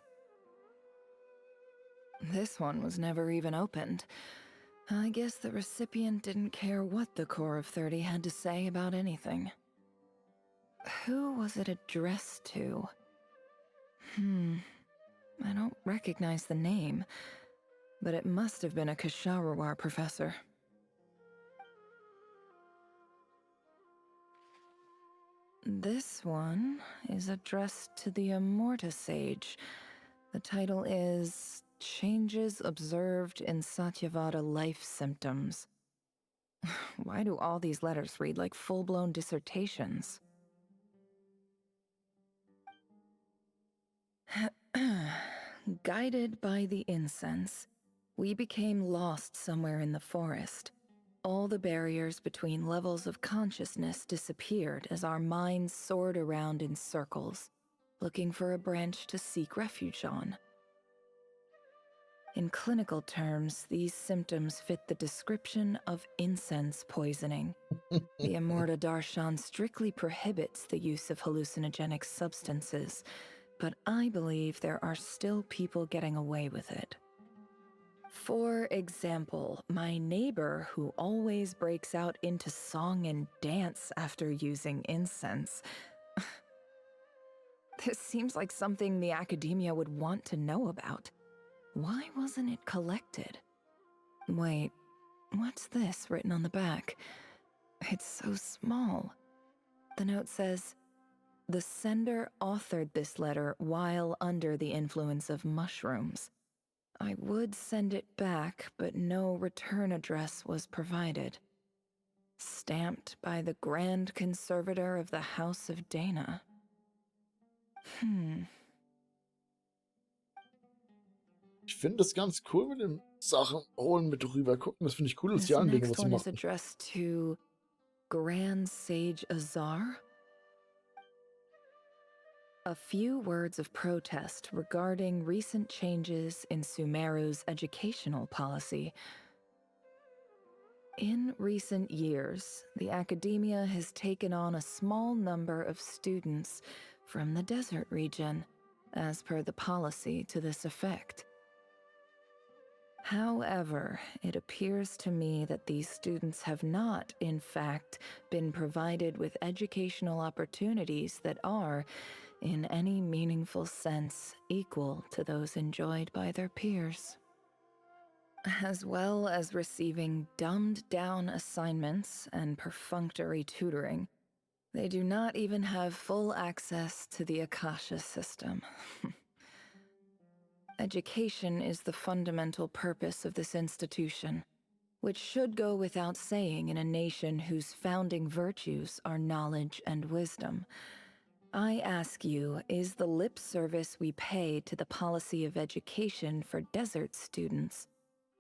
This one was never even opened. I guess the recipient didn't care what the Core of 30 had to say about anything. Who was it addressed to? I don't recognize the name, but it must have been a Ksharawar professor. This one is addressed to the Immorta Sage. The title is Changes Observed in Satyavada Life Symptoms. Why do all these letters read like full-blown dissertations? Guided by the incense, we became lost somewhere in the forest. All the barriers between levels of consciousness disappeared as our minds soared around in circles, looking for a branch to seek refuge on. In clinical terms, these symptoms fit the description of incense poisoning. The Amorta Darshan strictly prohibits the use of hallucinogenic substances, but I believe there are still people getting away with it. For example, my neighbor who always breaks out into song and dance after using incense. This seems like something the academia would want to know about. Why wasn't it collected? Wait, what's this written on the back? It's so small. The note says, "The sender authored this letter while under the influence of mushrooms. I would send it back, but no return address was provided. Stamped by the Grand Conservator of the House of Dana." Ich finde das ganz cool mit den Sachen holen, mit rüber gucken. Das finde ich cool, als die This anderen Dinge, next was sie one is machen. addressed to Grand Sage Azar. A few words of protest regarding recent changes in Sumeru's educational policy. In recent years, the academia has taken on a small number of students from the desert region, as per the policy to this effect. However, it appears to me that these students have not, in fact, been provided with educational opportunities that are, in any meaningful sense, equal to those enjoyed by their peers. As well as receiving dumbed-down assignments and perfunctory tutoring, they do not even have full access to the Akasha system. Education is the fundamental purpose of this institution, which should go without saying in a nation whose founding virtues are knowledge and wisdom. I ask you, is the lip service we pay to the policy of education for desert students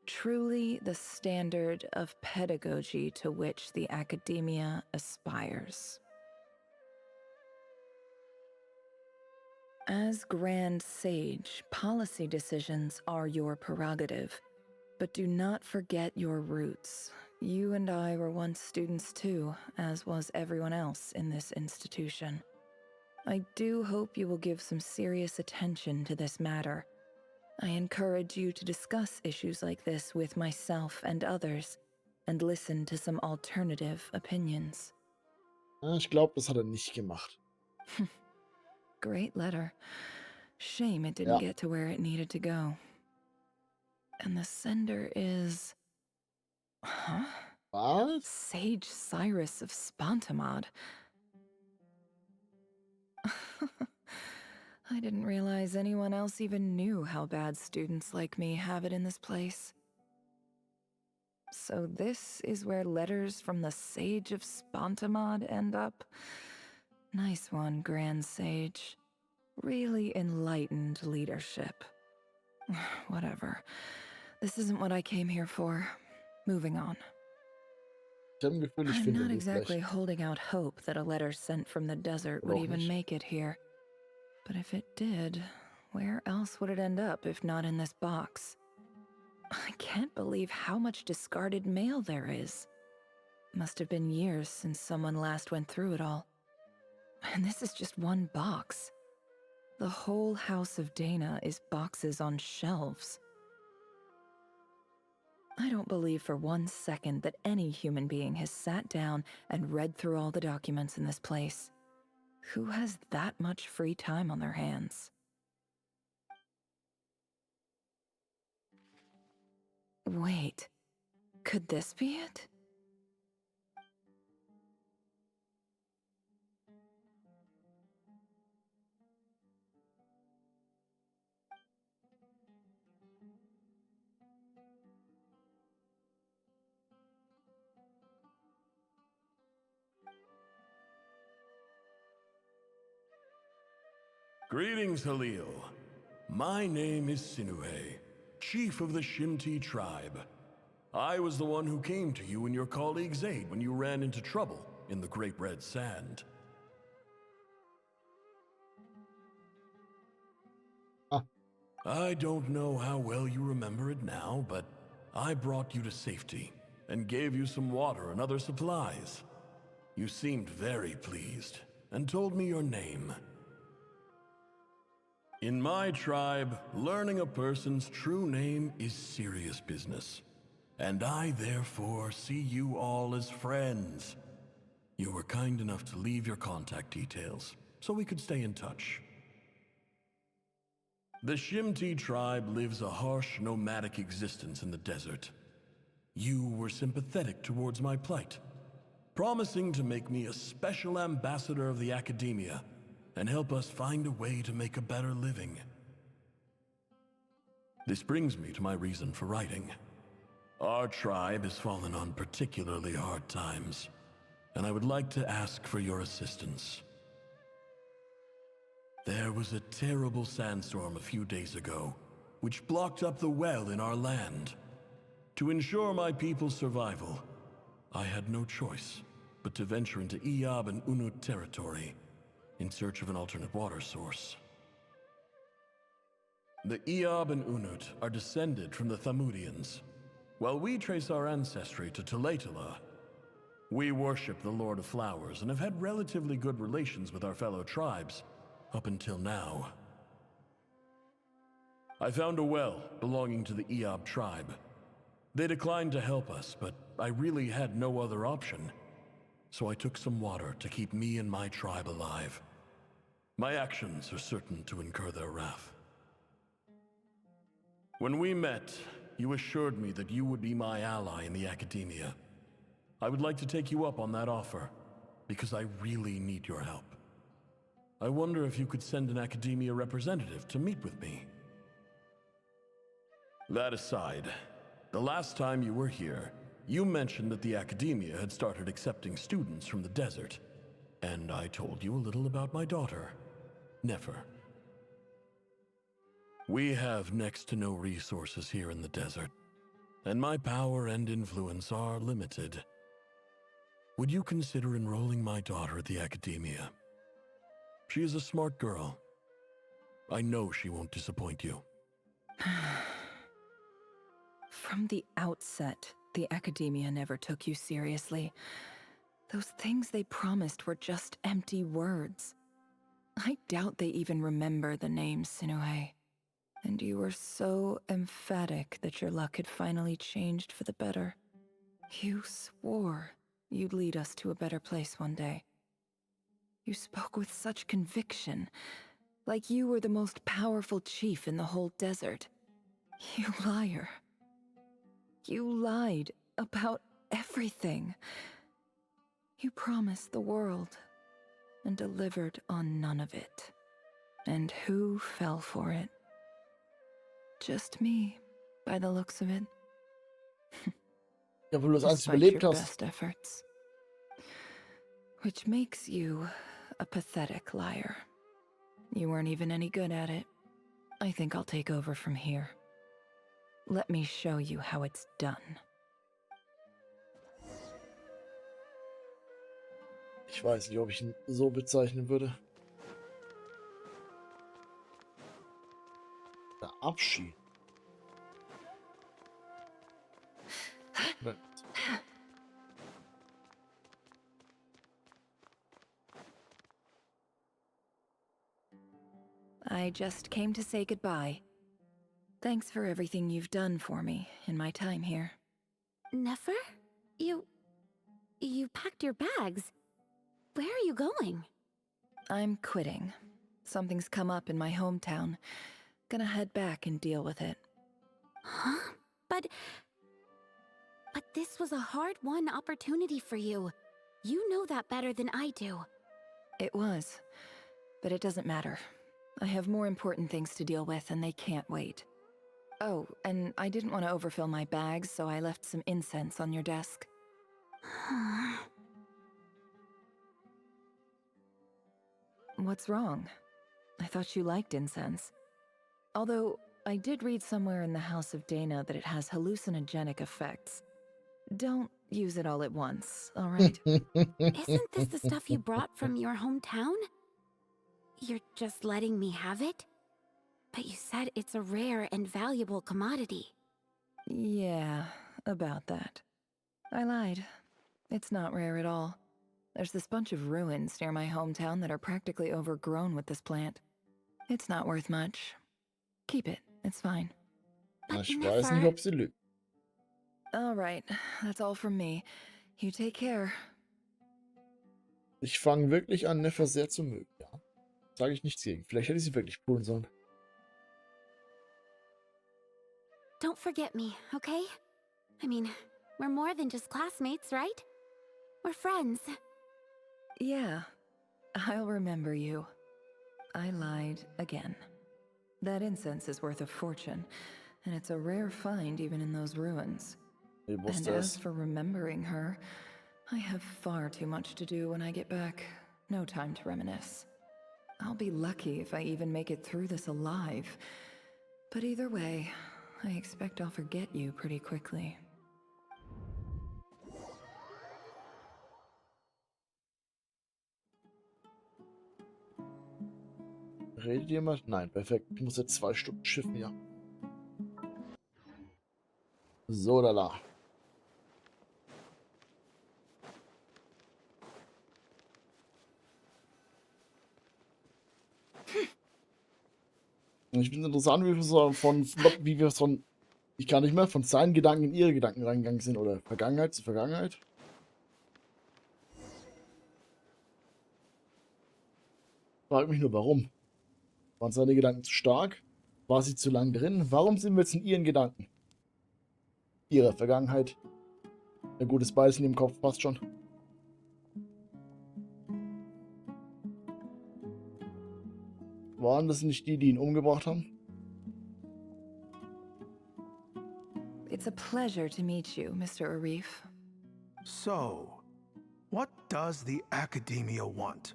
truly the standard of pedagogy to which the academia aspires? As Grand Sage, policy decisions are your prerogative, but do not forget your roots. You and I were once students too, as was everyone else in this institution. I do hope you will give some serious attention to this matter. I encourage you to discuss issues like this with myself and others, and listen to some alternative opinions. Ich glaube, das hat er nicht gemacht. Great letter. Shame it didn't get to where it needed to go. And the sender is... Huh? What? Sage Cyrus of Spontamod. I didn't realize anyone else even knew how bad students like me have it in this place. So this is where letters from the Sage of Spontamod end up? Nice one, Grand Sage. Really enlightened leadership. Whatever. This isn't what I came here for. Moving on. I'm not exactly holding out hope that a letter sent from the desert would even make it here. But if it did, where else would it end up if not in this box? I can't believe how much discarded mail there is. Must have been years since someone last went through it all. And this is just one box. The whole House of Dana is boxes on shelves. I don't believe for 1 second that any human being has sat down and read through all the documents in this place. Who has that much free time on their hands? Wait, could this be it? Greetings, Halil. My name is Sinue, chief of the Shimti tribe. I was the one who came to you and your colleague's aid when you ran into trouble in the Great Red Sand. I don't know how well you remember it now, but I brought you to safety and gave you some water and other supplies. You seemed very pleased and told me your name. In my tribe, learning a person's true name is serious business, and I therefore see you all as friends. You were kind enough to leave your contact details so we could stay in touch. The Shimti tribe lives a harsh, nomadic existence in the desert. You were sympathetic towards my plight, promising to make me a special ambassador of the academia and help us find a way to make a better living. This brings me to my reason for writing. Our tribe has fallen on particularly hard times, and I would like to ask for your assistance. There was a terrible sandstorm a few days ago, which blocked up the well in our land. To ensure my people's survival, I had no choice but to venture into Eob and Unut territory in search of an alternate water source. The Eob and Unut are descended from the Thamudians, while we trace our ancestry to Tulatala. We worship the Lord of Flowers and have had relatively good relations with our fellow tribes up until now. I found a well belonging to the Eob tribe. They declined to help us, but I really had no other option, so I took some water to keep me and my tribe alive. My actions are certain to incur their wrath. When we met, you assured me that you would be my ally in the academia. I would like to take you up on that offer, because I really need your help. I wonder if you could send an academia representative to meet with me. That aside, the last time you were here, you mentioned that the academia had started accepting students from the desert, and I told you a little about my daughter, Nefer. We have next to no resources here in the desert, and my power and influence are limited. Would you consider enrolling my daughter at the academia? She is a smart girl. I know she won't disappoint you. From the outset, the academia never took you seriously. Those things they promised were just empty words. I doubt they even remember the name Sinuhe. And you were so emphatic that your luck had finally changed for the better. You swore you'd lead us to a better place one day. You spoke with such conviction, like you were the most powerful chief in the whole desert. You liar. You lied about everything. You promised the world and delivered on none of it. And who fell for it? Just me, by the looks of it. Ja, wo du das alles Despite überlebt your hast. best efforts. Which makes you a pathetic liar. You weren't even any good at it. I think I'll take over from here. Let me show you how it's done. Ich weiß nicht, ob ich ihn so bezeichnen würde. Der Abschied. I just came to say goodbye. Thanks for everything you've done for me in my time here. Nefer? You packed your bags. Where are you going? I'm quitting. Something's come up in my hometown. Gonna head back and deal with it. Huh? But this was a hard-won opportunity for you. You know that better than I do. It was, but it doesn't matter. I have more important things to deal with and they can't wait. Oh, and I didn't want to overfill my bags, so I left some incense on your desk. What's wrong? I thought you liked incense. Although, I did read somewhere in the House of Dana that it has hallucinogenic effects. Don't use it all at once, alright? Isn't this the stuff you brought from your hometown? You're just letting me have it? But you said it's a rare and valuable commodity. Yeah, about that. I lied. It's not rare at all. There's this bunch of ruins near my hometown that are practically overgrown with this plant. It's not worth much. Keep it. It's fine. Ich weiß nicht, ob sie lügt. All right, that's all from me. You take care. Ich fange wirklich an, Neffer sehr zu mögen, ja. Sage ich nichts gegen. Vielleicht hätte ich sie wirklich pullen sollen. Don't forget me, okay? I mean, we're more than just classmates, right? We're friends. Yeah, I'll remember you. I lied again. That incense is worth a fortune, and it's a rare find even in those ruins. And as for remembering her, I have far too much to do when I get back. No time to reminisce. I'll be lucky if I even make it through this alive. But either way, I expect I'll forget you pretty quickly. Redet jemand? Nein, perfekt. Ich muss jetzt 2 Stunden schiffen, ja. So, lala. Ich finde es interessant, wie wir von, ich kann nicht mehr, von seinen Gedanken in ihre Gedanken reingegangen sind, oder Vergangenheit zu Vergangenheit. Ich frage mich nur, warum? Waren seine Gedanken zu stark? War sie zu lang drin? Warum sind wir jetzt in ihren Gedanken? Ihre Vergangenheit. Ein gutes Beißen im Kopf passt schon. Waren das nicht die, die ihn umgebracht haben? It's a pleasure to meet you, Mr. Arif. So, what does the Academia want?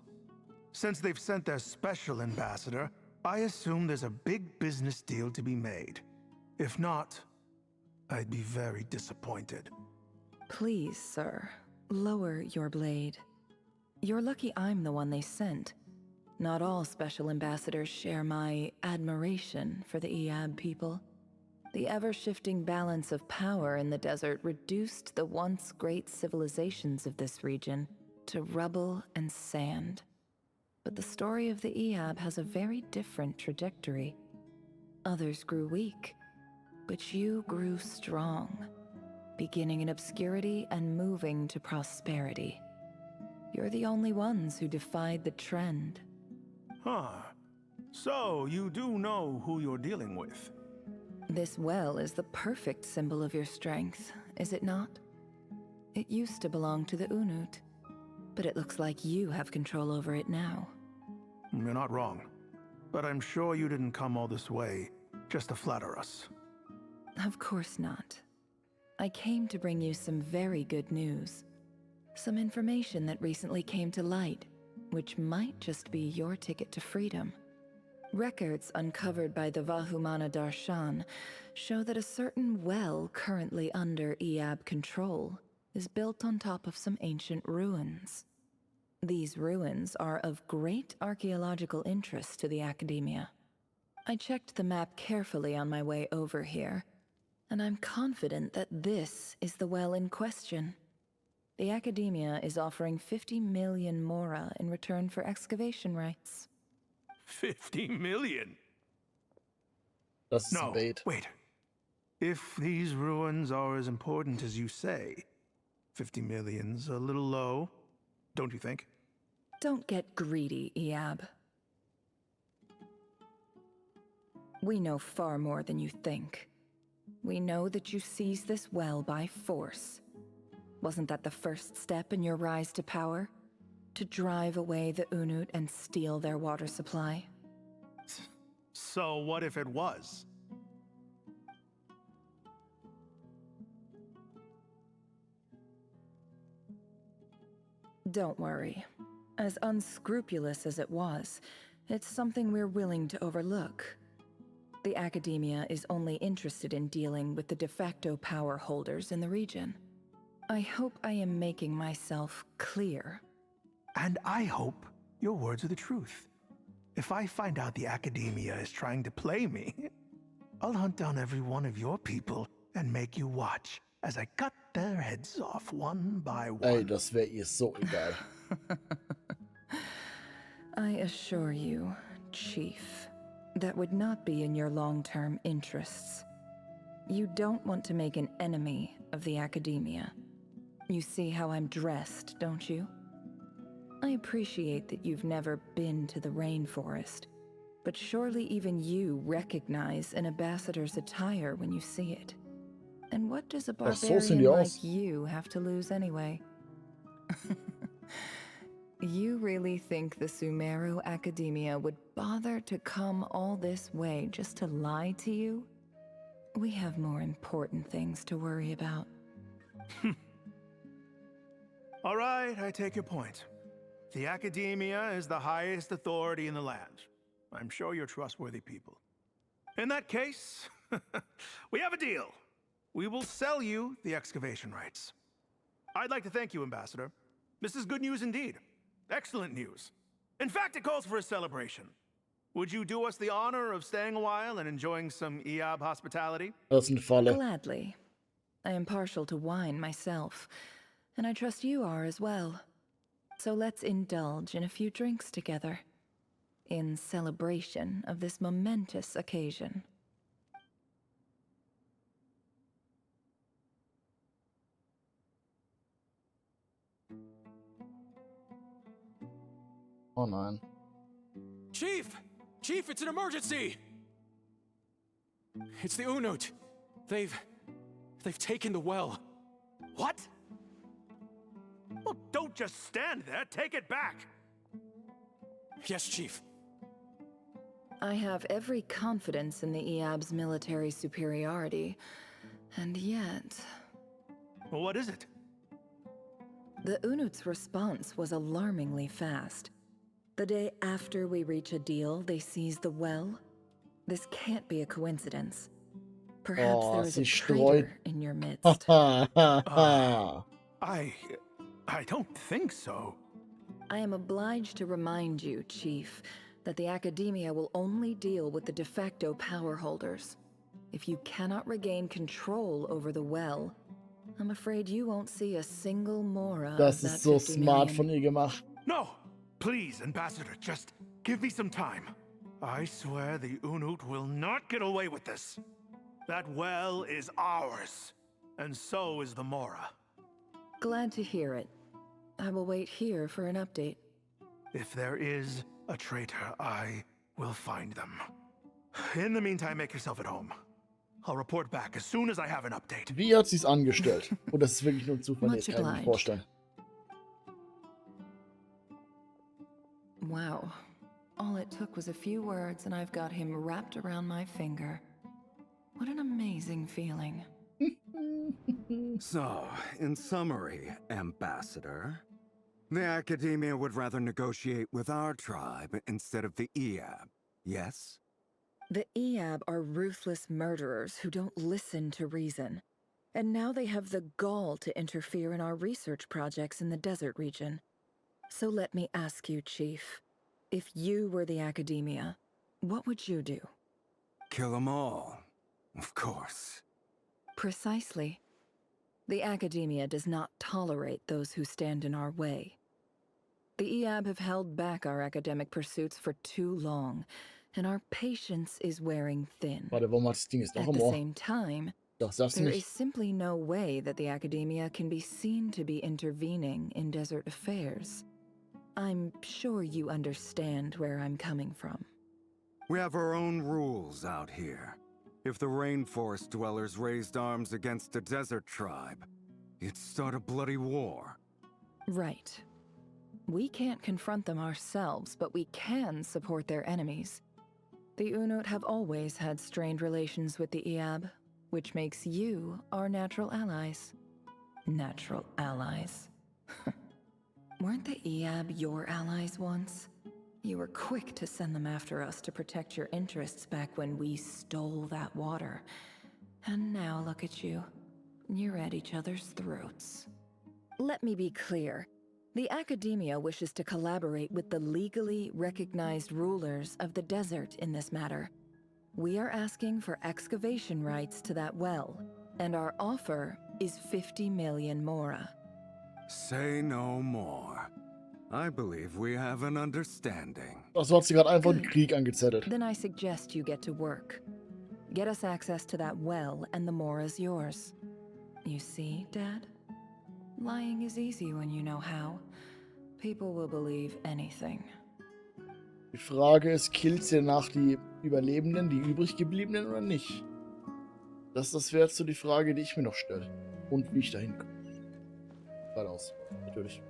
Since they've sent their special ambassador, I assume there's a big business deal to be made. If not, I'd be very disappointed. Please, sir, lower your blade. You're lucky I'm the one they sent. Not all special ambassadors share my admiration for the EAB people. The ever-shifting balance of power in the desert reduced the once great civilizations of this region to rubble and sand. But the story of the EAB has a very different trajectory. Others grew weak, but you grew strong, beginning in obscurity and moving to prosperity. You're the only ones who defied the trend. Huh. So, you do know who you're dealing with? This well is the perfect symbol of your strength, is it not? It used to belong to the Unut, but it looks like you have control over it now. You're not wrong. But I'm sure you didn't come all this way just to flatter us. Of course not. I came to bring you some very good news. Some information that recently came to light, which might just be your ticket to freedom. Records uncovered by the Vahumana Darshan show that a certain well currently under EAB control is built on top of some ancient ruins. These ruins are of great archaeological interest to the Academia. I checked the map carefully on my way over here, and I'm confident that this is the well in question. The Academia is offering 50 million mora in return for excavation rights. 50 million? Das ist no, bait. Wait. If these ruins are as important as you say, 50 million's a little low, don't you think? Don't get greedy, EAB. We know far more than you think. We know that you seized this well by force. Wasn't that the first step in your rise to power? To drive away the Unut and steal their water supply? So what if it was? Don't worry. As unscrupulous as it was, it's something we're willing to overlook. The Academia is only interested in dealing with the de facto power holders in the region. I hope I am making myself clear. And I hope your words are the truth. If I find out the Academia is trying to play me, I'll hunt down every one of your people and make you watch as I cut their heads off one by one. Ey, das wäre ihr so egal. I assure you, Chief, that would not be in your long-term interests. You don't want to make an enemy of the Academia. You see how I'm dressed, don't you? I appreciate that you've never been to the rainforest, but surely even you recognize an ambassador's attire when you see it. And what does a barbarian like you have to lose anyway? You really think the Sumeru Academia would bother to come all this way just to lie to you? We have more important things to worry about. All right, I take your point. The Academia is the highest authority in the land. I'm sure you're trustworthy people. In that case, we have a deal. We will sell you the excavation rights. I'd like to thank you, Ambassador. This is good news indeed. Excellent news. In fact, it calls for a celebration. Would you do us the honor of staying a while and enjoying some EAB hospitality? Gladly. I am partial to wine myself, and I trust you are as well. So let's indulge in a few drinks together, in celebration of this momentous occasion. Oh nein. Chief! Chief, it's an emergency! It's the Unut. They've taken the well. What? Well, don't just stand there. Take it back. Yes, Chief. I have every confidence in the EAB's military superiority, and yet... Well, what is it? The Unut's response was alarmingly fast. The day after we reach a deal, they seize the well. This can't be a coincidence. Perhaps there is a traitor in your midst. I don't think so. I am obliged to remind you, Chief, that the Academia will only deal with the de facto power holders. If you cannot regain control over the well, I'm afraid you won't see a single Mora. Das ist so smart von ihr gemacht. No! Please, Ambassador, just give me some time. I swear the Unut will not get away with this. That well is ours, and so is the Mora. Glad to hear it. I will wait here for an update. If there is a traitor, I will find them. In the meantime, make yourself at home. I'll report back as soon as I have an update. Wie hat sie es angestellt? Und das ist wirklich nur ein Zufall, das kann ich mir vorstellen. Wow. All it took was a few words and I've got him wrapped around my finger. What an amazing feeling. So, in summary, Ambassador, the Academia would rather negotiate with our tribe instead of the EAB, yes? The EAB are ruthless murderers who don't listen to reason. And now they have the gall to interfere in our research projects in the desert region. So let me ask you, Chief, if you were the Academia, what would you do? Kill them all, of course. Precisely. The Academia does not tolerate those who stand in our way. The EAB have held back our academic pursuits for too long, and our patience is wearing thin. Warte, warum hat das Ding jetzt noch At the im Ohr? same time, Das sagst du there nicht. is simply no way that the Academia can be seen to be intervening in desert affairs. I'm sure you understand where I'm coming from. We have our own rules out here. If the rainforest dwellers raised arms against a desert tribe, it'd start a bloody war. Right. We can't confront them ourselves, but we can support their enemies. The Unut have always had strained relations with the EAB, which makes you our natural allies. Natural allies. Weren't the EAB your allies once? You were quick to send them after us to protect your interests back when we stole that water. And now look at you. You're at each other's throats. Let me be clear. The academia wishes to collaborate with the legally recognized rulers of the desert in this matter. We are asking for excavation rights to that well, and our offer is 50 million mora. Say no more. I believe we have an understanding. Also hat sie gerade einfach einen Krieg angezettelt. Then I suggest you get to work. Get us access to that well, and the mora's yours. You see, Dad? Lying is easy when you know how. People will believe anything. Die Frage ist, killt sie danach die Überlebenden, die übrig gebliebenen oder nicht? Das wäre jetzt so die Frage, die ich mir noch stelle. Und wie ich da hinkomme. Geradeaus, natürlich.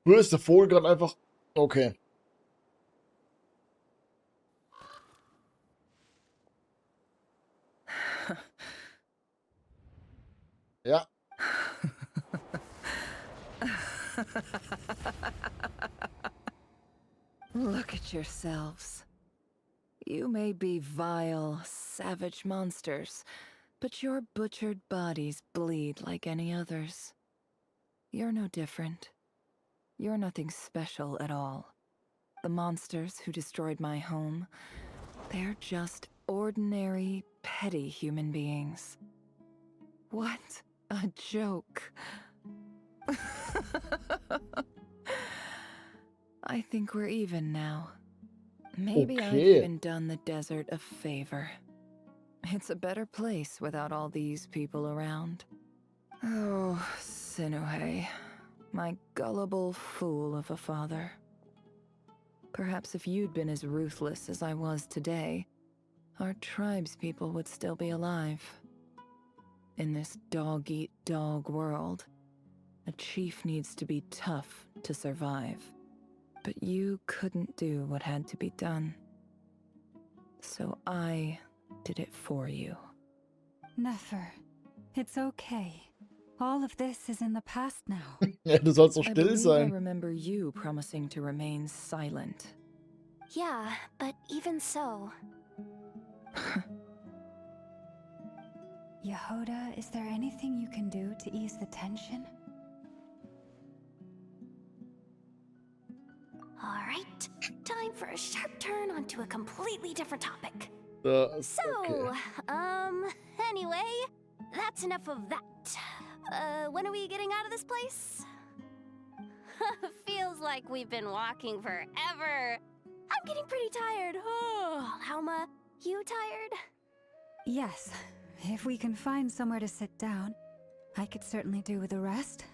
Wo ist der Vogel gerade einfach? Okay. Ja. Look at yourselves. You may be vile, savage monsters, but your butchered bodies bleed like any others. You're no different. You're nothing special at all. The monsters who destroyed my home, they're just ordinary, petty human beings. What a joke. I think we're even now. Maybe I've even done the desert a favor. It's a better place without all these people around. Oh, Sinuhe, my gullible fool of a father. Perhaps if you'd been as ruthless as I was today, our tribespeople would still be alive. In this dog-eat-dog world, a chief needs to be tough to survive. But you couldn't do what had to be done. So I did it for you. Nefer, it's okay. All of this is in the past now. Ja, du sollst doch I still believe I sein. remember you promising to remain silent. Yeah, but even so. Yehoda, is there anything you can do to ease the tension? All right, time for a sharp turn onto a completely different topic. Okay. So, anyway, that's enough of that. When are we getting out of this place? Feels like we've been walking forever. I'm getting pretty tired. Oh, Alma, you tired? Yes. If we can find somewhere to sit down, I could certainly do with a rest.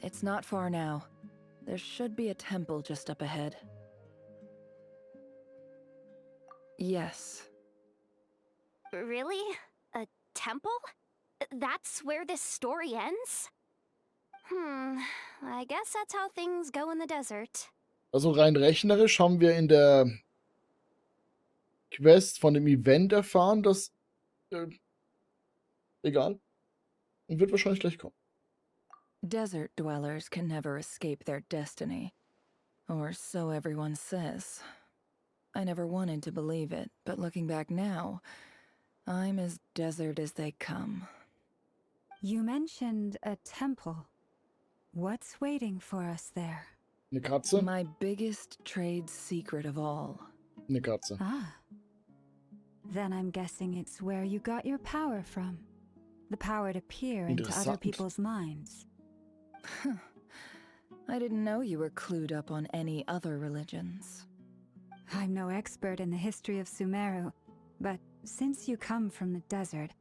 It's not far now. There should be a temple just up ahead. Yes. Really? A temple? That's where this story ends? I guess that's how things go in the desert. Also rein rechnerisch haben wir in der Quest von dem Event erfahren, dass egal. Und wird wahrscheinlich gleich kommen. Desert dwellers can never escape their destiny. Or so everyone says. I never wanted to believe it, but looking back now, I'm as desert as they come. You mentioned a temple. What's waiting for us there? Eine Katze? My biggest trade secret of all. Eine Katze. Ah. Then I'm guessing it's where you got your power from. The power to peer into other people's minds. I didn't know you were clued up on any other religions. I'm no expert in the history of Sumeru, but since you come from the desert,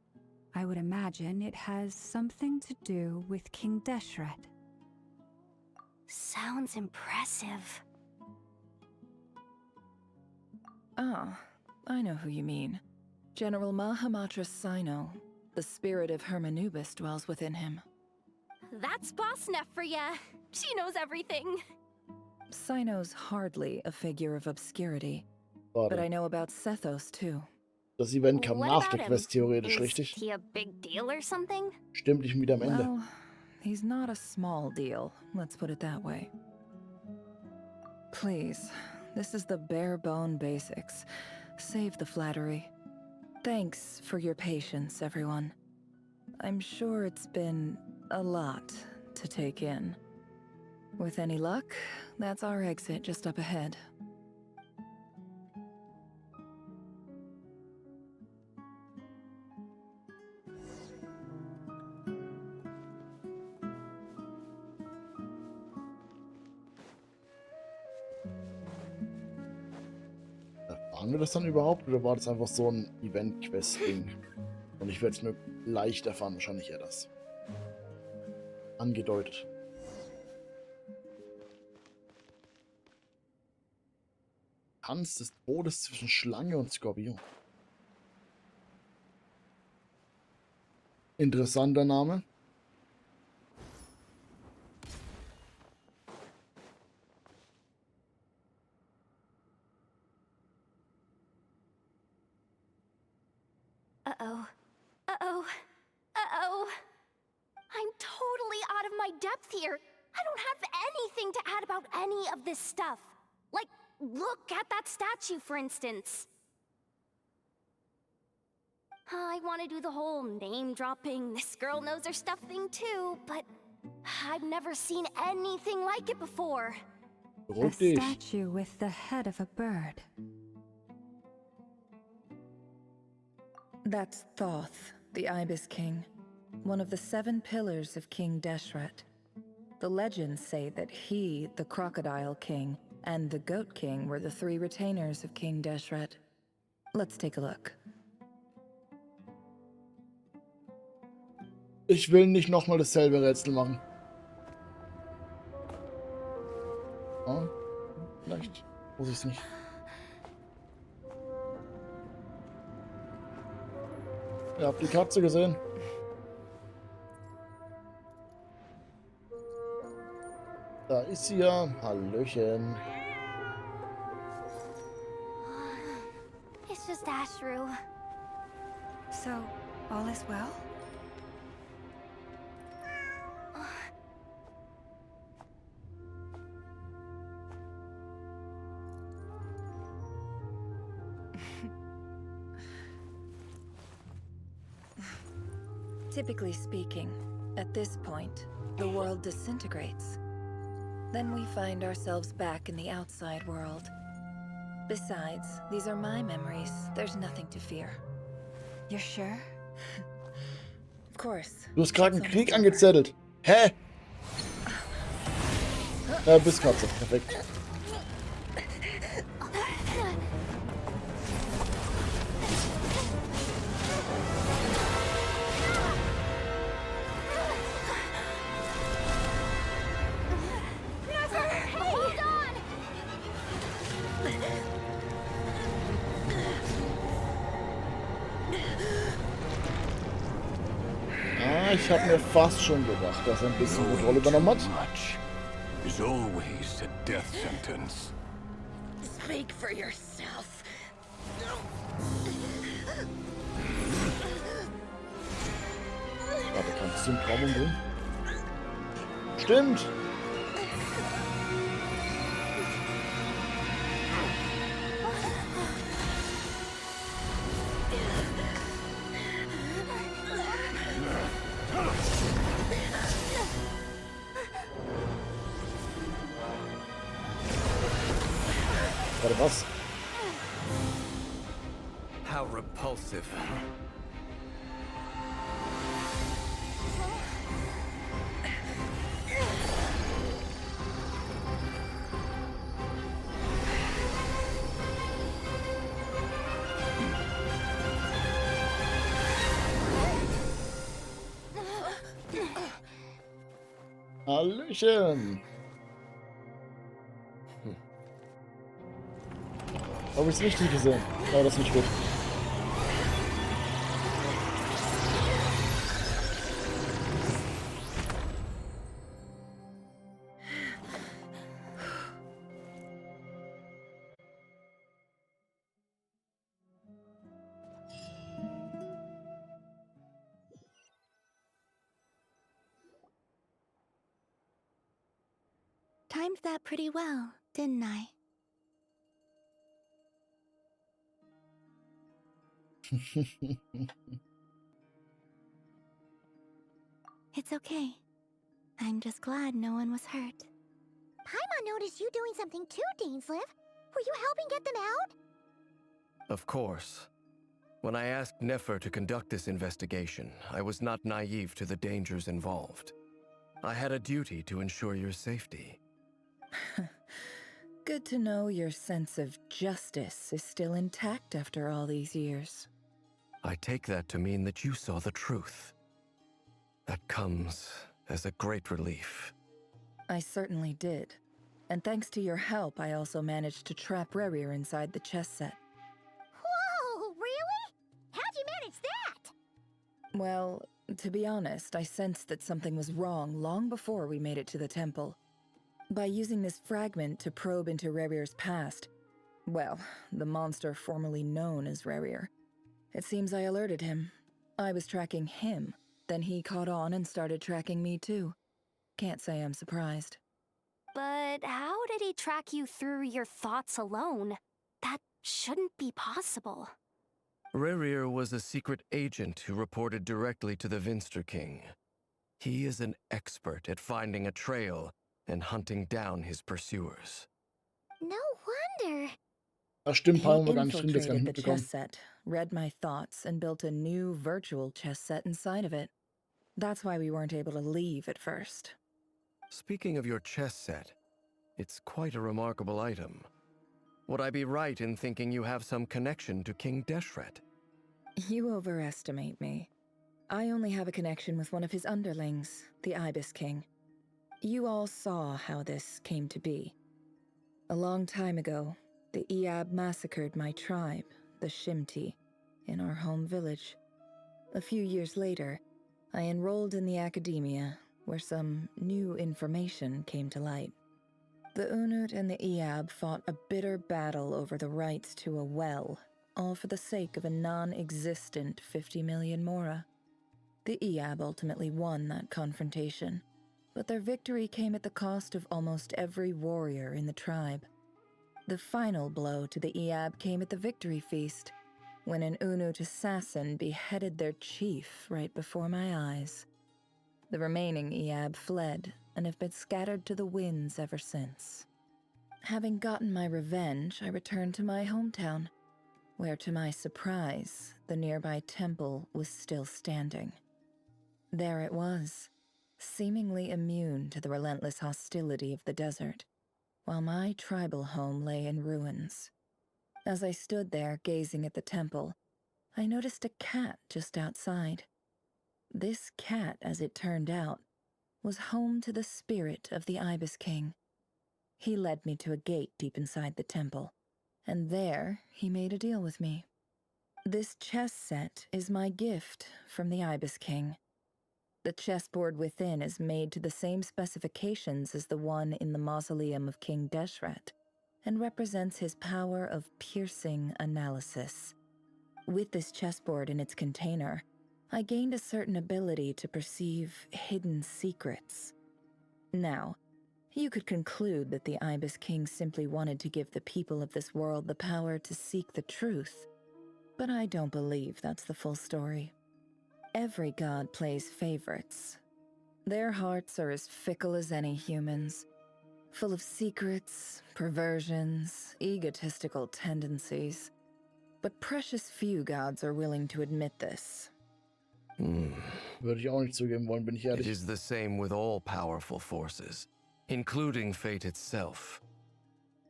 I would imagine it has something to do with King Deshret. Sounds impressive. Ah, I know who you mean. General Mahamatra Sino. The spirit of Hermanubis dwells within him. That's Boss Neff for ya. She knows everything. Sino's hardly a figure of obscurity. But I know about Sethos too. Das Event kam What nach about der him? Quest theoretisch, Is richtig? he a big deal or something? Stimmt, ich bin wieder am Ende. Well, he's not a small deal, let's put it that way. Please, This is the bare bone basics. Save the flattery. Thanks for your patience, everyone. I'm sure it's been a lot to take in. With any luck, that's our exit just up ahead. Erfahren wir das dann überhaupt oder war das einfach so ein Event-Quest-Ding? Und ich werde es mir leicht erfahren, wahrscheinlich eher das. Angedeutet. Tanz des Todes zwischen Schlange und Skorpion. Interessanter Name. Uh-oh. Uh-oh. Uh-oh. I'm totally out of my depth here. I don't have anything to add about any of this stuff. Like, look at that statue, for instance. I want to do the whole name-dropping, this girl knows her stuff thing too, but I've never seen anything like it before. A statue with the head of a bird. That's Thoth, the Ibis King, one of the 7 pillars of King Deshret. The legends say that he, the Crocodile King, and the Goat King were the 3 retainers of King Deshret. Let's take a look. Ich will nicht nochmal dasselbe Rätsel machen. Oh, vielleicht muss ich es nicht. Ihr habt die Katze gesehen. Da ist sie ja. Hallöchen. It's just Ashru. So, all is well? Typically speaking, at this point, the world disintegrates. Then we find ourselves back in the outside world. Besides, these are my memories. There's nothing to fear. You're sure? Of course. Du hast gerade einen Krieg angezettelt. Hä? Bist Katze. Perfekt. Ich habe mir fast schon gedacht, dass er ein bisschen Kontrolle übernommen hat. Is always a death sentence. Speak for yourself. Warte, kannst du einen Traum umgehen? Stimmt! Warte, was? How repulsive. Hallöchen! Habe ich es richtig gesehen? Ja, das ist nicht gut. Timed that pretty well, didn't I? It's okay. I'm just glad no one was hurt. Paimon noticed you doing something too, Dainslev. Were you helping get them out? Of course. When I asked Nefer to conduct this investigation, I was not naive to the dangers involved. I had a duty to ensure your safety. Good to know your sense of justice is still intact after all these years. I take that to mean that you saw the truth. That comes as a great relief. I certainly did. And thanks to your help, I also managed to trap Rerir inside the chess set. Whoa, really? How'd you manage that? Well, to be honest, I sensed that something was wrong long before we made it to the temple. By using this fragment to probe into Rerir's past, well, the monster formerly known as Rerir, it seems I alerted him. I was tracking him, then he caught on and started tracking me too. Can't say I'm surprised. But how did he track you through your thoughts alone? That shouldn't be possible. Rerir was a secret agent who reported directly to the Vinster King. He is an expert at finding a trail and hunting down his pursuers. No wonder. Das stimmt, Paimon war He gar nicht drin, das gar nicht infiltrated the mitbekommen. chess set, read my thoughts, and built a new virtual chess set inside of it. That's why we weren't able to leave at first. Speaking of your chess set, it's quite a remarkable item. Would I be right in thinking you have some connection to King Deshret? You overestimate me. I only have a connection with one of his underlings, the Ibis King. You all saw how this came to be. A long time ago, the Eab massacred my tribe, the Shimti, in our home village. A few years later, I enrolled in the academia, where some new information came to light. The Unut and the Eab fought a bitter battle over the rights to a well, all for the sake of a non-existent 50 million mora. The Eab ultimately won that confrontation, but their victory came at the cost of almost every warrior in the tribe. The final blow to the Eab came at the victory feast, when an Unut assassin beheaded their chief right before my eyes. The remaining Eab fled and have been scattered to the winds ever since. Having gotten my revenge, I returned to my hometown, where to my surprise, the nearby temple was still standing. There it was, seemingly immune to the relentless hostility of the desert, while my tribal home lay in ruins. As I stood there gazing at the temple, I noticed a cat just outside. This cat, as it turned out, was home to the spirit of the Ibis King. He led me to a gate deep inside the temple, and there he made a deal with me. This chess set is my gift from the Ibis King. The chessboard within is made to the same specifications as the one in the mausoleum of King Deshret, and represents his power of piercing analysis. With this chessboard in its container, I gained a certain ability to perceive hidden secrets. Now, you could conclude that the Ibis King simply wanted to give the people of this world the power to seek the truth, but I don't believe that's the full story. Every god plays favorites. Their hearts are as fickle as any human's, full of secrets, perversions, egotistical tendencies. But precious few gods are willing to admit this. Würde ich auch nicht zugeben wollen, bin ich It ehrlich. is the same with all powerful forces, including fate itself.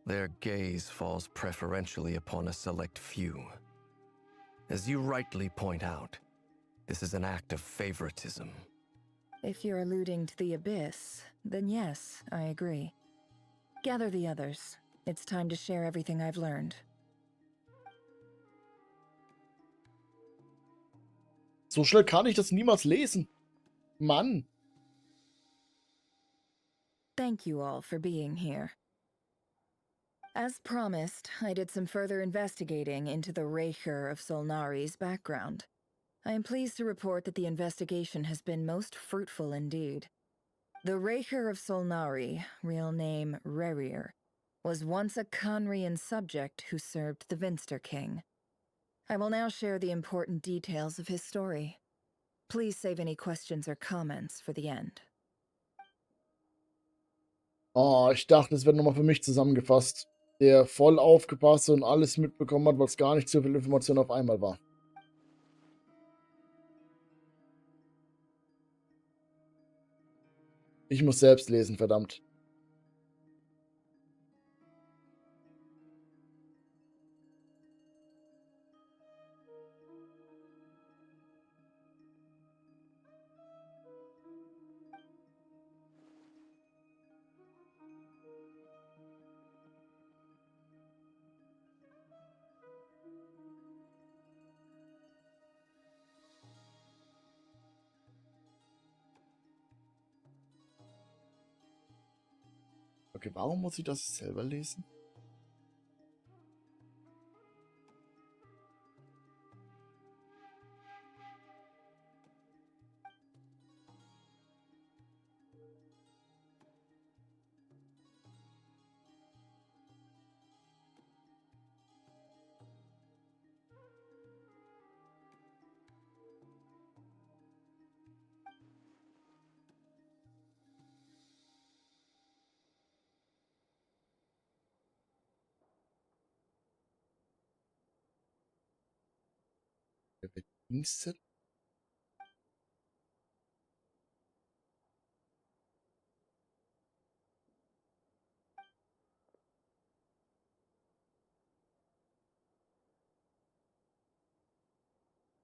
Their gaze falls preferentially upon a select few. As you rightly point out, this is an act of favoritism. If you're alluding to the Abyss, then yes, I agree. Gather the others. It's time to share everything I've learned. So schnell kann ich das niemals lesen. Mann. Thank you all for being here. As promised, I did some further investigating into the Reicher of Solnari's background. I am pleased to report that the investigation has been most fruitful indeed. The Reicher of Solnari, real name Rerir, was once a Conrian subject who served the Vinster King. I will now share the important details of his story. Please save any questions or comments for the end. Oh, ich dachte, es wird nochmal für mich zusammengefasst. Der voll aufgepasst und alles mitbekommen hat, weil es gar nicht so viel Information auf einmal war. Ich muss selbst lesen, verdammt. Okay, warum muss ich das selber lesen? Der Bedienstete?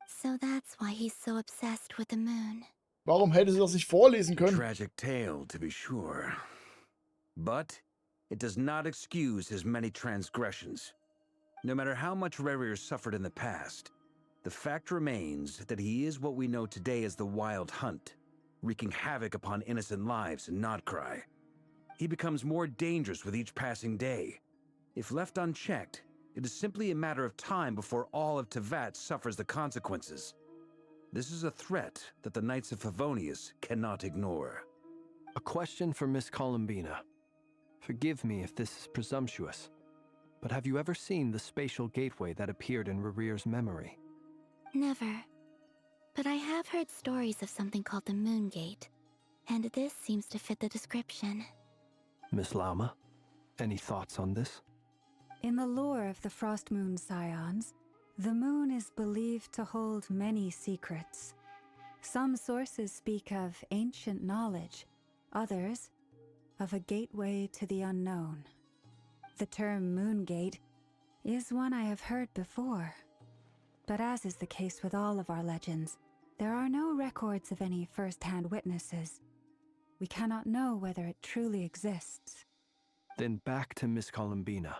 So that's why he's so obsessed with the moon. Warum hätte sie das nicht vorlesen können? Tragic tale, to be sure. But it does not excuse his many transgressions. No matter how much Rarier suffered in the past, the fact remains that he is what we know today as the Wild Hunt, wreaking havoc upon innocent lives in Nodcry. He becomes more dangerous with each passing day. If left unchecked, it is simply a matter of time before all of Tevat suffers the consequences. This is a threat that the Knights of Favonius cannot ignore. A question for Miss Columbina. Forgive me if this is presumptuous, but have you ever seen the spatial gateway that appeared in Rarier's memory? Never. But I have heard stories of something called the Moon Gate, and this seems to fit the description. Miss Lauma, any thoughts on this? In the lore of the Frost Moon Scions, the moon is believed to hold many secrets. Some sources speak of ancient knowledge, others of a gateway to the unknown. The term Moon Gate is one I have heard before. But as is the case with all of our legends, there are no records of any first-hand witnesses. We cannot know whether it truly exists. Then back to Miss Columbina.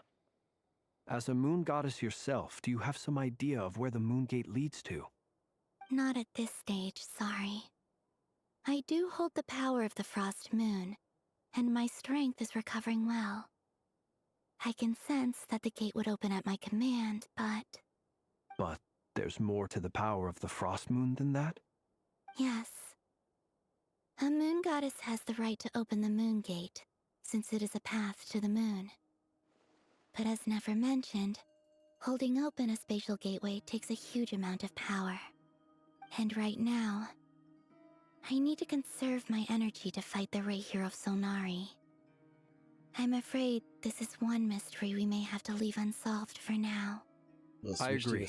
As a moon goddess yourself, do you have some idea of where the Moon Gate leads to? Not at this stage, sorry. I do hold the power of the Frost Moon, and my strength is recovering well. I can sense that the gate would open at my command, but... But there's more to the power of the Frost Moon than that? Yes. A moon goddess has the right to open the Moon Gate, since it is a path to the moon. But as never mentioned, holding open a spatial gateway takes a huge amount of power. And right now, I need to conserve my energy to fight the Rahier of Solnari. I'm afraid this is one mystery we may have to leave unsolved for now. I agree.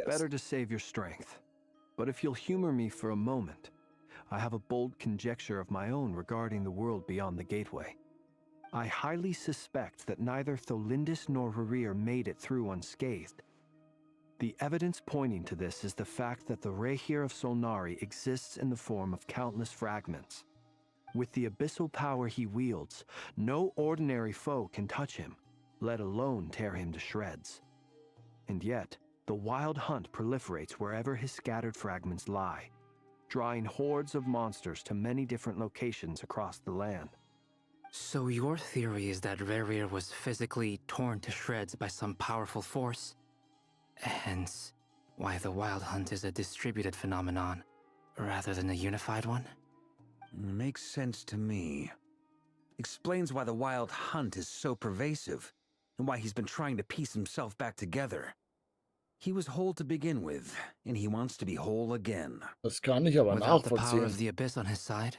Better to save your strength. But if you'll humor me for a moment, I have a bold conjecture of my own regarding the world beyond the gateway. I highly suspect that neither Tholindis nor Rarier made it through unscathed. The evidence pointing to this is the fact that the Rahier of Solnari exists in the form of countless fragments. With the abyssal power he wields, no ordinary foe can touch him, let alone tear him to shreds. And yet, the Wild Hunt proliferates wherever his scattered fragments lie, drawing hordes of monsters to many different locations across the land. So your theory is that Rarier was physically torn to shreds by some powerful force? Hence, why the Wild Hunt is a distributed phenomenon, rather than a unified one? Makes sense to me. Explains why the Wild Hunt is so pervasive, and why he's been trying to piece himself back together. He was whole to begin with, and he wants to be whole again. Das kann ich aber Without the power nachvollziehen. of the abyss on his side,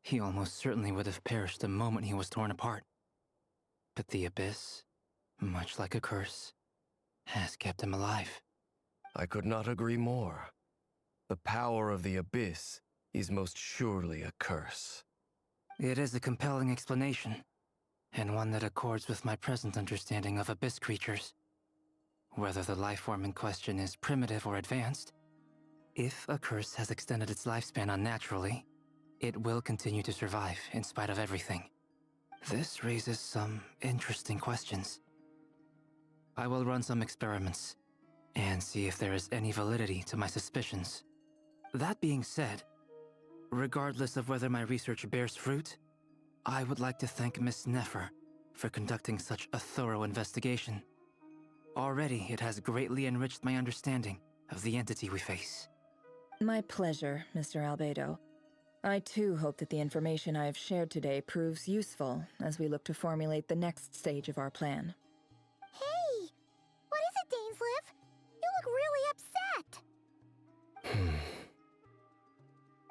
he almost certainly would have perished the moment he was torn apart. But the abyss, much like a curse, has kept him alive. I could not agree more. The power of the abyss is most surely a curse. It is a compelling explanation, and one that accords with my present understanding of abyss creatures. Whether the life form in question is primitive or advanced, if a curse has extended its lifespan unnaturally, it will continue to survive in spite of everything. This raises some interesting questions. I will run some experiments and see if there is any validity to my suspicions. That being said, regardless of whether my research bears fruit, I would like to thank Miss Nefer for conducting such a thorough investigation. Already, it has greatly enriched my understanding of the entity we face. My pleasure, Mr. Albedo. I too hope that the information I have shared today proves useful as we look to formulate the next stage of our plan. Hey! What is it, Dainsleif? You look really upset!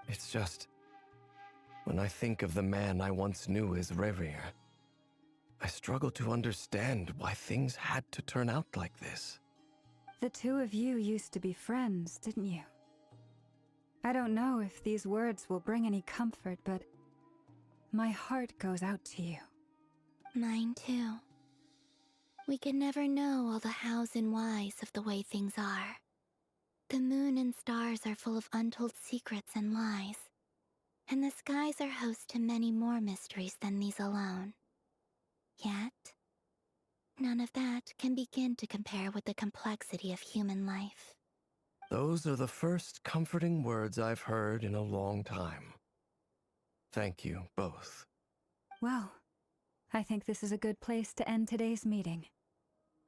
It's just... when I think of the man I once knew as Rerir, I struggle to understand why things had to turn out like this. The two of you used to be friends, didn't you? I don't know if these words will bring any comfort, but my heart goes out to you. Mine too. We can never know all the hows and whys of the way things are. The moon and stars are full of untold secrets and lies, and the skies are host to many more mysteries than these alone. Yet, none of that can begin to compare with the complexity of human life. Those are the first comforting words I've heard in a long time. Thank you, both. Well, I think this is a good place to end today's meeting.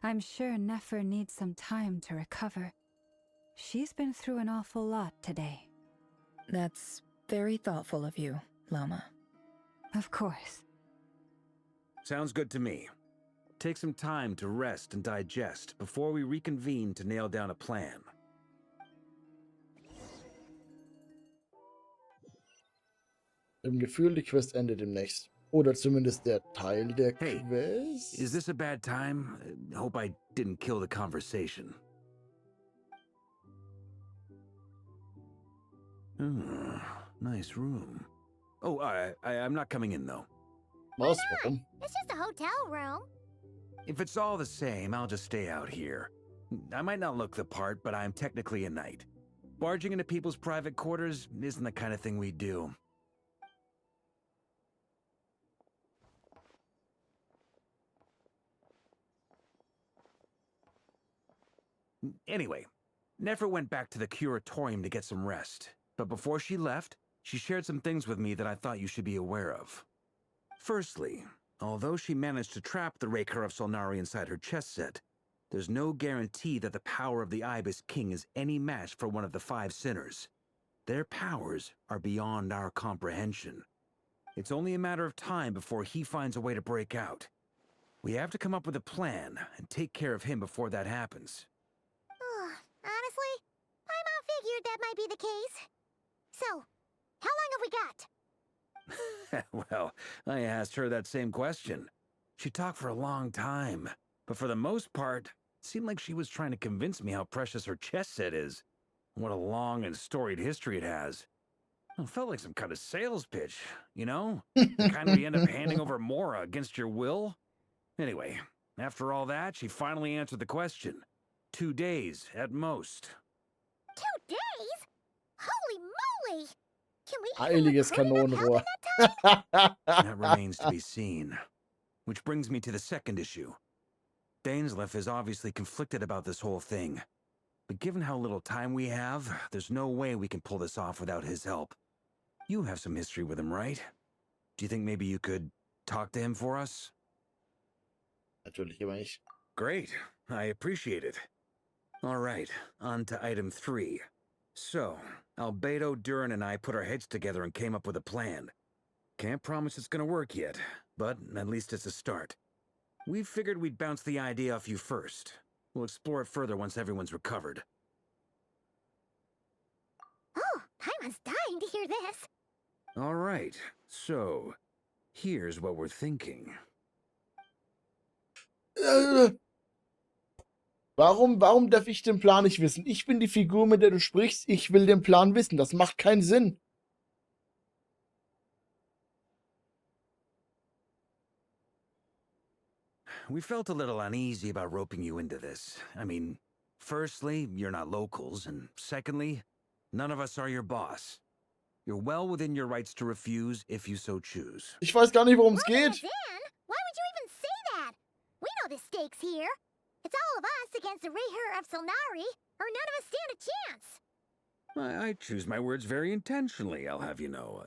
I'm sure Nefer needs some time to recover. She's been through an awful lot today. That's very thoughtful of you, Lama. Of course. Sounds good to me. Take some time to rest and digest before we reconvene to nail down a plan. Im Gefühl, die Quest endet demnächst. Oder zumindest der Teil der Quest. Is this a bad time? Hope I didn't kill the conversation. Nice room. Oh, I'm not coming in, though. Was? Warum? It's just a hotel room. If it's all the same, I'll just stay out here. I might not look the part, but I'm technically a knight. Barging into people's private quarters isn't the kind of thing we do. Anyway, Nefer went back to the curatorium to get some rest. But before she left, she shared some things with me that I thought you should be aware of. Firstly, although she managed to trap the Raker of Solnari inside her chess set, there's no guarantee that the power of the Ibis King is any match for one of the 5 sinners. Their powers are beyond our comprehension. It's only a matter of time before he finds a way to break out. We have to come up with a plan and take care of him before that happens. Honestly, my mom figured that might be the case. So, how long have we got? Well, I asked her that same question. She talked for a long time, but for the most part, it seemed like she was trying to convince me how precious her chess set is. What a long and storied history it has. It felt like some kind of sales pitch, you know? The kind where you end up handing over Mora against your will. Anyway, after all that, she finally answered the question. 2 days, at most. 2 days? Holy moly! Can we Heiliges Kanonenrohr. That remains to be seen. Which brings me to the second issue. Dainsleif is obviously conflicted about this whole thing. But given how little time we have, there's no way we can pull this off without his help. You have some history with him, right? Do you think maybe you could talk to him for us? Natürlich immer ich. Great. I appreciate it. All right, on to item 3. So, Albedo, Durin, and I put our heads together and came up with a plan. Can't promise it's gonna work yet, but at least it's a start. We figured we'd bounce the idea off you first. We'll explore it further once everyone's recovered. Oh, Paimon's dying to hear this. All right, so here's what we're thinking. Warum darf ich den Plan nicht wissen? Ich bin die Figur, mit der du sprichst. Ich will den Plan wissen. Das macht keinen Sinn. We felt a little uneasy about roping you into this. I mean, firstly, you're not locals, and secondly, none of us are your boss. You're well within your rights to refuse if you so choose. Ich weiß gar nicht, worum es geht. Dan, why would you even say that? We know the stakes here. It's all of us against the Rayher of Solnari, or none of us stand a chance. I choose my words very intentionally, I'll have you know.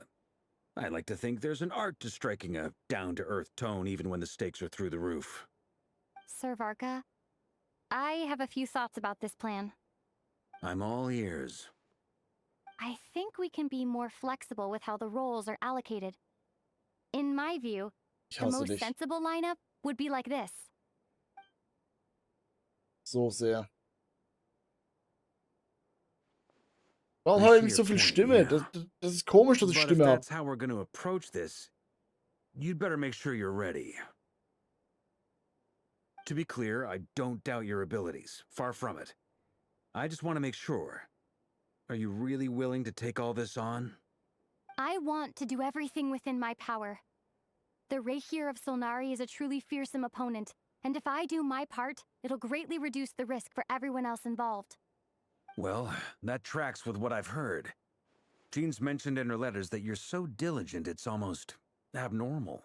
I like to think there's an art to striking a down-to-earth tone even when the stakes are through the roof. Sir Varka, I have a few thoughts about this plan. I'm all ears. I think we can be more flexible with how the roles are allocated. In my view, the most sensible lineup would be like this. So sehr. Warum habe ich nicht so viel Stimme? Das ist komisch, dass ich Stimme habe. If that's how we're going to approach this, you'd better make sure you're ready. To be clear, I don't doubt your abilities. Far from it. I just want to make sure. Are you really willing to take all this on? I want to do everything within my power. The Rayher of Solnari is a truly fearsome opponent, and if I do my part, it'll greatly reduce the risk for everyone else involved. Well, that tracks with what I've heard. Jean's mentioned in her letters that you're so diligent it's almost abnormal.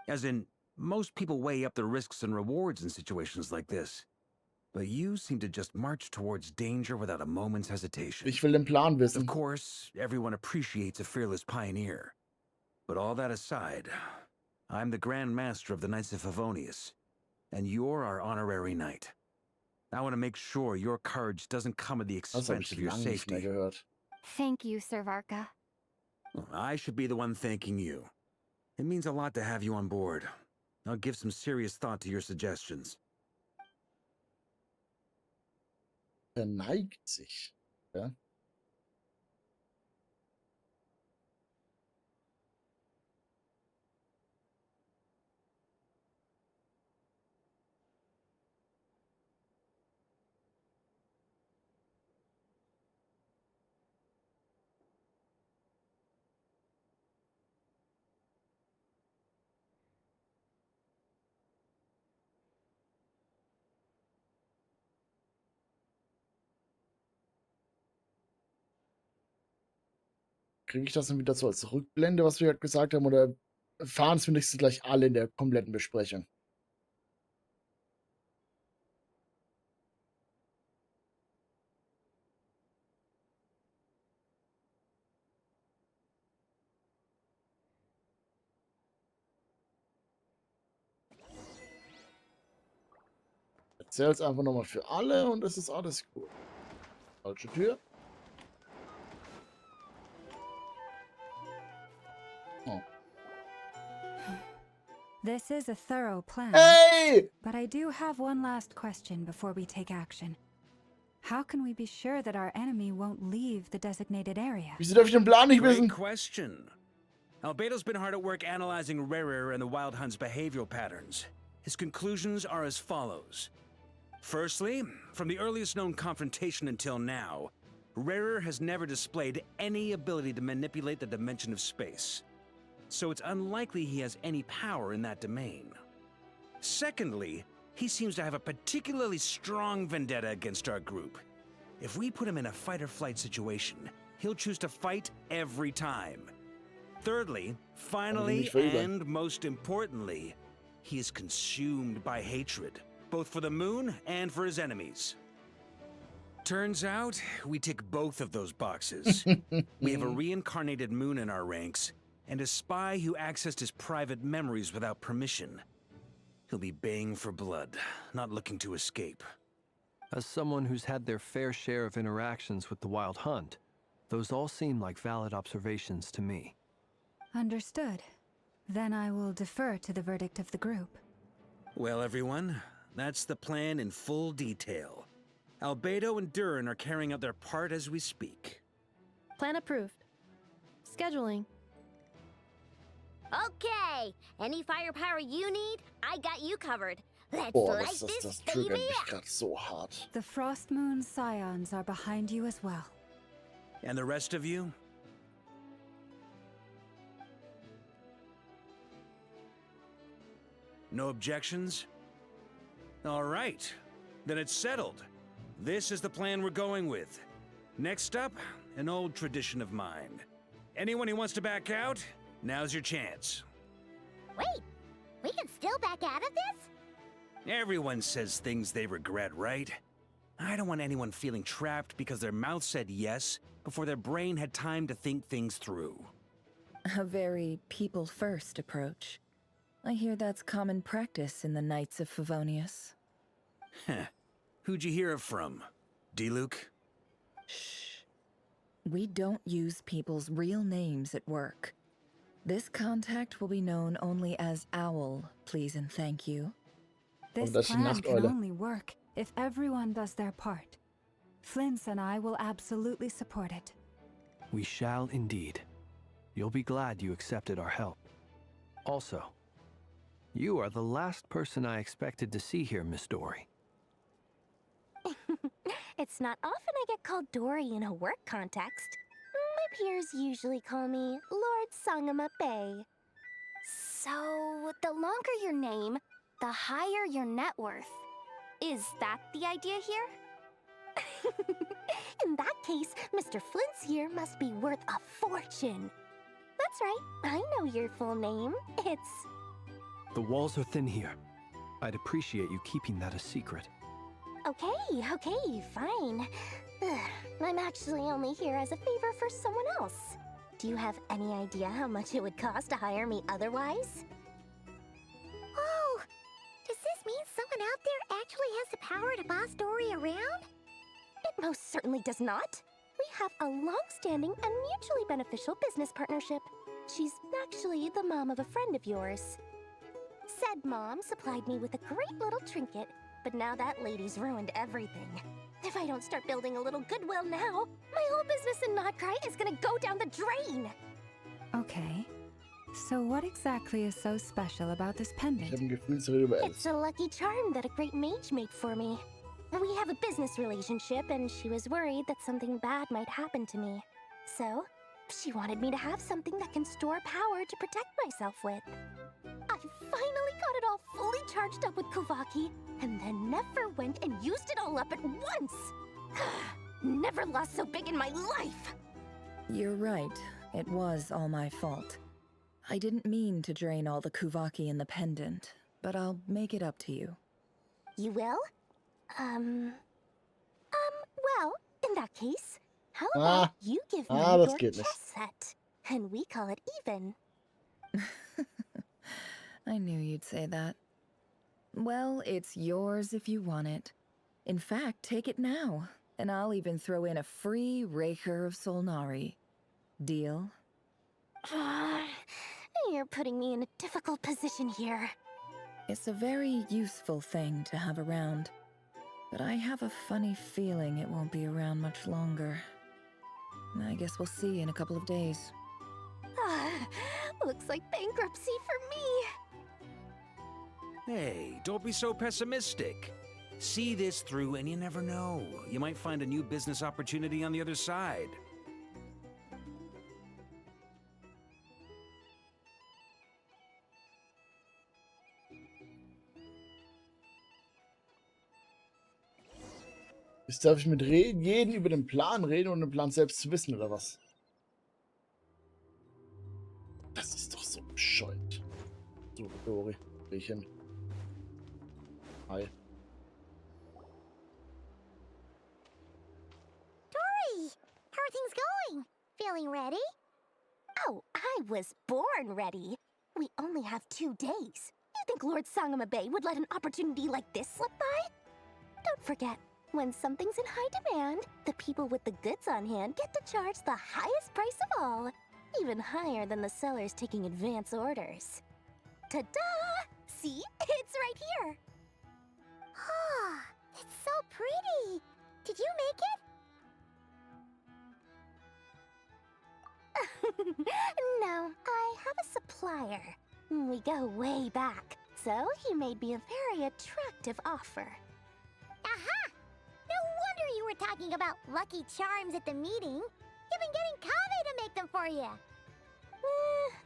As in, most people weigh up the risks and rewards in situations like this. But you seem to just march towards danger without a moment's hesitation. Ich will den Plan wissen. Of course, everyone appreciates a fearless pioneer. But all that aside, I'm the Grand Master of the Knights of Favonius, and you're our honorary knight. I want to make sure your courage doesn't come at the expense of your safety. Thank you, Sir Varka. Well, I should be the one thanking you. It means a lot to have you on board. I'll give some serious thought to your suggestions. Neigt sich. Ja. Kriege ich das dann wieder so als Rückblende, was wir gerade gesagt haben, oder erfahren es wenigstens gleich alle in der kompletten Besprechung? Erzähl es einfach nochmal für alle und es ist alles gut. Falsche Tür. Oh. This is a thorough plan. Hey! But I do have one last question before we take action. How can we be sure that our enemy won't leave the designated area? Wieso darf ich den Plan nicht wissen? Great question. Albedo's been hard at work analyzing Rayher and the Wild Hunt's behavioral patterns. His conclusions are as follows. Firstly, from the earliest known confrontation until now, Rayher has never displayed any ability to manipulate the dimension of space. So it's unlikely he has any power in that domain. Secondly, he seems to have a particularly strong vendetta against our group. If we put him in a fight-or-flight situation, he'll choose to fight every time. Thirdly, finally, and most importantly, he is consumed by hatred, both for the moon and for his enemies. Turns out, we tick both of those boxes. We have a reincarnated moon in our ranks, and a spy who accessed his private memories without permission. He'll be baying for blood, not looking to escape. As someone who's had their fair share of interactions with the Wild Hunt, those all seem like valid observations to me. Understood. Then I will defer to the verdict of the group. Well, everyone, That's the plan in full detail. Albedo and Durin are carrying out their part as we speak. Plan approved. Scheduling. Okay, any firepower you need, I got you covered. Let's Boah, light this das baby triggert mich up. gerade so hart. The Frost Moon Scions are behind you as well. And the rest of you? No objections? All right, then it's settled. This is the plan we're going with. Next up, an old tradition of mine. Anyone who wants to back out, now's your chance. Wait, we can still back out of this? Everyone says things they regret, right? I don't want anyone feeling trapped because their mouth said yes before their brain had time to think things through. A very people-first approach. I hear that's common practice in the Knights of Favonius. Heh. Who'd you hear it from? D-Luke? Shh. We don't use people's real names at work. This contact will be known only as Owl, please and thank you. This das ist die plan can Nachteule. only work if everyone does their part. Flint's and I will absolutely support it. We shall indeed. You'll be glad you accepted our help. Also, you are the last person I expected to see here, Miss Dory. It's not often I get called Dory in a work context. My peers usually call me Lord Sangama Bay. So, the longer your name, the higher your net worth. Is that the idea here? In that case, Mr. Flint's here must be worth a fortune. That's right, I know your full name. It's... The walls are thin here. I'd appreciate you keeping that a secret. Okay, fine. Ugh, I'm actually only here as a favor for someone else. Do you have any idea how much it would cost to hire me otherwise? Oh, does this mean someone out there actually has the power to boss Dory around? It most certainly does not. We have a long-standing and mutually beneficial business partnership. She's actually the mom of a friend of yours. Said mom supplied me with a great little trinket, but now that lady's ruined everything. If I don't start building a little goodwill now, my whole business in Nodcry is gonna go down the drain. Okay. So what exactly is so special about this pendant? Ich habe ein Gefühl, es redet über Alice. It's a lucky charm that a great mage made for me. We have a business relationship, and she was worried that something bad might happen to me. So, she wanted me to have something that can store power to protect myself with. I finally got it all fully charged up with Kuvaki, and then never went and used it all up at once! Never lost so big in my life! You're right. It was all my fault. I didn't mean to drain all the Kuvaki in the pendant, but I'll make it up to you. You will? Well, in that case, how about you give me das your geht nicht. chess set, and we call it even? I knew you'd say that. Well, it's yours if you want it. In fact, take it now, and I'll even throw in a free Raker of Solnari. Deal? You're putting me in a difficult position here. It's a very useful thing to have around, but I have a funny feeling it won't be around much longer. I guess we'll see in a couple of days. Looks like bankruptcy for me. Hey, don't be so pessimistic. See this through and you never know. You might find a new business opportunity on the other side. Jetzt darf ich mit jedem über den Plan reden und den Plan selbst zu wissen, oder was? Das ist doch so bescheuert. So, Dori, geh ich hin. Hi. Dory, how are things going? Feeling ready? Oh, I was born ready. We only have 2 days. You think Lord Sangama Bay would let an opportunity like this slip by? Don't forget, when something's in high demand, the people with the goods on hand get to charge the highest price of all, even higher than the sellers taking advance orders. Ta-da! See? It's right here! pretty. Did you make it? No, I have a supplier. We go way back, so he made me a very attractive offer. Aha! No wonder you were talking about Lucky Charms at the meeting. You've been getting Kave to make them for you.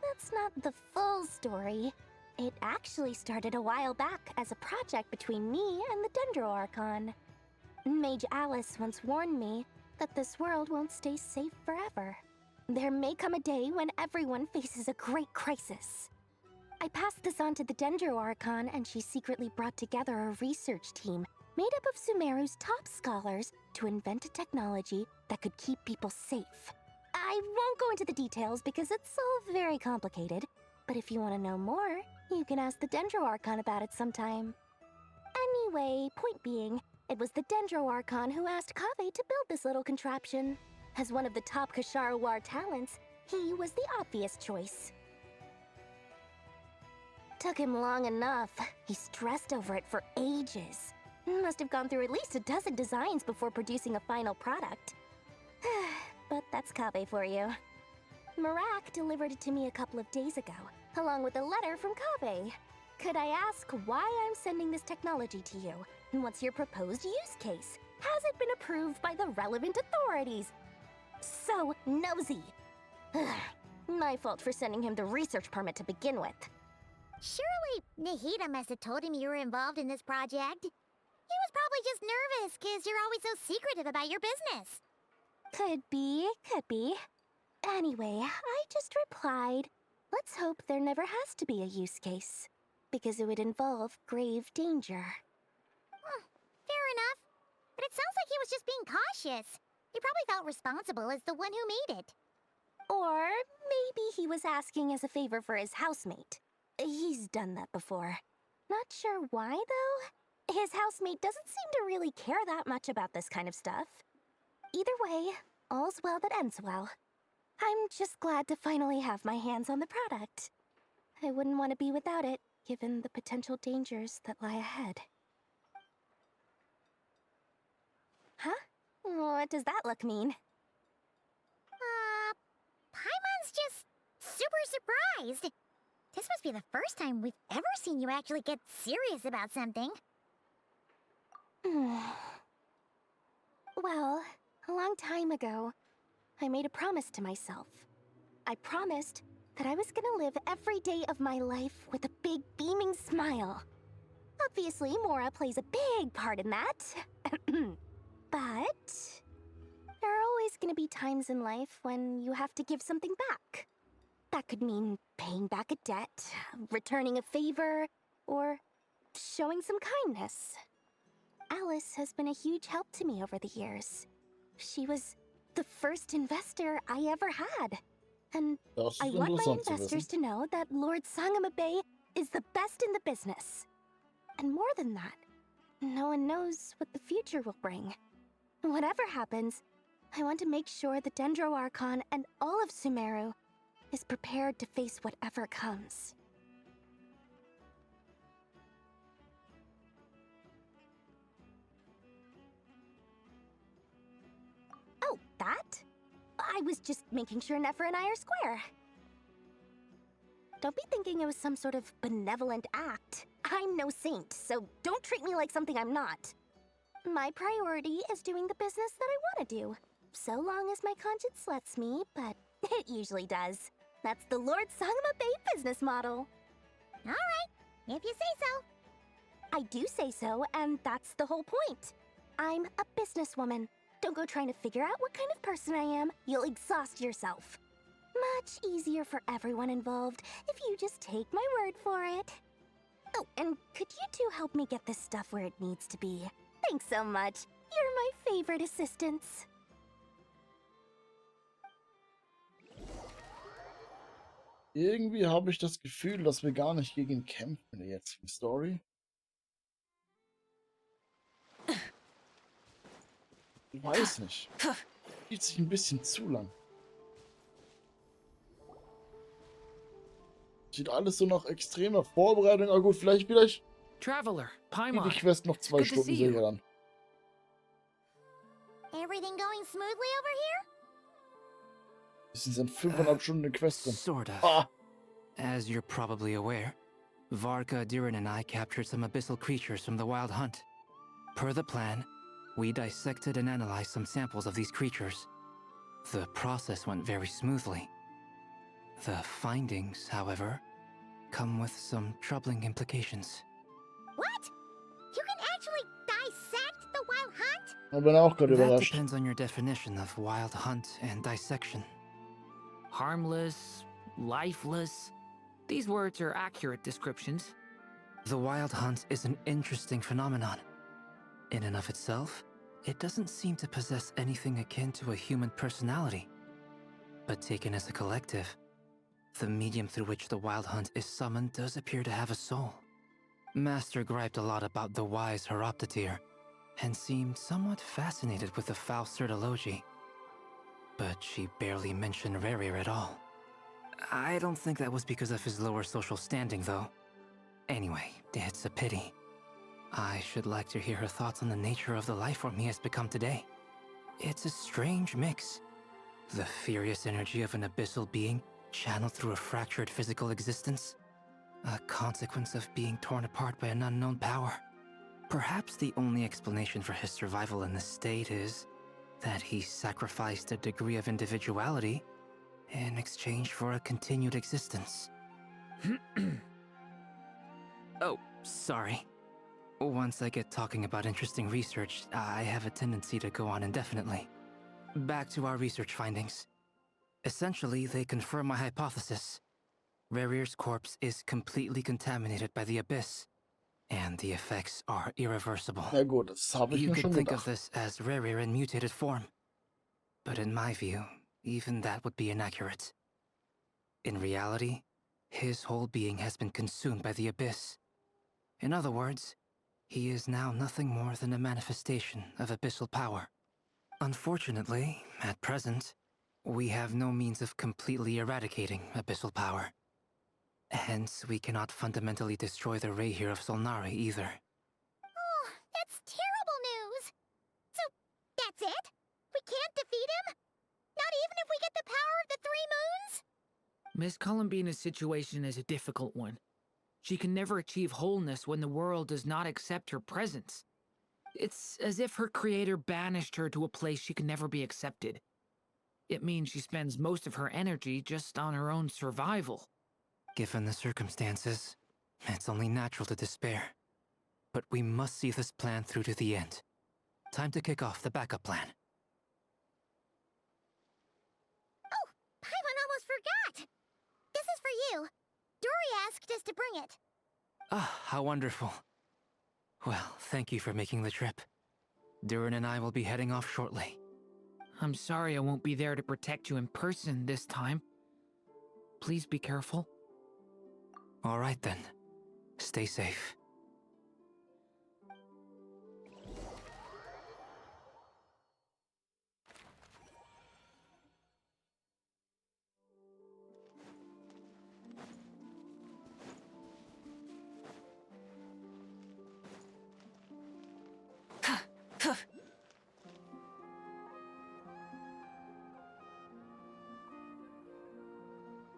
That's not the full story. It actually started a while back as a project between me and the Dendro Archon. Mage Alice once warned me that this world won't stay safe forever. There may come a day when everyone faces a great crisis. I passed this on to the Dendro Archon, and she secretly brought together a research team made up of Sumeru's top scholars to invent a technology that could keep people safe. I won't go into the details because it's all very complicated, but if you want to know more, you can ask the Dendro Archon about it sometime. Anyway, point being, it was the Dendro Archon who asked Kave to build this little contraption. As one of the top Kashara War talents, he was the obvious choice. Took him long enough. He stressed over it for ages. Must have gone through at least a dozen designs before producing a final product. But that's Kave for you. Marak delivered it to me a couple of days ago, along with a letter from Kave. Could I ask why I'm sending this technology to you? And what's your proposed use case? Has it been approved by the relevant authorities? So nosy. My fault for sending him the research permit to begin with. Surely Nahida must have told him you were involved in this project. He was probably just nervous because you're always so secretive about your business. Could be. Anyway, I just replied, let's hope there never has to be a use case, because it would involve grave danger. Fair enough. But it sounds like he was just being cautious. He probably felt responsible as the one who made it. Or maybe he was asking as a favor for his housemate. He's done that before. Not sure why, though. His housemate doesn't seem to really care that much about this kind of stuff. Either way, all's well that ends well. I'm just glad to finally have my hands on the product. I wouldn't want to be without it, given the potential dangers that lie ahead. Huh? What does that look mean? Paimon's just super surprised. This must be the first time we've ever seen you actually get serious about something. Well, a long time ago, I made a promise to myself. I promised that I was gonna live every day of my life with a big beaming smile. Obviously, Mora plays a big part in that. But there are always gonna be times in life when you have to give something back. That could mean paying back a debt, returning a favor, or showing some kindness. Alice has been a huge help to me over the years. She was the first investor I ever had. And I want my investors to know that Lord Sangamabe is the best in the business. And more than that, no one knows what the future will bring. Whatever happens, I want to make sure the Dendro Archon and all of Sumeru is prepared to face whatever comes. Oh, that? I was just making sure Nefer and I are square. Don't be thinking it was some sort of benevolent act. I'm no saint, so don't treat me like something I'm not. My priority is doing the business that I want to do, so long as my conscience lets me, but it usually does. That's the Lord Sangamabe business model. All right, if you say so. I do say so, and that's the whole point. I'm a businesswoman. Don't go trying to figure out what kind of person I am. You'll exhaust yourself. Much easier for everyone involved if you just take my word for it. Oh, and could you two help me get this stuff where it needs to be? Thanks so much. You're my favorite assistants. Irgendwie habe ich das Gefühl, dass wir gar nicht gegen ihn kämpfen in der jetzigen Story. Ich weiß nicht. Fühlt sich ein bisschen zu lang. Sieht alles so nach extremer Vorbereitung. Aber gut, vielleicht Traveler, Paimon. die Quest noch 2 Stunden sehe dann. Everything going smoothly over here? Das sind 5,5 Stunden eine Quest drin. Sort of. Ah. As you're probably aware, Varka, Durin, and I captured some abyssal creatures from the Wild Hunt. Per the plan, we dissected and analyzed some samples of these creatures. The process went very smoothly. The findings, however, come with some troubling implications. What? You can actually dissect the Wild Hunt? Ich bin auch gerade That überrascht. depends on your definition of Wild Hunt and dissection. Harmless, lifeless. These words are accurate descriptions. The Wild Hunt is an interesting phenomenon. In and of itself, it doesn't seem to possess anything akin to a human personality. But taken as a collective, the medium through which the Wild Hunt is summoned does appear to have a soul. Master griped a lot about the wise Horoptotire, and seemed somewhat fascinated with the foul Certology. But she barely mentioned Rerir at all. I don't think that was because of his lower social standing, though. Anyway, it's a pity. I should like to hear her thoughts on the nature of the life form he has become today. It's a strange mix. The furious energy of an abyssal being channeled through a fractured physical existence. A consequence of being torn apart by an unknown power. Perhaps the only explanation for his survival in this state is that he sacrificed a degree of individuality in exchange for a continued existence. Oh, sorry. Once I get talking about interesting research, I have a tendency to go on indefinitely. Back to our research findings. Essentially, they confirm my hypothesis. Rerir's corpse is completely contaminated by the abyss, and the effects are irreversible. Na gut, das habe ich You mir could schon think gedacht. of this as Rerir in mutated form. But in my view, even that would be inaccurate. In reality, his whole being has been consumed by the abyss. In other words, he is now nothing more than a manifestation of abyssal power. Unfortunately, at present, we have no means of completely eradicating abyssal power. Hence, we cannot fundamentally destroy the Rehir of Solnari either. Oh, that's terrible news. So, that's it? We can't defeat him? Not even if we get the power of the Three Moons? Miss Columbina's situation is a difficult one. She can never achieve wholeness when the world does not accept her presence. It's as if her creator banished her to a place she can never be accepted. It means she spends most of her energy just on her own survival. Given the circumstances, it's only natural to despair. But we must see this plan through to the end. Time to kick off the backup plan. Oh, Paimon almost forgot! This is for you. Dory asked us to bring it. Ah, how wonderful. Well, thank you for making the trip. Durin and I will be heading off shortly. I'm sorry I won't be there to protect you in person this time. Please be careful. All right then. Stay safe.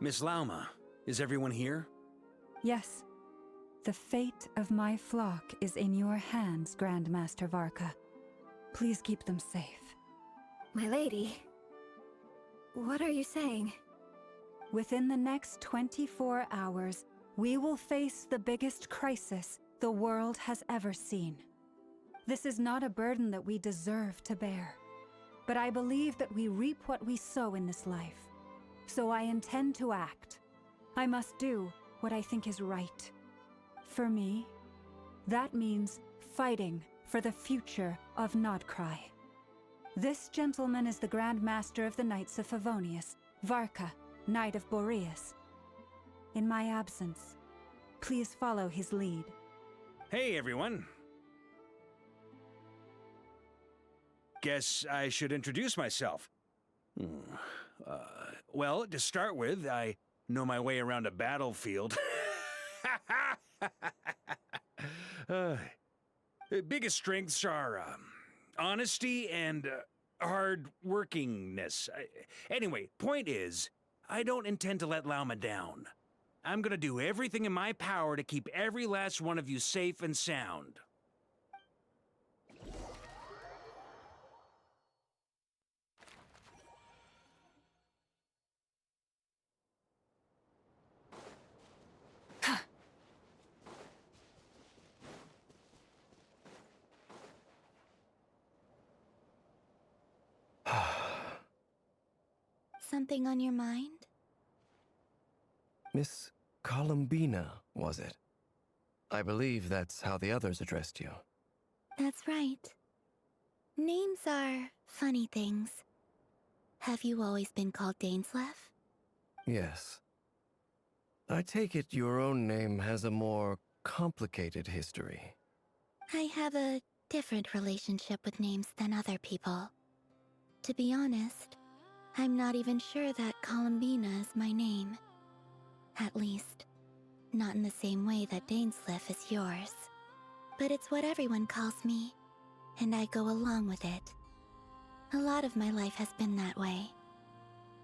Miss Lauma, is everyone here? Yes. The fate of my flock is in your hands, Grandmaster Varka. Please keep them safe. My lady, what are you saying? Within the next 24 hours, we will face the biggest crisis the world has ever seen. This is not a burden that we deserve to bear, but I believe that we reap what we sow in this life. So I intend to act. I must do what I think is right. For me, that means fighting for the future of Nodcry. This gentleman is the Grand Master of the Knights of Favonius, Varka, Knight of Boreas. In my absence, please follow his lead. Hey, everyone. Guess I should introduce myself. Well, to start with, I know my way around a battlefield. Biggest strengths are honesty and hard-workingness. Anyway, point is, I don't intend to let Lauma down. I'm gonna do everything in my power to keep every last one of you safe and sound. Something on your mind? Miss Columbina, was it? I believe that's how the others addressed you. That's right. Names are funny things. Have you always been called Dainsleff? Yes. I take it your own name has a more complicated history. I have a different relationship with names than other people. To be honest, I'm not even sure that Columbina is my name. At least, not in the same way that Dainsleff is yours. But it's what everyone calls me, and I go along with it. A lot of my life has been that way.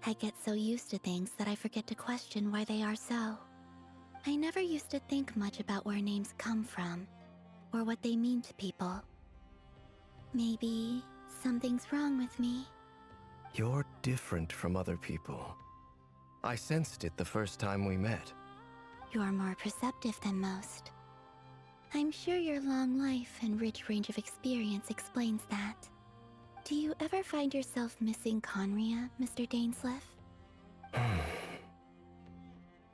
I get so used to things that I forget to question why they are so. I never used to think much about where names come from, or what they mean to people. Maybe something's wrong with me. You're different from other people. I sensed it the first time we met. You're more perceptive than most. I'm sure your long life and rich range of experience explains that. Do you ever find yourself missing Conria, Mr. Dainsleff?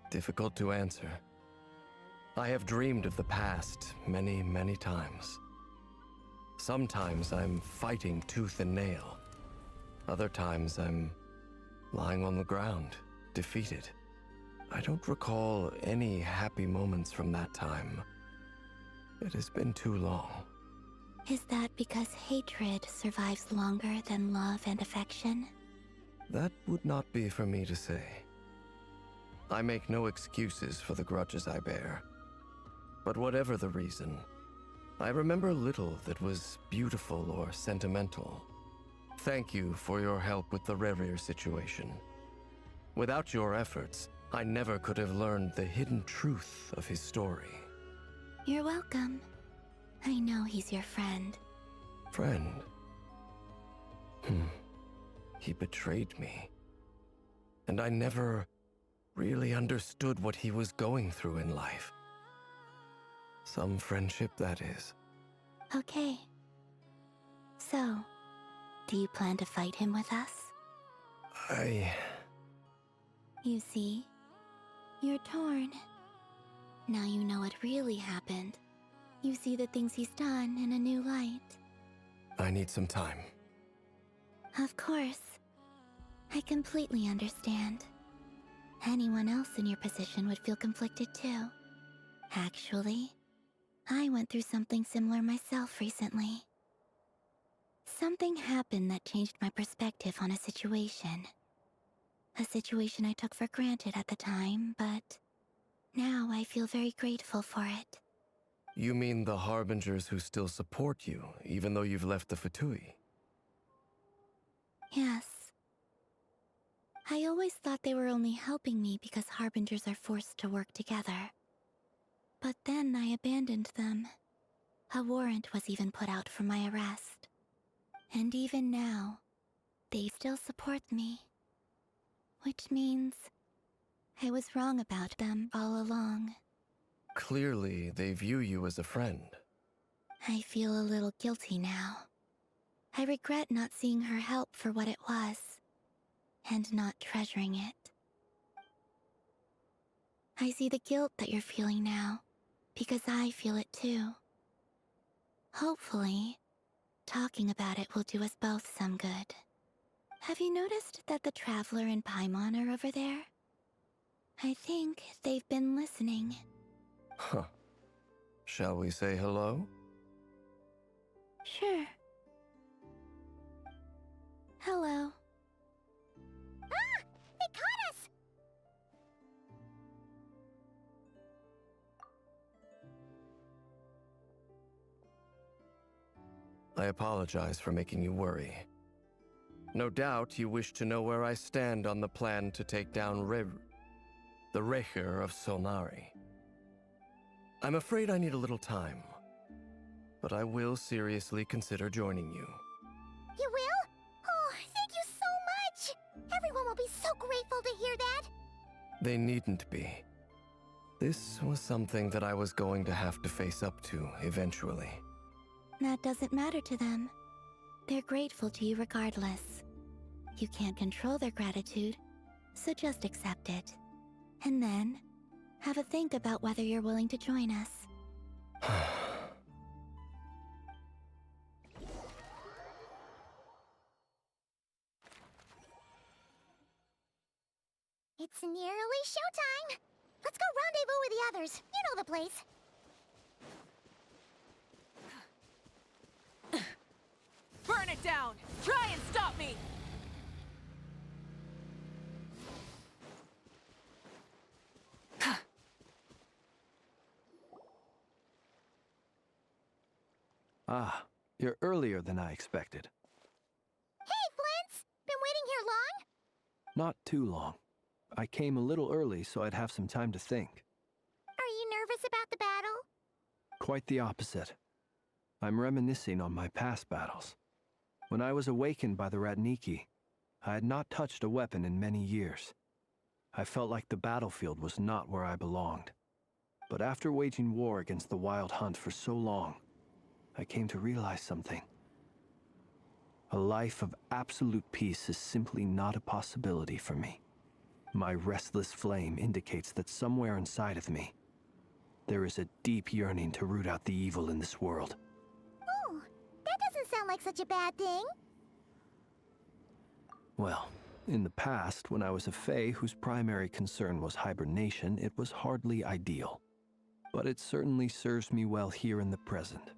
Difficult to answer. I have dreamed of the past many, many times. Sometimes I'm fighting tooth and nail. Other times I'm lying on the ground, defeated. I don't recall any happy moments from that time. It has been too long. Is that because hatred survives longer than love and affection? That would not be for me to say. I make no excuses for the grudges I bear. But whatever the reason, I remember little that was beautiful or sentimental. Thank you for your help with the Rerir situation. Without your efforts, I never could have learned the hidden truth of his story. You're welcome. I know he's your friend. Friend? He betrayed me. And I never really understood what he was going through in life. Some friendship, that is. Okay. So, do you plan to fight him with us? You see, you're torn. Now you know what really happened. You see the things he's done in a new light. I need some time. Of course. I completely understand. Anyone else in your position would feel conflicted too. Actually, I went through something similar myself recently. Something happened that changed my perspective on a situation. A situation I took for granted at the time, but now I feel very grateful for it. You mean the Harbingers who still support you, even though you've left the Fatui? Yes. I always thought they were only helping me because Harbingers are forced to work together. But then I abandoned them. A warrant was even put out for my arrest. And even now, they still support me. Which means I was wrong about them all along. Clearly, they view you as a friend. I feel a little guilty now. I regret not seeing her help for what it was, and not treasuring it. I see the guilt that you're feeling now, because I feel it too. Hopefully, talking about it will do us both some good. Have you noticed that the Traveler and Paimon are over there? I think they've been listening. Huh. Shall we say hello? Sure. Hello. Ah! They caught us! I apologize for making you worry. No doubt you wish to know where I stand on the plan to take down the Recher of Solnari. I'm afraid I need a little time, but I will seriously consider joining you. You will? Oh, thank you so much! Everyone will be so grateful to hear that! They needn't be. This was something that I was going to have to face up to eventually. That doesn't matter to them. They're grateful to you regardless. You can't control their gratitude, so just accept it. And then, have a think about whether you're willing to join us. It's nearly showtime! Let's go rendezvous with the others. You know the place. Burn it down! Try and stop me! Ah, you're earlier than I expected. Hey, Flint's! Been waiting here long? Not too long. I came a little early so I'd have some time to think. Are you nervous about the battle? Quite the opposite. I'm reminiscing on my past battles. When I was awakened by the Ratniki, I had not touched a weapon in many years. I felt like the battlefield was not where I belonged. But after waging war against the Wild Hunt for so long, I came to realize something. A life of absolute peace is simply not a possibility for me. My restless flame indicates that somewhere inside of me, there is a deep yearning to root out the evil in this world. Oh, that doesn't sound like such a bad thing. Well, in the past, when I was a Fae whose primary concern was hibernation, it was hardly ideal. But it certainly serves me well here in the present.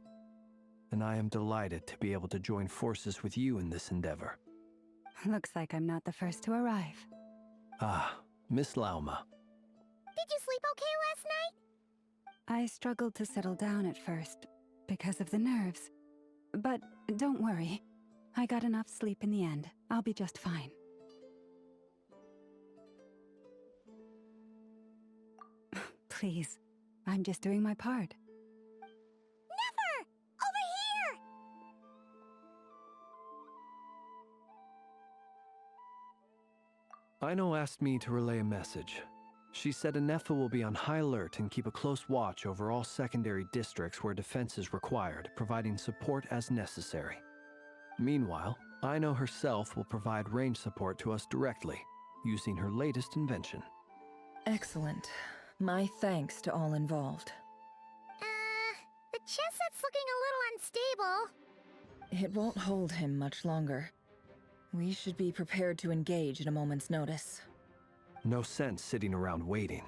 And I am delighted to be able to join forces with you in this endeavor. Looks like I'm not the first to arrive. Ah, Miss Lauma. Did you sleep okay last night? I struggled to settle down at first, because of the nerves. But don't worry. I got enough sleep in the end. I'll be just fine. Please, I'm just doing my part. Never! Over here! Aino asked me to relay a message. She said Anefa will be on high alert and keep a close watch over all secondary districts where defense is required, providing support as necessary. Meanwhile, Aino herself will provide range support to us directly, using her latest invention. Excellent. My thanks to all involved. The chess set's looking a little unstable. It won't hold him much longer. We should be prepared to engage at a moment's notice. No sense sitting around waiting.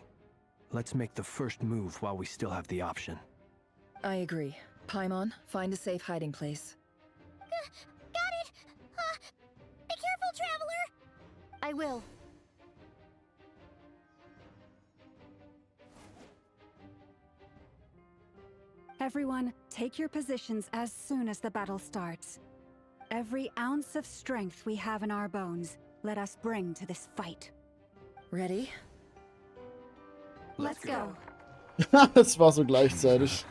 Let's make the first move while we still have the option. I agree. Paimon, find a safe hiding place. Got it! Be careful, Traveler! I will. Everyone, take your positions as soon as the battle starts. Every ounce of strength we have in our bones, let us bring to this fight. Ready? Let's go. Es war so gleichzeitig.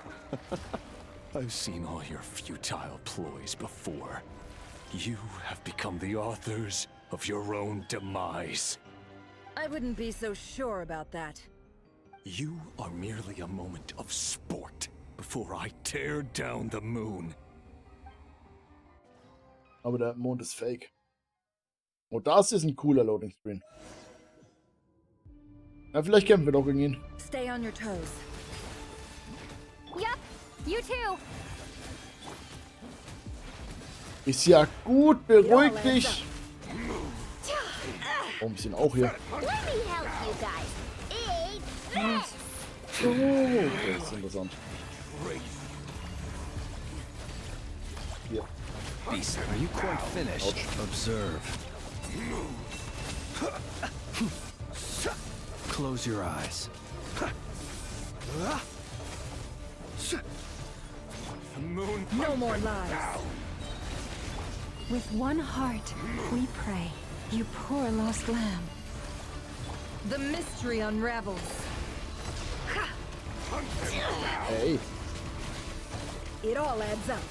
I've seen all your futile ploys before. You have become the authors of your own demise. I wouldn't be so sure about that. You are merely a moment of sport before I tear down the moon. Aber der Mond ist fake. Oh, das ist ein cooler Loading Screen. Ja, vielleicht kämpfen wir doch gegen ihn. Stay on your toes. Yep, you too. Ist ja gut, beruhig dich. Warum sind auch hier? Let me help you guys. Eat this! Oh, okay, das ist interessant. Hier. Are you quite finished? Ouch. Observe. Close your eyes. The moon. No more lies. With one heart, we pray. You poor lost lamb. The mystery unravels. Hey. It all adds up.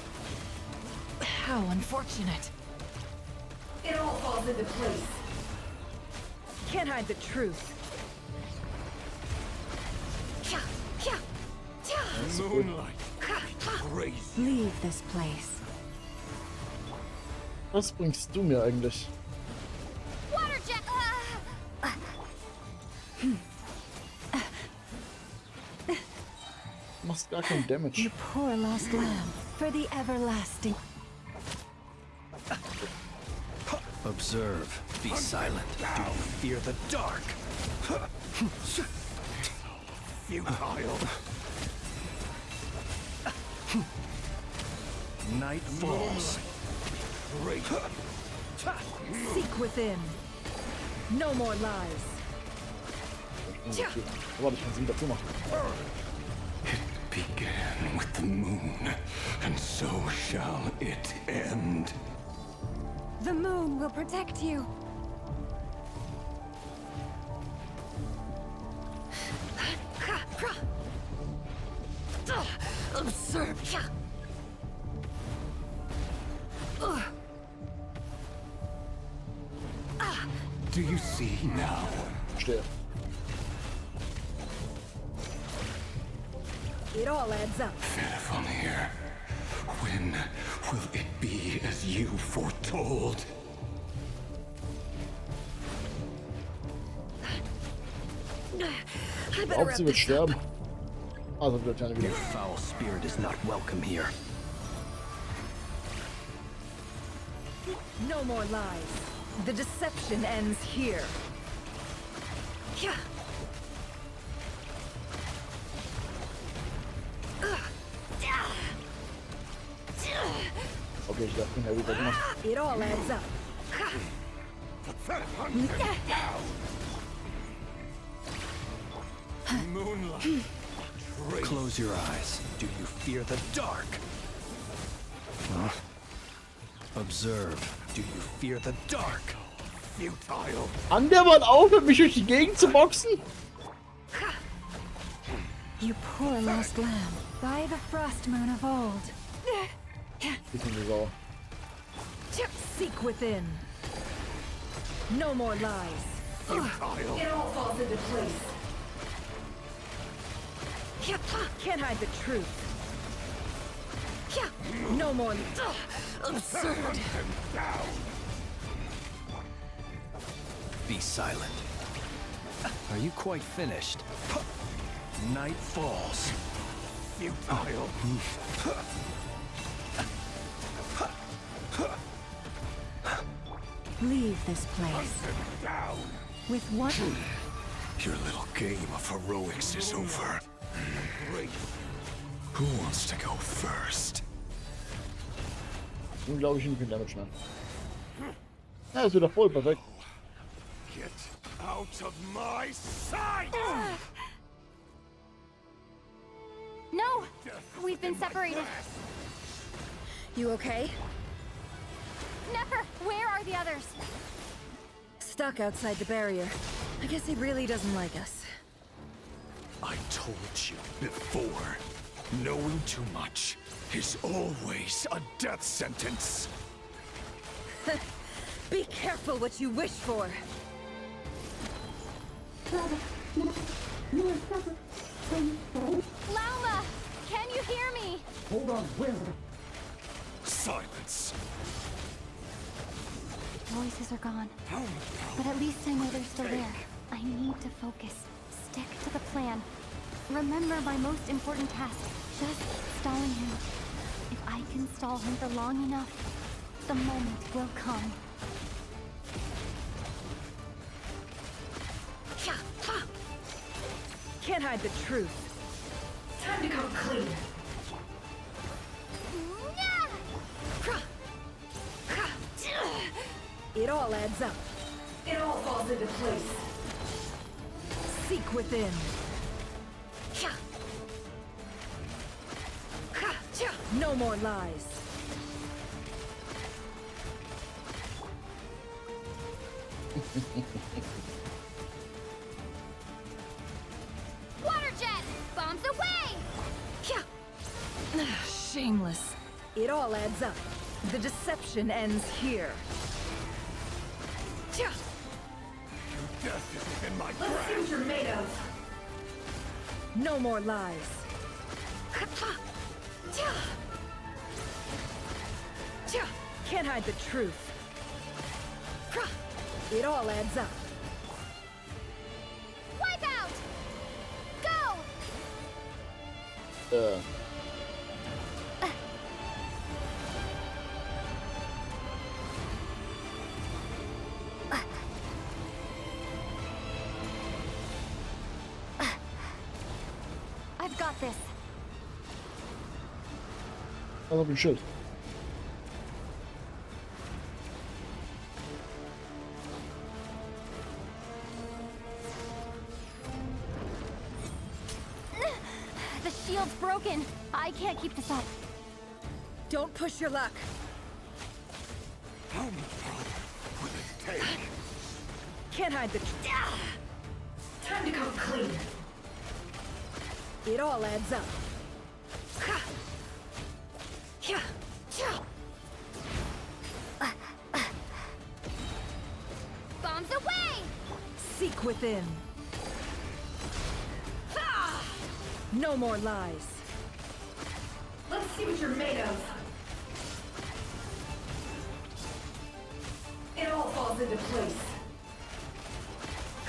How unfortunate. It all falls into place. Can't hide the truth. Moonlight. Crazy. Leave this place. Was bringst du mir eigentlich? Water jet. Machst gar keinen Damage. You poor lost lamb. For the everlasting. Observe. Be silent. Do you fear the dark? Futile. Night falls. Seek within. No more lies. Warte, ich kann sie wieder zumachen. It began with the moon, and so shall it end. The moon will protect you. Absurd. Do you see now? Stehe. It all adds up. Fairphone, when will it be as you foretold? Ob sie wird sterben. Also wird keine wieder. Your foul spirit is not welcome here. No more lies. The deception ends here. Okay, ich darf den Harry wegmachen. It all adds up. Moonlight. Close your eyes. Do you fear the dark? Huh? Observe. Do you fear the dark? Futile. Andauernd aufhört, mich durch die Gegend zu boxen. You poor lost lamb. By the frost moon of old. Bisschen die Sau. Seek within. No more lies. Futile. It all falls into place. Can't hide the truth. No more. Absurd. Be silent. Are you quite finished? Night falls. Futile. Leave this place. With one. Your little game of heroics is over. Who wants to go first? Nun glaube ich nicht viel Damage mehr. Ja, ist wieder voll, perfekt. Get out of my sight! No! We've been separated. You okay? Never! Where are the others? Stuck outside the barrier. I guess he really doesn't like us. I told you before, knowing too much is always a death sentence. Be careful what you wish for. Lauma! Can you hear me? Hold on, where? Silence. Voices are gone. But at least I know they're still there. I need to focus. Stick to the plan. Remember my most important task. Just stalling him. If I can stall him for long enough, the moment will come. Can't hide the truth. Time to come clean. It all adds up. It all falls into place. Seek within. No more lies. Water jet! Bombs away! Shameless. It all adds up. The deception ends here. Your death is within my grasp. Let's see what you're made of. No more lies. Can't hide the truth. It all adds up. Wipe out! Go! I've got this. I love your shit. The shield's broken. I can't keep this up. Don't push your luck. How much will it take? Can't hide the Time to come clean. It all adds up. Bombs away! Seek within. No more lies. Let's see what you're made of. It all falls into place.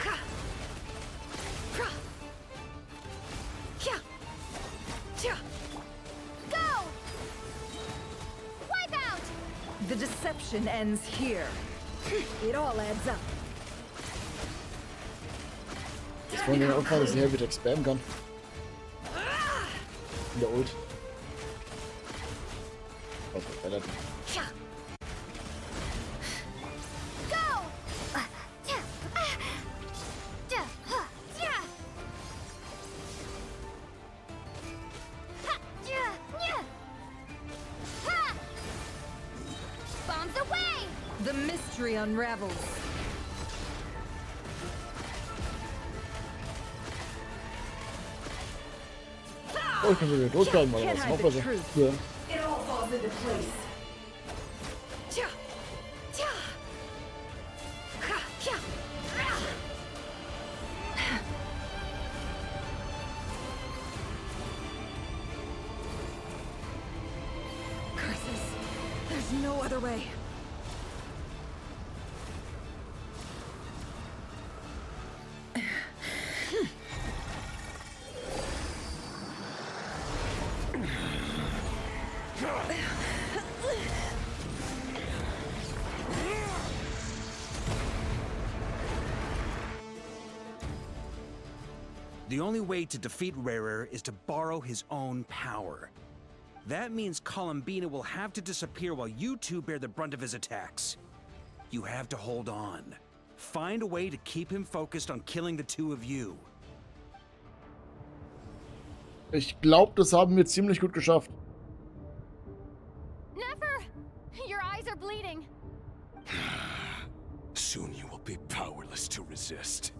Go! Wipe out! The deception ends here. It all adds up. Das wollen wir aufpassen, dass ich hier wieder spammen kann. In der Ult. Oh, relativ. Bombs away! The mystery unravels. Oh, ich kann wieder durchhalten, mal was. Noch besser. Ja. It all falls into place. Curses. There's no other way. The only way to defeat Rarer is to borrow his own power. That means Columbina will have to disappear while you two bear the brunt of his attacks. You have to hold on. Find a way to keep him focused on killing the two of you. Ich glaube, das haben wir ziemlich gut geschafft. Never! Your eyes are bleeding. Soon you will be powerless to resist.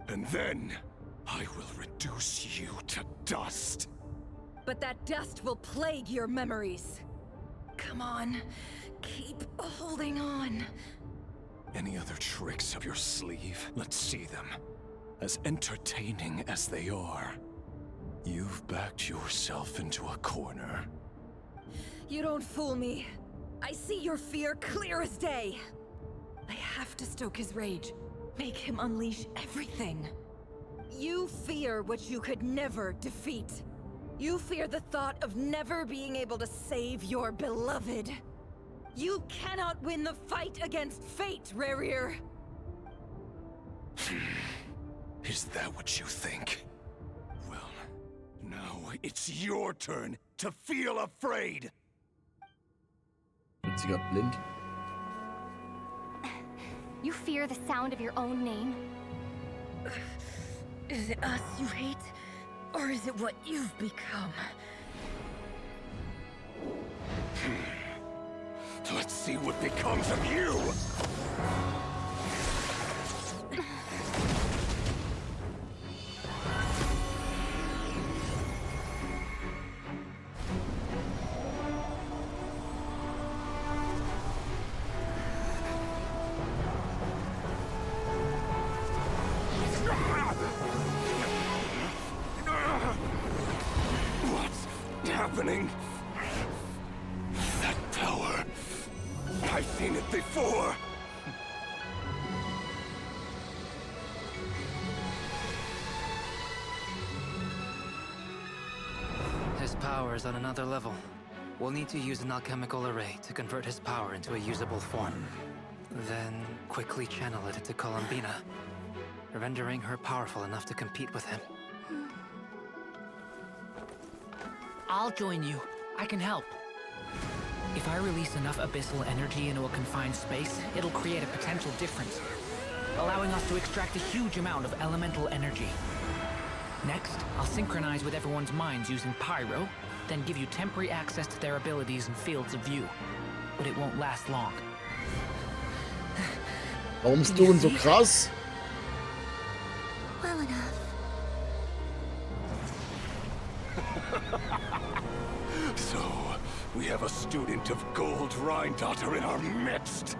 And then I will reduce you to dust. But that dust will plague your memories. Come on, keep holding on. Any other tricks up your sleeve? Let's see them. As entertaining as they are. You've backed yourself into a corner. You don't fool me. I see your fear clear as day. I have to stoke his rage. Make him unleash everything. You fear what you could never defeat. You fear the thought of never being able to save your beloved. You cannot win the fight against fate, Rarer. Is that what you think? Well, now it's your turn to feel afraid. Sie got blind. You fear the sound of your own name? Is it us you hate? Or is it what you've become? Let's see what becomes of you! happening. That power. I've seen it before. His power is on another level. We'll need to use an alchemical array to convert his power into a usable form. Then quickly channel it into Columbina, rendering her powerful enough to compete with him. I'll join you. I can help. If I release enough abyssal energy into a confined space, it'll create a potential difference, allowing us to extract a huge amount of elemental energy. Next, I'll synchronize with everyone's minds using pyro, then give you temporary access to their abilities and fields of view. But it won't last long. Warum ist du denn so krass? Well enough. So, we have a student of Gold Rheindotter in our midst.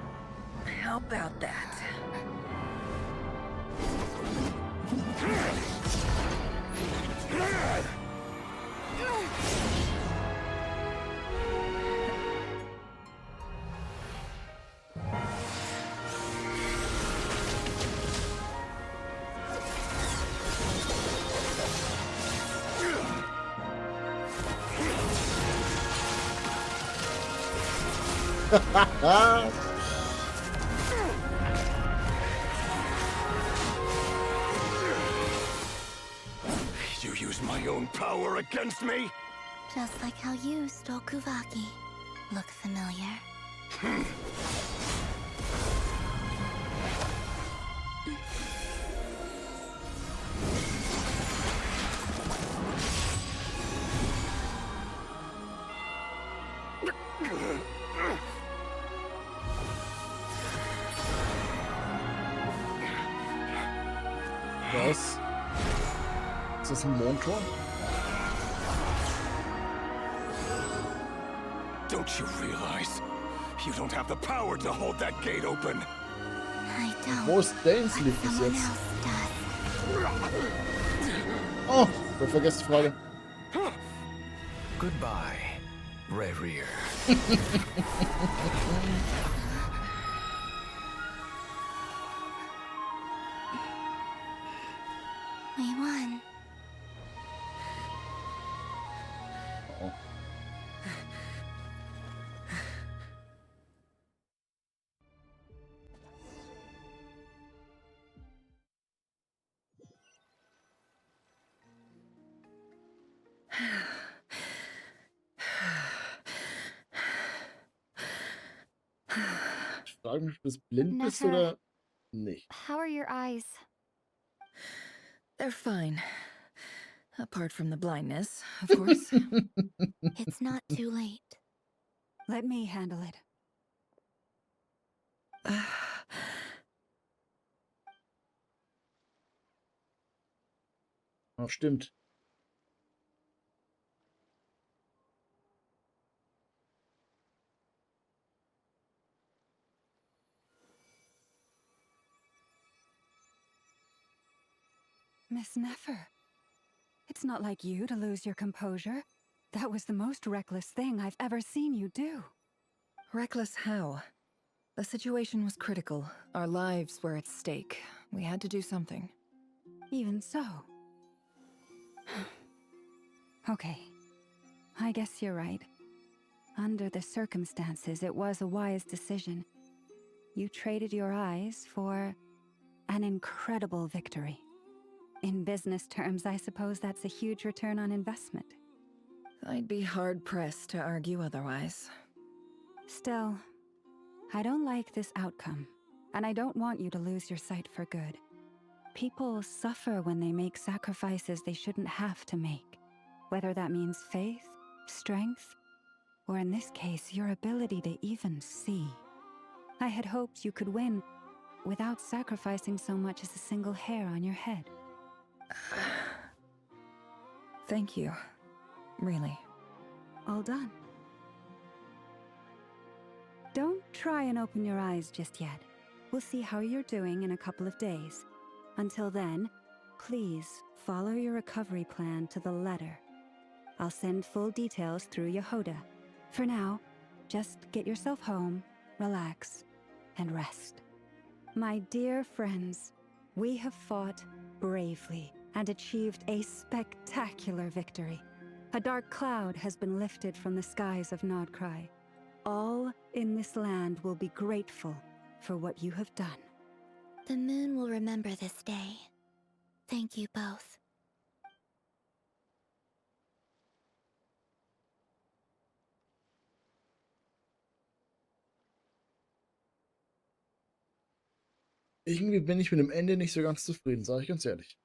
How about that? You use my own power against me? Just like how you stole Kuvaki. Look familiar? Was? Ist das ein Mondtor? Don't you realize? You don't have the power to hold that gate open. I don't. Wo ist Danes liegt bis jetzt? Oh, wir vergessen die Frage. Goodbye, Rerir. We won. Oh. Ich frage mich, ob du blind bist Never. oder nicht. How are your eyes? They're fine. Apart from the blindness, of course. It's not too late. Let me handle it. Oh, stimmt. Miss Nefer, it's not like you to lose your composure. That was the most reckless thing I've ever seen you do. Reckless how? The situation was critical. Our lives were at stake. We had to do something. Even so. Okay. I guess you're right. Under the circumstances, it was a wise decision. You traded your eyes for an incredible victory. In business terms, I suppose that's a huge return on investment. I'd be hard-pressed to argue otherwise. Still, I don't like this outcome, and I don't want you to lose your sight for good. People suffer when they make sacrifices they shouldn't have to make, whether that means faith, strength, or in this case, your ability to even see. I had hoped you could win without sacrificing so much as a single hair on your head. Thank you. Really. All done. Don't try and open your eyes just yet. We'll see how you're doing in a couple of days. Until then, please follow your recovery plan to the letter. I'll send full details through Yehoda. For now, just get yourself home, relax, and rest. My dear friends, we have fought bravely and achieved a spectacular victory. A dark cloud has been lifted from the skies of Nodcry. All in this land will be grateful for what you have done. The moon will remember this day. Thank you both. Irgendwie bin ich mit dem Ende nicht so ganz zufrieden, sage ich ganz ehrlich.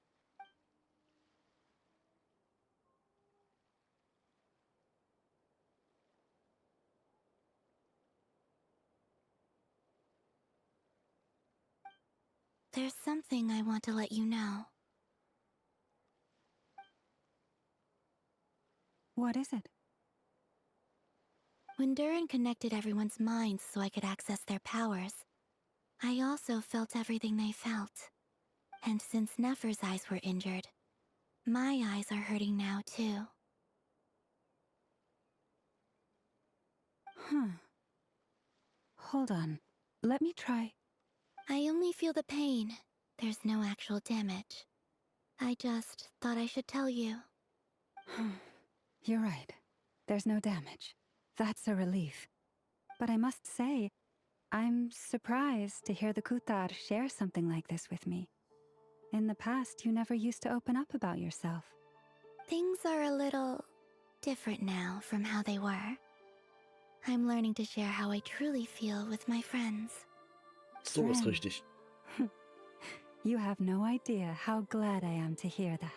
There's something I want to let you know. What is it? When Durin connected everyone's minds so I could access their powers, I also felt everything they felt. And since Nefer's eyes were injured, my eyes are hurting now too. Huh. Hold on. Let me try. I only feel the pain. There's no actual damage. I just thought I should tell you. You're right. There's no damage. That's a relief. But I must say, I'm surprised to hear the Kutar share something like this with me. In the past, you never used to open up about yourself. Things are a little different now from how they were. I'm learning to share how I truly feel with my friends. So ist richtig. You have no idea how glad I am to hear that.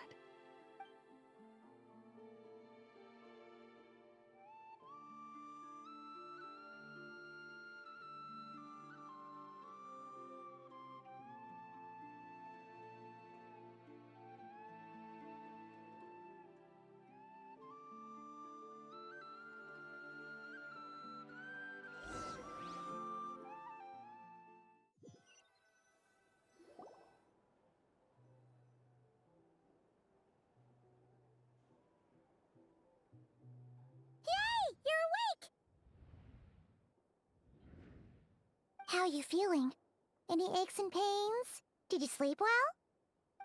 How are you feeling? Any aches and pains? Did you sleep well?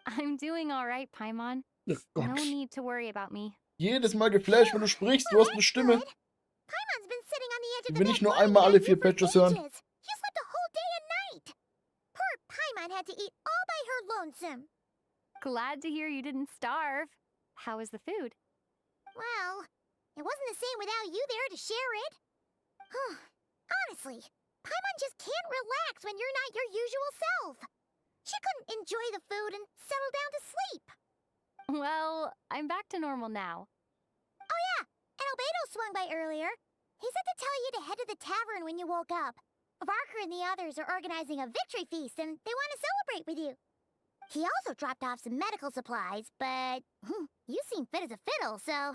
I'm doing all right, Paimon. Oh Gott. No need to worry about me. Jedes Mal geflasht, wenn du sprichst, du hast eine Stimme. Paimon's been sitting on the edge Die of will the ich bed nur worrying einmal about alle you 4 for Patches hören. ages. You slept a whole day and night. Poor Paimon had to eat all by her lonesome. Glad to hear you didn't starve. How was the food? Well, it wasn't the same without you there to share it. Honestly, Paimon just can't relax when you're not your usual self. She couldn't enjoy the food and settle down to sleep. Well, I'm back to normal now. Oh yeah, and Albedo swung by earlier. He said to tell you to head to the tavern when you woke up. Varker and the others are organizing a victory feast and they want to celebrate with you. He also dropped off some medical supplies, but you seem fit as a fiddle, so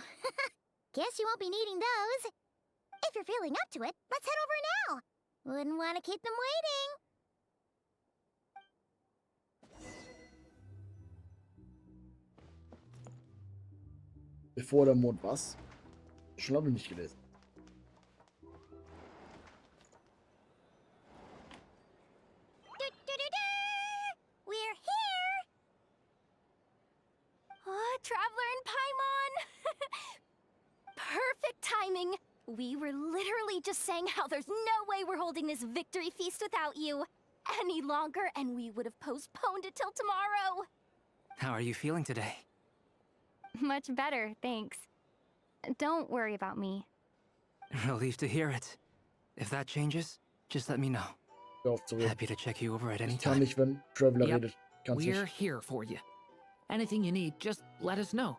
guess you won't be needing those. If you're feeling up to it, let's head over now. Wouldn't want to keep them waiting. Bevor der Mond was? Schon lange nicht gelesen. We're here. Oh, Traveler and Paimon! Perfect timing! We were literally just saying how there's no way we're holding this victory feast without you any longer, and we would have postponed it till tomorrow. How are you feeling today? Much better, thanks. Don't worry about me. Relieved to hear it. If that changes, just let me know. Happy to check you over at any Ich kann time. nicht, wenn Traveler Yep, redet. Ganz we're nicht. here for you. Anything you need, just let us know.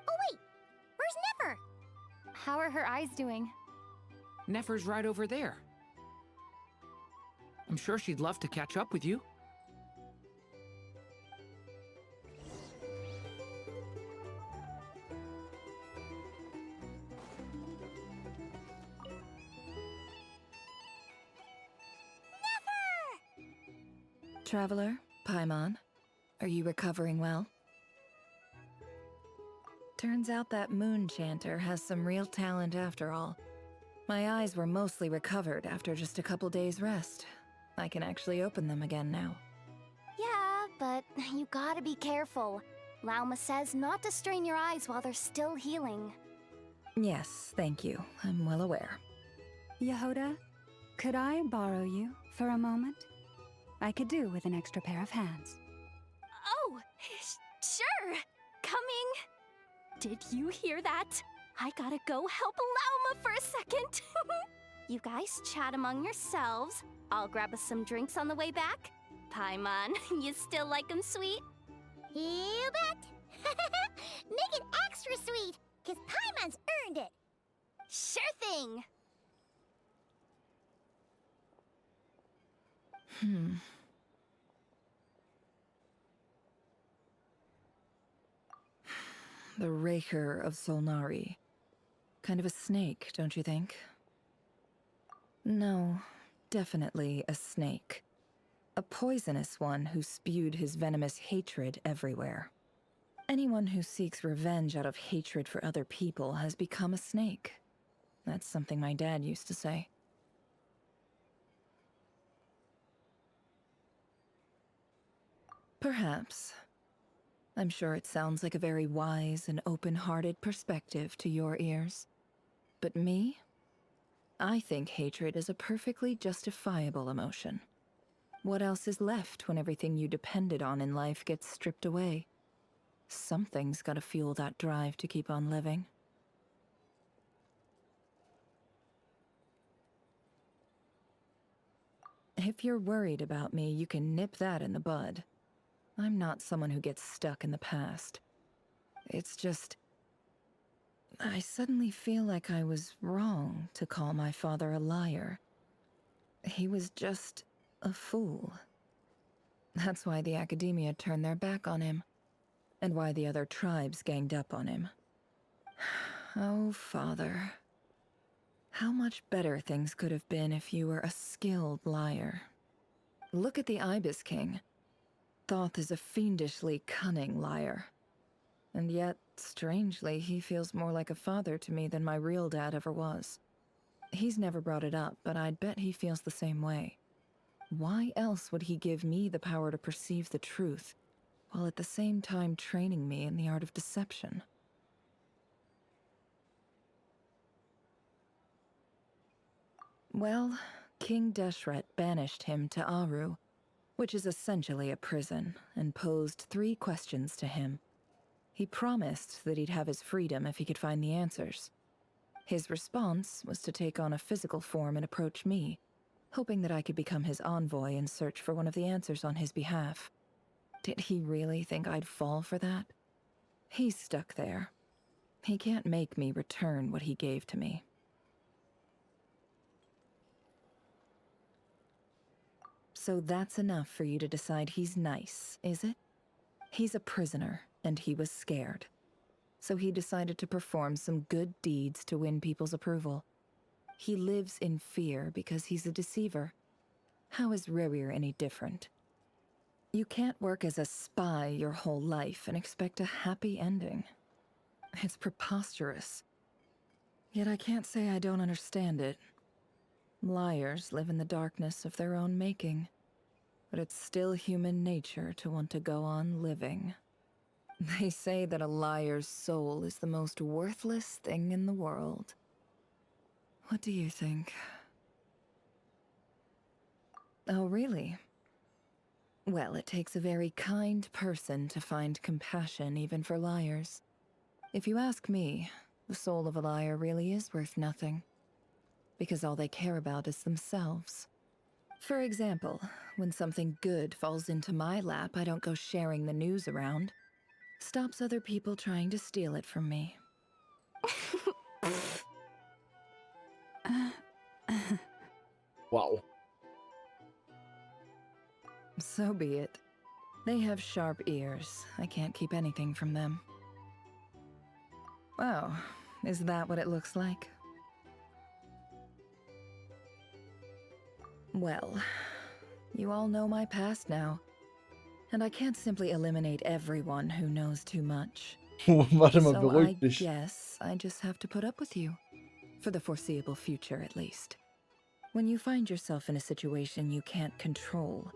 Oh wait, where's Nefer? How are her eyes doing? Nefer's right over there. I'm sure she'd love to catch up with you. Traveler, Paimon, are you recovering well? Turns out that moon chanter has some real talent after all. My eyes were mostly recovered after just a couple days' rest. I can actually open them again now. Yeah, but you gotta be careful. Lauma says not to strain your eyes while they're still healing. Yes, thank you. I'm well aware. Yehoda, could I borrow you for a moment? I could do with an extra pair of hands. Oh, sure. Coming. Did you hear that? I gotta go help Lauma for a second. You guys chat among yourselves. I'll grab us some drinks on the way back. Paimon, you still like 'em sweet? You bet! Make it extra sweet, cause Paimon's earned it! Sure thing! The Raker of Solnari. Kind of a snake, don't you think? No, definitely a snake. A poisonous one who spewed his venomous hatred everywhere. Anyone who seeks revenge out of hatred for other people has become a snake. That's something my dad used to say. Perhaps. I'm sure it sounds like a very wise and open-hearted perspective to your ears. But me? I think hatred is a perfectly justifiable emotion. What else is left when everything you depended on in life gets stripped away? Something's gotta fuel that drive to keep on living. If you're worried about me, you can nip that in the bud. I'm not someone who gets stuck in the past. It's just... I suddenly feel like I was wrong to call my father a liar. He was just a fool. That's why the academia turned their back on him, and why the other tribes ganged up on him. Oh, Father. How much better things could have been if you were a skilled liar. Look at the Ibis King. Thoth is a fiendishly cunning liar. And yet, strangely, he feels more like a father to me than my real dad ever was. He's never brought it up, but I'd bet he feels the same way. Why else would he give me the power to perceive the truth, while at the same time training me in the art of deception? Well, King Deshret banished him to Aru, which is essentially a prison, and posed 3 questions to him. He promised that he'd have his freedom if he could find the answers. His response was to take on a physical form and approach me, hoping that I could become his envoy and search for one of the answers on his behalf. Did he really think I'd fall for that? He's stuck there. He can't make me return what he gave to me. So that's enough for you to decide he's nice, is it? He's a prisoner, and he was scared. So he decided to perform some good deeds to win people's approval. He lives in fear because he's a deceiver. How is Rerir any different? You can't work as a spy your whole life and expect a happy ending. It's preposterous. Yet I can't say I don't understand it. Liars live in the darkness of their own making, but it's still human nature to want to go on living. They say that a liar's soul is the most worthless thing in the world. What do you think? Oh, really? Well, it takes a very kind person to find compassion even for liars. If you ask me, the soul of a liar really is worth nothing, because all they care about is themselves. For example, when something good falls into my lap, I don't go sharing the news around. Stops other people trying to steal it from me. Wow. So be it. They have sharp ears. I can't keep anything from them. Oh, is that what it looks like? Well, you all know my past now, and I can't simply eliminate everyone who knows too much. Warte mal, So beruhig I dich. guess I just have to put up with you. For the foreseeable future, at least. When you find yourself in a situation you can't control,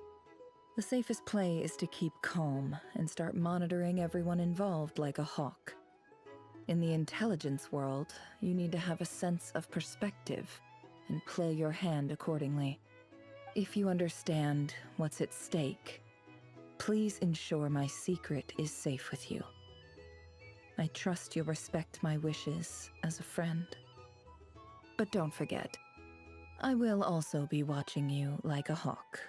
the safest play is to keep calm and start monitoring everyone involved like a hawk. In the intelligence world, you need to have a sense of perspective and play your hand accordingly. If you understand what's at stake, please ensure my secret is safe with you. I trust you'll respect my wishes as a friend. But don't forget, I will also be watching you like a hawk.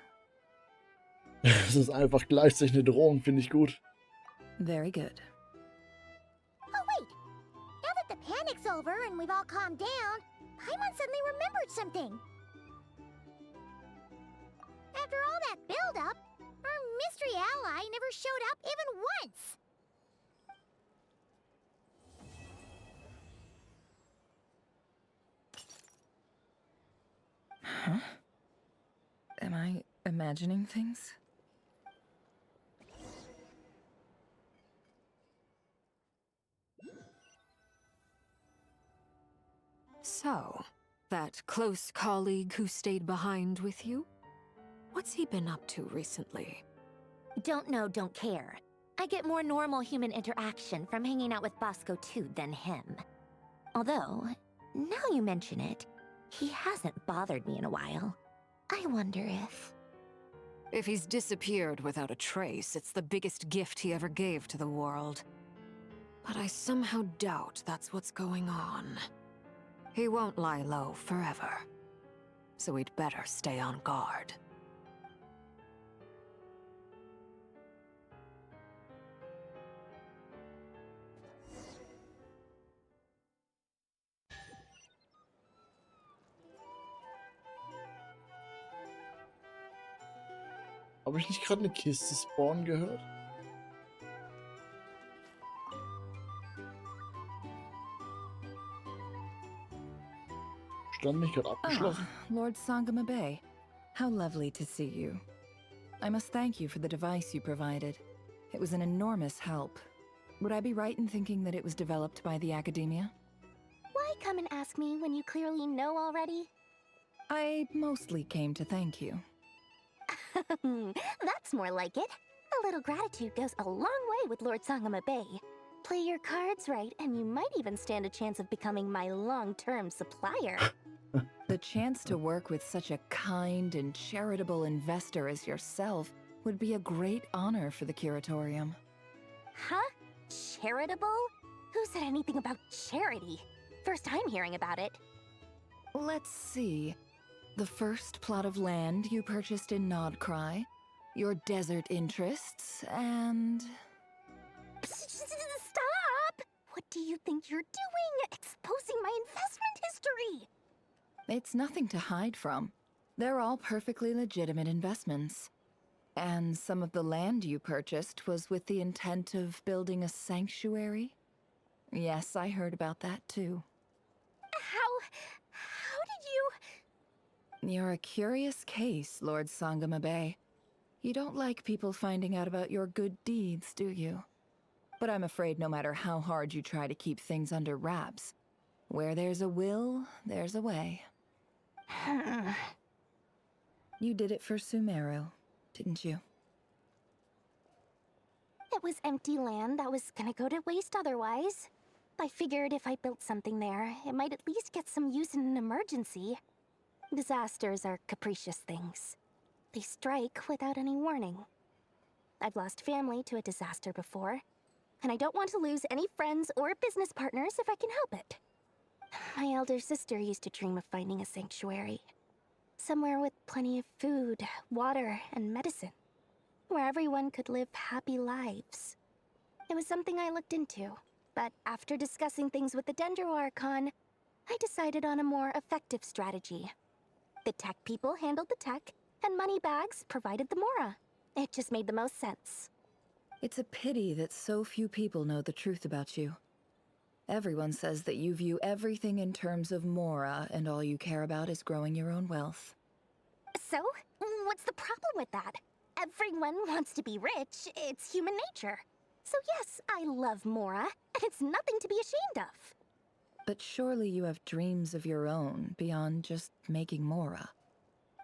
Das ist einfach gleichzeitig eine Drohung, finde ich gut. Very good. Oh, wait! Now that the panic's over and we've all calmed down, Paimon suddenly remembered something. After all that build-up, our mystery ally never showed up even once! Huh? Am I imagining things? So, that close colleague who stayed behind with you? What's he been up to recently? Don't know, don't care. I get more normal human interaction from hanging out with Bosco too than him. Although, now you mention it, he hasn't bothered me in a while. I wonder if... If he's disappeared without a trace, it's the biggest gift he ever gave to the world. But I somehow doubt that's what's going on. He won't lie low forever. So we'd better stay on guard. Habe ich nicht gerade eine Kiste spawnen gehört? Stand nicht gerade abgeschlossen? Lord Sangama Bay. How lovely to see you. I must thank you for the device you provided. It was an enormous help. Would I be right in thinking that it was developed by the academia? Why come and ask me when you clearly know already? I mostly came to thank you. That's more like it. A little gratitude goes a long way with Lord Sangama Bay. Play your cards right, and you might even stand a chance of becoming my long-term supplier. The chance to work with such a kind and charitable investor as yourself would be a great honor for the curatorium. Huh? Charitable? Who said anything about charity? First I'm hearing about it. Let's see. The first plot of land you purchased in Nodcry, your desert interests, and... Stop! What do you think you're doing? Exposing my investment history! It's nothing to hide from. They're all perfectly legitimate investments. And some of the land you purchased was with the intent of building a sanctuary? Yes, I heard about that too. How did you... You're a curious case, Lord Sangama Bay. You don't like people finding out about your good deeds, do you? But I'm afraid no matter how hard you try to keep things under wraps, where there's a will, there's a way. You did it for Sumeru, didn't you? It was empty land that was gonna go to waste otherwise. I figured if I built something there, it might at least get some use in an emergency. Disasters are capricious things. They strike without any warning. I've lost family to a disaster before, and I don't want to lose any friends or business partners if I can help it. My elder sister used to dream of finding a sanctuary. Somewhere with plenty of food, water, and medicine. Where everyone could live happy lives. It was something I looked into, but after discussing things with the Dendro Archon, I decided on a more effective strategy. The tech people handled the tech, and Moneybags provided the Mora. It just made the most sense. It's a pity that so few people know the truth about you. Everyone says that you view everything in terms of Mora, and all you care about is growing your own wealth. So, what's the problem with that? Everyone wants to be rich. It's human nature. So yes, I love Mora, and it's nothing to be ashamed of. But surely you have dreams of your own beyond just making Mora.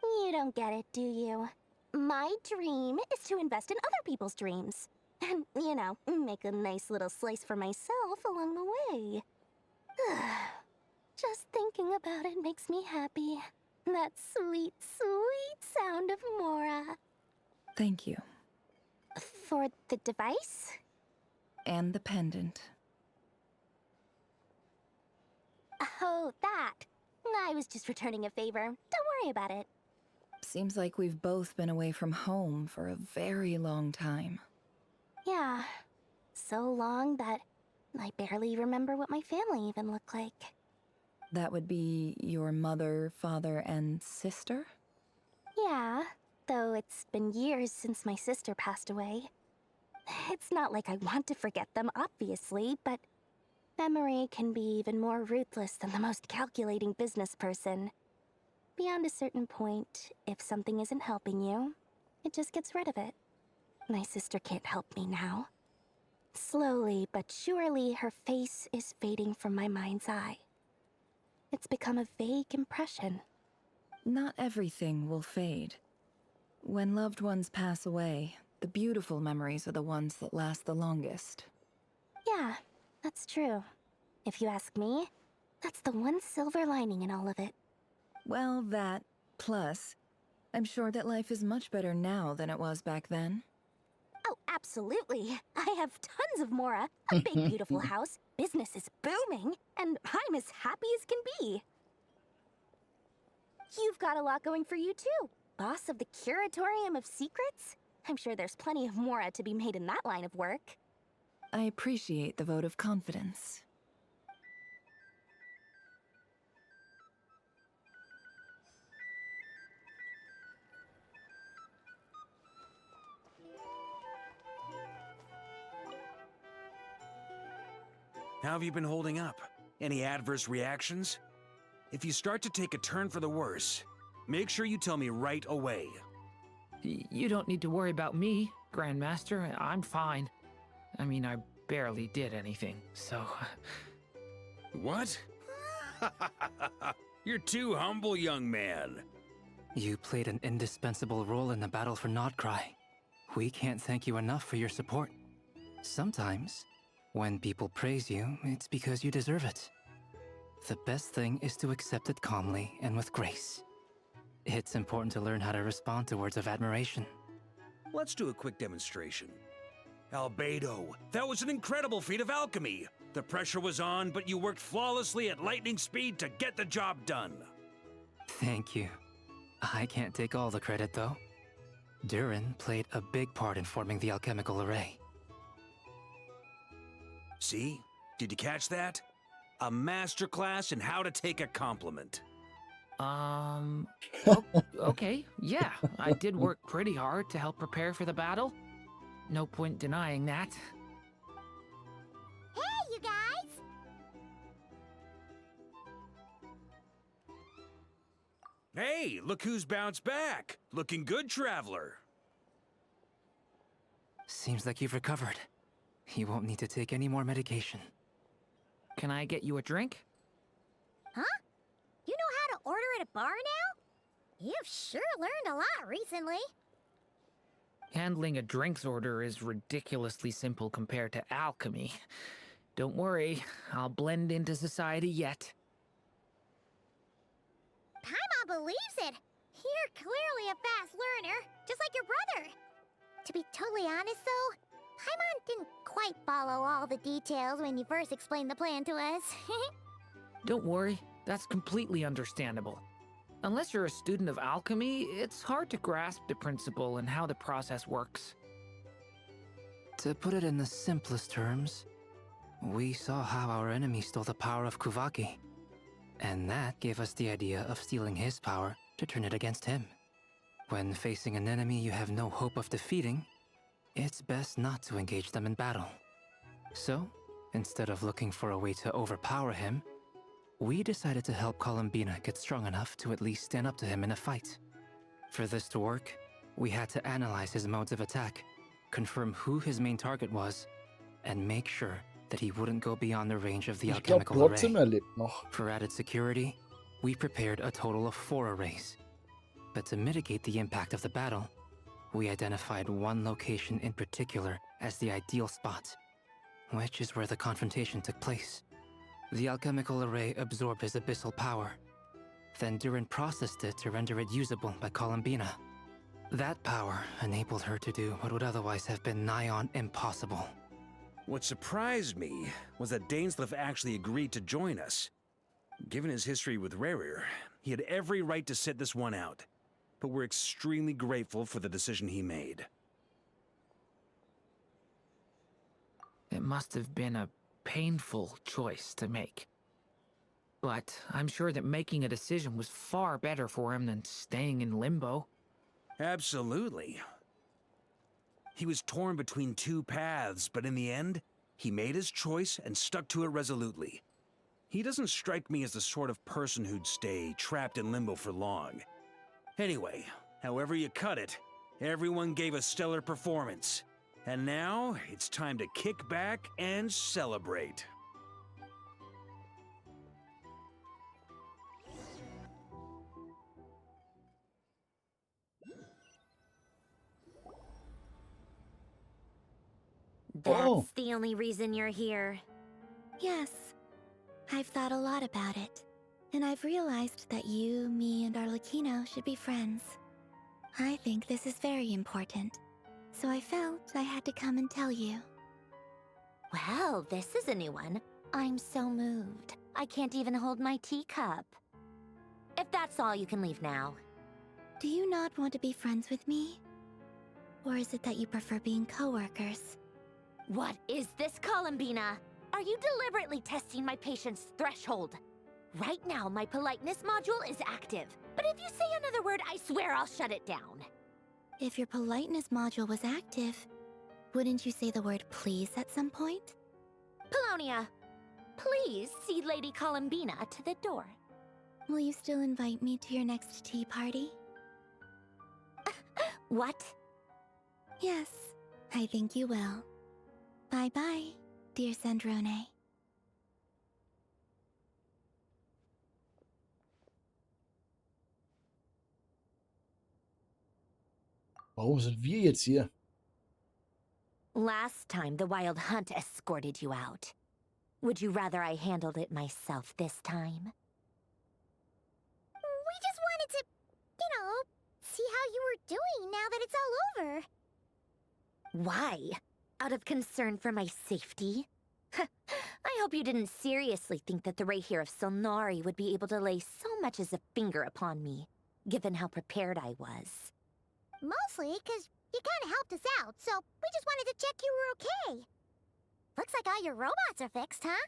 You don't get it, do you? My dream is to invest in other people's dreams. And, you know, make a nice little slice for myself along the way. Just thinking about it makes me happy. That sweet, sweet sound of Mora. Thank you. For the device? And the pendant. Oh, that. I was just returning a favor. Don't worry about it. Seems like we've both been away from home for a very long time. Yeah. So long that I barely remember what my family even looked like. That would be your mother, father, and sister? Yeah, though it's been years since my sister passed away. It's not like I want to forget them, obviously, but memory can be even more ruthless than the most calculating business person. Beyond a certain point, if something isn't helping you, it just gets rid of it. My sister can't help me now. Slowly but surely, her face is fading from my mind's eye. It's become a vague impression. Not everything will fade. When loved ones pass away, the beautiful memories are the ones that last the longest. Yeah, that's true. If you ask me, that's the one silver lining in all of it. Well, that, plus, I'm sure that life is much better now than it was back then. Oh, absolutely. I have tons of Mora, a big beautiful house, business is booming, and I'm as happy as can be. You've got a lot going for you too. Boss of the Curatorium of Secrets? I'm sure there's plenty of Mora to be made in that line of work. I appreciate the vote of confidence. How have you been holding up? Any adverse reactions? If you start to take a turn for the worse, make sure you tell me right away. You don't need to worry about me, Grandmaster. I'm fine. I mean, I barely did anything, so... What? You're too humble, young man. You played an indispensable role in the battle for Nodcry. We can't thank you enough for your support. Sometimes, when people praise you, it's because you deserve it. The best thing is to accept it calmly and with grace. It's important to learn how to respond to words of admiration. Let's do a quick demonstration. Albedo, that was an incredible feat of alchemy. The pressure was on, but you worked flawlessly at lightning speed to get the job done. Thank you. I can't take all the credit, though. Durin played a big part in forming the alchemical array. See? Did you catch that? A masterclass in how to take a compliment. Okay, yeah. I did work pretty hard to help prepare for the battle. No point denying that. Hey, you guys! Hey, look who's bounced back. Looking good, traveler. Seems like you've recovered. You won't need to take any more medication. Can I get you a drink? Huh? You know how to order at a bar now? You've sure learned a lot recently. Handling a drinks order is ridiculously simple compared to alchemy. Don't worry, I'll blend into society yet. Paimon believes it. You're clearly a fast learner, just like your brother. To be totally honest, though, Paimon didn't quite follow all the details when you first explained the plan to us. Don't worry, that's completely understandable. Unless you're a student of alchemy, it's hard to grasp the principle and how the process works. To put it in the simplest terms, we saw how our enemy stole the power of Kuvaki. And that gave us the idea of stealing his power to turn it against him. When facing an enemy you have no hope of defeating, it's best not to engage them in battle. So, instead of looking for a way to overpower him, we decided to help Columbina get strong enough to at least stand up to him in a fight. For this to work, we had to analyze his modes of attack, confirm who his main target was, and make sure that he wouldn't go beyond the range of the Ich glaube alchemical trotzdem, array. lebt noch. For added security, we prepared a total of 4 arrays. But to mitigate the impact of the battle, we identified one location in particular as the ideal spot, which is where the confrontation took place. The alchemical array absorbed his abyssal power. Then Durin processed it to render it usable by Columbina. That power enabled her to do what would otherwise have been nigh on impossible. What surprised me was that Dainsleif actually agreed to join us. Given his history with Rerir, he had every right to sit this one out. But we're extremely grateful for the decision he made. It must have been a painful choice to make. But I'm sure that making a decision was far better for him than staying in limbo. Absolutely. He was torn between 2 paths, but in the end, he made his choice and stuck to it resolutely. He doesn't strike me as the sort of person who'd stay trapped in limbo for long. Anyway, however you cut it, everyone gave a stellar performance. And now, it's time to kick back and celebrate. That's the only reason you're here. Yes. I've thought a lot about it. And I've realized that you, me, and Arlecchino should be friends. I think this is very important. So I felt I had to come and tell you. Well, this is a new one. I'm so moved. I can't even hold my teacup. If that's all, you can leave now. Do you not want to be friends with me? Or is it that you prefer being co-workers? What is this, Columbina? Are you deliberately testing my patience threshold? Right now, my politeness module is active. But if you say another word, I swear I'll shut it down. If your politeness module was active, wouldn't you say the word please at some point? Polonia, please see Lady Columbina to the door. Will you still invite me to your next tea party? What? Yes, I think you will. Bye-bye, dear Sandrone. Warum sind wir jetzt hier? Last time, the Wild Hunt escorted you out. Would you rather I handled it myself this time? We just wanted to, see how you were doing now that it's all over. Why? Out of concern for my safety? I hope you didn't seriously think that the Rayhir of Solnari would be able to lay so much as a finger upon me, given how prepared I was. Mostly because you kind of helped us out, so we just wanted to check you were okay. Looks like all your robots are fixed, huh?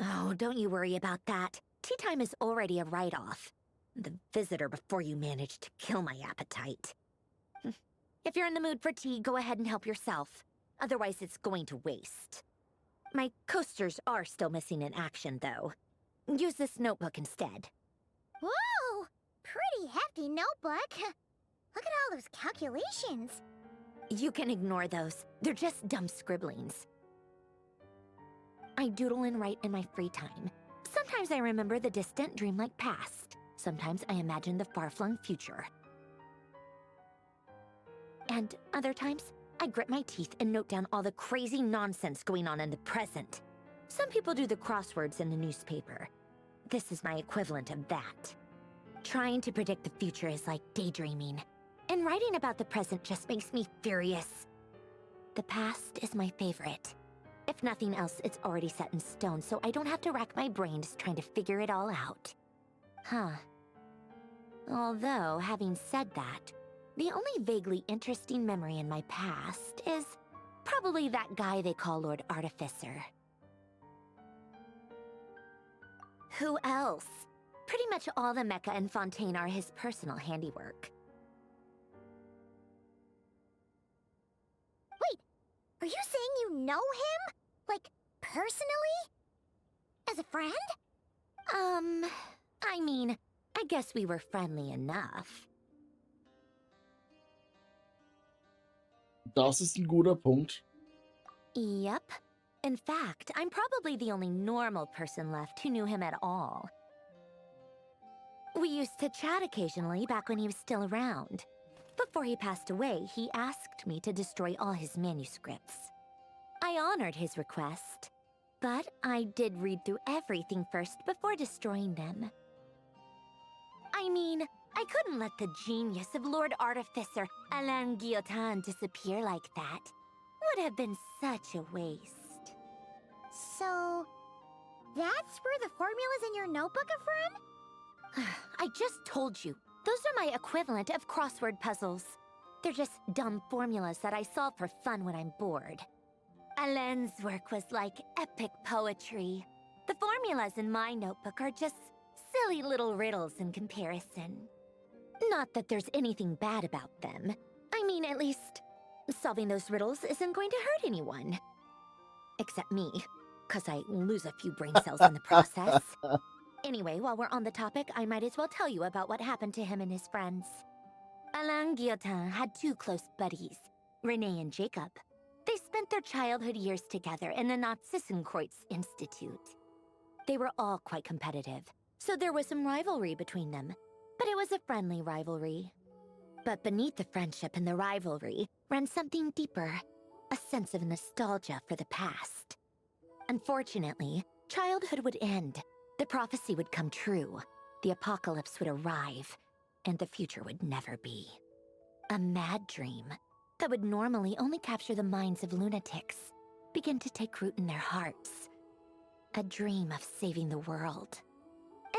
Oh, don't you worry about that. Tea time is already a write-off. The visitor before you managed to kill my appetite. If you're in the mood for tea, go ahead and help yourself. Otherwise, it's going to waste. My coasters are still missing in action, though. Use this notebook instead. Whoa! Pretty hefty notebook. Look at all those calculations. You can ignore those. They're just dumb scribblings. I doodle and write in my free time. Sometimes I remember the distant dreamlike past. Sometimes I imagine the far-flung future. And other times, I grit my teeth and note down all the crazy nonsense going on in the present. Some people do the crosswords in the newspaper. This is my equivalent of that. Trying to predict the future is like daydreaming. And writing about the present just makes me furious. The past is my favorite. If nothing else, it's already set in stone, so I don't have to rack my brains trying to figure it all out. Huh. Although, having said that, the only vaguely interesting memory in my past is probably that guy they call Lord Artificer. Who else? Pretty much all the mecha and Fontaine are his personal handiwork. Wait, are you saying you know him? Like, personally? As a friend? I mean, I guess we were friendly enough. Das ist ein guter Punkt. Yep. In fact, I'm probably the only normal person left who knew him at all. We used to chat occasionally back when he was still around. Before he passed away, he asked me to destroy all his manuscripts. I honored his request, but I did read through everything first before destroying them. I mean, I couldn't let the genius of Lord Artificer Alain Guillotin disappear like that. Would have been such a waste. So, that's where the formulas in your notebook are from? I just told you. Those are my equivalent of crossword puzzles. They're just dumb formulas that I solve for fun when I'm bored. Alain's work was like epic poetry. The formulas in my notebook are just silly little riddles in comparison. Not that there's anything bad about them. I mean, at least, solving those riddles isn't going to hurt anyone. Except me, because I lose a few brain cells in the process. Anyway, while we're on the topic, I might as well tell you about what happened to him and his friends. Alain Guillotin had two close buddies, René and Jacob. They spent their childhood years together in the Narzissenkreuz Institute. They were all quite competitive, so there was some rivalry between them, but it was a friendly rivalry. But beneath the friendship and the rivalry ran something deeper, a sense of nostalgia for the past. Unfortunately, childhood would end. The prophecy would come true, the apocalypse would arrive, and the future would never be. A mad dream that would normally only capture the minds of lunatics began to take root in their hearts. A dream of saving the world.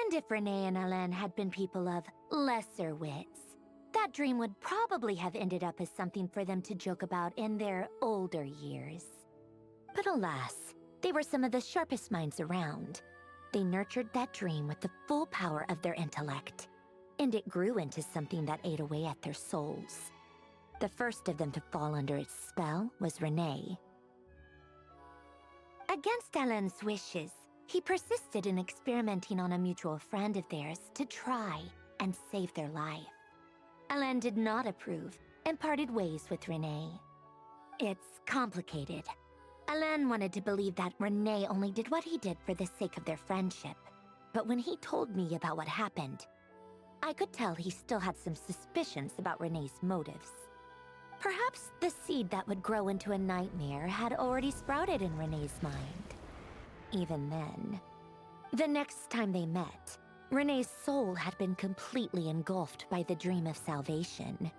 And if René and Alain had been people of lesser wits, that dream would probably have ended up as something for them to joke about in their older years. But alas, they were some of the sharpest minds around. They nurtured that dream with the full power of their intellect, and it grew into something that ate away at their souls. The first of them to fall under its spell was René. Against Alain's wishes, he persisted in experimenting on a mutual friend of theirs to try and save their life. Alain did not approve and parted ways with René. It's complicated. Alain wanted to believe that René only did what he did for the sake of their friendship. But when he told me about what happened, I could tell he still had some suspicions about René's motives. Perhaps the seed that would grow into a nightmare had already sprouted in René's mind. Even then, the next time they met, René's soul had been completely engulfed by the dream of salvation.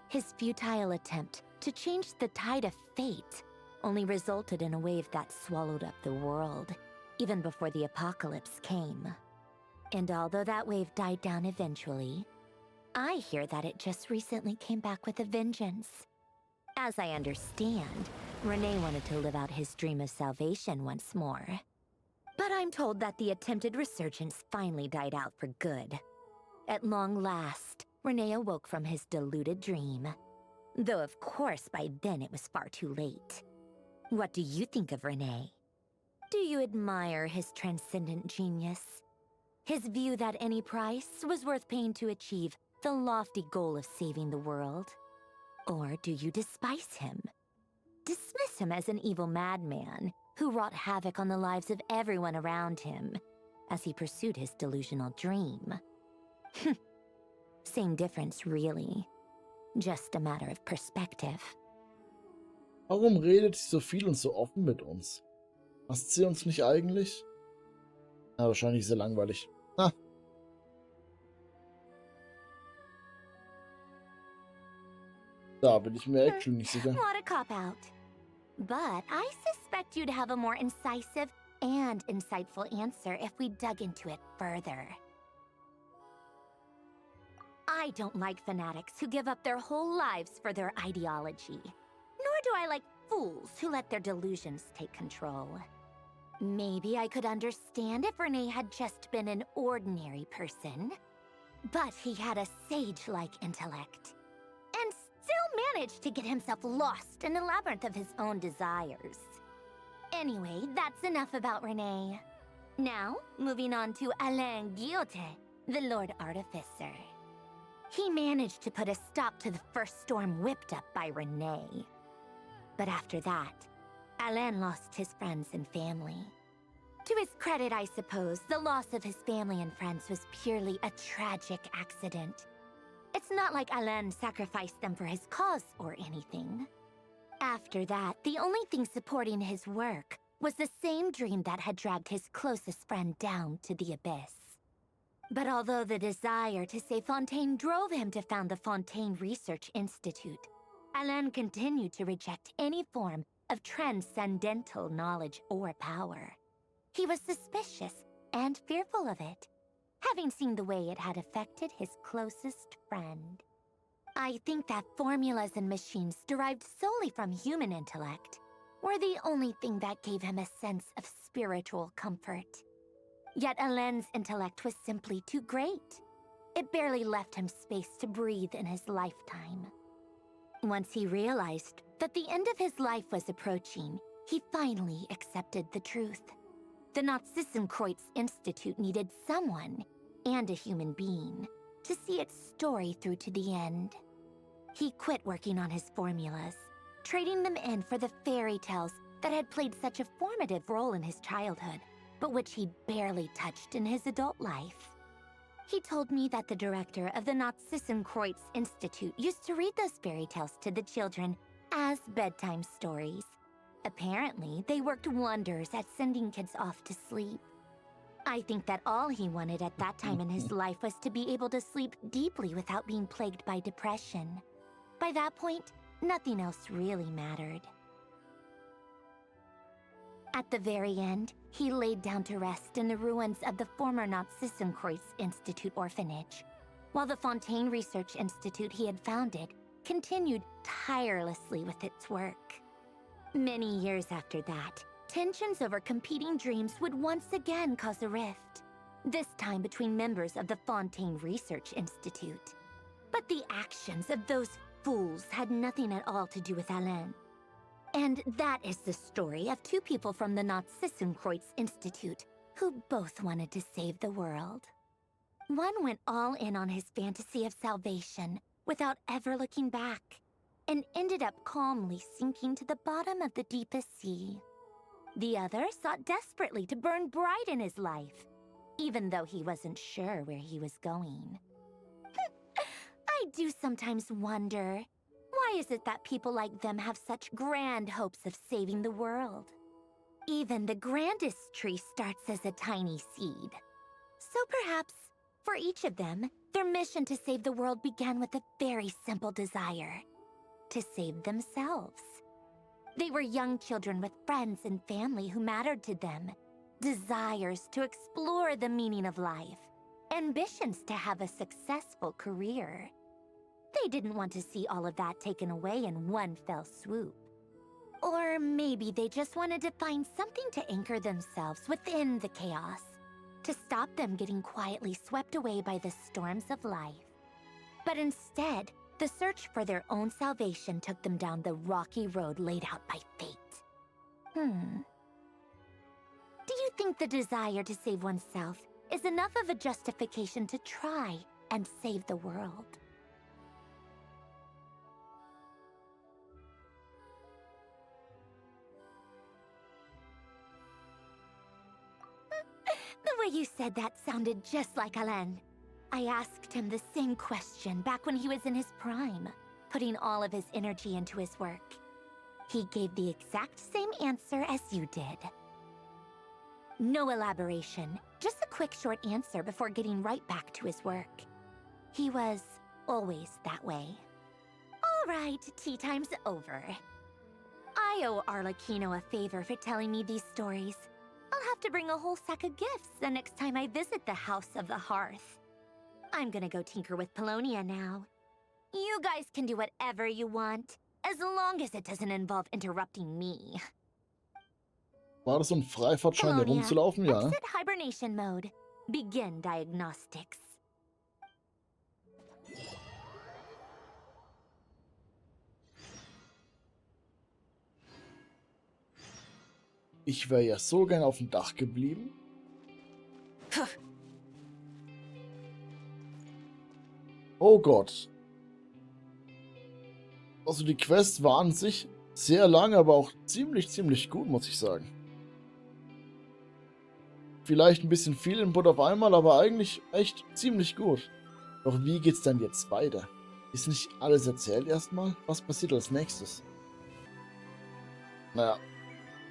His futile attempt to change the tide of fate only resulted in a wave that swallowed up the world, even before the apocalypse came. And although that wave died down eventually, I hear that it just recently came back with a vengeance. As I understand, René wanted to live out his dream of salvation once more. But I'm told that the attempted resurgence finally died out for good. At long last, René awoke from his deluded dream. Though of course by then it was far too late. What do you think of René? Do you admire his transcendent genius? His view that any price was worth paying to achieve the lofty goal of saving the world? Or do you despise him? Dismiss him as an evil madman who wrought havoc on the lives of everyone around him as he pursued his delusional dream? Same difference, really. Just a matter of perspective. Warum redet sie so viel und so offen mit uns? Hasst sie uns nicht eigentlich? Na, wahrscheinlich sehr langweilig. Ha. Da bin ich mir actually nicht sicher. What a cop-out. But I suspect you'd have a more incisive and insightful answer if we dug into it further. I don't like fanatics who give up their whole lives for their ideology. Nor do I like fools who let their delusions take control. Maybe I could understand if René had just been an ordinary person. But he had a sage-like intellect. And still managed to get himself lost in the labyrinth of his own desires. Anyway, that's enough about René. Now, moving on to Alain Guillotin, the Lord Artificer. He managed to put a stop to the first storm whipped up by René. But after that, Alain lost his friends and family. To his credit, I suppose, the loss of his family and friends was purely a tragic accident. It's not like Alain sacrificed them for his cause or anything. After that, the only thing supporting his work was the same dream that had dragged his closest friend down to the abyss. But although the desire to save Fontaine drove him to found the Fontaine Research Institute, Alain continued to reject any form of transcendental knowledge or power. He was suspicious and fearful of it, having seen the way it had affected his closest friend. I think that formulas and machines derived solely from human intellect were the only thing that gave him a sense of spiritual comfort. Yet Alain's intellect was simply too great. It barely left him space to breathe in his lifetime. Once he realized that the end of his life was approaching, he finally accepted the truth. The Nazissenkreuz Institute needed someone, and a human being, to see its story through to the end. He quit working on his formulas, trading them in for the fairy tales that had played such a formative role in his childhood, but which he barely touched in his adult life. He told me that the director of the Nazissenkreuz Institute used to read those fairy tales to the children as bedtime stories. Apparently, they worked wonders at sending kids off to sleep. I think that all he wanted at that time in his life was to be able to sleep deeply without being plagued by depression. By that point, nothing else really mattered. At the very end, he laid down to rest in the ruins of the former Nazissenkreuz Institute orphanage, while the Fontaine Research Institute he had founded continued tirelessly with its work. Many years after that, tensions over competing dreams would once again cause a rift, this time between members of the Fontaine Research Institute. But the actions of those fools had nothing at all to do with Alain. And that is the story of two people from the Nazissenkreuz Institute who both wanted to save the world. One went all in on his fantasy of salvation without ever looking back, and ended up calmly sinking to the bottom of the deepest sea. The other sought desperately to burn bright in his life, even though he wasn't sure where he was going. I do sometimes wonder, why is it that people like them have such grand hopes of saving the world? Even the grandest tree starts as a tiny seed. So perhaps, for each of them, their mission to save the world began with a very simple desire: to save themselves. They were young children with friends and family who mattered to them, desires to explore the meaning of life, ambitions to have a successful career. They didn't want to see all of that taken away in one fell swoop. Or maybe they just wanted to find something to anchor themselves within the chaos, to stop them getting quietly swept away by the storms of life. But instead, the search for their own salvation took them down the rocky road laid out by fate. Do you think the desire to save oneself is enough of a justification to try and save the world? The way you said that sounded just like Alain. I asked him the same question back when he was in his prime, putting all of his energy into his work. He gave the exact same answer as you did. No elaboration, just a quick short answer before getting right back to his work. He was always that way. All right, tea time's over. I owe Arlecchino a favor for telling me these stories. I'll have to bring a whole sack of gifts the next time I visit the House of the Hearth. I'm gonna go tinker with Polonia now. You guys can do whatever you want, as long as it doesn't involve interrupting me. War das so ein Freifahrtschein, da rumzulaufen? Ja, ne? Exit hibernation mode. Begin diagnostics. Ich wäre ja so gern auf dem Dach geblieben. Oh Gott. Also die Quest war an sich Sehr lang, aber auch ziemlich gut, muss ich sagen. Vielleicht ein bisschen viel Input auf einmal, aber eigentlich echt ziemlich gut. Doch wie geht's dann jetzt weiter? Ist nicht alles erzählt erstmal? Was passiert als nächstes? Naja,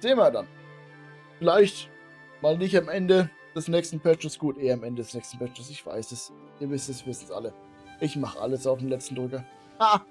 sehen wir dann. Vielleicht mal nicht am Ende des nächsten Patches. Gut, eher am Ende des nächsten Patches. Ich weiß es. Ihr wisst es, wissen es alle. Ich mache alles auf den letzten Drücker. Ha!